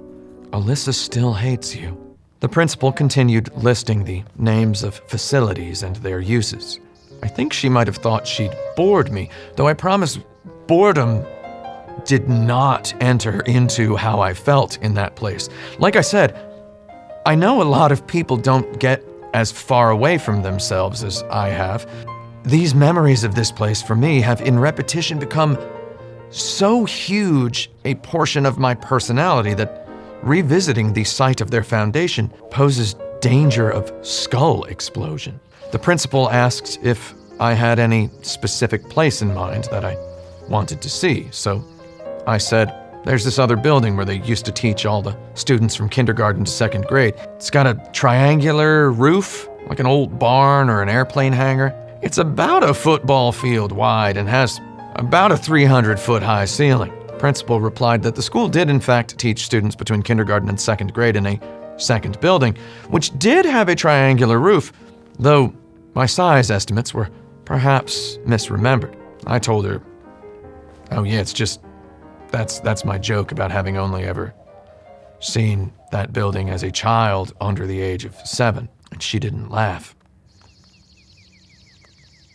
Alyssa still hates you. The principal continued listing the names of facilities and their uses. I think she might have thought she'd bored me, though I promise boredom did not enter into how I felt in that place. Like I said, I know a lot of people don't get as far away from themselves as I have. These memories of this place for me have in repetition become so huge a portion of my personality that revisiting the site of their foundation poses danger of skull explosion. The principal asked if I had any specific place in mind that I wanted to see, so I said, there's this other building where they used to teach all the students from kindergarten to 2nd grade. It's got a triangular roof, like an old barn or an airplane hangar. It's about a football field wide and has about a 300-foot high ceiling. The principal replied that the school did in fact teach students between kindergarten and 2nd grade in a second building, which did have a triangular roof, though my size estimates were perhaps misremembered. I told her, oh yeah, it's just, that's my joke about having only ever seen that building as a child under the age of 7, and she didn't laugh.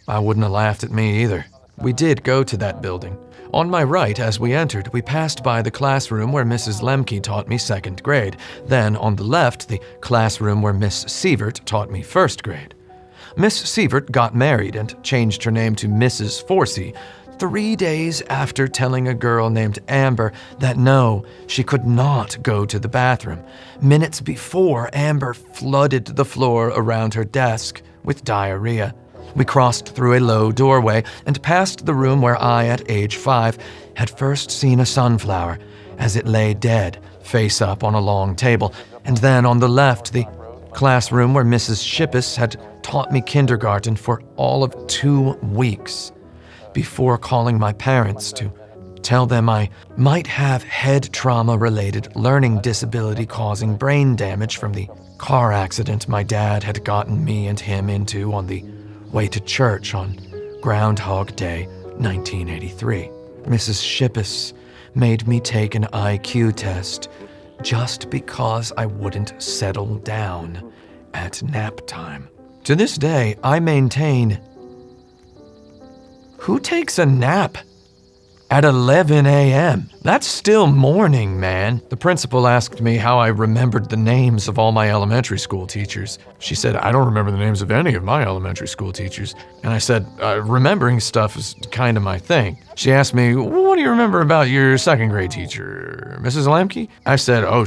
I wouldn't have laughed at me either. We did go to that building. On my right, as we entered, we passed by the classroom where Mrs. Lemke taught me 2nd grade. Then, on the left, the classroom where Miss Sievert taught me 1st grade. Miss Sievert got married and changed her name to Mrs. Forsey 3 days after telling a girl named Amber that no, she could not go to the bathroom. Minutes before, Amber flooded the floor around her desk with diarrhea. We crossed through a low doorway and passed the room where I, at age 5, had first seen a sunflower as it lay dead, face up on a long table. And then on the left, the classroom where Mrs. Shippus had taught me kindergarten for all of 2 weeks before calling my parents to tell them I might have head trauma-related learning disability causing brain damage from the car accident my dad had gotten me and him into on the way to church on Groundhog Day, 1983. Mrs. Shippus made me take an IQ test just because I wouldn't settle down at nap time. To this day, I maintain, who takes a nap at 11 a.m. That's still morning, man. The principal asked me how I remembered the names of all my elementary school teachers. She said, I don't remember the names of any of my elementary school teachers. And I said, remembering stuff is kind of my thing. She asked me, what do you remember about your second grade teacher, Mrs. Lemke? I said, I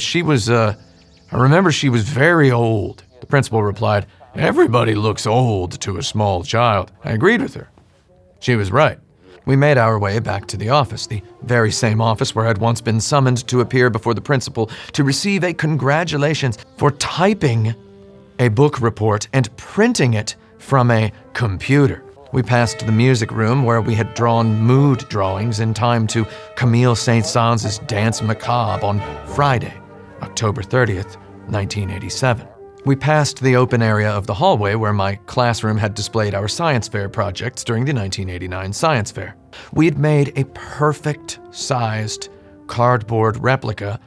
remember she was very old. The principal replied, everybody looks old to a small child. I agreed with her. She was right. We made our way back to the office, the very same office where I'd once been summoned to appear before the principal to receive a congratulations for typing a book report and printing it from a computer. We passed the music room where we had drawn mood drawings in time to Camille Saint-Saëns' Dance Macabre on Friday, October 30th, 1987. We passed the open area of the hallway where my classroom had displayed our science fair projects during the 1989 science fair. We had made a perfect-sized cardboard replica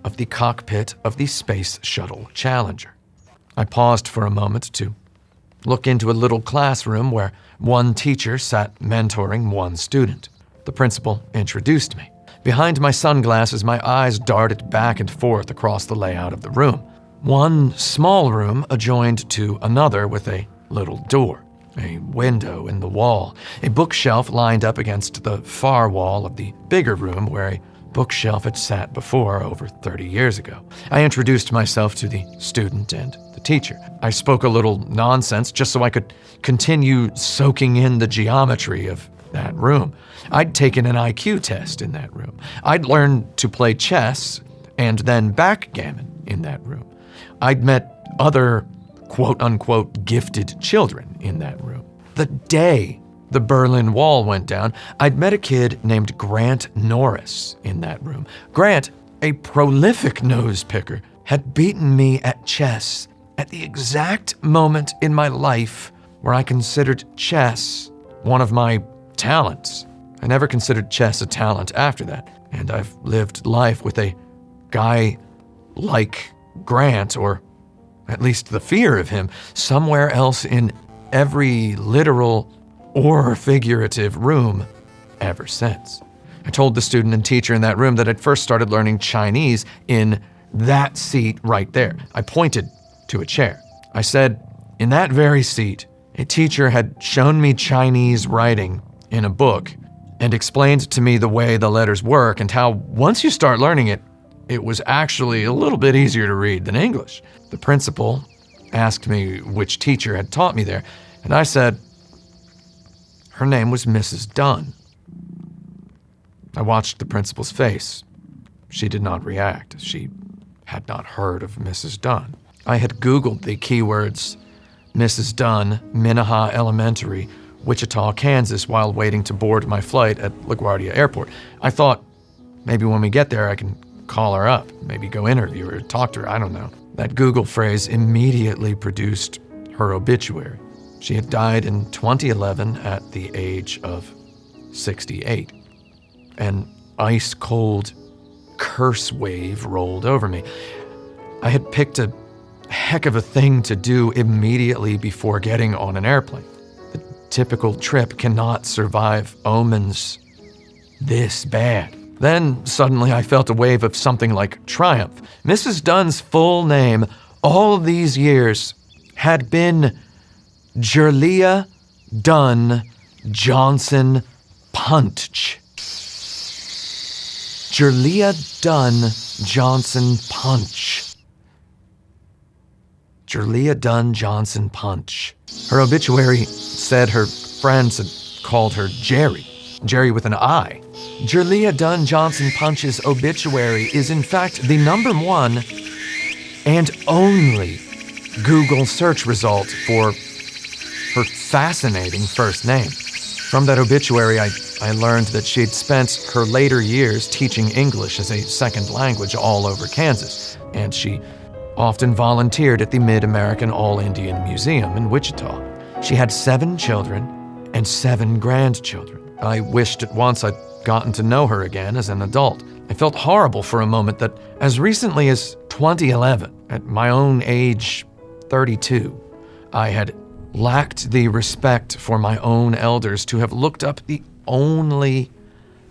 of the cockpit of the Space Shuttle Challenger. I paused for a moment to look into a little classroom where one teacher sat mentoring one student. The principal introduced me. Behind my sunglasses, my eyes darted back and forth across the layout of the room. One small room adjoined to another with a little door, a window in the wall, a bookshelf lined up against the far wall of the bigger room where a bookshelf had sat before over 30 years ago. I introduced myself to the student and the teacher. I spoke a little nonsense just so I could continue soaking in the geometry of that room. I'd taken an IQ test in that room. I'd learned to play chess and then backgammon in that room. I'd met other quote-unquote gifted children in that room. The day the Berlin Wall went down, I'd met a kid named Grant Norris in that room. Grant, a prolific nose picker, had beaten me at chess at the exact moment in my life where I considered chess one of my talents. I never considered chess a talent after that, and I've lived life with a guy like Grant, or at least the fear of him, somewhere else in every literal or figurative room ever since. I told the student and teacher in that room that I'd first started learning Chinese in that seat right there. I pointed to a chair. I said, in that very seat, a teacher had shown me Chinese writing in a book and explained to me the way the letters work and how once you start learning it, it was actually a little bit easier to read than English. The principal asked me which teacher had taught me there, and I said, her name was Mrs. Dunn. I watched the principal's face. She did not react. She had not heard of Mrs. Dunn. I had Googled the keywords Mrs. Dunn, Minnehaha Elementary, Wichita, Kansas, while waiting to board my flight at LaGuardia Airport. I thought, maybe when we get there I can call her up, maybe go interview her, talk to her, I don't know. That Google phrase immediately produced her obituary. She had died in 2011 at the age of 68. An ice-cold curse wave rolled over me. I had picked a heck of a thing to do immediately before getting on an airplane. The typical trip cannot survive omens this bad. Then, suddenly, I felt a wave of something like triumph. Mrs. Dunn's full name, all these years, had been Jerlia Dunn Johnson Punch. Jerlia Dunn Johnson Punch. Jerlia Dunn Johnson Punch. Her obituary said her friends had called her Jerry. Jerry with an I. Jerlia Dunn Johnson Punch's obituary is in fact the #1 and only Google search result for her fascinating first name. From that obituary, I learned that she'd spent her later years teaching English as a second language all over Kansas, and she often volunteered at the Mid-American All-Indian Museum in Wichita. She had 7 children and 7 grandchildren. I wished at once I'd gotten to know her again as an adult. I felt horrible for a moment that as recently as 2011, at my own age 32, I had lacked the respect for my own elders to have looked up the only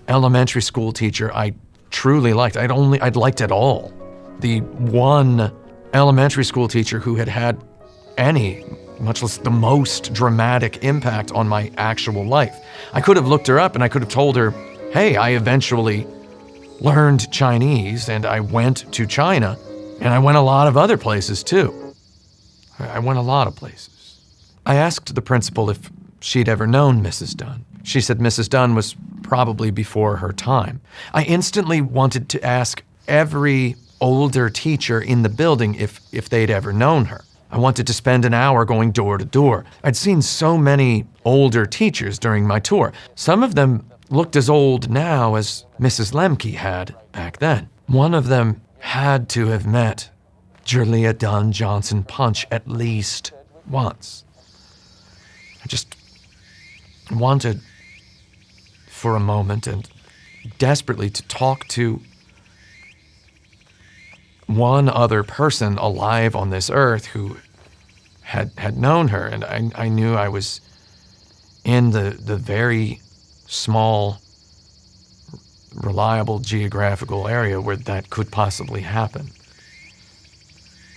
elementary school teacher I truly liked. I'd liked at all. The one elementary school teacher who had any, much less the most dramatic impact on my actual life. I could have looked her up and I could have told her, hey, I eventually learned Chinese and I went to China and I went a lot of other places too. I went a lot of places. I asked the principal if she'd ever known Mrs. Dunn. She said Mrs. Dunn was probably before her time. I instantly wanted to ask every older teacher in the building if they'd ever known her. I wanted to spend an hour going door to door. I'd seen so many older teachers during my tour. Some of them looked as old now as Mrs. Lemke had back then. One of them had to have met Julia Dunn Johnson Punch at least once. I just wanted for a moment and desperately to talk to one other person alive on this earth who had known her, and I knew I was in the very small, reliable geographical area where that could possibly happen.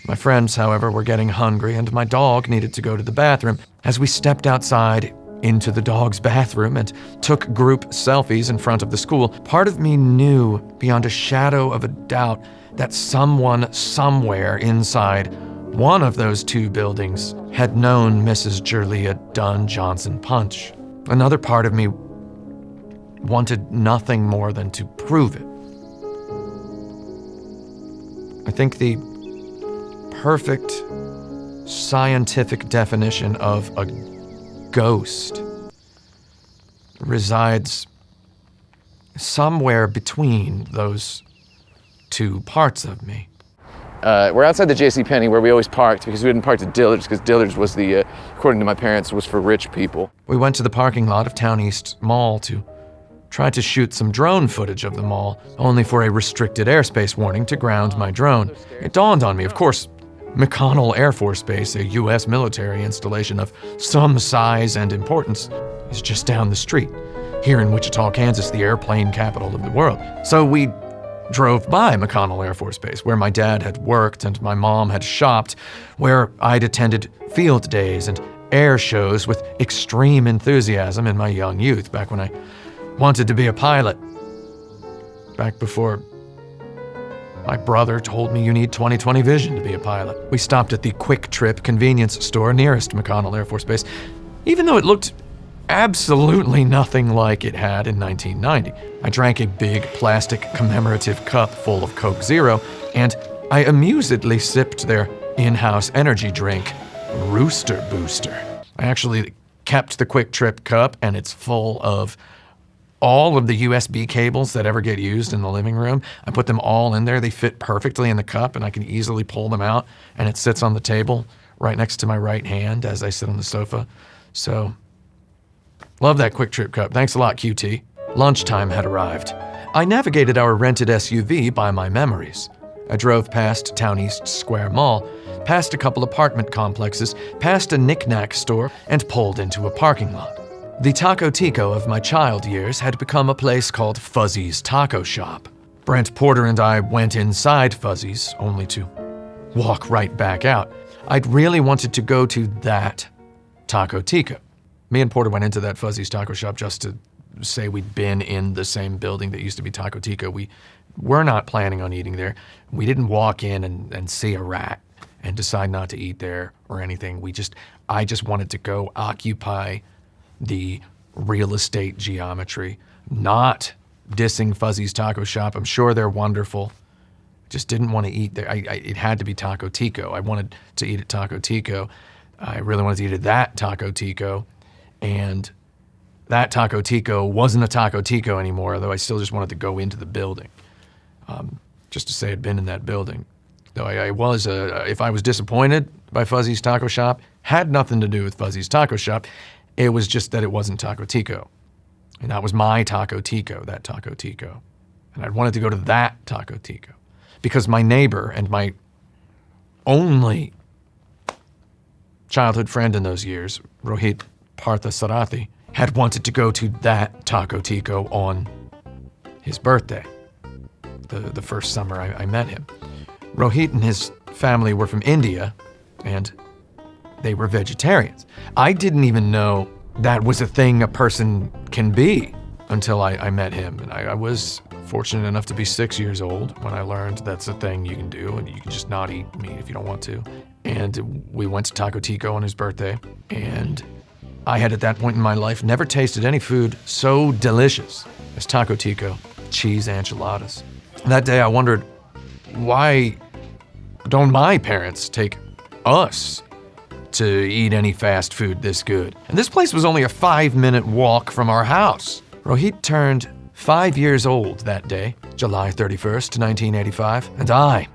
My friends, however, were getting hungry, and my dog needed to go to the bathroom. As we stepped outside into the dog's bathroom and took group selfies in front of the school, part of me knew beyond a shadow of a doubt that someone somewhere inside one of those two buildings had known Mrs. Julia Dunn Johnson Punch. Another part of me wanted nothing more than to prove it. I think the perfect scientific definition of a ghost resides somewhere between those two parts of me. We're outside the JCPenney where we always parked because we didn't park at Dillard's because Dillard's was according to my parents, was for rich people. We went to the parking lot of Town East Mall to try to shoot some drone footage of the mall, only for a restricted airspace warning to ground my drone. It dawned on me, of course, McConnell Air Force Base, a U.S. military installation of some size and importance, is just down the street, here in Wichita, Kansas, the airplane capital of the world. So we drove by McConnell Air Force Base, where my dad had worked and my mom had shopped, where I'd attended field days and air shows with extreme enthusiasm in my young youth, back when I wanted to be a pilot. Back before my brother told me you need 20/20 vision to be a pilot. We stopped at the Quick Trip convenience store nearest McConnell Air Force Base, even though it looked absolutely nothing like it had in 1990. I drank a big plastic commemorative cup full of Coke Zero, and I amusedly sipped their in-house energy drink, Rooster Booster. I actually kept the Quick Trip cup, and it's full of all of the USB cables that ever get used in the living room. I put them all in there. They fit perfectly in the cup, and I can easily pull them out, and it sits on the table right next to my right hand as I sit on the sofa. So, love that Quick Trip cup. Thanks a lot, QT. Lunchtime had arrived. I navigated our rented SUV by my memories. I drove past Town East Square Mall, past a couple apartment complexes, past a knick-knack store, and pulled into a parking lot. The Taco Tico of my child years had become a place called Fuzzy's Taco Shop. Brent Porter and I went inside Fuzzy's, only to walk right back out. I'd really wanted to go to that Taco Tico. Me and Porter went into that Fuzzy's Taco Shop just to say we'd been in the same building that used to be Taco Tico. We were not planning on eating there. We didn't walk in and see a rat and decide not to eat there or anything. I just wanted to go occupy the real estate geometry, not dissing Fuzzy's Taco Shop. I'm sure they're wonderful. Just didn't want to eat there. It had to be Taco Tico. I wanted to eat at Taco Tico. I really wanted to eat at that Taco Tico. And that Taco Tico wasn't a Taco Tico anymore, though I still just wanted to go into the building, just to say I'd been in that building. Though I was, if I was disappointed by Fuzzy's Taco Shop, had nothing to do with Fuzzy's Taco Shop. It was just that it wasn't Taco Tico. And that was my Taco Tico, that Taco Tico. And I wanted to go to that Taco Tico because my neighbor and my only childhood friend in those years, Rohit Parthasarathi, had wanted to go to that Taco Tico on his birthday, the first summer I met him. Rohit and his family were from India, and they were vegetarians. I didn't even know that was a thing a person can be until I met him. And I was fortunate enough to be 6 years old when I learned that's a thing you can do, and you can just not eat meat if you don't want to. And we went to Taco Tico on his birthday, and I had at that point in my life never tasted any food so delicious as Taco Tico cheese enchiladas. That day I wondered, why don't my parents take us to eat any fast food this good? And this place was only a 5-minute walk from our house. Rohit turned 5 years old that day, July 31st, 1985, and I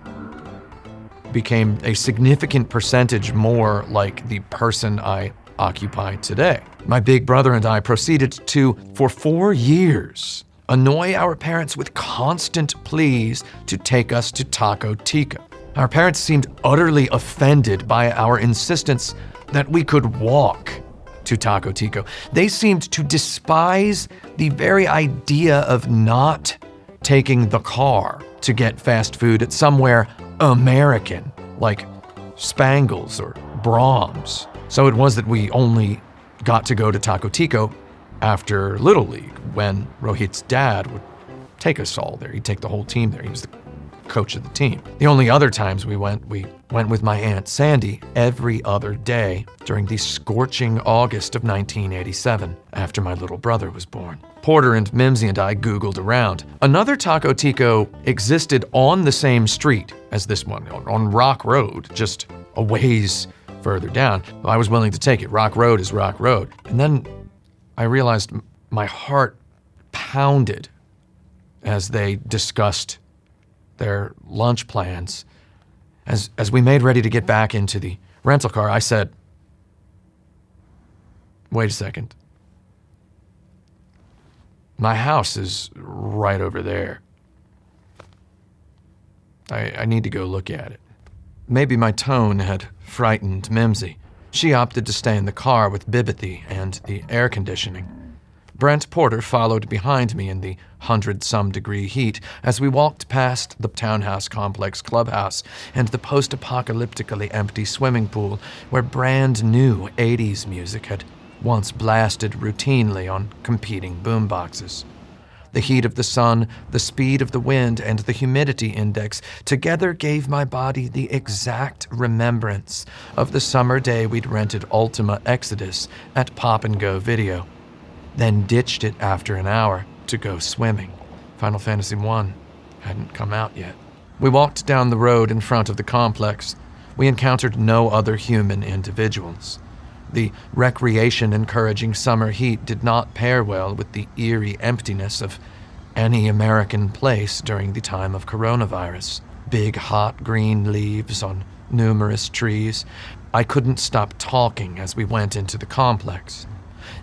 became a significant percentage more like the person I occupy today. My big brother and I proceeded to, for 4 years, annoy our parents with constant pleas to take us to Taco Tico. Our parents seemed utterly offended by our insistence that we could walk to Taco Tico. They seemed to despise the very idea of not taking the car to get fast food at somewhere American, like Spangles or Brahms. So it was that we only got to go to Taco Tico after Little League, when Rohit's dad would take us all there. He'd take the whole team there. He was the coach of the team. The only other times we went with my Aunt Sandy every other day during the scorching August of 1987, after my little brother was born. Porter and Mimsy and I Googled around. Another Taco Tico existed on the same street as this one, on Rock Road, just a ways further down. I was willing to take it. Rock Road is Rock Road. And then I realized my heart pounded as they discussed their lunch plans. As we made ready to get back into the rental car, I said, "Wait a second. My house is right over there. I need to go look at it." Maybe my tone had frightened Mimsy. She opted to stay in the car with Bibithy and the air conditioning. Brent Porter followed behind me in the 100-some-degree heat as we walked past the townhouse complex clubhouse and the post-apocalyptically empty swimming pool where brand new 80s music had once blasted routinely on competing boomboxes. The heat of the sun, the speed of the wind, and the humidity index together gave my body the exact remembrance of the summer day we'd rented Ultima Exodus at Pop and Go Video, then ditched it after an hour to go swimming. Final Fantasy I hadn't come out yet. We walked down the road in front of the complex. We encountered no other human individuals. The recreation-encouraging summer heat did not pair well with the eerie emptiness of any American place during the time of coronavirus. Big hot green leaves on numerous trees. I couldn't stop talking as we went into the complex.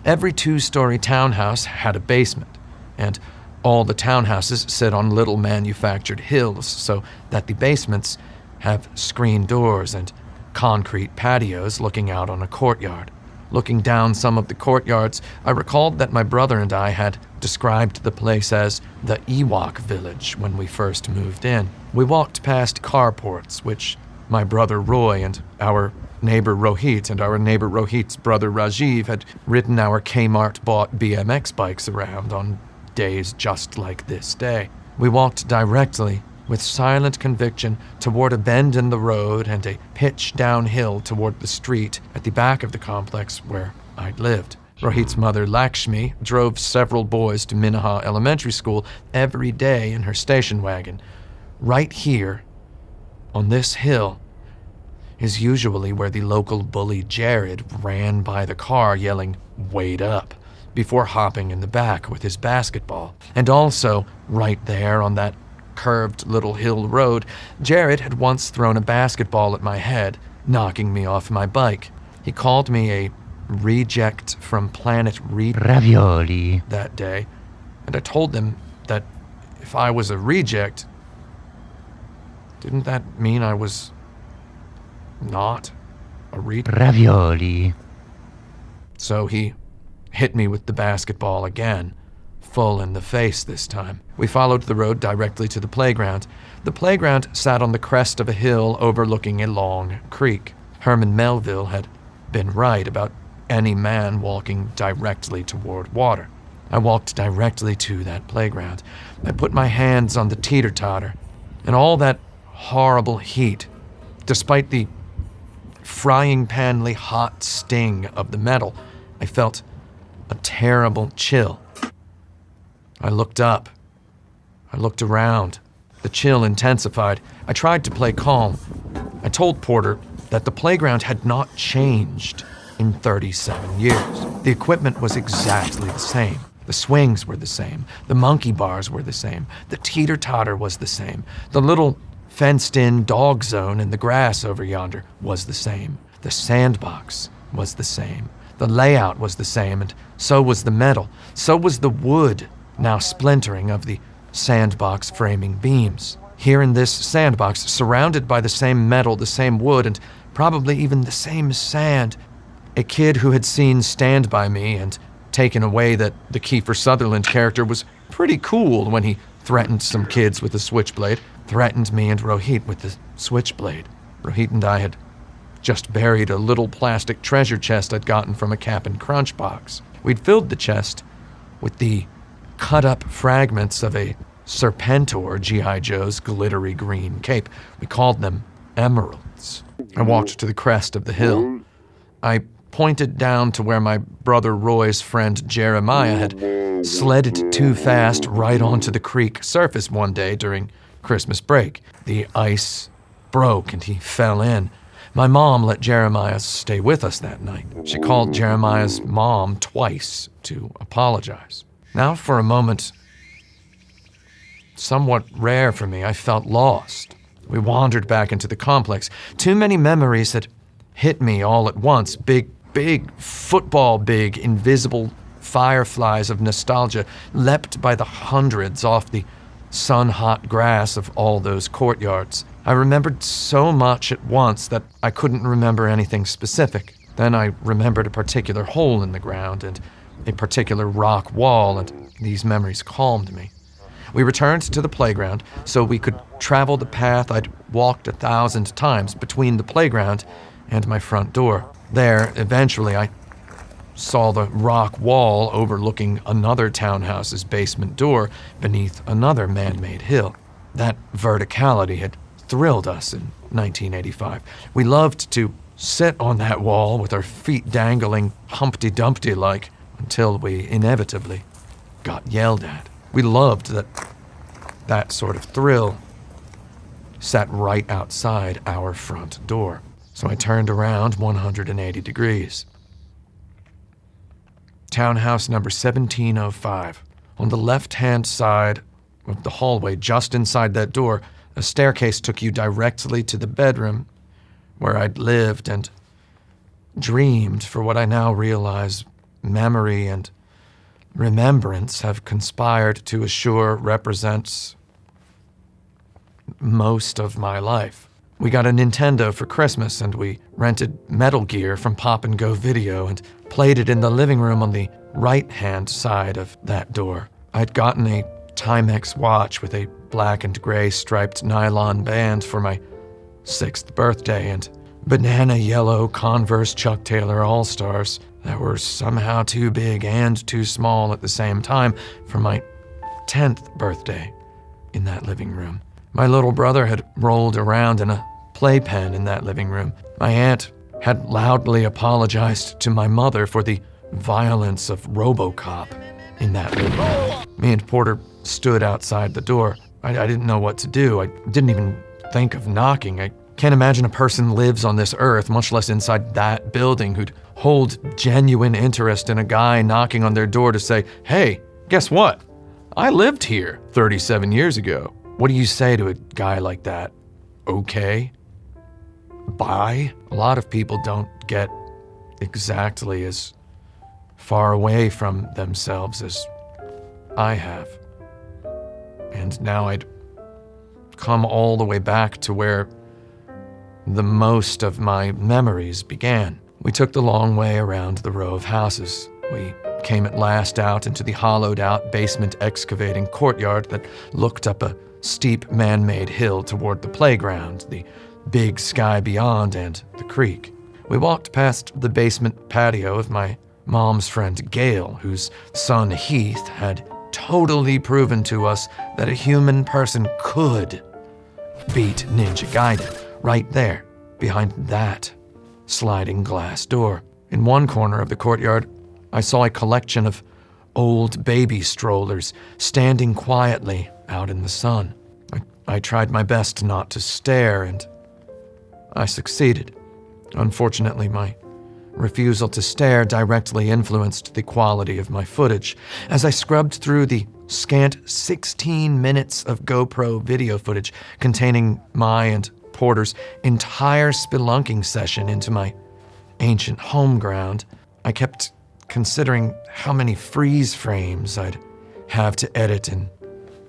Every 2-story townhouse had a basement, and all the townhouses sit on little manufactured hills so that the basements have screen doors and concrete patios looking out on a courtyard. Looking down some of the courtyards, I recalled that my brother and I had described the place as the Ewok Village when we first moved in. We walked past carports, which my brother Roy and our neighbor Rohit and our neighbor Rohit's brother Rajiv had ridden our Kmart-bought BMX bikes around on days just like this day. We walked directly, with silent conviction, toward a bend in the road and a pitch downhill toward the street at the back of the complex where I'd lived. Rohit's mother, Lakshmi, drove several boys to Minaha Elementary School every day in her station wagon. Right here, on this hill, is usually where the local bully Jared ran by the car yelling, "Wait up," before hopping in the back with his basketball. And also, right there on that curved little hill road, Jared had once thrown a basketball at my head, knocking me off my bike. He called me a reject from planet Ravioli that day, and I told him that if I was a reject, didn't that mean I was not a Ravioli? So he hit me with the basketball again, full in the face this time. We followed the road directly to the playground. The playground sat on the crest of a hill overlooking a long creek. Herman Melville had been right about any man walking directly toward water. I walked directly to that playground. I put my hands on the teeter-totter, and all that horrible heat, despite the frying-panly hot sting of the metal, I felt a terrible chill. I looked up. I looked around. The chill intensified. I tried to play calm. I told Porter that the playground had not changed in 37 years. The equipment was exactly the same. The swings were the same. The monkey bars were the same. The teeter-totter was the same. The little fenced-in dog zone in the grass over yonder was the same. The sandbox was the same. The layout was the same, and so was the metal. So was the wood, now splintering, of the sandbox framing beams. Here in this sandbox, surrounded by the same metal, the same wood, and probably even the same sand, a kid who had seen Stand By Me and taken away that the Kiefer Sutherland character was pretty cool when he threatened some kids with a switchblade, threatened me and Rohit with the switchblade. Rohit and I had just buried a little plastic treasure chest I'd gotten from a Cap'n Crunch box. We'd filled the chest with the cut-up fragments of a Serpentor G.I. Joe's glittery green cape. We called them emeralds. I walked to the crest of the hill. I pointed down to where my brother Roy's friend Jeremiah had sledded too fast right onto the creek surface one day during Christmas break. The ice broke and he fell in. My mom let Jeremiah stay with us that night. She called Jeremiah's mom twice to apologize. Now for a moment, somewhat rare for me, I felt lost. We wandered back into the complex. Too many memories had hit me all at once. Big, football big, invisible fireflies of nostalgia leapt by the hundreds off the sun-hot grass of all those courtyards. I remembered so much at once that I couldn't remember anything specific. Then I remembered a particular hole in the ground and a particular rock wall, and these memories calmed me. We returned to the playground so we could travel the path I'd walked 1,000 times between the playground and my front door. There, eventually, I saw the rock wall overlooking another townhouse's basement door beneath another man-made hill. That verticality had thrilled us in 1985. We loved to sit on that wall with our feet dangling Humpty-Dumpty-like until we inevitably got yelled at. We loved that sort of thrill sat right outside our front door. So I turned around 180 degrees. Townhouse number 1705. On the left-hand side of the hallway, just inside that door, a staircase took you directly to the bedroom where I'd lived and dreamed. For what I now realize, memory and remembrance have conspired to assure represents most of my life. We got a Nintendo for Christmas, and we rented Metal Gear from Pop and Go Video and played it in the living room on the right-hand side of that door. I'd gotten a Timex watch with a black and gray striped nylon band for my 6th birthday, and banana yellow Converse Chuck Taylor All-Stars that were somehow too big and too small at the same time for my 10th birthday in that living room. My little brother had rolled around in a playpen in that living room. My aunt had loudly apologized to my mother for the violence of RoboCop in that living room. Me and Porter stood outside the door. I didn't know what to do. I didn't even think of knocking. I can't imagine a person lives on this earth, much less inside that building, who'd hold genuine interest in a guy knocking on their door to say, "Hey, guess what? I lived here 37 years ago." What do you say to a guy like that? Okay? Bye? A lot of people don't get exactly as far away from themselves as I have. And now I'd come all the way back to where the most of my memories began. We took the long way around the row of houses. We came at last out into the hollowed-out basement excavating courtyard that looked up a steep man-made hill toward the playground, the big sky beyond, and the creek. We walked past the basement patio of my mom's friend Gail, whose son Heath had totally proven to us that a human person could beat Ninja Gaiden right there, behind that sliding glass door. In one corner of the courtyard, I saw a collection of old baby strollers standing quietly out in the sun. I tried my best not to stare, and I succeeded. Unfortunately, my refusal to stare directly influenced the quality of my footage. As I scrubbed through the scant 16 minutes of GoPro video footage containing my and Porter's entire spelunking session into my ancient home ground, I kept considering how many freeze frames I'd have to edit in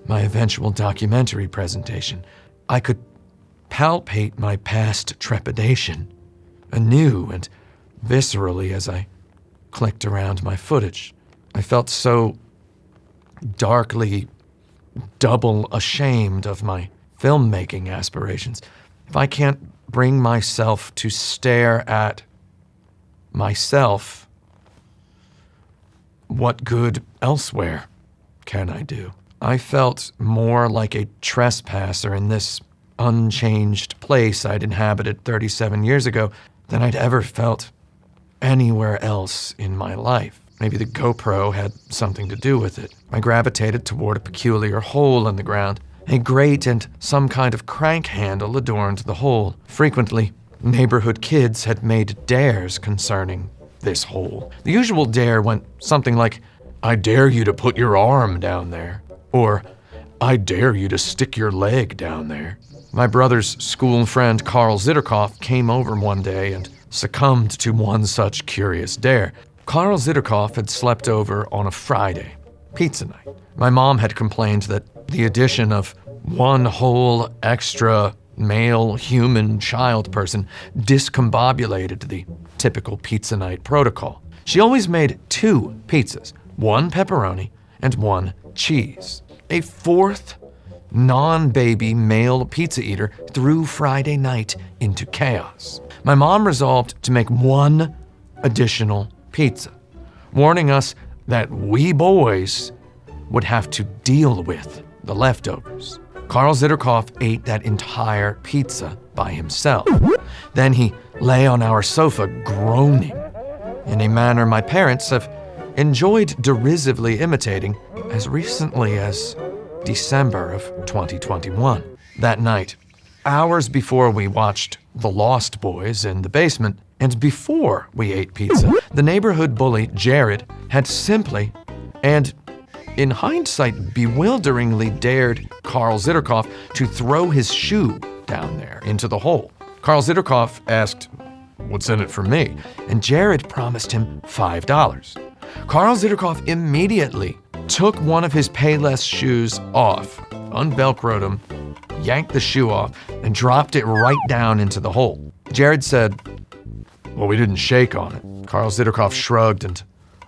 my eventual documentary presentation. I could palpate my past trepidation anew and viscerally as I clicked around my footage. I felt so darkly double ashamed of my filmmaking aspirations. If I can't bring myself to stare at myself, what good elsewhere can I do? I felt more like a trespasser in this unchanged place I'd inhabited 37 years ago than I'd ever felt anywhere else in my life. Maybe the GoPro had something to do with it. I gravitated toward a peculiar hole in the ground. A grate and some kind of crank handle adorned the hole. Frequently, neighborhood kids had made dares concerning this hole. The usual dare went something like, "I dare you to put your arm down there," or "I dare you to stick your leg down there." My brother's school friend Carl Zitterkoff came over one day and succumbed to one such curious dare. Carl Zitterkoff had slept over on a Friday, pizza night. My mom had complained that the addition of one whole extra male human child person discombobulated the typical pizza night protocol. She always made 2 pizzas, 1 pepperoni and 1 cheese. A 4th non-baby male pizza eater threw Friday night into chaos. My mom resolved to make 1 additional pizza, warning us that we boys would have to deal with the leftovers. Carl Zitterkoff ate that entire pizza by himself. Then he lay on our sofa groaning in a manner my parents have enjoyed derisively imitating as recently as December of 2021. That night, hours before we watched The Lost Boys in the basement, and before we ate pizza, the neighborhood bully Jared had simply, and in hindsight bewilderingly, dared Carl Zitterkoff to throw his shoe down there into the hole. Carl Zitterkoff asked, "What's in it for me?" And Jared promised him $5. Carl Zitterkoff immediately took one of his Payless shoes off, unvelcroed him, yanked the shoe off, and dropped it right down into the hole. Jared said, "Well, we didn't shake on it." Carl Zitterkoff shrugged and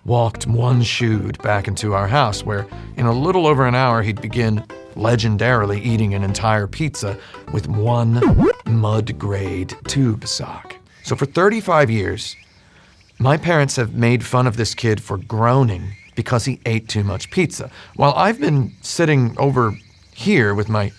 walked one-shoed back into our house, where in a little over an hour he'd begin legendarily eating an entire pizza with 1 mud-grade tube sock. So for 35 years, my parents have made fun of this kid for groaning because he ate too much pizza, while I've been sitting over here with my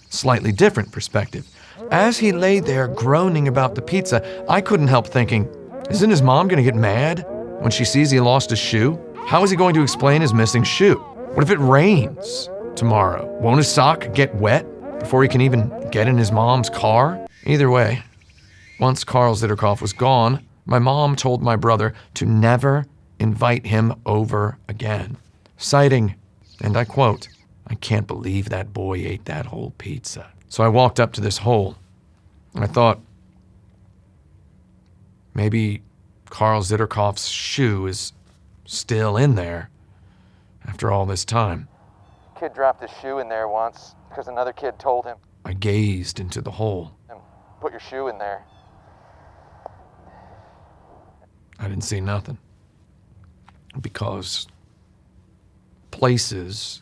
slightly different perspective. As he lay there groaning about the pizza, I couldn't help thinking, isn't his mom gonna get mad when she sees he lost his shoe? How is he going to explain his missing shoe? What if it rains tomorrow? Won't his sock get wet before he can even get in his mom's car? Either way, once Carl Zitterkoff was gone, my mom told my brother to never invite him over again, citing, and I quote, "I can't believe that boy ate that whole pizza." So I walked up to this hole, and I thought, maybe Carl Zitterkoff's shoe is still in there after all this time. Kid dropped his shoe in there once because another kid told him. I gazed into the hole. Put your shoe in there. I didn't see nothing. because places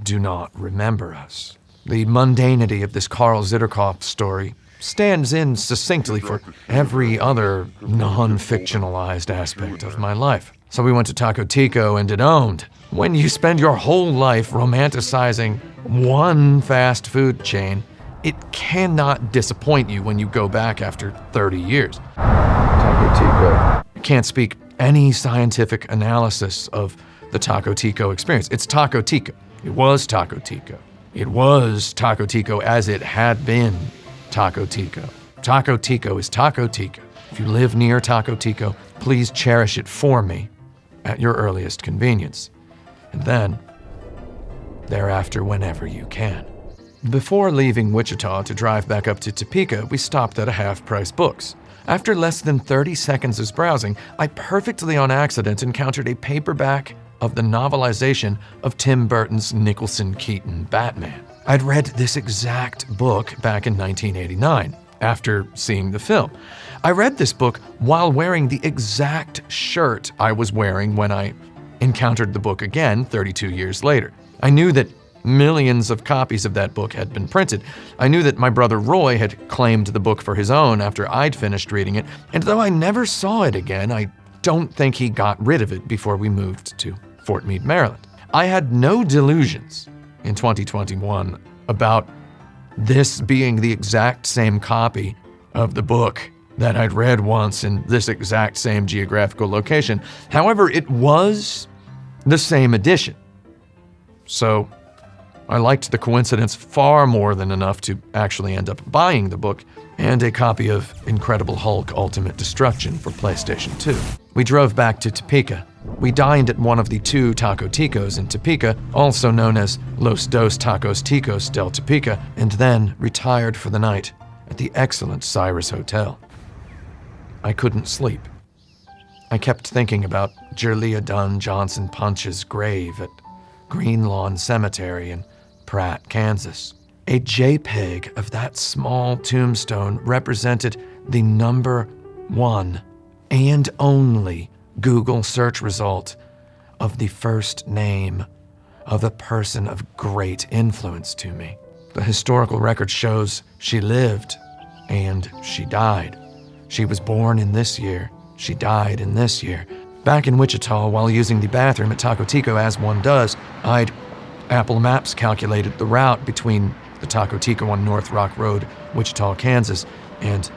do not remember us. The mundanity of this Karl Zitterkopf story stands in succinctly for every other non-fictionalized aspect of my life. So we went to Taco Tico and it owned. When you spend your whole life romanticizing one fast food chain, it cannot disappoint you when you go back after 30 years. Taco Tico. I can't speak any scientific analysis of the Taco Tico experience. It's Taco Tico. It was Taco Tico. It was Taco Tico as it had been Taco Tico. Taco Tico is Taco Tico. If you live near Taco Tico, please cherish it for me at your earliest convenience. And then, thereafter, whenever you can. Before leaving Wichita to drive back up to Topeka, we stopped at a half-price books. After less than 30 seconds of browsing, I perfectly on accident encountered a paperback of the novelization of Tim Burton's Nicholson Keaton Batman. I'd read this exact book back in 1989, after seeing the film. I read this book while wearing the exact shirt I was wearing when I encountered the book again 32 years later. I knew that millions of copies of that book had been printed. I knew that my brother Roy had claimed the book for his own after I'd finished reading it, and though I never saw it again, I don't think he got rid of it before we moved to Fort Meade, Maryland. I had no delusions in 2021 about this being the exact same copy of the book that I'd read once in this exact same geographical location. However, it was the same edition. So I liked the coincidence far more than enough to actually end up buying the book and a copy of Incredible Hulk Ultimate Destruction for PlayStation 2. We drove back to Topeka. We dined at one of the 2 Taco Ticos in Topeka, also known as Los Dos Tacos Ticos del Topeka, and then retired for the night at the excellent Cyrus Hotel. I couldn't sleep. I kept thinking about Jerlia Dunn Johnson Punch's grave at Green Lawn Cemetery in Pratt, Kansas. A JPEG of that small tombstone represented the number 1 and only Google search result of the first name of a person of great influence to me. The historical record shows she lived and she died. She was born in this year. She died in this year. Back in Wichita, while using the bathroom at Taco Tico, as one does, I'd Apple Maps calculated the route between the Taco Tico on North Rock Road, Wichita, Kansas, and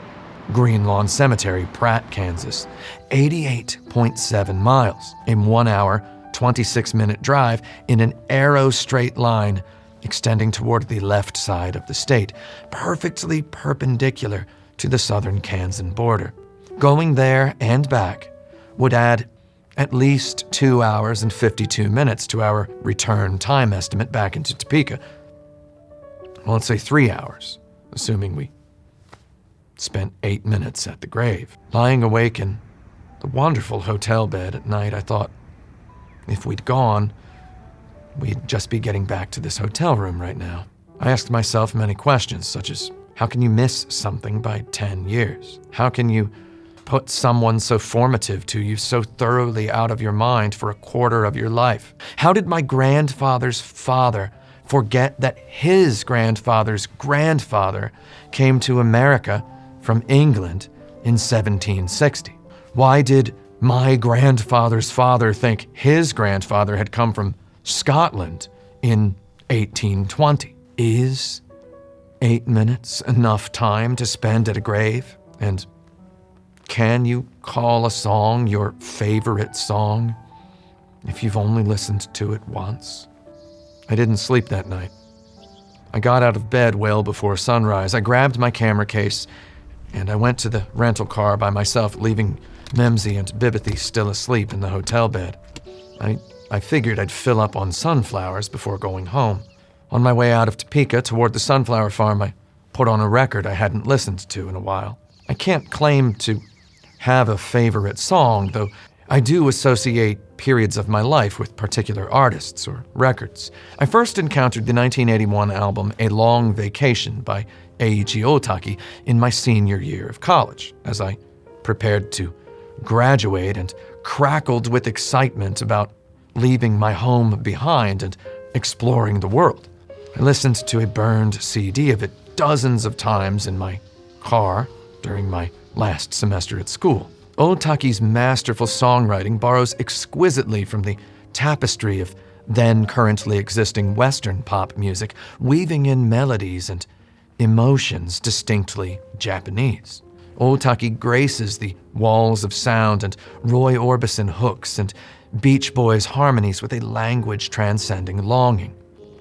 Green Lawn Cemetery, Pratt, Kansas. 88.7 miles, a 1 hour, 26-minute drive in an arrow straight line extending toward the left side of the state, perfectly perpendicular to the southern Kansan border. Going there and back would add at least 2 hours and 52 minutes to our return time estimate back into Topeka. Well, let's say 3 hours, assuming we spent 8 minutes at the grave. Lying awake in the wonderful hotel bed at night, I thought, if we'd gone, we'd just be getting back to this hotel room right now. I asked myself many questions, such as, how can you miss something by 10 years? How can you put someone so formative to you so thoroughly out of your mind for a quarter of your life? How did my grandfather's father forget that his grandfather's grandfather came to America from England in 1760? Why did my grandfather's father think his grandfather had come from Scotland in 1820? Is 8 minutes enough time to spend at a grave? And can you call a song your favorite song if you've only listened to it once? I didn't sleep that night. I got out of bed well before sunrise. I grabbed my camera case and I went to the rental car by myself, leaving Memsy and Bibithy still asleep in the hotel bed. I figured I'd fill up on sunflowers before going home. On my way out of Topeka toward the sunflower farm, I put on a record I hadn't listened to in a while. I can't claim to have a favorite song, though I do associate periods of my life with particular artists or records. I first encountered the 1981 album A Long Vacation by Eiichi Otaki in my senior year of college, as I prepared to graduate and crackled with excitement about leaving my home behind and exploring the world. I listened to a burned CD of it dozens of times in my car during my last semester at school. Otaki's masterful songwriting borrows exquisitely from the tapestry of then currently existing Western pop music, weaving in melodies and emotions distinctly Japanese. Otaki graces the walls of sound and Roy Orbison hooks and Beach Boys harmonies with a language transcending longing.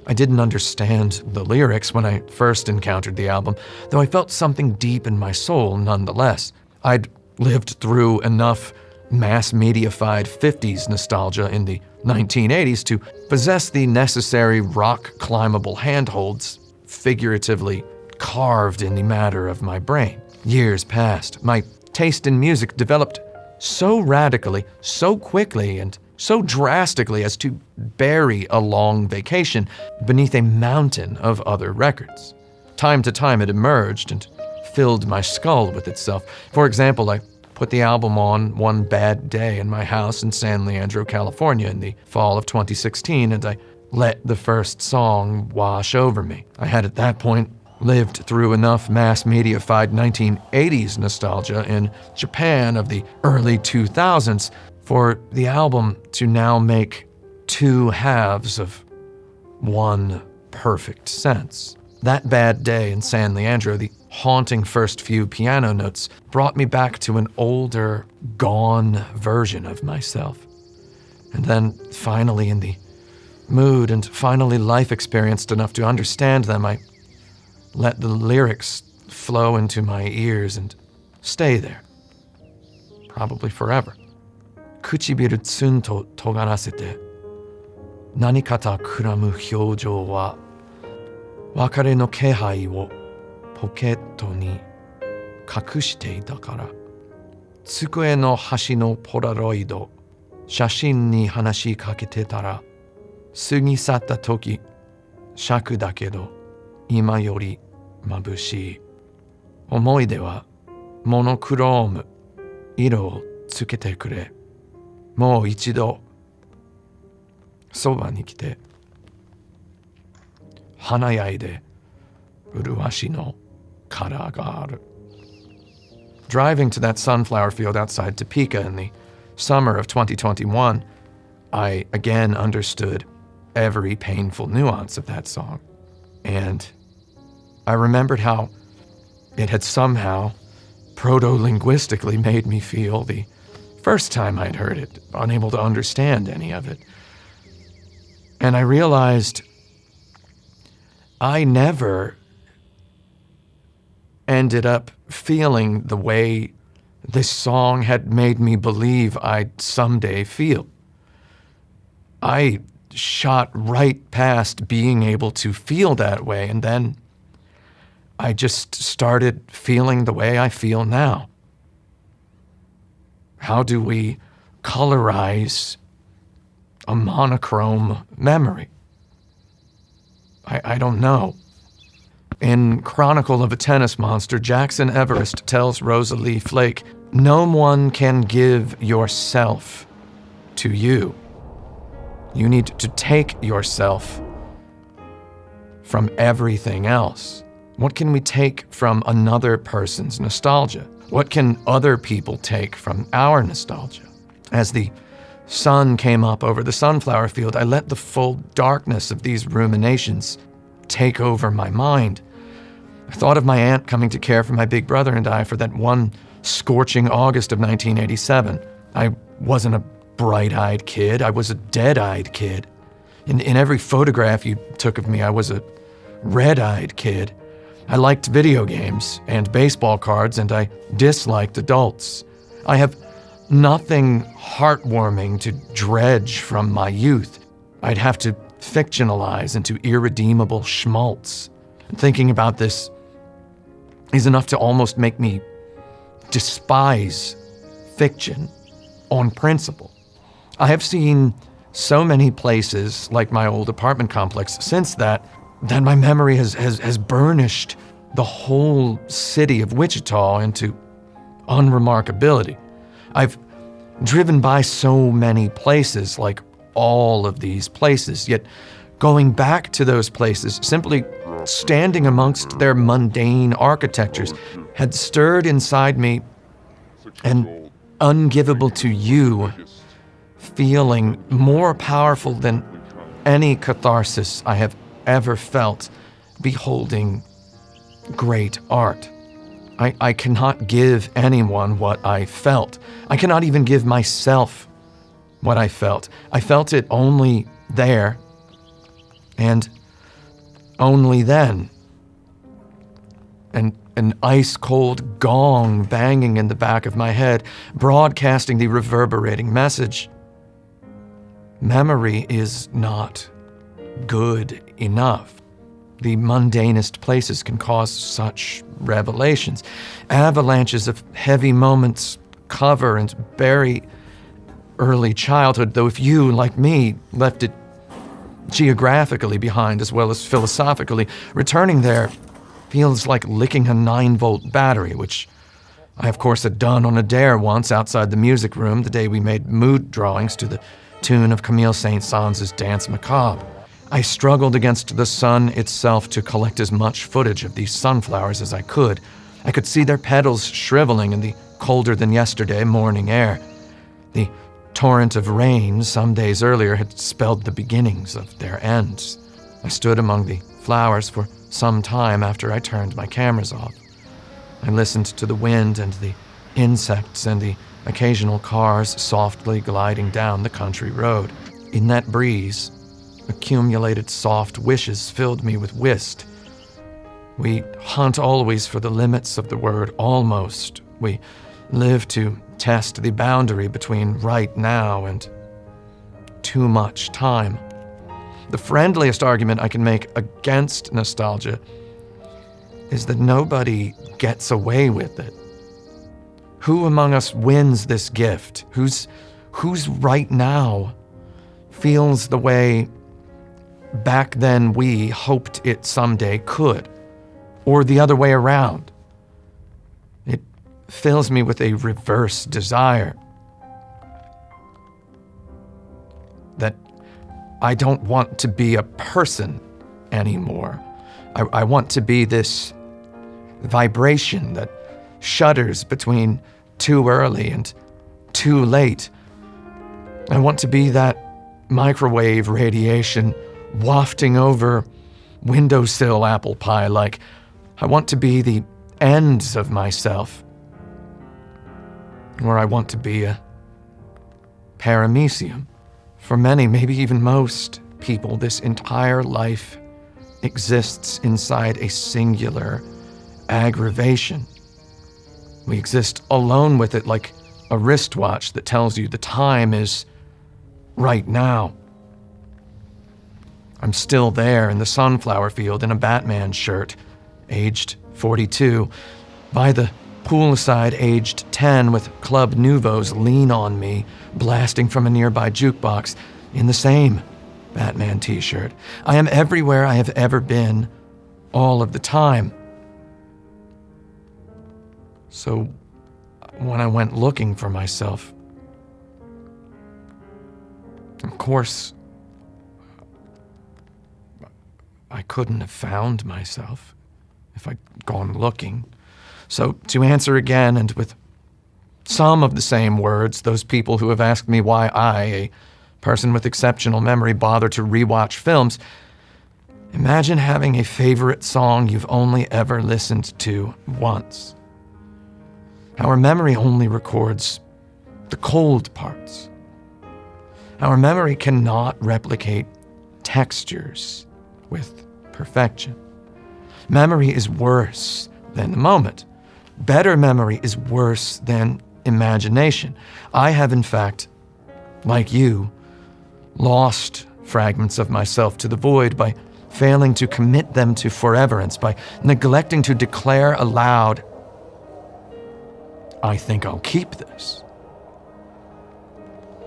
I didn't understand the lyrics when I first encountered the album, though I felt something deep in my soul nonetheless. I'd lived through enough mass-mediafied 50s nostalgia in the 1980s to possess the necessary rock-climbable handholds figuratively carved in the matter of my brain. Years passed. My taste in music developed so radically, so quickly, and so drastically as to bury a long vacation beneath a mountain of other records. Time to time it emerged and filled my skull with itself. For example, I put the album on one bad day in my house in San Leandro, California in the fall of 2016, and I let the first song wash over me. I had at that point lived through enough mass-mediafied 1980s nostalgia in Japan of the early 2000s for the album to now make two halves of one perfect sense. That bad day in San Leandro, the haunting first few piano notes brought me back to an older, gone version of myself. And then finally in the mood and finally life experienced enough to understand them, I let the lyrics flow into my ears and stay there. Probably forever. 唇ツンと尖らせて何かたくらむ表情は別れの気配をポケットに隠していたから机の端のポラロイド写真に話しかけてたら過ぎ去った時尺だけど今より眩しい思い出はモノクローム色をつけてくれもう一度そばに来て華やいで麗しのカラーがある Driving to that sunflower field outside Topeka in the summer of 2021, I again understood every painful nuance of that song. And I remembered how it had somehow proto-linguistically made me feel the first time I'd heard it, unable to understand any of it. And I realized I never ended up feeling the way this song had made me believe I'd someday feel. I shot right past being able to feel that way, and then I just started feeling the way I feel now. How do we colorize a monochrome memory? I don't know. In Chronicle of a Tennis Monster, Jackson Everest tells Rosalie Flake, "No one can give yourself to you. You need to take yourself from everything else." What can we take from another person's nostalgia? What can other people take from our nostalgia? As the sun came up over the sunflower field, I let the full darkness of these ruminations take over my mind. I thought of my aunt coming to care for my big brother and I for that one scorching August of 1987. I wasn't a bright-eyed kid. I was a dead-eyed kid. In every photograph you took of me, I was a red-eyed kid. I liked video games and baseball cards, and I disliked adults. I have nothing heartwarming to dredge from my youth. I'd have to fictionalize into irredeemable schmaltz. Thinking about this is enough to almost make me despise fiction on principle. I have seen so many places, like my old apartment complex, since that my memory has burnished the whole city of Wichita into unremarkability. I've driven by so many places, like all of these places, yet going back to those places, simply standing amongst their mundane architectures, had stirred inside me an ungivable to you feeling more powerful than any catharsis I have ever felt beholding great art. I cannot give anyone what I felt. I cannot even give myself what I felt. I felt it only there and only then. And an ice-cold gong banging in the back of my head, broadcasting the reverberating message. Memory is not good enough. The mundanest places can cause such revelations. Avalanches of heavy moments cover and bury early childhood, though if you, like me, left it geographically behind as well as philosophically, returning there feels like licking a 9-volt battery, which I, of course, had done on a dare once outside the music room the day we made mood drawings to the tune of Camille Saint-Saëns' Danse Macabre. I struggled against the sun itself to collect as much footage of these sunflowers as I could. I could see their petals shriveling in the colder-than-yesterday morning air. The torrent of rain some days earlier had spelled the beginnings of their ends. I stood among the flowers for some time after I turned my cameras off. I listened to the wind and the insects and the occasional cars softly gliding down the country road. In that breeze, accumulated soft wishes filled me with whist. We hunt always for the limits of the word almost. We live to test the boundary between right now and too much time. The friendliest argument I can make against nostalgia is that nobody gets away with it. Who among us wins this gift? Who's right now feels the way back then we hoped it someday could? Or the other way around? It fills me with a reverse desire. That I don't want to be a person anymore. I want to be this vibration that shudders between too early and too late. I want to be that microwave radiation wafting over windowsill apple pie. Like, I want to be the ends of myself. Or I want to be a paramecium. For many, maybe even most people, this entire life exists inside a singular aggravation. We exist alone with it, like a wristwatch that tells you the time is right now. I'm still there in the sunflower field in a Batman shirt, aged 42, by the poolside, aged 10, with Club Nouveau's Lean on Me blasting from a nearby jukebox in the same Batman t-shirt. I am everywhere I have ever been, all of the time. So when I went looking for myself, of course, I couldn't have found myself if I'd gone looking. So to answer again, and with some of the same words, those people who have asked me why I, a person with exceptional memory, bother to rewatch films, imagine having a favorite song you've only ever listened to once. Our memory only records the cold parts. Our memory cannot replicate textures with perfection. Memory is worse than the moment. Better memory is worse than imagination. I have, in fact, like you, lost fragments of myself to the void by failing to commit them to foreverance, by neglecting to declare aloud, I think I'll keep this.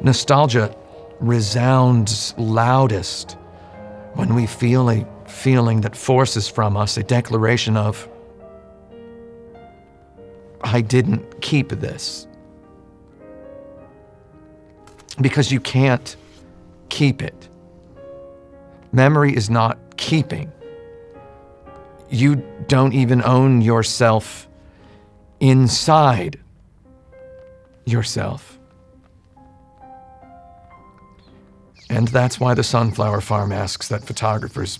Nostalgia resounds loudest when we feel a feeling that forces from us a declaration of, I didn't keep this. because you can't keep it. Memory is not keeping. You don't even own yourself inside yourself. And that's why the Sunflower Farm asks that photographers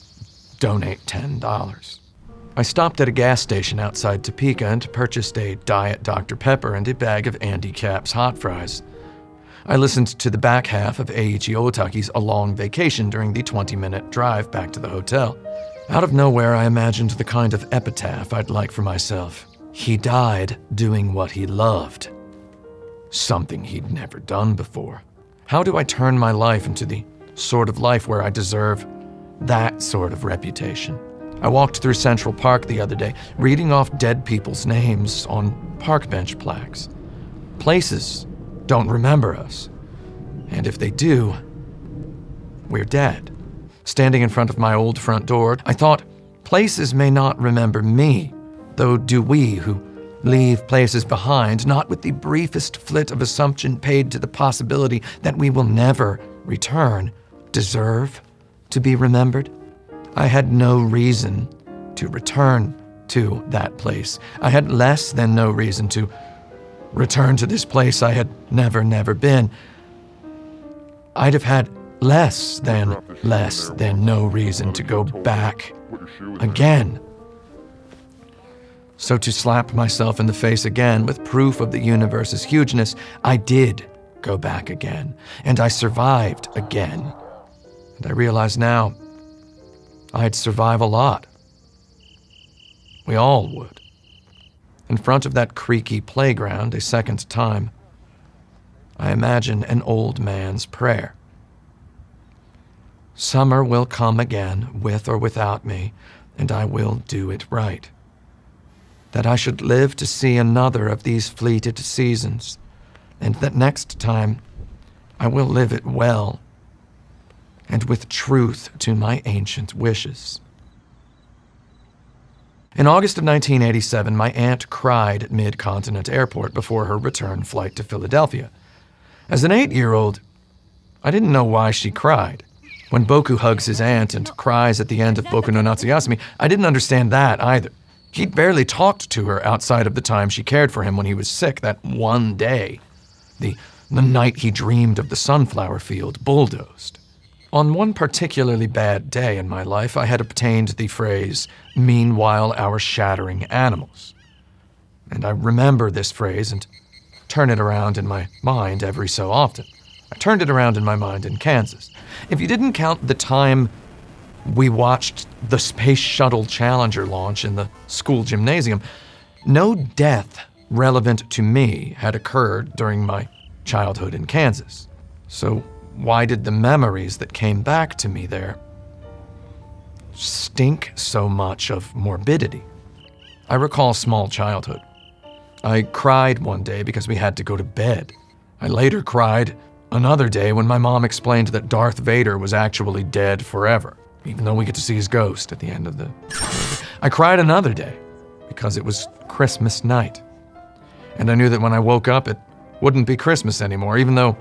donate $10. I stopped at a gas station outside Topeka and purchased a Diet Dr. Pepper and a bag of Andy Capp's hot fries. I listened to the back half of Eiichi Otaki's A Long Vacation during the 20-minute drive back to the hotel. Out of nowhere, I imagined the kind of epitaph I'd like for myself. He died doing what he loved. Something he'd never done before. How do I turn my life into the sort of life where I deserve that sort of reputation? I walked through Central Park the other day, reading off dead people's names on park bench plaques. Places don't remember us. And if they do, we're dead. Standing in front of my old front door, I thought, places may not remember me, though do we who leave places behind, not with the briefest flit of assumption paid to the possibility that we will never return, deserve to be remembered? I had no reason to return to that place. I had less than no reason to return to this place I had never been. I'd have had less than no reason to go back again. So to slap myself in the face again with proof of the universe's hugeness, I did go back again, and I survived again. And I realize now I'd survive a lot. We all would. In front of that creaky playground a second time, I imagine an old man's prayer. Summer will come again, with or without me, and I will do it right. That I should live to see another of these fleeted seasons, and that next time I will live it well, and with truth to my ancient wishes. In August of 1987, my aunt cried at Mid-Continent Airport before her return flight to Philadelphia. As an 8-year-old, I didn't know why she cried. When Boku hugs his aunt and cries at the end of Boku no Natsuyasumi, I didn't understand that either. He'd barely talked to her outside of the time she cared for him when he was sick that one day, the night he dreamed of the sunflower field bulldozed. On one particularly bad day in my life, I had obtained the phrase, "Meanwhile, our shattering animals." And I remember this phrase and turn it around in my mind every so often. I turned it around in my mind in Kansas. If you didn't count the time we watched the Space Shuttle Challenger launch in the school gymnasium, no death relevant to me had occurred during my childhood in Kansas. So why did the memories that came back to me there stink so much of morbidity? I recall small childhood. I cried one day because we had to go to bed. I later cried another day when my mom explained that Darth Vader was actually dead forever, even though we get to see his ghost at the end of the movie. I cried another day because it was Christmas night. And I knew that when I woke up, it wouldn't be Christmas anymore, even though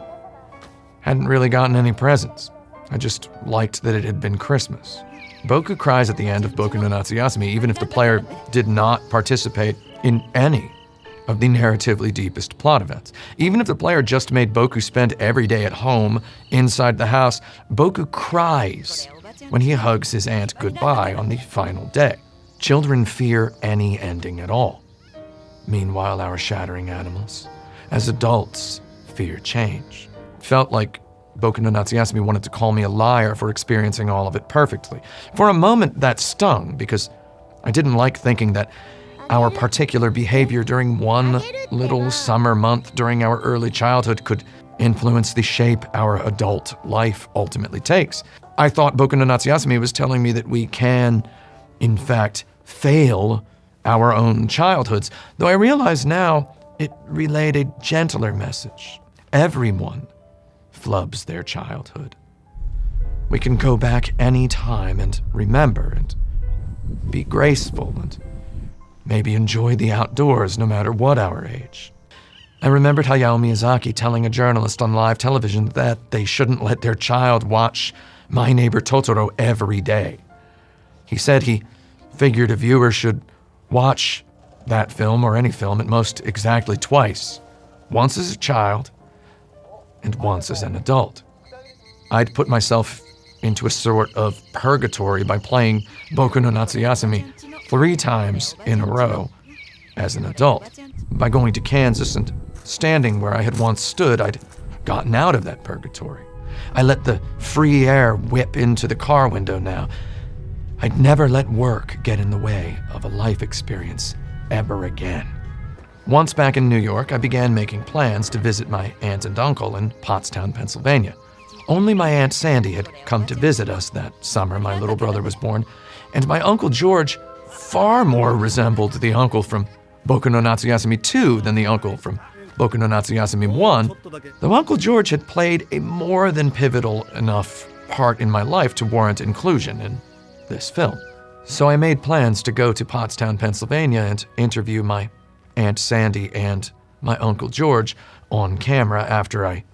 I hadn't really gotten any presents. I just liked that it had been Christmas. Boku cries at the end of Boku no Natsuyasumi, even if the player did not participate in any of the narratively deepest plot events. Even if the player just made Boku spend every day at home, inside the house, Boku cries when he hugs his aunt goodbye on the final day. Children fear any ending at all. Meanwhile, our shattering animals, as adults, fear change. It felt like Boku no Natsuyasumi wanted to call me a liar for experiencing all of it perfectly. For a moment, that stung, because I didn't like thinking that our particular behavior during one little summer month during our early childhood could influence the shape our adult life ultimately takes. I thought Boku no Natsuyasumi was telling me that we can, in fact, fail our own childhoods, though I realize now it relayed a gentler message. Everyone flubs their childhood. We can go back any time and remember and be graceful and maybe enjoy the outdoors no matter what our age. I remembered Hayao Miyazaki telling a journalist on live television that they shouldn't let their child watch My Neighbor Totoro every day. He said he figured a viewer should watch that film or any film at most exactly twice, once as a child and once as an adult. I'd put myself into a sort of purgatory by playing Boku no Natsuyasumi 3 times in a row as an adult. By going to Kansas and standing where I had once stood, I'd gotten out of that purgatory. I let the free air whip into the car window now. I'd never let work get in the way of a life experience ever again. Once back in New York, I began making plans to visit my aunt and uncle in Pottstown, Pennsylvania. Only my Aunt Sandy had come to visit us that summer my little brother was born, and my Uncle George far more resembled the uncle from Boku no Natsuyasumi 2 than the uncle from Boku no Natsuyasumi 1, though Uncle George had played a more than pivotal enough part in my life to warrant inclusion in this film. So I made plans to go to Pottstown, Pennsylvania and interview my Aunt Sandy and my Uncle George on camera after I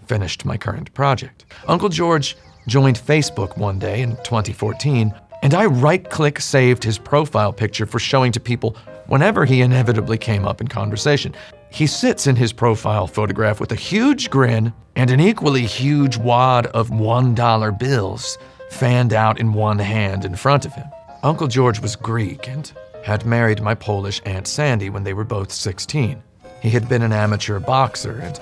finished my current project. Uncle George joined Facebook one day in 2014, and I right-click saved his profile picture for showing to people whenever he inevitably came up in conversation. He sits in his profile photograph with a huge grin and an equally huge wad of $1 bills fanned out in one hand in front of him. Uncle George was Greek and had married my Polish Aunt Sandy when they were both 16. He had been an amateur boxer, and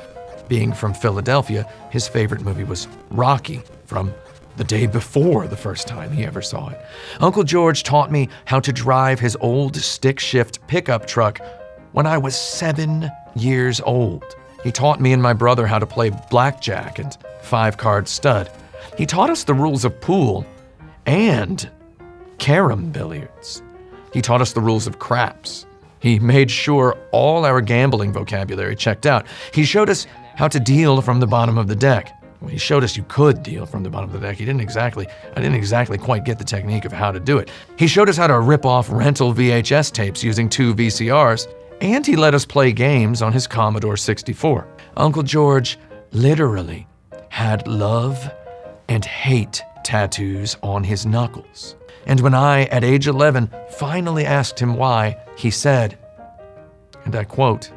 being from Philadelphia, his favorite movie was Rocky from the day before the first time he ever saw it. Uncle George taught me how to drive his old stick-shift pickup truck when I was 7 years old. He taught me and my brother how to play blackjack and 5-card stud. He taught us the rules of pool and carom billiards. He taught us the rules of craps. He made sure all our gambling vocabulary checked out. He showed us how to deal from the bottom of the deck. Well, he showed us you could deal from the bottom of the deck. I didn't exactly quite get the technique of how to do it. He showed us how to rip off rental VHS tapes using 2 VCRs, and he let us play games on his Commodore 64. Uncle George literally had love and hate tattoos on his knuckles. And when I, at age 11, finally asked him why, he said, and I quote,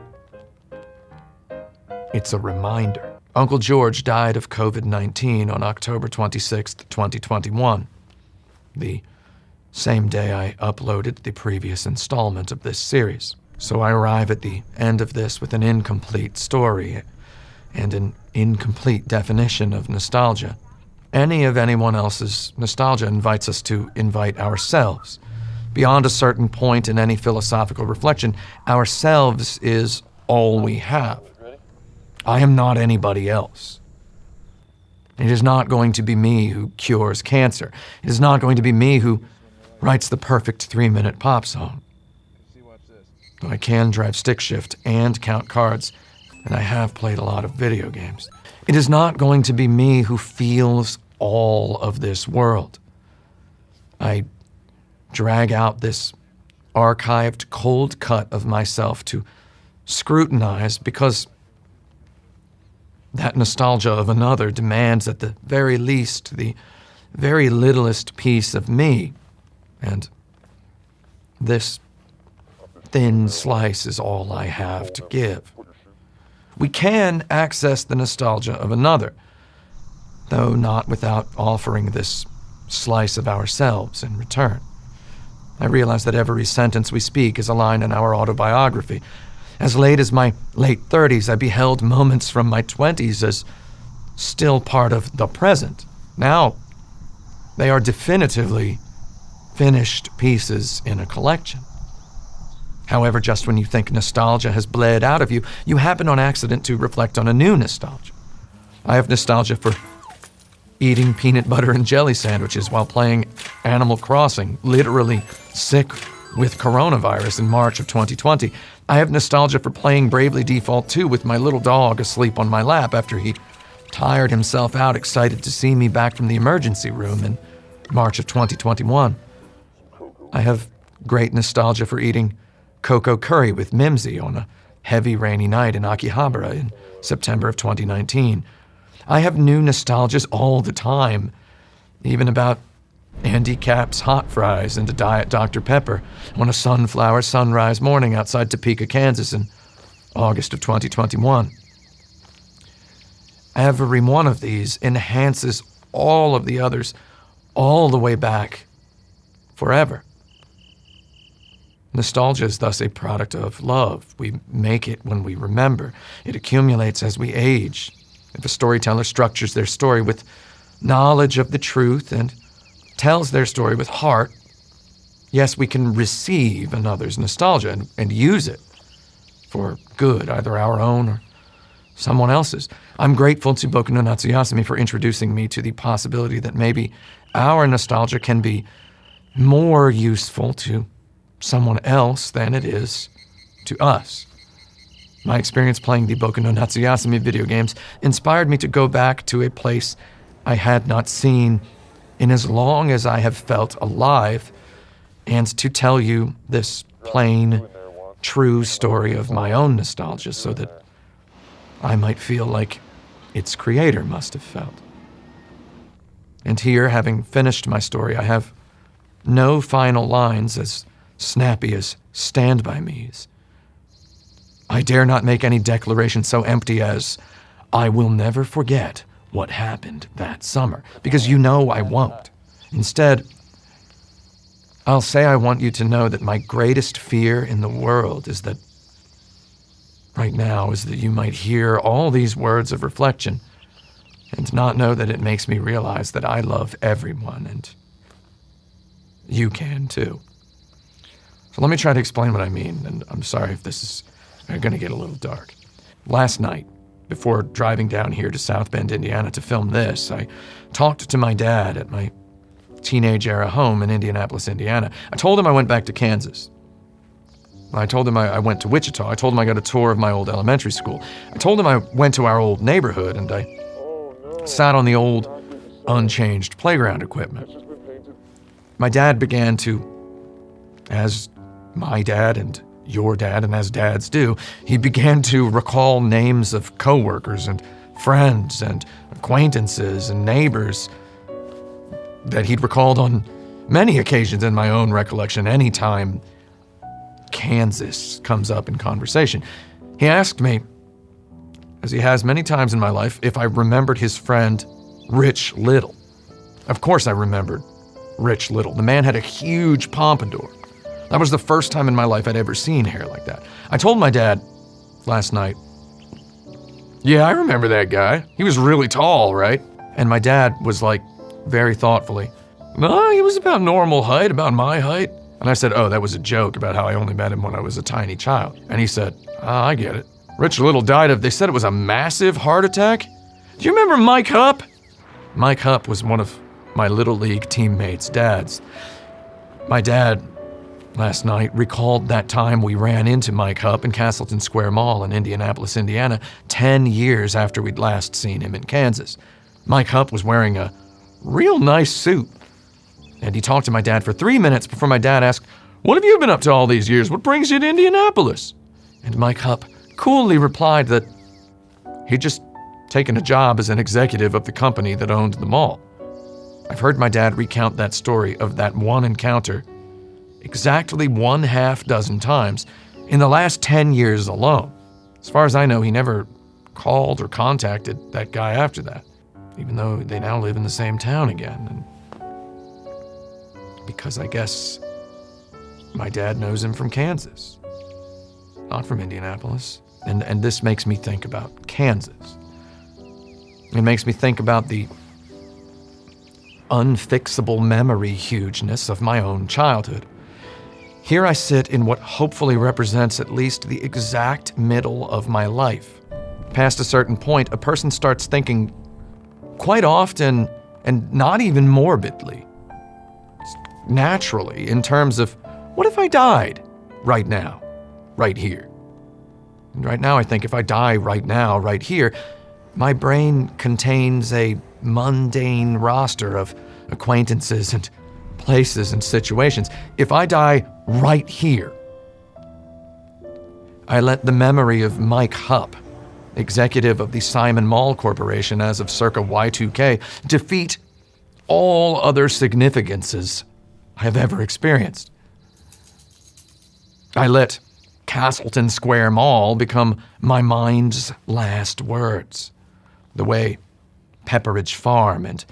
"It's a reminder." Uncle George died of COVID-19 on October 26th, 2021, the same day I uploaded the previous installment of this series. So I arrive at the end of this with an incomplete story and an incomplete definition of nostalgia. Any of anyone else's nostalgia invites us to invite ourselves. Beyond a certain point in any philosophical reflection, ourselves is all we have. I am not anybody else. It is not going to be me who cures cancer. It is not going to be me who writes the perfect 3-minute pop song. Though I can drive stick shift and count cards, and I have played a lot of video games. It is not going to be me who feels all of this world. I drag out this archived cold cut of myself to scrutinize because that nostalgia of another demands at the very least the very littlest piece of me, and this thin slice is all I have to give. We can access the nostalgia of another, though not without offering this slice of ourselves in return. I realize that every sentence we speak is a line in our autobiography. As late as my late 30s, I beheld moments from my 20s as still part of the present. Now, they are definitively finished pieces in a collection. However, just when you think nostalgia has bled out of you, you happen on accident to reflect on a new nostalgia. I have nostalgia for eating peanut butter and jelly sandwiches while playing Animal Crossing, literally sick with coronavirus in March of 2020. I have nostalgia for playing Bravely Default 2 with my little dog asleep on my lap after he tired himself out, excited to see me back from the emergency room in March of 2021. I have great nostalgia for eating cocoa curry with Mimsy on a heavy rainy night in Akihabara in September of 2019. I have new nostalgias all the time, even about Andy Capp's hot fries and a Diet Dr. Pepper on a sunflower sunrise morning outside Topeka, Kansas in August of 2021. Every one of these enhances all of the others all the way back forever. Nostalgia is thus a product of love. We make it when we remember. It accumulates as we age. If a storyteller structures their story with knowledge of the truth and tells their story with heart, yes, we can receive another's nostalgia and use it for good, either our own or someone else's. I'm grateful to Boku no Natsuyasumi for introducing me to the possibility that maybe our nostalgia can be more useful to someone else than it is to us. My experience playing the Boku no Natsuyasumi video games inspired me to go back to a place I had not seen in as long as I have felt alive, and to tell you this plain, true story of my own nostalgia so that I might feel like its creator must have felt. And here, having finished my story, I have no final lines as snappy as "Stand by me's." I dare not make any declaration so empty as, "I will never forget what happened that summer," because you know I won't. Instead, I'll say I want you to know that my greatest fear in the world is that right now is that you might hear all these words of reflection and not know that it makes me realize that I love everyone, and you can too. So let me try to explain what I mean, and I'm sorry if this is going to get a little dark. Last night, before driving down here to South Bend, Indiana to film this, I talked to my dad at my teenage-era home in Indianapolis, Indiana. I told him I went back to Kansas. I told him I went to Wichita. I told him I got a tour of my old elementary school. I told him I went to our old neighborhood, and I sat on the old, unchanged playground equipment. My dad began to, as my dad and your dad and as dads do, he began to recall names of coworkers and friends and acquaintances and neighbors that he'd recalled on many occasions in my own recollection anytime Kansas comes up in conversation. He asked me, as he has many times in my life, if I remembered his friend Rich Little. Of course I remembered Rich Little. The man had a huge pompadour. That was the first time in my life I'd ever seen hair like that. I told my dad last night, "Yeah, I remember that guy. He was really tall, right?" And my dad was like, very thoughtfully, "No, he was about normal height, about my height." And I said, "Oh, that was a joke about how I only met him when I was a tiny child." And he said, "I get it. Rich Little died of, they said it was a massive heart attack. Do you remember Mike Hupp?" Mike Hupp was one of my Little League teammates' dads. My dad, last night, recalled that time we ran into Mike Hupp in Castleton Square Mall in Indianapolis, Indiana, 10 years after we'd last seen him in Kansas. Mike Hupp was wearing a real nice suit. And he talked to my dad for 3 minutes before my dad asked, "What have you been up to all these years? What brings you to Indianapolis?" And Mike Hupp coolly replied that he'd just taken a job as an executive of the company that owned the mall. I've heard my dad recount that story of that one encounter exactly 1/2 times in the last 10 years alone. As far as I know, he never called or contacted that guy after that, even though they now live in the same town again. And because I guess my dad knows him from Kansas, not from Indianapolis. And this makes me think about Kansas. It makes me think about the unfixable memory hugeness of my own childhood. Here I sit in what hopefully represents at least the exact middle of my life. Past a certain point, a person starts thinking quite often, and not even morbidly, naturally, in terms of, what if I died right now, right here? And right now I think if I die right now, right here, my brain contains a mundane roster of acquaintances and places and situations. If I die right here, I let the memory of Mike Hupp, executive of the Simon Mall Corporation as of circa Y2K, defeat all other significances I have ever experienced. I let Castleton Square Mall become my mind's last words, the way Pepperidge Farm and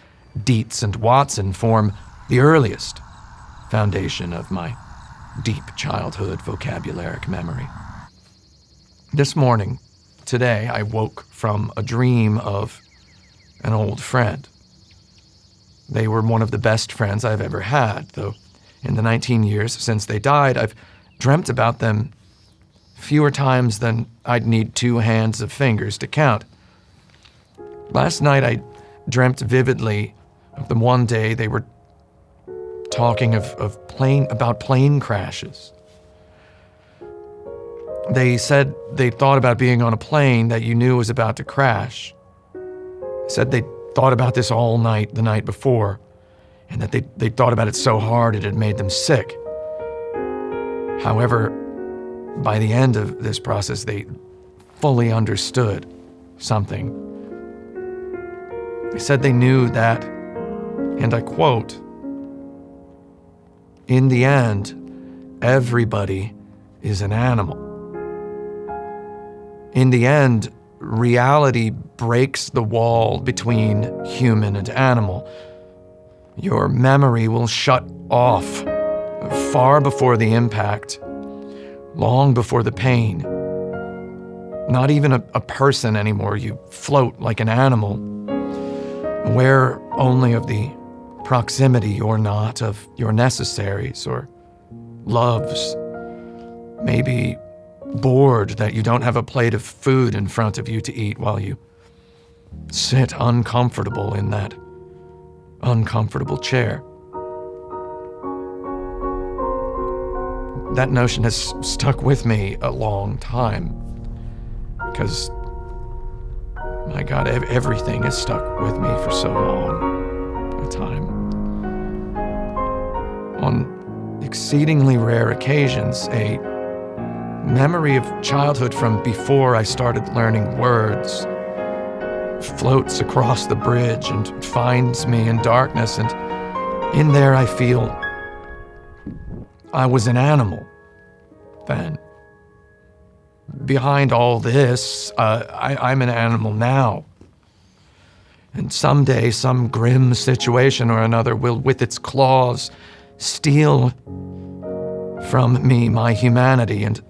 Dietz and Watson form the earliest foundation of my deep childhood vocabularic memory. This morning, today, I woke from a dream of an old friend. They were one of the best friends I've ever had, though in the 19 years since they died, I've dreamt about them fewer times than I'd need 2 hands of fingers to count. Last night, I dreamt vividly of the one day they were talking about plane crashes. They said they thought about being on a plane that you knew was about to crash. Said they thought about this all night the night before, and that they thought about it so hard it had made them sick. However, by the end of this process, they fully understood something. They said they knew that, and I quote, "In the end, everybody is an animal. In the end, reality breaks the wall between human and animal. Your memory will shut off far before the impact, long before the pain. Not even a person anymore. You float like an animal, aware only of the proximity or not of your necessaries or loves. Maybe bored that you don't have a plate of food in front of you to eat while you sit uncomfortable in that uncomfortable chair." That notion has stuck with me a long time because, my God, everything has stuck with me for so long a time. On exceedingly rare occasions, a memory of childhood from before I started learning words floats across the bridge and finds me in darkness, and in there I feel I was an animal then. Behind all this, I'm an animal now. And someday, some grim situation or another will, with its claws, steal from me my humanity and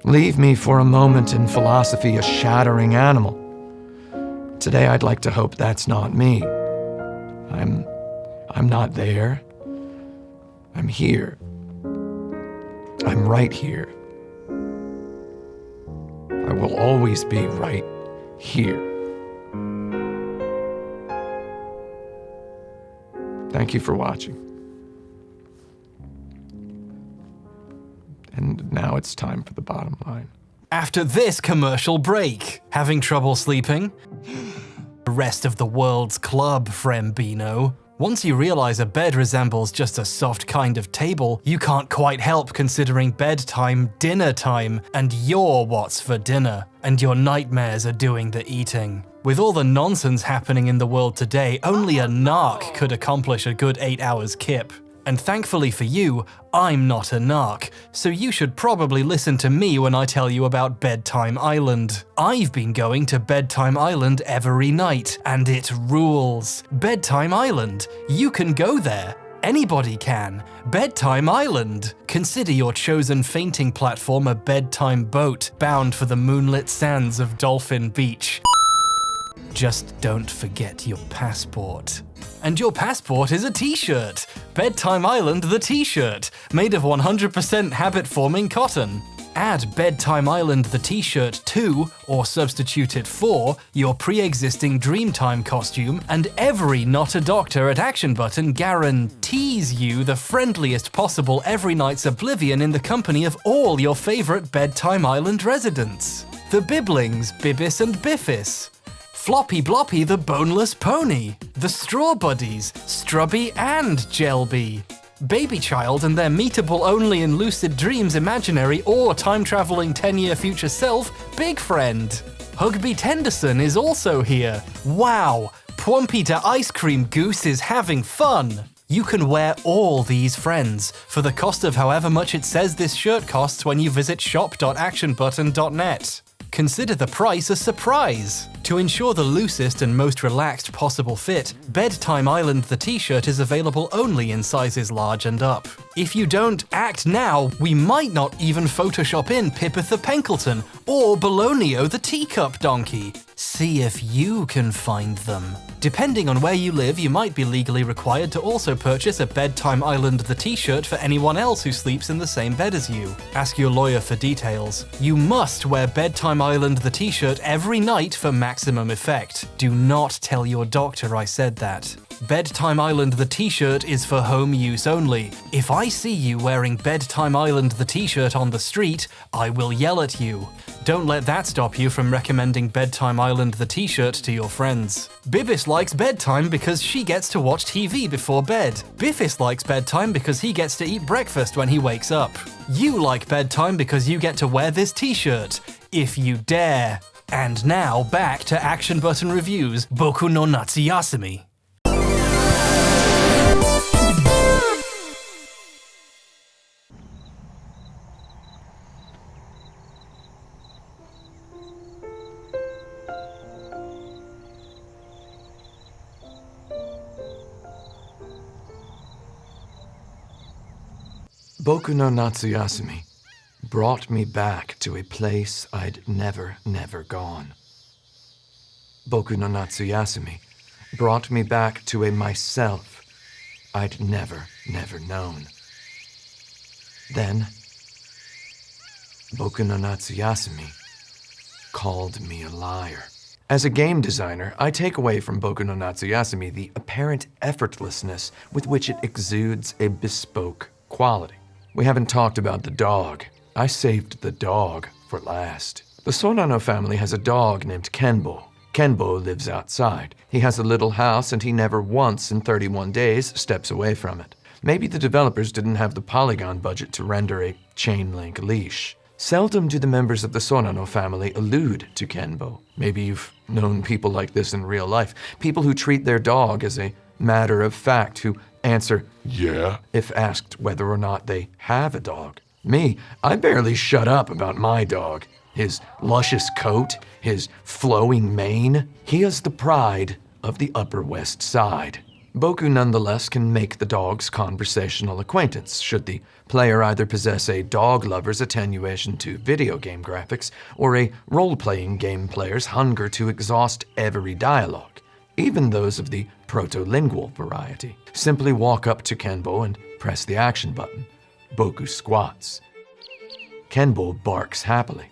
leave me for a moment in philosophy a shattering animal. Today, I'd like to hope that's not me. I'm not there. I'm here. I'm right here. I will always be right here. Thank you for watching. And now it's time for the bottom line. After this commercial break, having trouble sleeping? The rest of the world's club, Frembino. Once you realize a bed resembles just a soft kind of table, you can't quite help considering bedtime dinner time, and you're what's for dinner, and your nightmares are doing the eating. With all the nonsense happening in the world today, only a narc could accomplish a good 8 hours kip. And thankfully for you, I'm not a narc, so you should probably listen to me when I tell you about Bedtime Island. I've been going to Bedtime Island every night, and it rules. Bedtime Island, you can go there. Anybody can. Bedtime Island. Consider your chosen fainting platform a bedtime boat bound for the moonlit sands of Dolphin Beach. Just don't forget your passport. And your passport is a t-shirt. Bedtime Island the t-shirt, made of 100% habit-forming cotton. Add Bedtime Island the t-shirt to, or substitute it for, your pre-existing Dreamtime costume, and every Not a Doctor at Action Button guarantees you the friendliest possible every night's oblivion in the company of all your favorite Bedtime Island residents. The Bibblings, Bibbis and Biffis. Floppy Bloppy the Boneless Pony, the Straw Buddies, Strubby and Jelby, Baby Child and their meetable only in lucid dreams imaginary or time-traveling 10-year future self, Big Friend. Hugby Tenderson is also here. Wow, Pwompita Ice Cream Goose is having fun. You can wear all these friends for the cost of however much it says this shirt costs when you visit shop.actionbutton.net. Consider the price a surprise. To ensure the loosest and most relaxed possible fit, Bedtime Island the t-shirt is available only in sizes large and up. If you don't act now, we might not even Photoshop in Pipitha Penkleton or Bologna the teacup donkey. See if you can find them. Depending on where you live, you might be legally required to also purchase a Bedtime Island the t-shirt for anyone else who sleeps in the same bed as you. Ask your lawyer for details. You must wear Bedtime Island the t-shirt every night for maximum effect. Do not tell your doctor I said that. Bedtime Island the t-shirt is for home use only. If I see you wearing Bedtime Island the t-shirt on the street, I will yell at you. Don't let that stop you from recommending Bedtime Island the t-shirt to your friends. Bibis likes bedtime because she gets to watch TV before bed. Biffis likes bedtime because he gets to eat breakfast when he wakes up. You like bedtime because you get to wear this t-shirt. If you dare. And now back to Action Button Reviews, Boku no Natsuyasumi. Boku no Natsuyasumi brought me back to a place I'd never gone. Boku no Natsuyasumi brought me back to a myself I'd never known. Then, Boku no Natsuyasumi called me a liar. As a game designer, I take away from Boku no Natsuyasumi the apparent effortlessness with which it exudes a bespoke quality. We haven't talked about the dog. I saved the dog for last. The Sonano family has a dog named Kenbo. Kenbo lives outside. He has a little house and he never once in 31 days steps away from it. Maybe the developers didn't have the polygon budget to render a chain link leash. Seldom do the members of the Sonano family allude to Kenbo. Maybe you've known people like this in real life. People who treat their dog as a matter of fact, who answer, "Yeah," if asked whether or not they have a dog. Me, I barely shut up about my dog. His luscious coat, his flowing mane, he is the pride of the Upper West Side. Boku nonetheless can make the dog's conversational acquaintance, should the player either possess a dog lover's attenuation to video game graphics or a role-playing game player's hunger to exhaust every dialogue, even those of the proto-lingual variety. Simply walk up to Kenbo and press the action button. Boku squats. Kenbo barks happily.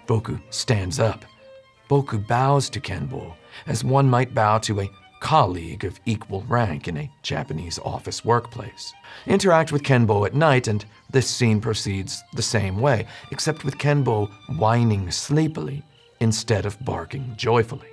Boku stands up. Boku bows to Kenbo as one might bow to a colleague of equal rank in a Japanese office workplace. Interact with Kenbo at night and this scene proceeds the same way, except with Kenbo whining sleepily instead of barking joyfully.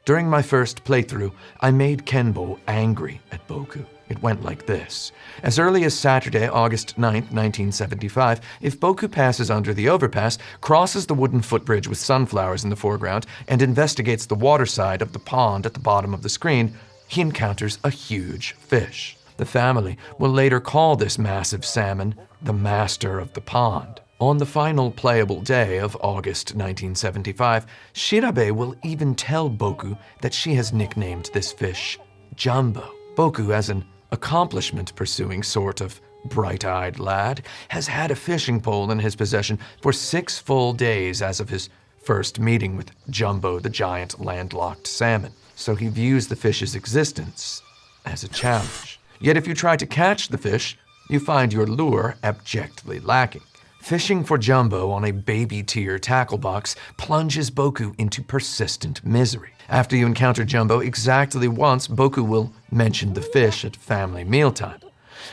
During my first playthrough, I made Kenbo angry at Boku. It went like this. As early as Saturday, August 9th, 1975, if Boku passes under the overpass, crosses the wooden footbridge with sunflowers in the foreground, and investigates the water side of the pond at the bottom of the screen, he encounters a huge fish. The family will later call this massive salmon the master of the pond. On the final playable day of August 1975, Shirabe will even tell Boku that she has nicknamed this fish Jumbo. Boku, as an accomplishment-pursuing sort of bright-eyed lad, has had a fishing pole in his possession for 6 full days as of his first meeting with Jumbo, the giant landlocked salmon. So he views the fish's existence as a challenge. Yet if you try to catch the fish, you find your lure abjectly lacking. Fishing for Jumbo on a baby-tier tackle box plunges Boku into persistent misery. After you encounter Jumbo exactly once, Boku will mention the fish at family mealtime.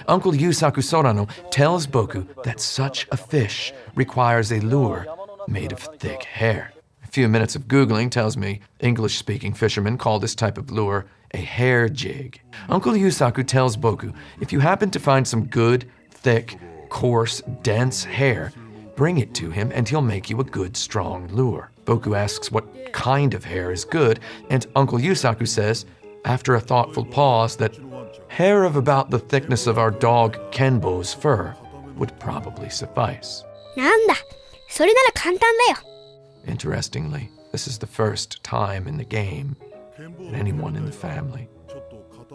Uncle Yusaku Sorano tells Boku that such a fish requires a lure made of thick hair. few minutes of Googling tells me English-speaking fishermen call this type of lure a hair jig. Uncle Yusaku tells Boku, if you happen to find some good, thick, coarse, dense hair, bring it to him and he'll make you a good, strong lure. Boku asks what kind of hair is good, and Uncle Yusaku says, after a thoughtful pause, that hair of about the thickness of our dog Kenbo's fur would probably suffice. なんだ、それなら簡単だよ。 Interestingly, this is the first time in the game that anyone in the family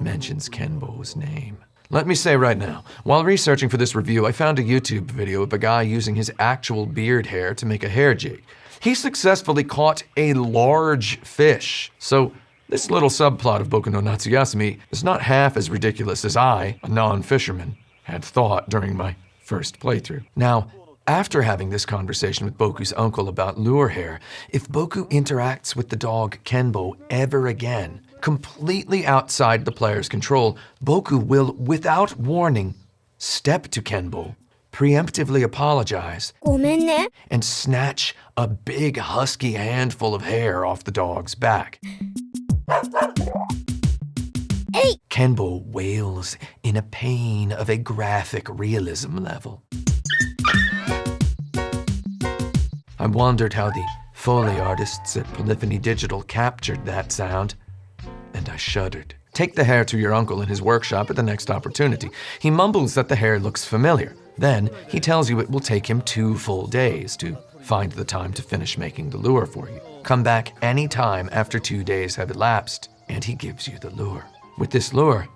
mentions Kenbo's name. Let me say right now, while researching for this review, I found a YouTube video of a guy using his actual beard hair to make a hair jig. He successfully caught a large fish. So this little subplot of Boku no Natsuyasumi is not half as ridiculous as I, a non-fisherman, had thought during my first playthrough. Now, after having this conversation with Boku's uncle about lure hair, if Boku interacts with the dog Kenbo ever again, completely outside the player's control, Boku will, without warning, step to Kenbo, preemptively apologize, ごめんね。 and snatch a big husky handful of hair off the dog's back. Kenbo wails in a pain of a graphic realism level. I wondered how the Foley artists at Polyphony Digital captured that sound, and I shuddered. Take the hair to your uncle in his workshop at the next opportunity. He mumbles that the hair looks familiar. Then he tells you it will take him 2 full days to find the time to finish making the lure for you. Come back any time after 2 days have elapsed, and he gives you the lure. With this lure,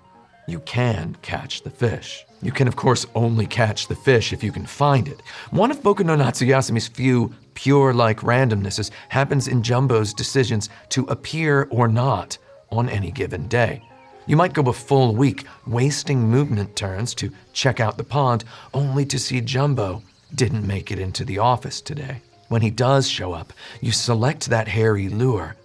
you can catch the fish. You can, of course, only catch the fish if you can find it. One of Boku no Natsuyasumi's few pure-like randomnesses happens in Jumbo's decisions to appear or not on any given day. You might go a full week wasting movement turns to check out the pond, only to see Jumbo didn't make it into the office today. When he does show up, you select that hairy lure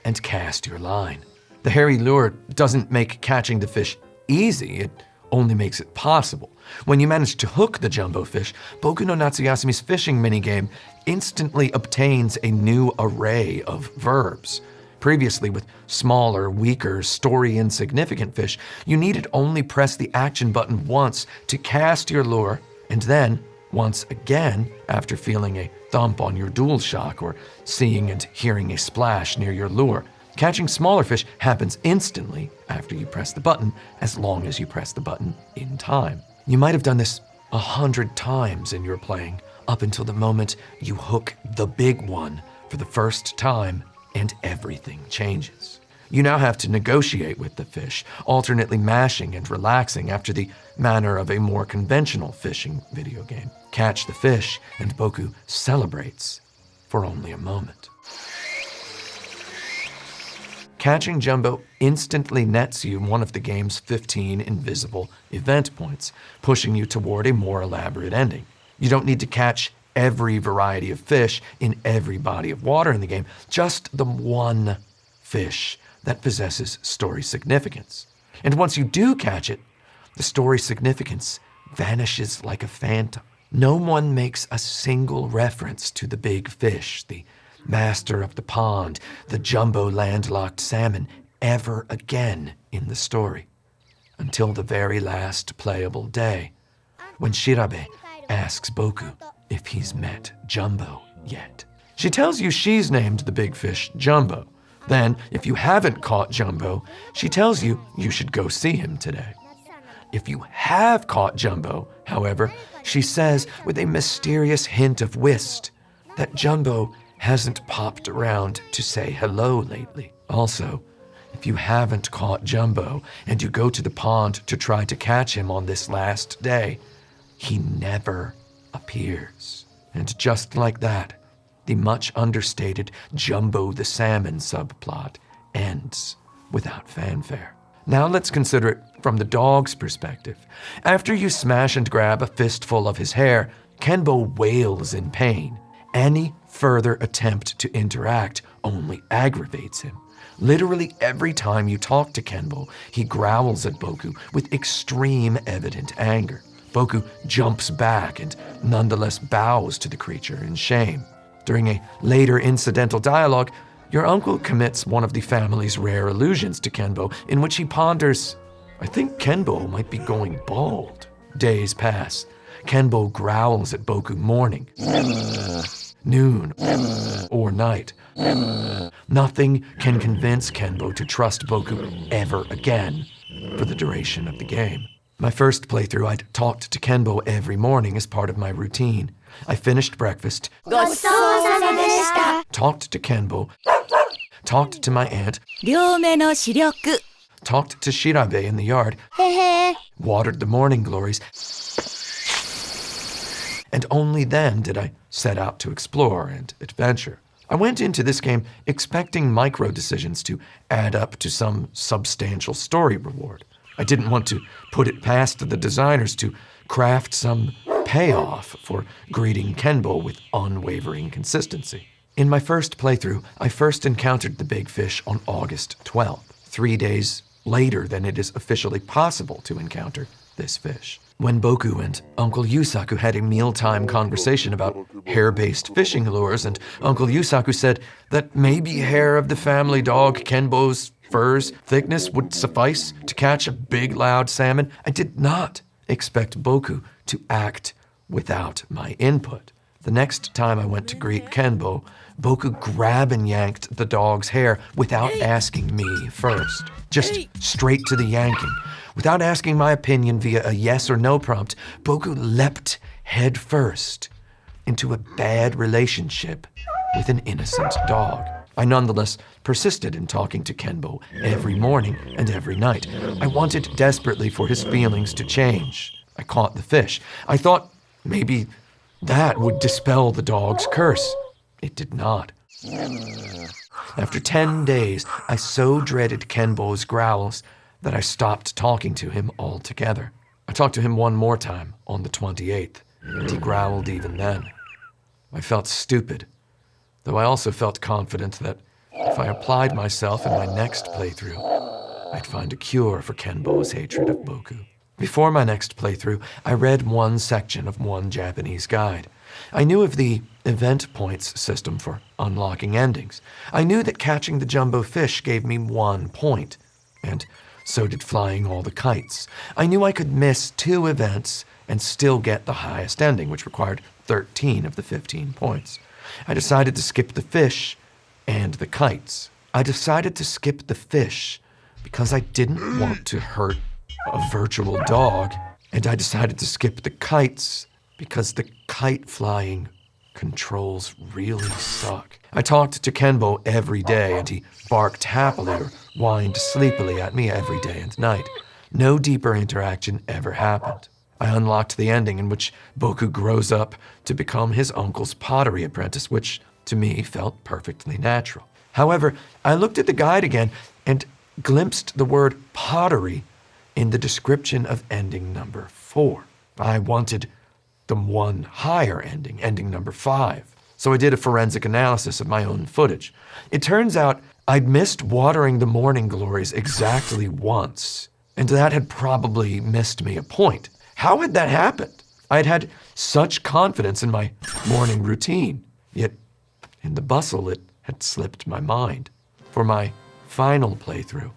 and cast your line. The hairy lure doesn't make catching the fish easy, it only makes it possible. When you manage to hook the Jumbo fish, Boku no Natsuyasumi's fishing minigame instantly obtains a new array of verbs. Previously, with smaller, weaker, story-insignificant fish, you needed only press the action button once to cast your lure, and then once again after feeling a thump on your DualShock or seeing and hearing a splash near your lure. Catching smaller fish happens instantly after you press the button, as long as you press the button in time. You might have done this 100 times in your playing, up until the moment you hook the big one for the first time, and everything changes. You now have to negotiate with the fish, alternately mashing and relaxing after the manner of a more conventional fishing video game. Catch the fish, and Boku celebrates for only a moment. Catching Jumbo instantly nets you one of the game's 15 invisible event points, pushing you toward a more elaborate ending. You don't need to catch every variety of fish in every body of water in the game, just the one fish that possesses story significance. And once you do catch it, the story significance vanishes like a phantom. No one makes a single reference to the big fish, the master of the pond, the Jumbo landlocked salmon, ever again in the story, until the very last playable day, when Shirabe asks Boku if he's met Jumbo yet. She tells you she's named the big fish Jumbo. Then, if you haven't caught Jumbo, she tells you you should go see him today. If you have caught Jumbo, however, she says with a mysterious hint of whist that Jumbo hasn't popped around to say hello lately. Also, if you haven't caught Jumbo and you go to the pond to try to catch him on this last day, he never appears. And just like that, the much understated Jumbo the Salmon subplot ends without fanfare. Now let's consider it from the dog's perspective. After you smash and grab a fistful of his hair, Kenbo wails in pain. Any further attempt to interact only aggravates him. Literally every time you talk to Kenbo, he growls at Boku with extreme evident anger. Boku jumps back and nonetheless bows to the creature in shame. During a later incidental dialogue, your uncle commits one of the family's rare allusions to Kenbo, in which he ponders, I think Kenbo might be going bald. Days pass. Kenbo growls at Boku morning, noon, or night. Nothing can convince Kenbo to trust Boku ever again for the duration of the game. My first playthrough, I'd talked to Kenbo every morning as part of my routine. I finished breakfast, talked to Kenbo, talked to my aunt, talked to Shirabe in the yard, watered the morning glories, and only then did I set out to explore and adventure. I went into this game expecting micro decisions to add up to some substantial story reward. I didn't want to put it past the designers to craft some payoff for greeting Kenbo with unwavering consistency. In my first playthrough, I first encountered the big fish on August 12th, 3 days later than it is officially possible to encounter this fish. When Boku and Uncle Yusaku had a mealtime conversation about hair-based fishing lures, and Uncle Yusaku said that maybe hair of the family dog Kenbo's fur's thickness would suffice to catch a big, loud salmon, I did not expect Boku to act without my input. The next time I went to greet Kenbo, Boku grabbed and yanked the dog's hair without asking me first. Just straight to the yanking. Without asking my opinion via a yes or no prompt, Boku leapt head first into a bad relationship with an innocent dog. I nonetheless persisted in talking to Kenbo every morning and every night. I wanted desperately for his feelings to change. I caught the fish. I thought maybe that would dispel the dog's curse. It did not. After 10 days, I so dreaded Kenbo's growls that I stopped talking to him altogether. I talked to him one more time on the 28th, and he growled even then. I felt stupid, though I also felt confident that if I applied myself in my next playthrough, I'd find a cure for Kenbo's hatred of Boku. Before my next playthrough, I read one section of one Japanese guide. I knew of the event points system for unlocking endings. I knew that catching the jumbo fish gave me 1 point, and so did flying all the kites. I knew I could miss 2 events and still get the highest ending, which required 13 of the 15 points. I decided to skip the fish and the kites. I decided to skip the fish because I didn't want to hurt a virtual dog, and I decided to skip the kites because the kite flying controls really suck. I talked to Kenbo every day, and he barked happily or whined sleepily at me every day and night. No deeper interaction ever happened. I unlocked the ending in which Boku grows up to become his uncle's pottery apprentice, which to me felt perfectly natural. However, I looked at the guide again and glimpsed the word pottery in the description of ending number 4. I wanted the one higher ending, ending number 5. So I did a forensic analysis of my own footage. It turns out I'd missed watering the morning glories exactly once, and that had probably missed me a point. How had that happened? I had had such confidence in my morning routine, yet in the bustle it had slipped my mind. For my final playthrough,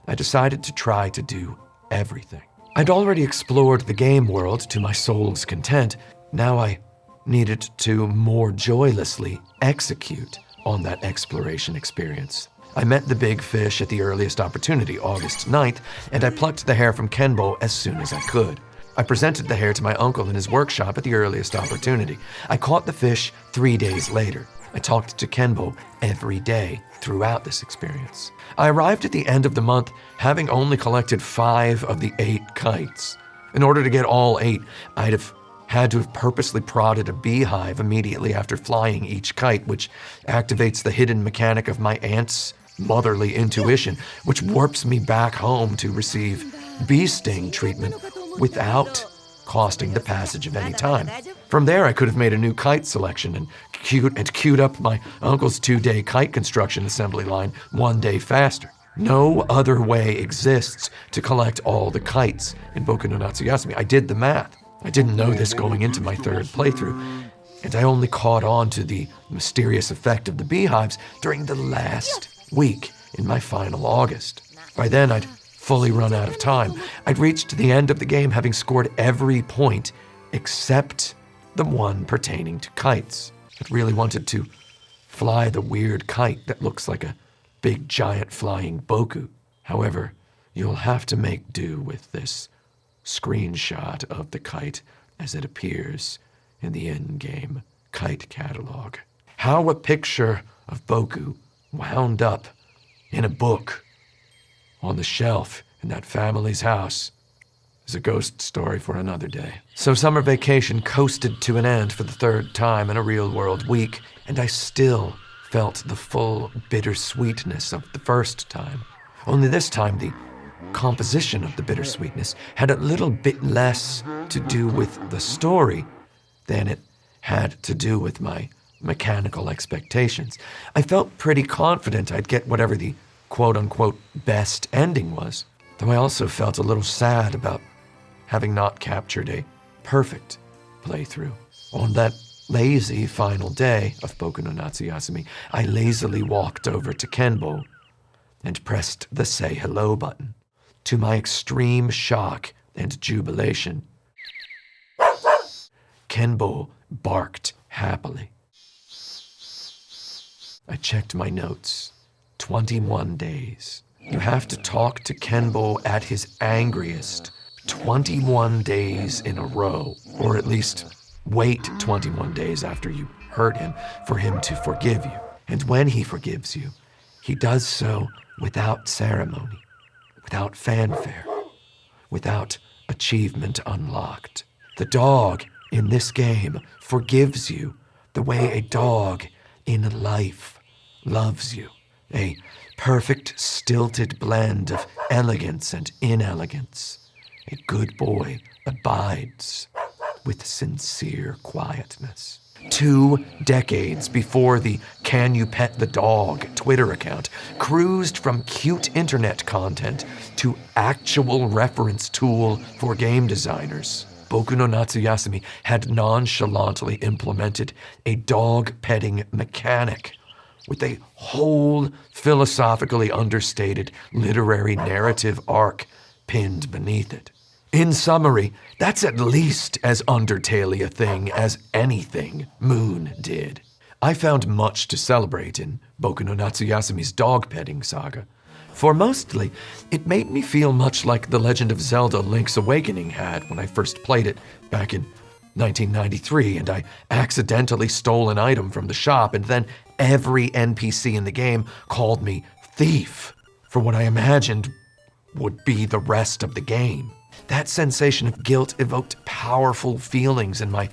I decided to try to do everything. I'd already explored the game world to my soul's content. Now I needed to more joylessly execute on that exploration experience. I met the big fish at the earliest opportunity, August 9th, and I plucked the hair from Kenbo as soon as I could. I presented the hair to my uncle in his workshop at the earliest opportunity. I caught the fish 3 days later. I talked to Kenbo every day throughout this experience. I arrived at the end of the month having only collected 5 of the 8 kites. In order to get all 8, I'd have had to have purposely prodded a beehive immediately after flying each kite, which activates the hidden mechanic of my aunt's motherly intuition, which warps me back home to receive bee sting treatment without costing the passage of any time. From there, I could have made a new kite selection and queued up my uncle's 2-day kite construction assembly line 1 day faster. No other way exists to collect all the kites in Boku no Natsuyasumi. I did the math. I didn't know this going into my 3rd playthrough. and I only caught on to the mysterious effect of the beehives during the last week in my final August. By then, I'd fully run out of time. I'd reached the end of the game having scored every point except the one pertaining to kites. I really wanted to fly the weird kite that looks like a big giant flying boku. However, you'll have to make do with this screenshot of the kite as it appears in the in-game kite catalog. How a picture of boku wound up in a book on the shelf in that family's house is a ghost story for another day. So summer vacation coasted to an end for the third time in a real-world week, and I still felt the full bittersweetness of the first time. Only this time, the composition of the bittersweetness had a little bit less to do with the story than it had to do with my mechanical expectations. I felt pretty confident I'd get whatever the quote-unquote best ending was, though I also felt a little sad about having not captured a perfect playthrough. On that lazy final day of Boku no Natsuyasumi, I lazily walked over to Kenbo and pressed the say hello button. To my extreme shock and jubilation, Kenbo barked happily. I checked my notes. 21 days. You have to talk to Kenbo at his angriest 21 days in a row, or at least wait 21 days after you hurt him for him to forgive you. And when he forgives you, he does so without ceremony, without fanfare, without achievement unlocked. The dog in this game forgives you the way a dog in life loves you. A perfect stilted blend of elegance and inelegance. A good boy abides with sincere quietness. 2 decades before the Can You Pet the Dog Twitter account cruised from cute internet content to actual reference tool for game designers, Boku no Natsuyasumi had nonchalantly implemented a dog petting mechanic with a whole philosophically understated literary narrative arc pinned beneath it. In summary, that's at least as Undertale-y a thing as anything Moon did. I found much to celebrate in Boku no Natsuyasumi's dog-petting saga. For mostly, it made me feel much like The Legend of Zelda Link's Awakening had when I first played it back in 1993, and I accidentally stole an item from the shop, and then every NPC in the game called me thief for what I imagined would be the rest of the game. That sensation of guilt evoked powerful feelings in my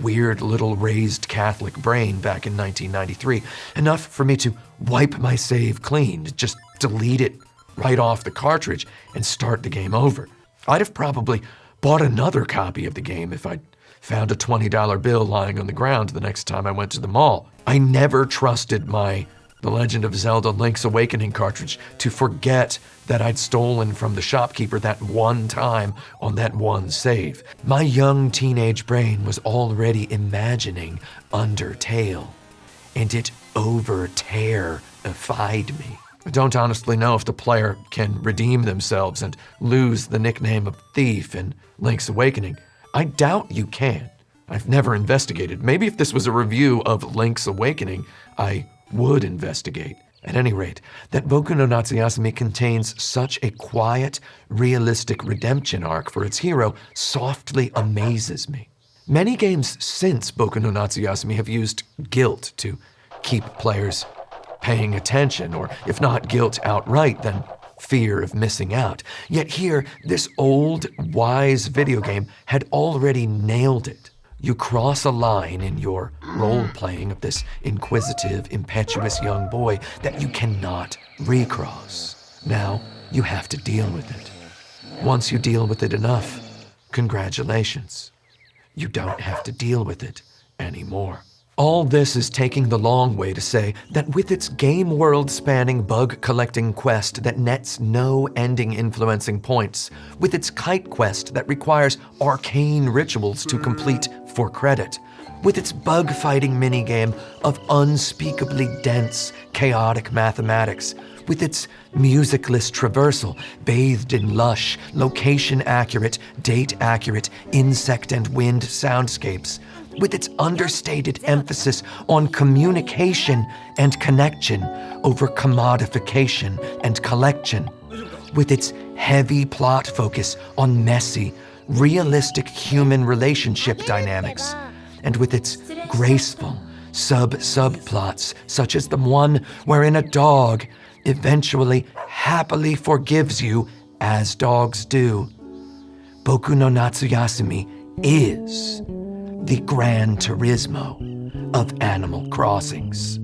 weird little raised Catholic brain back in 1993, enough for me to wipe my save clean, just delete it right off the cartridge and start the game over. I'd have probably bought another copy of the game if I'd found a $20 bill lying on the ground the next time I went to the mall. I never trusted my The Legend of Zelda Link's Awakening cartridge to forget that I'd stolen from the shopkeeper that one time on that one save. My young teenage brain was already imagining Undertale, and it over-terrified me. I don't honestly know if the player can redeem themselves and lose the nickname of Thief in Link's Awakening. I doubt you can. I've never investigated. Maybe if this was a review of Link's Awakening, I would investigate. At any rate, that Boku no Natsuyasumi contains such a quiet, realistic redemption arc for its hero softly amazes me. Many games since Boku no Natsuyasumi have used guilt to keep players paying attention, or if not guilt outright, then fear of missing out. Yet here, this old, wise video game had already nailed it. You cross a line in your role-playing of this inquisitive, impetuous young boy that you cannot recross. Now, you have to deal with it. Once you deal with it enough, congratulations. You don't have to deal with it anymore. All this is taking the long way to say that with its game world-spanning bug-collecting quest that nets no ending influencing points, with its kite quest that requires arcane rituals to complete for credit, with its bug-fighting minigame of unspeakably dense, chaotic mathematics, with its musicless traversal bathed in lush, location-accurate, date-accurate, insect and wind soundscapes, with its understated emphasis on communication and connection over commodification and collection, with its heavy plot focus on messy, realistic human relationship dynamics, and with its graceful subplots such as the one wherein a dog eventually happily forgives you as dogs do. Boku no Natsuyasumi is the Gran Turismo of Animal Crossings.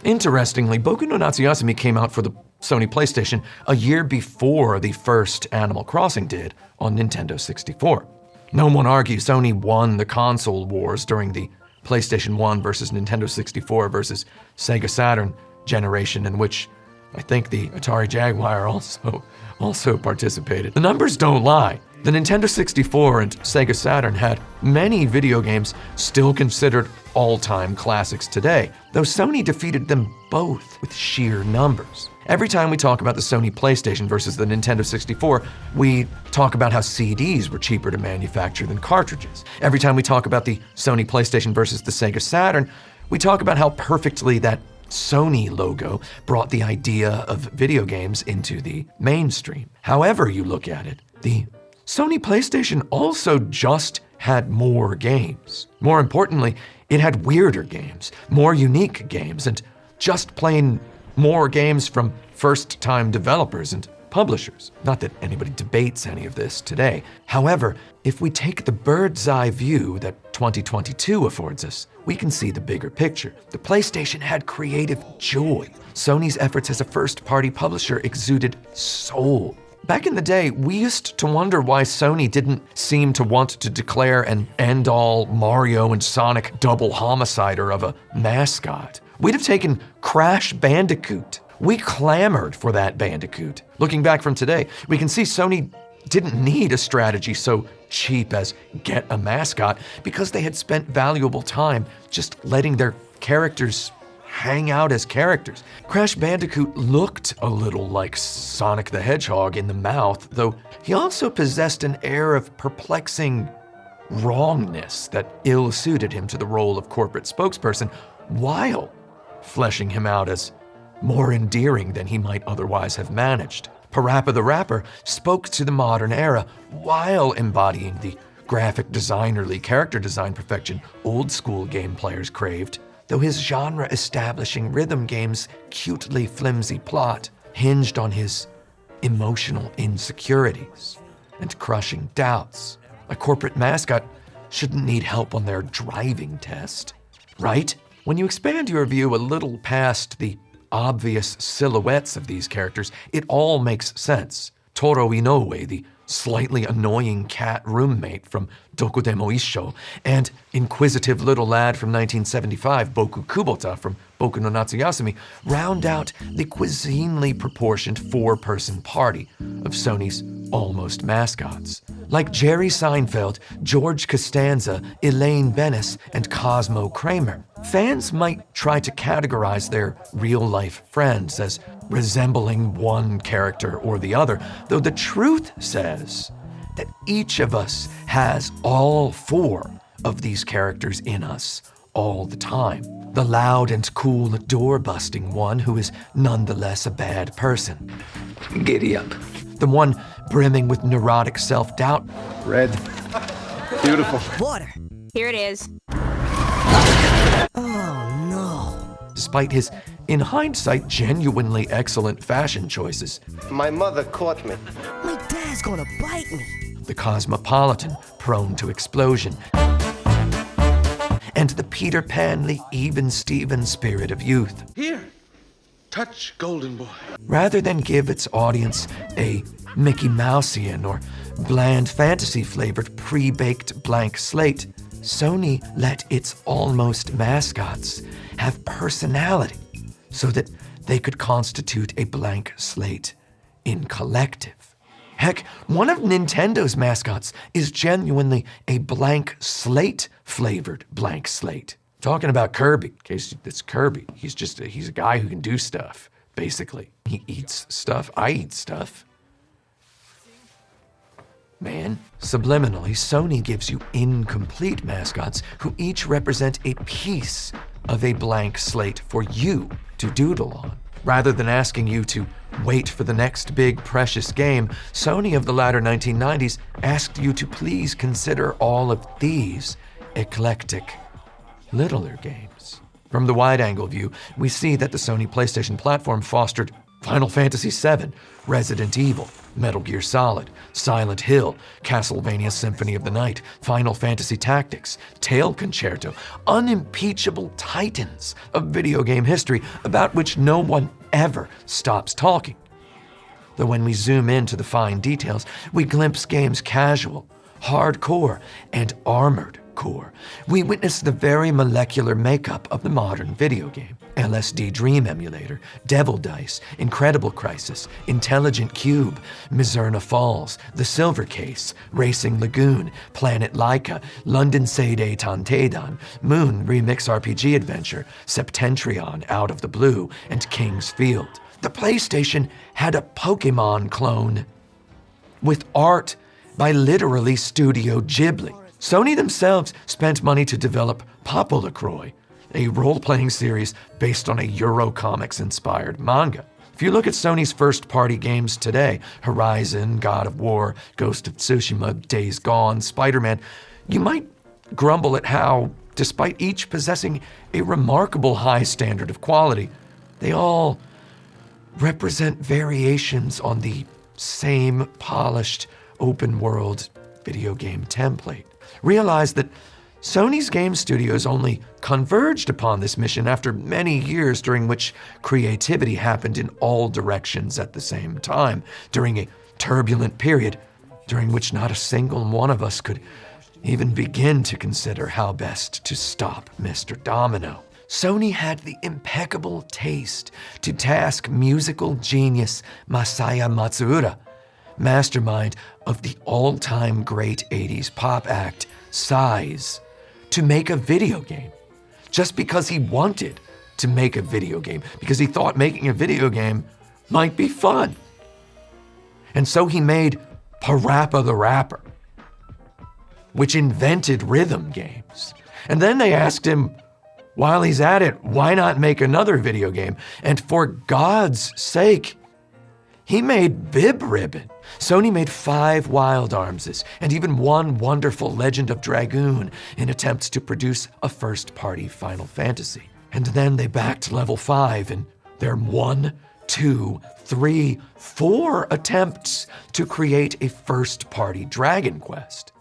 Interestingly, Boku no Natsuyasumi came out for the Sony PlayStation a year before the first Animal Crossing did on Nintendo 64. No one argues Sony won the console wars during the PlayStation 1 versus Nintendo 64 versus Sega Saturn generation, in which I think the Atari Jaguar also participated. The numbers don't lie. The Nintendo 64 and Sega Saturn had many video games still considered all-time classics today, though Sony defeated them both with sheer numbers. Every time we talk about the Sony PlayStation versus the Nintendo 64, we talk about how CDs were cheaper to manufacture than cartridges. Every time we talk about the Sony PlayStation versus the Sega Saturn, we talk about how perfectly that Sony logo brought the idea of video games into the mainstream. However you look at it, the Sony PlayStation also just had more games. More importantly, it had weirder games, more unique games, and just plain more games from first-time developers and publishers. Not that anybody debates any of this today. However, if we take the bird's eye view that 2022 affords us, we can see the bigger picture. The PlayStation had creative joy. Sony's efforts as a first-party publisher exuded soul. Back in the day, we used to wonder why Sony didn't seem to want to declare an end-all Mario and Sonic double homicider of a mascot. We'd have taken Crash Bandicoot. We clamored for that Bandicoot. Looking back from today, we can see Sony didn't need a strategy so cheap as get a mascot because they had spent valuable time just letting their characters hang out as characters. Crash Bandicoot looked a little like Sonic the Hedgehog in the mouth, though he also possessed an air of perplexing wrongness that ill-suited him to the role of corporate spokesperson, while fleshing him out as more endearing than he might otherwise have managed. Parappa the Rapper spoke to the modern era while embodying the graphic designerly character design perfection old-school game players craved, though his genre-establishing rhythm game's cutely flimsy plot hinged on his emotional insecurities and crushing doubts. A corporate mascot shouldn't need help on their driving test, right? When you expand your view a little past the obvious silhouettes of these characters, it all makes sense. Toro Inoue, the slightly annoying cat roommate from Dokudemo Issho, and inquisitive little lad from 1975, Boku Kubota from Boku no Natsuyasumi, round out the cuisinely proportioned four-person party of Sony's almost mascots. Like Jerry Seinfeld, George Costanza, Elaine Bennis, and Cosmo Kramer, fans might try to categorize their real-life friends as resembling one character or the other, though the truth says that each of us has all four of these characters in us all the time. The loud and cool door-busting one who is nonetheless a bad person. Giddy up. The one brimming with neurotic self-doubt. Red. Beautiful. Water. Here it is. Oh no. Despite his, in hindsight, genuinely excellent fashion choices. My mother caught me. My dad's gonna bite me. The cosmopolitan, prone to explosion. And the Peter Pan-ly, even-Steven spirit of youth. Here. touch, golden boy. Rather than give its audience a Mickey Mouseian or bland fantasy-flavored pre-baked blank slate, Sony let its almost mascots have personality so that they could constitute a blank slate in collective. Heck, one of Nintendo's mascots is genuinely a blank slate-flavored blank slate. Talking about Kirby, in case it's Kirby. He's a guy who can do stuff, basically. He eats stuff, I eat stuff. Man. Subliminally, Sony gives you incomplete mascots who each represent a piece of a blank slate for you to doodle on. Rather than asking you to wait for the next big precious game, Sony of the latter 1990s asked you to please consider all of these eclectic, littler games. From the wide-angle view, we see that the Sony PlayStation platform fostered Final Fantasy VII, Resident Evil, Metal Gear Solid, Silent Hill, Castlevania Symphony of the Night, Final Fantasy Tactics, Tail Concerto, unimpeachable titans of video game history about which no one ever stops talking. Though when we zoom into the fine details, we glimpse games casual, hardcore, and armored core. We witness the very molecular makeup of the modern video game. LSD Dream Emulator, Devil Dice, Incredible Crisis, Intelligent Cube, Mizerna Falls, The Silver Case, Racing Lagoon, Planet Laika, London Seide Tantedan, Moon Remix RPG Adventure, Septentrion Out of the Blue, and King's Field. The PlayStation had a Pokemon clone with art by literally Studio Ghibli. Sony themselves spent money to develop Popolacroy, a role-playing series based on a Eurocomics-inspired manga. If you look at Sony's first-party games today, Horizon, God of War, Ghost of Tsushima, Days Gone, Spider-Man, you might grumble at how, despite each possessing a remarkable high standard of quality, they all represent variations on the same polished, open-world video game template. Realize that Sony's game studios only converged upon this mission after many years during which creativity happened in all directions at the same time, during a turbulent period during which not a single one of us could even begin to consider how best to stop Mr. Domino. Sony had the impeccable taste to task musical genius Masaya Matsuura, mastermind of the all-time great 80s pop act, Size, to make a video game. Just because he wanted to make a video game, because he thought making a video game might be fun. And so he made Parappa the Rapper, which invented rhythm games. And then they asked him, while he's at it, why not make another video game? And for God's sake, he made Bib Ribbon. Sony made 5 Wild Armses and even 1 wonderful Legend of Dragoon in attempts to produce a first-party Final Fantasy. And then they backed Level 5 in their 1, 2, 3, 4 attempts to create a first-party Dragon Quest.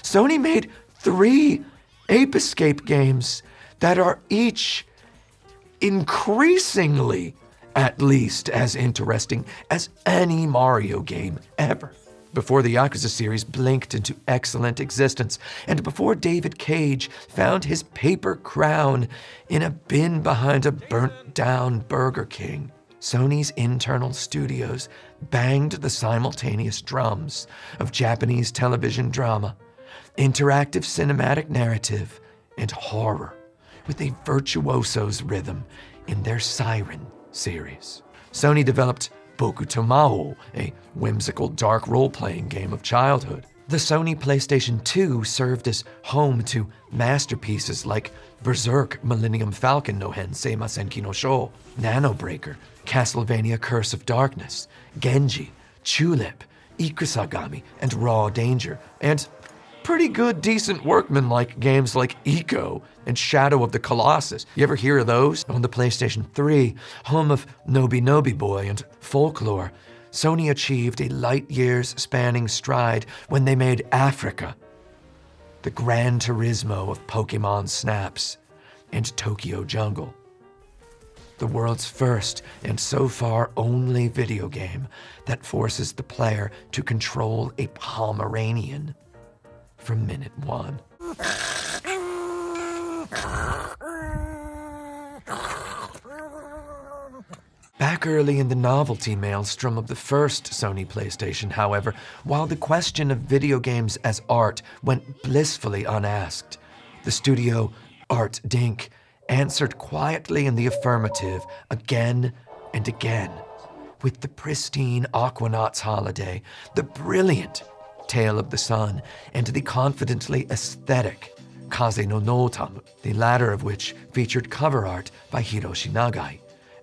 Sony made 3 Ape Escape games that are each increasingly at least as interesting as any Mario game ever. Before the Yakuza series blinked into excellent existence, and before David Cage found his paper crown in a bin behind a burnt-down Burger King, Sony's internal studios banged the simultaneous drums of Japanese television drama, interactive cinematic narrative, and horror with a virtuoso's rhythm in their Siren series. Sony developed Boku Tomao, a whimsical dark role-playing game of childhood. The Sony PlayStation 2 served as home to masterpieces like Berserk Millennium Falcon no Hensei Masenki no Sho, Nano Breaker, Castlevania Curse of Darkness, Genji, Tulip, Ikusagami, and Raw Danger, and pretty good, decent workman-like games like Ico and Shadow of the Colossus. You ever hear of those? On the PlayStation 3, home of Nobi Nobi Boy and Folklore, Sony achieved a light years spanning stride when they made Africa, the Gran Turismo of Pokemon Snaps, and Tokyo Jungle. the world's first and so far only video game that forces the player to control a Pomeranian from minute one. Back early in the novelty maelstrom of the first Sony PlayStation, however, while the question of video games as art went blissfully unasked, the studio Art Dink answered quietly in the affirmative again and again with the pristine Aquanaut's Holiday, the brilliant Tale of the Sun, and the confidently aesthetic Kaze no Notamu, the latter of which featured cover art by Hiroshi Nagai,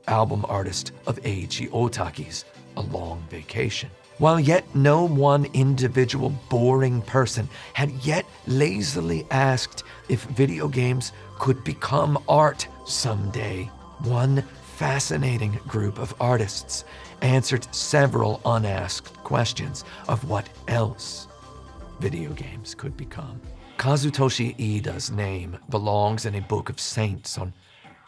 album artist of Eiji Otaki's A Long Vacation. While yet no one individual boring person had yet lazily asked if video games could become art someday, one fascinating group of artists answered several unasked questions of what else video games could become. Kazutoshi Iida's name belongs in a book of saints on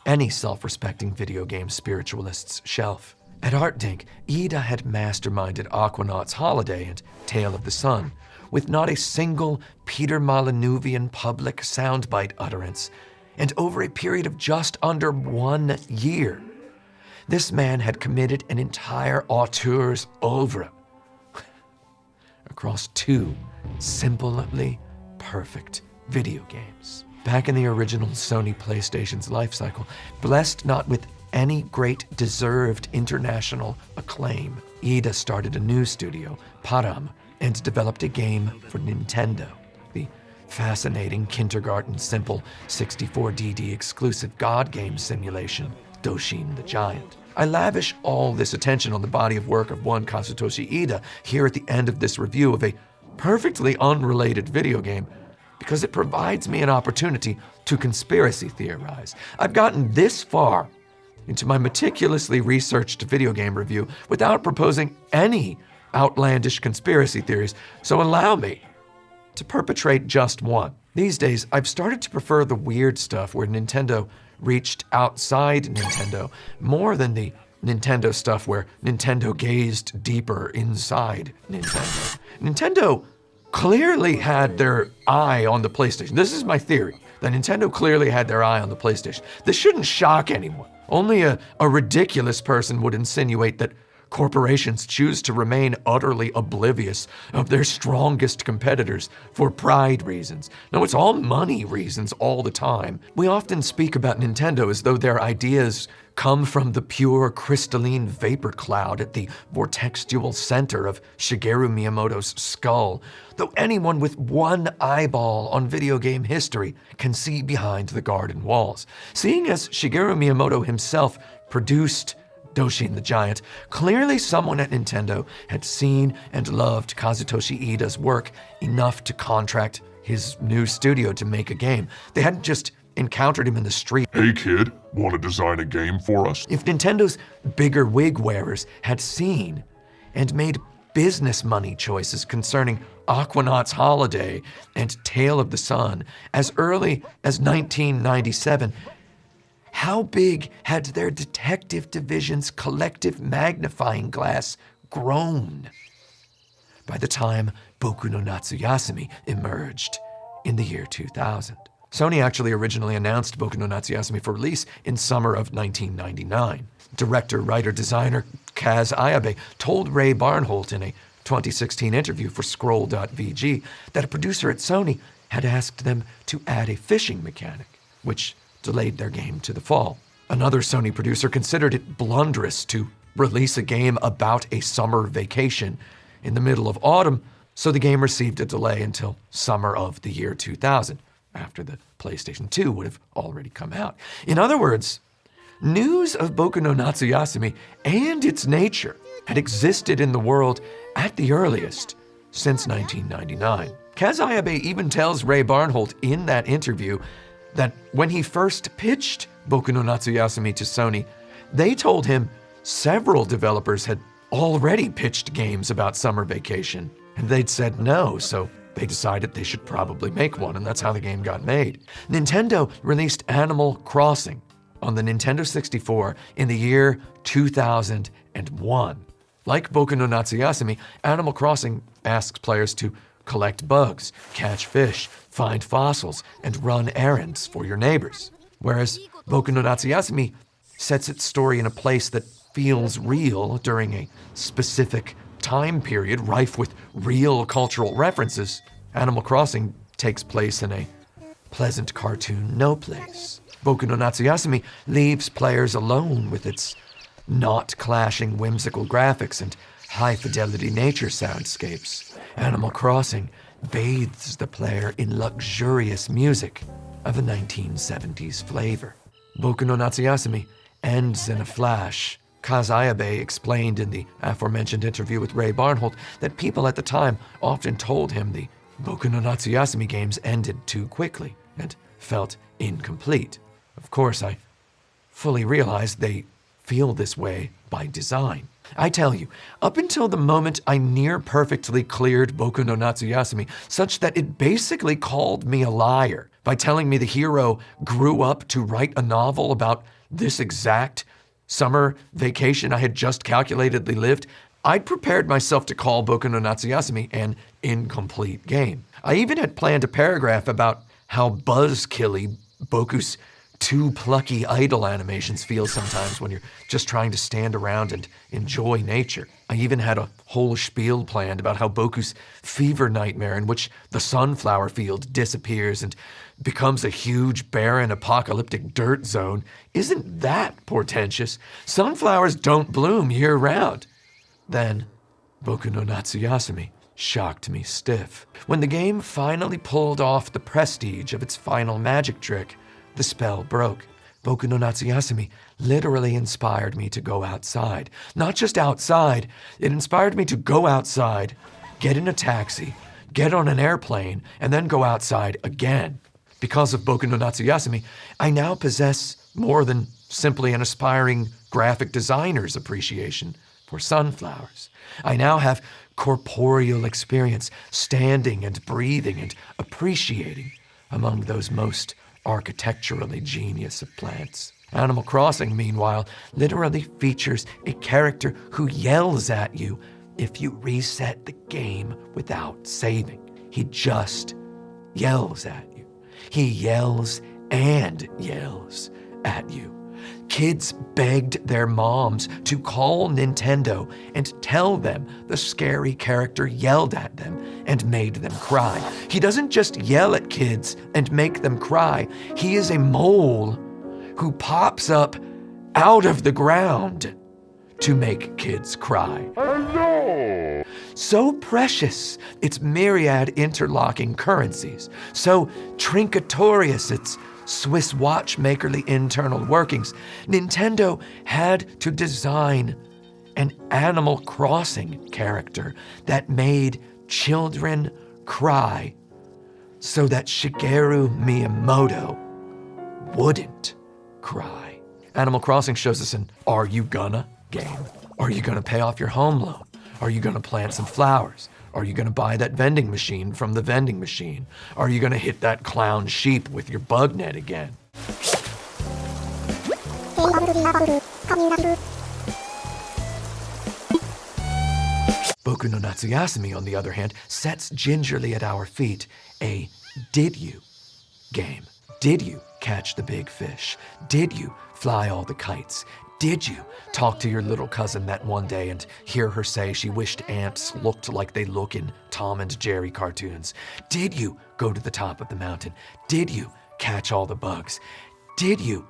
any self-respecting video game spiritualist's shelf. At ArtDink, Iida had masterminded Aquanaut's Holiday and Tale of the Sun, with not a single Peter Molyneuxian public soundbite utterance, and over a period of just under 1 year. This man had committed an entire auteurs oeuvre across 2 simply perfect video games. Back in the original Sony PlayStation's life cycle, blessed not with any great deserved international acclaim, Iida started a new studio, Param, and developed a game for Nintendo, the fascinating kindergarten simple 64DD exclusive god game simulation, Doshin the Giant. I lavish all this attention on the body of work of one Kazutoshi Iida here at the end of this review of a perfectly unrelated video game because it provides me an opportunity to conspiracy theorize. I've gotten this far into my meticulously researched video game review without proposing any outlandish conspiracy theories, so allow me to perpetrate just one. These days, I've started to prefer the weird stuff where Nintendo reached outside Nintendo more than the Nintendo stuff where Nintendo gazed deeper inside Nintendo. Nintendo clearly had their eye on the PlayStation. This is my theory, that Nintendo clearly had their eye on the PlayStation. This shouldn't shock anyone. Only a ridiculous person would insinuate that corporations choose to remain utterly oblivious of their strongest competitors for pride reasons. No, it's all money reasons all the time. We often speak about Nintendo as though their ideas come from the pure crystalline vapor cloud at the vortexual center of Shigeru Miyamoto's skull, though anyone with one eyeball on video game history can see behind the garden walls. Seeing as Shigeru Miyamoto himself produced Doshin the Giant, clearly someone at Nintendo had seen and loved Kazutoshi Iida's work enough to contract his new studio to make a game. They hadn't just encountered him in the street. Hey kid, want to design a game for us? If Nintendo's bigger wig wearers had seen and made business money choices concerning Aquanaut's Holiday and Tale of the Sun as early as 1997, how big had their detective division's collective magnifying glass grown by the time Boku no Natsuyasumi emerged in the year 2000? Sony actually originally announced Boku no Natsuyasumi for release in summer of 1999. Director, writer, designer Kaz Ayabe told Ray Barnholt in a 2016 interview for Scroll.vg that a producer at Sony had asked them to add a fishing mechanic, which delayed their game to the fall. Another Sony producer considered it blunderous to release a game about a summer vacation in the middle of autumn, so the game received a delay until summer of the year 2000. After the PlayStation 2 would have already come out. In other words, news of Boku no Natsuyasumi and its nature had existed in the world at the earliest since 1999. Kaz Ayabe even tells Ray Barnholt in that interview that when he first pitched Boku no Natsuyasumi to Sony, they told him several developers had already pitched games about summer vacation, and they'd said no, so they decided they should probably make one, and that's how the game got made. Nintendo released Animal Crossing on the Nintendo 64 in the year 2001. Like Boku no Natsuyasumi, Animal Crossing asks players to collect bugs, catch fish, find fossils, and run errands for your neighbors. Whereas Boku no Natsuyasumi sets its story in a place that feels real during a specific time period rife with real cultural references, Animal Crossing takes place in a pleasant cartoon no place. Boku no Natsuyasumi leaves players alone with its not clashing whimsical graphics and high-fidelity nature soundscapes. Animal Crossing bathes the player in luxurious music of a 1970s flavor. Boku no Natsuyasumi ends in a flash. Kaz Ayabe explained in the aforementioned interview with Ray Barnholt that people at the time often told him the Boku no Natsuyasumi games ended too quickly and felt incomplete. Of course, I fully realize they feel this way by design. I tell you, up until the moment I near perfectly cleared Boku no Natsuyasumi, such that it basically called me a liar by telling me the hero grew up to write a novel about this exact summer vacation I had just calculatedly lived, I'd prepared myself to call Boku no Natsuyasumi an incomplete game. I even had planned a paragraph about how buzzkilly Boku's too plucky idle animations feel sometimes when you're just trying to stand around and enjoy nature. I even had a whole spiel planned about how Boku's fever nightmare in which the sunflower field disappears and becomes a huge, barren, apocalyptic dirt zone isn't that portentous. Sunflowers don't bloom year-round. Then, Boku no Natsuyasumi shocked me stiff. When the game finally pulled off the prestige of its final magic trick, the spell broke. Boku no Natsuyasumi literally inspired me to go outside. Not just outside, it inspired me to go outside, get in a taxi, get on an airplane, and then go outside again. Because of Boku no Natsuyasumi, I now possess more than simply an aspiring graphic designer's appreciation for sunflowers. I now have corporeal experience standing and breathing and appreciating among those most architecturally genius of plants. Animal Crossing, meanwhile, literally features a character who yells at you if you reset the game without saving. He just yells at you. He yells and yells at you. Kids begged their moms to call Nintendo and tell them the scary character yelled at them and made them cry. He doesn't just yell at kids and make them cry. He is a mole who pops up out of the ground to make kids cry. Hello! So precious, its myriad interlocking currencies. So trincatorious, its Swiss watchmakerly internal workings. Nintendo had to design an Animal Crossing character that made children cry so that Shigeru Miyamoto wouldn't cry. Animal Crossing shows us an "are you gonna" game. Are you gonna pay off your home loan? Are you gonna plant some flowers? Are you gonna buy that vending machine from the vending machine? Are you gonna hit that clown sheep with your bug net again? Boku no Natsuyasumi, on the other hand, sets gingerly at our feet a "did you" game. Did you catch the big fish? Did you fly all the kites? Did you talk to your little cousin that one day and hear her say she wished ants looked like they look in Tom and Jerry cartoons? Did you go to the top of the mountain? Did you catch all the bugs? Did you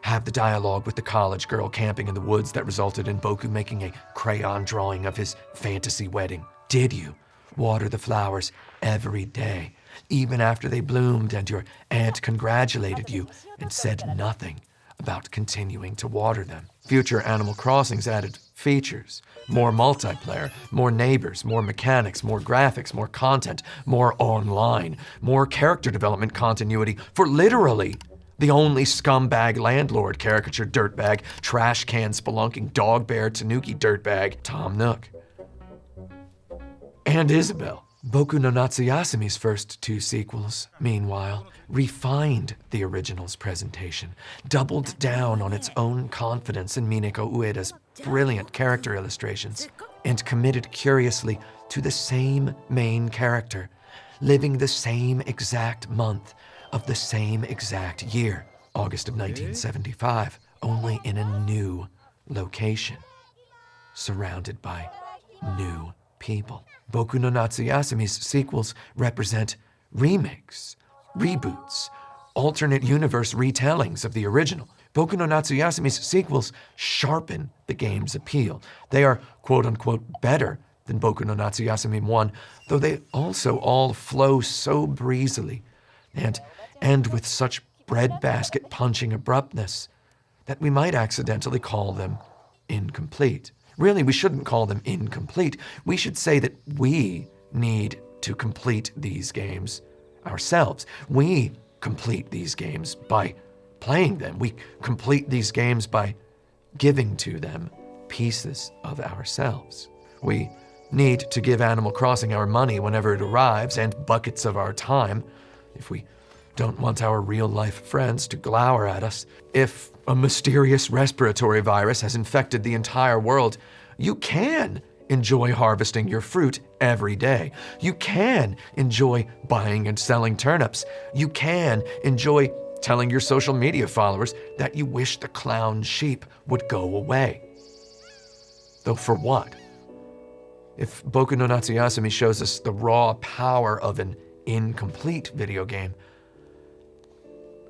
have the dialogue with the college girl camping in the woods that resulted in Boku making a crayon drawing of his fantasy wedding? Did you water the flowers every day, even after they bloomed and your aunt congratulated you and said nothing about continuing to water them? Future Animal Crossings added features: more multiplayer, more neighbors, more mechanics, more graphics, more content, more online, more character development continuity for literally the only scumbag landlord caricature dirtbag, trash can spelunking dog bear tanuki dirtbag, Tom Nook. And Isabel. Boku no Natsuyasumi's first two sequels, meanwhile, refined the original's presentation, doubled down on its own confidence in Mineko Ueda's brilliant character illustrations, and committed curiously to the same main character, living the same exact month of the same exact year, August of 1975, only in a new location, surrounded by new people. Boku no Natsuyasumi's sequels represent remakes, reboots, alternate universe retellings of the original. Boku no Natsuyasumi's sequels sharpen the game's appeal. They are quote-unquote better than Boku no Natsuyasumi 1, though they also all flow so breezily and end with such breadbasket punching abruptness that we might accidentally call them incomplete. Really, we shouldn't call them incomplete. We should say that we need to complete these games ourselves. We complete these games by playing them. We complete these games by giving to them pieces of ourselves. We need to give Animal Crossing our money whenever it arrives and buckets of our time if we don't want our real-life friends to glower at us. If a mysterious respiratory virus has infected the entire world, you can enjoy harvesting your fruit every day. You can enjoy buying and selling turnips. You can enjoy telling your social media followers that you wish the clown sheep would go away. Though for what? If Boku no Natsuyasumi shows us the raw power of an incomplete video game,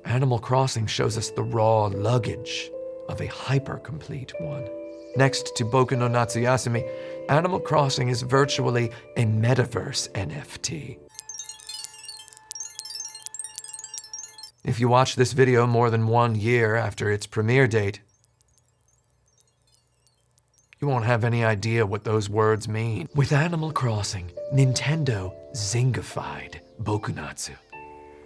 Animal Crossing shows us the raw luggage of a hyper-complete one. Next to Boku no Natsuyasumi, Animal Crossing is virtually a metaverse NFT. If you watch this video more than 1 year after its premiere date, you won't have any idea what those words mean. With Animal Crossing, Nintendo zingified Bokunatsu.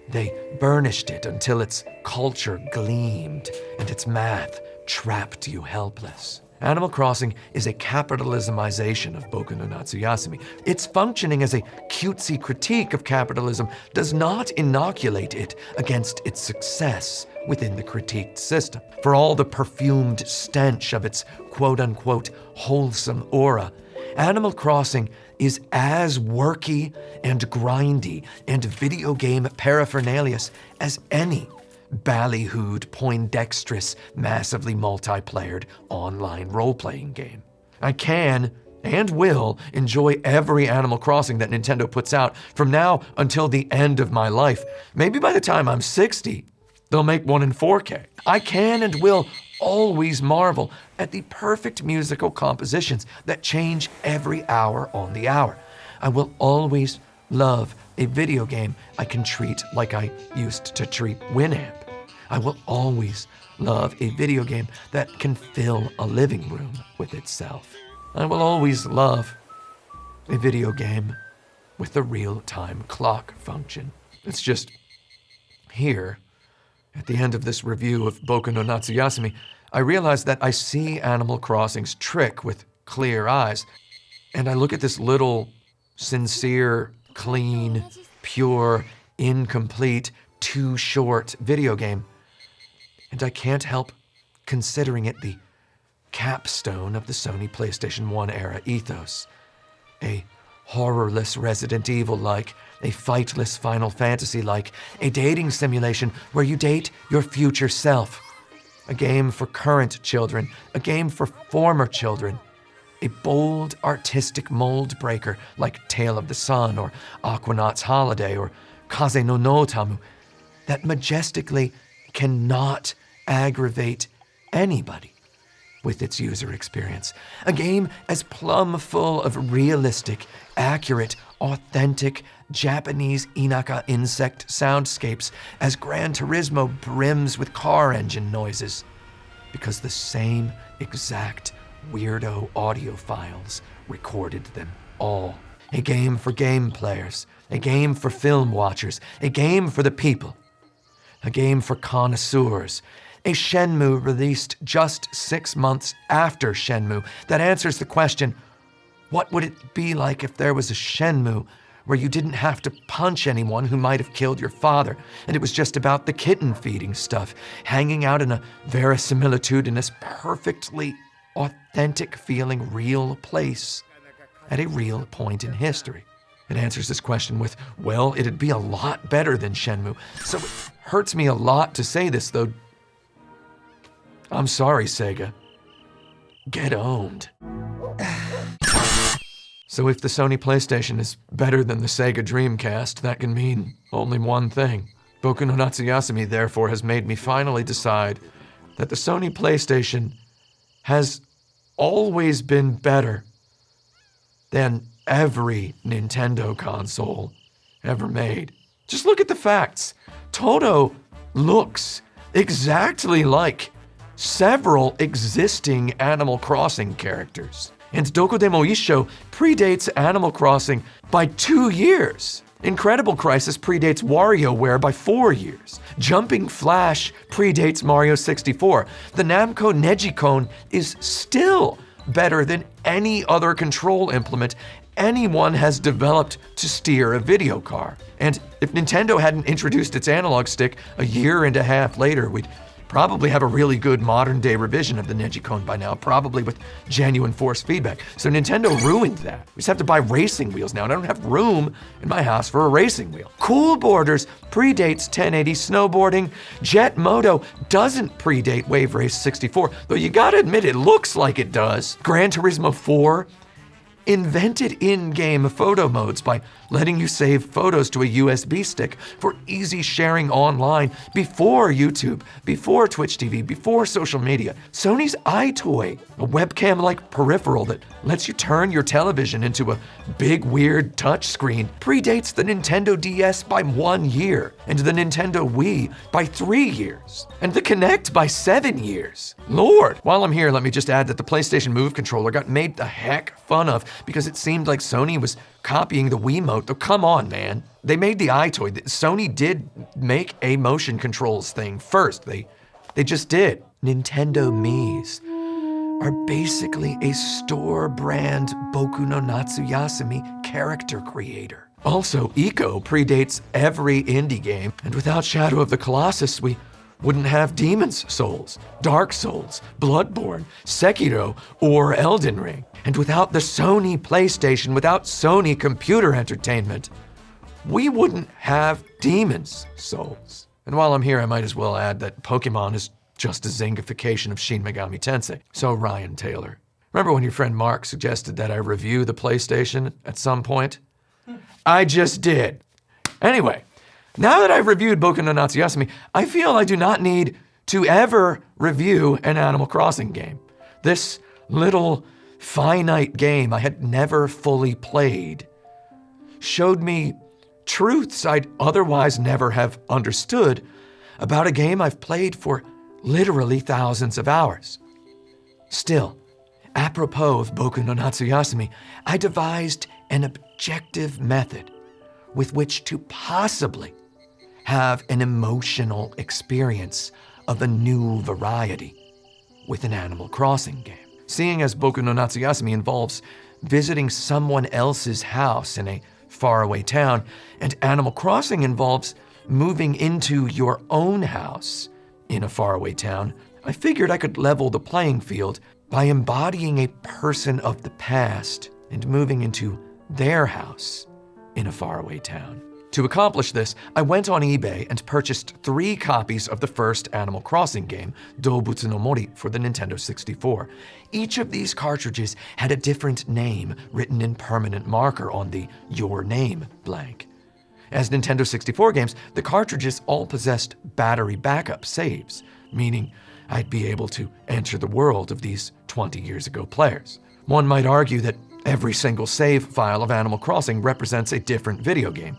They burnished it until its culture gleamed and its math trapped you helpless. Animal Crossing is a capitalismization of Boku no Natsuyasumi. Its functioning as a cutesy critique of capitalism does not inoculate it against its success within the critiqued system. For all the perfumed stench of its quote-unquote wholesome aura, Animal Crossing is as worky and grindy and video game paraphernalia as any ballyhooed, poindextrous, massively multiplayered online role-playing game. I can and will enjoy every Animal Crossing that Nintendo puts out from now until the end of my life. Maybe by the time I'm 60, they'll make one in 4K. I can and will always marvel at the perfect musical compositions that change every hour on the hour. I will always love a video game I can treat like I used to treat Winamp. I will always love a video game that can fill a living room with itself. I will always love a video game with a real-time clock function. It's just here, at the end of this review of Boku no Natsuyasumi, I realize that I see Animal Crossing's trick with clear eyes, and I look at this little, sincere, clean, pure, incomplete, too short video game, and I can't help considering it the capstone of the Sony PlayStation 1 era ethos. A horrorless Resident Evil-like, a fightless Final Fantasy-like, a dating simulation where you date your future self. A game for current children, a game for former children. A bold, artistic mold breaker like Tale of the Sun or Aquanaut's Holiday or Kaze no Notamu that majestically cannot aggravate anybody with its user experience. A game as plumb full of realistic, accurate, authentic Japanese inaka insect soundscapes as Gran Turismo brims with car engine noises, because the same exact weirdo audio files recorded them all. A game for game players, a game for film watchers, a game for the people, a game for connoisseurs, a Shenmue released just 6 months after Shenmue that answers the question, what would it be like if there was a Shenmue where you didn't have to punch anyone who might have killed your father, and it was just about the kitten feeding stuff, hanging out in a verisimilitudinous, perfectly authentic feeling real place at a real point in history. It answers this question with, well, it'd be a lot better than Shenmue. So it hurts me a lot to say this, though. I'm sorry, Sega. Get owned. So if the Sony PlayStation is better than the Sega Dreamcast, that can mean only one thing. Boku no Natsuyasumi, therefore, has made me finally decide that the Sony PlayStation has always been better than every Nintendo console ever made. Just look at the facts. Toto looks exactly like several existing Animal Crossing characters. And Dokodemo Issho predates Animal Crossing by 2 years. Incredible Crisis predates WarioWare by 4 years. Jumping Flash predates Mario 64. The Namco Negicon is still better than any other control implement anyone has developed to steer a video car. And if Nintendo hadn't introduced its analog stick a year and a half later, we'd probably have a really good modern-day revision of the Negicon by now, probably with genuine force feedback. So Nintendo ruined that. We just have to buy racing wheels now, and I don't have room in my house for a racing wheel. Cool Borders predates 1080 snowboarding. Jet Moto doesn't predate Wave Race 64, though you gotta admit it looks like it does. Gran Turismo 4 invented in-game photo modes by letting you save photos to a USB stick for easy sharing online before YouTube, before Twitch TV, before social media. Sony's iToy, a webcam-like peripheral that lets you turn your television into a big, weird touchscreen, predates the Nintendo DS by 1 year, and the Nintendo Wii by 3 years, and the Kinect by 7 years. Lord! While I'm here, let me just add that the PlayStation Move controller got made the heck fun of because it seemed like Sony was copying the Wiimote. Though, come on, man. They made the iToy. Sony did make a motion controls thing first. They just did. Nintendo Mii's are basically a store brand Boku no Natsuyasumi character creator. Also, Ico predates every indie game, and without Shadow of the Colossus, we wouldn't have Demon's Souls, Dark Souls, Bloodborne, Sekiro, or Elden Ring. And without the Sony PlayStation, without Sony Computer Entertainment, we wouldn't have Demon's Souls. And while I'm here, I might as well add that Pokemon is just a Zingification of Shin Megami Tensei. So Ryan Taylor, remember when your friend Mark suggested that I review the PlayStation at some point? I just did. Anyway, now that I've reviewed Boku no Natsuyasumi, I feel I do not need to ever review an Animal Crossing game. This little finite game I had never fully played showed me truths I'd otherwise never have understood about a game I've played for literally thousands of hours. Still, apropos of Boku no Natsuyasumi, I devised an objective method with which to possibly have an emotional experience of a new variety with an Animal Crossing game. Seeing as Boku no Natsuyasumi involves visiting someone else's house in a faraway town, and Animal Crossing involves moving into your own house in a faraway town, I figured I could level the playing field by embodying a person of the past and moving into their house in a faraway town. To accomplish this, I went on eBay and purchased 3 copies of the first Animal Crossing game, Doubutsu no Mori, for the Nintendo 64. Each of these cartridges had a different name written in permanent marker on the Your Name blank. As Nintendo 64 games, the cartridges all possessed battery backup saves, meaning I'd be able to enter the world of these 20 years ago players. One might argue that every single save file of Animal Crossing represents a different video game.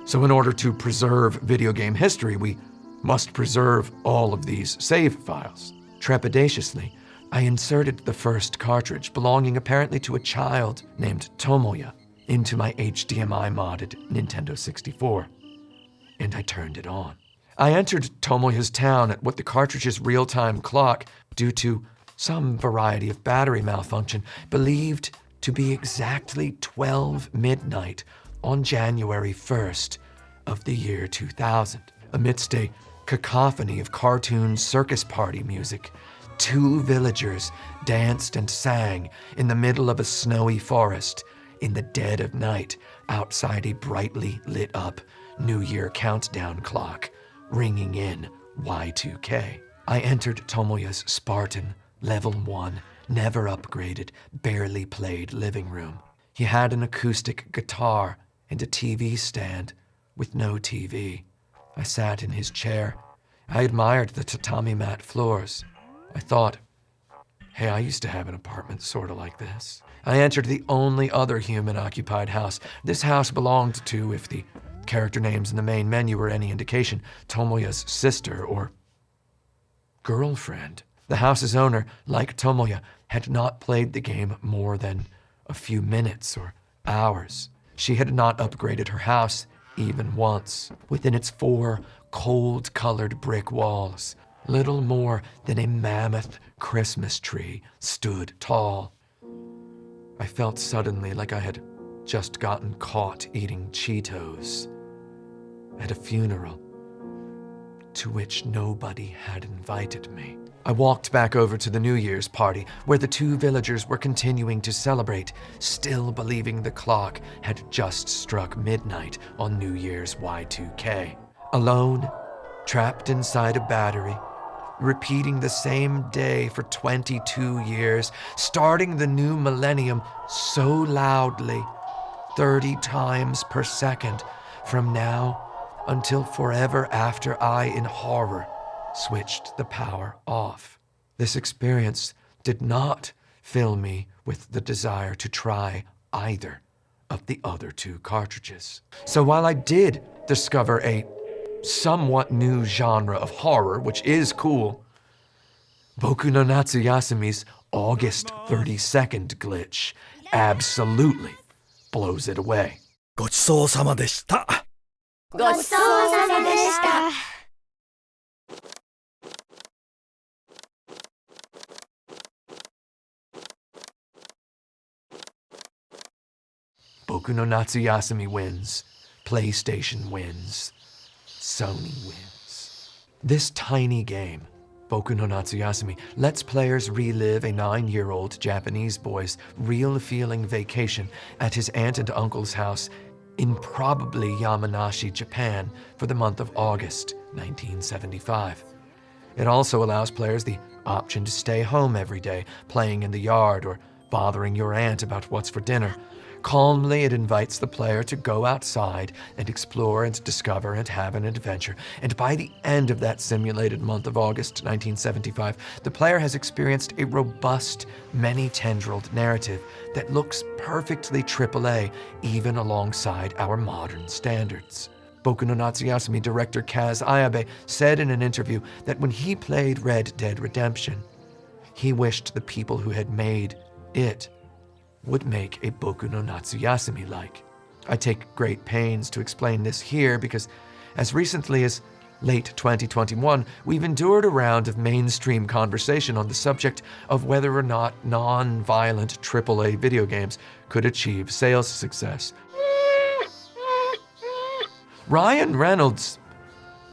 So in order to preserve video game history, we must preserve all of these save files. Trepidatiously, I inserted the first cartridge, belonging apparently to a child named Tomoya, into my HDMI-modded Nintendo 64, and I turned it on. I entered Tomoya's town at what the cartridge's real-time clock, due to some variety of battery malfunction, believed to be exactly 12 midnight on January 1st of the year 2000. Amidst a cacophony of cartoon circus party music, 2 villagers danced and sang in the middle of a snowy forest in the dead of night outside a brightly lit up New Year countdown clock ringing in Y2K. I entered Tomoya's Spartan, level 1, never upgraded, barely played living room. He had an acoustic guitar and a TV stand with no TV. I sat in his chair. I admired the tatami mat floors. I thought, hey, I used to have an apartment sort of like this. I entered the only other human-occupied house. This house belonged to, if the character names in the main menu were any indication, Tomoya's sister or girlfriend. The house's owner, like Tomoya, had not played the game more than a few minutes or hours. She had not upgraded her house even once. Within its 4 cold-colored brick walls, little more than a mammoth Christmas tree stood tall. I felt suddenly like I had just gotten caught eating Cheetos at a funeral to which nobody had invited me. I walked back over to the New Year's party where the 2 villagers were continuing to celebrate, still believing the clock had just struck midnight on New Year's Y2K. Alone, trapped inside a battery, repeating the same day for 22 years, starting the new millennium so loudly, 30 times per second, from now until forever after I, in horror, switched the power off. This experience did not fill me with the desire to try either of the other 2 cartridges. So while I did discover a somewhat new genre of horror, which is cool, Boku no Natsuyasumi's August 32nd glitch absolutely blows it away. ごちそうさまでした。ごちそうさまでした。Boku no Natsuyasumi wins. PlayStation wins. Sony wins. This tiny game, Boku no Natsuyasumi, lets players relive a 9-year-old Japanese boy's real-feeling vacation at his aunt and uncle's house in probably Yamanashi, Japan, for the month of August 1975. It also allows players the option to stay home every day, playing in the yard or bothering your aunt about what's for dinner. Calmly, it invites the player to go outside and explore and discover and have an adventure. And by the end of that simulated month of August 1975, the player has experienced a robust, many-tendrilled narrative that looks perfectly AAA, even alongside our modern standards. Boku no Natsuyasumi director Kaz Ayabe said in an interview that when he played Red Dead Redemption, he wished the people who had made it would make a Boku no Natsuyasumi-like. I take great pains to explain this here because as recently as late 2021, we've endured a round of mainstream conversation on the subject of whether or not non-violent AAA video games could achieve sales success. Ryan Reynolds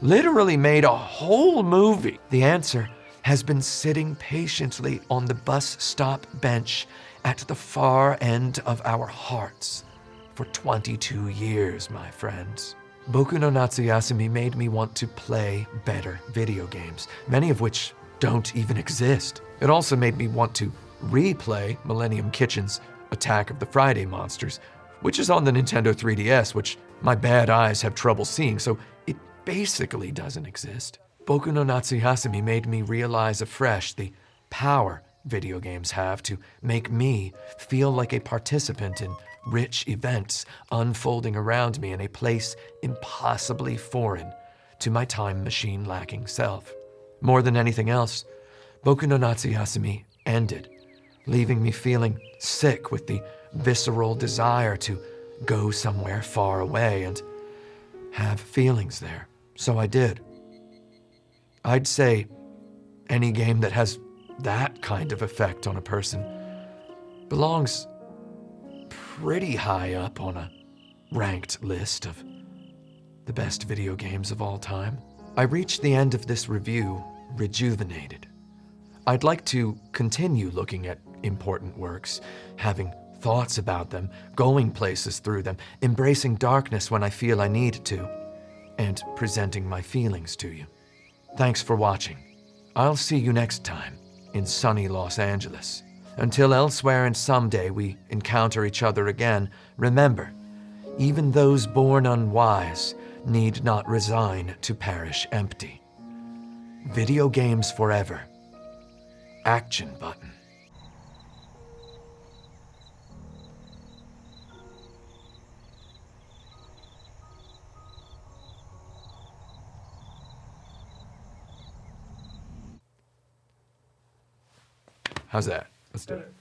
literally made a whole movie. The answer has been sitting patiently on the bus stop bench at the far end of our hearts for 22 years, my friends. Boku no Natsuyasumi made me want to play better video games, many of which don't even exist. It also made me want to replay Millennium Kitchen's Attack of the Friday Monsters, which is on the Nintendo 3DS, which my bad eyes have trouble seeing, so it basically doesn't exist. Boku no Natsuyasumi made me realize afresh the power video games have to make me feel like a participant in rich events unfolding around me in a place impossibly foreign to my time machine lacking self. More than anything else, Boku no Natsuyasumi ended, leaving me feeling sick with the visceral desire to go somewhere far away and have feelings there. So I did. I'd say any game that has that kind of effect on a person belongs pretty high up on a ranked list of the best video games of all time. I reached the end of this review rejuvenated. I'd like to continue looking at important works, having thoughts about them, going places through them, embracing darkness when I feel I need to, and presenting my feelings to you. Thanks for watching. I'll see you next time in sunny Los Angeles. Until elsewhere and someday we encounter each other again, remember, even those born unwise need not resign to perish empty. Video games forever. Action button. How's that? Let's do it.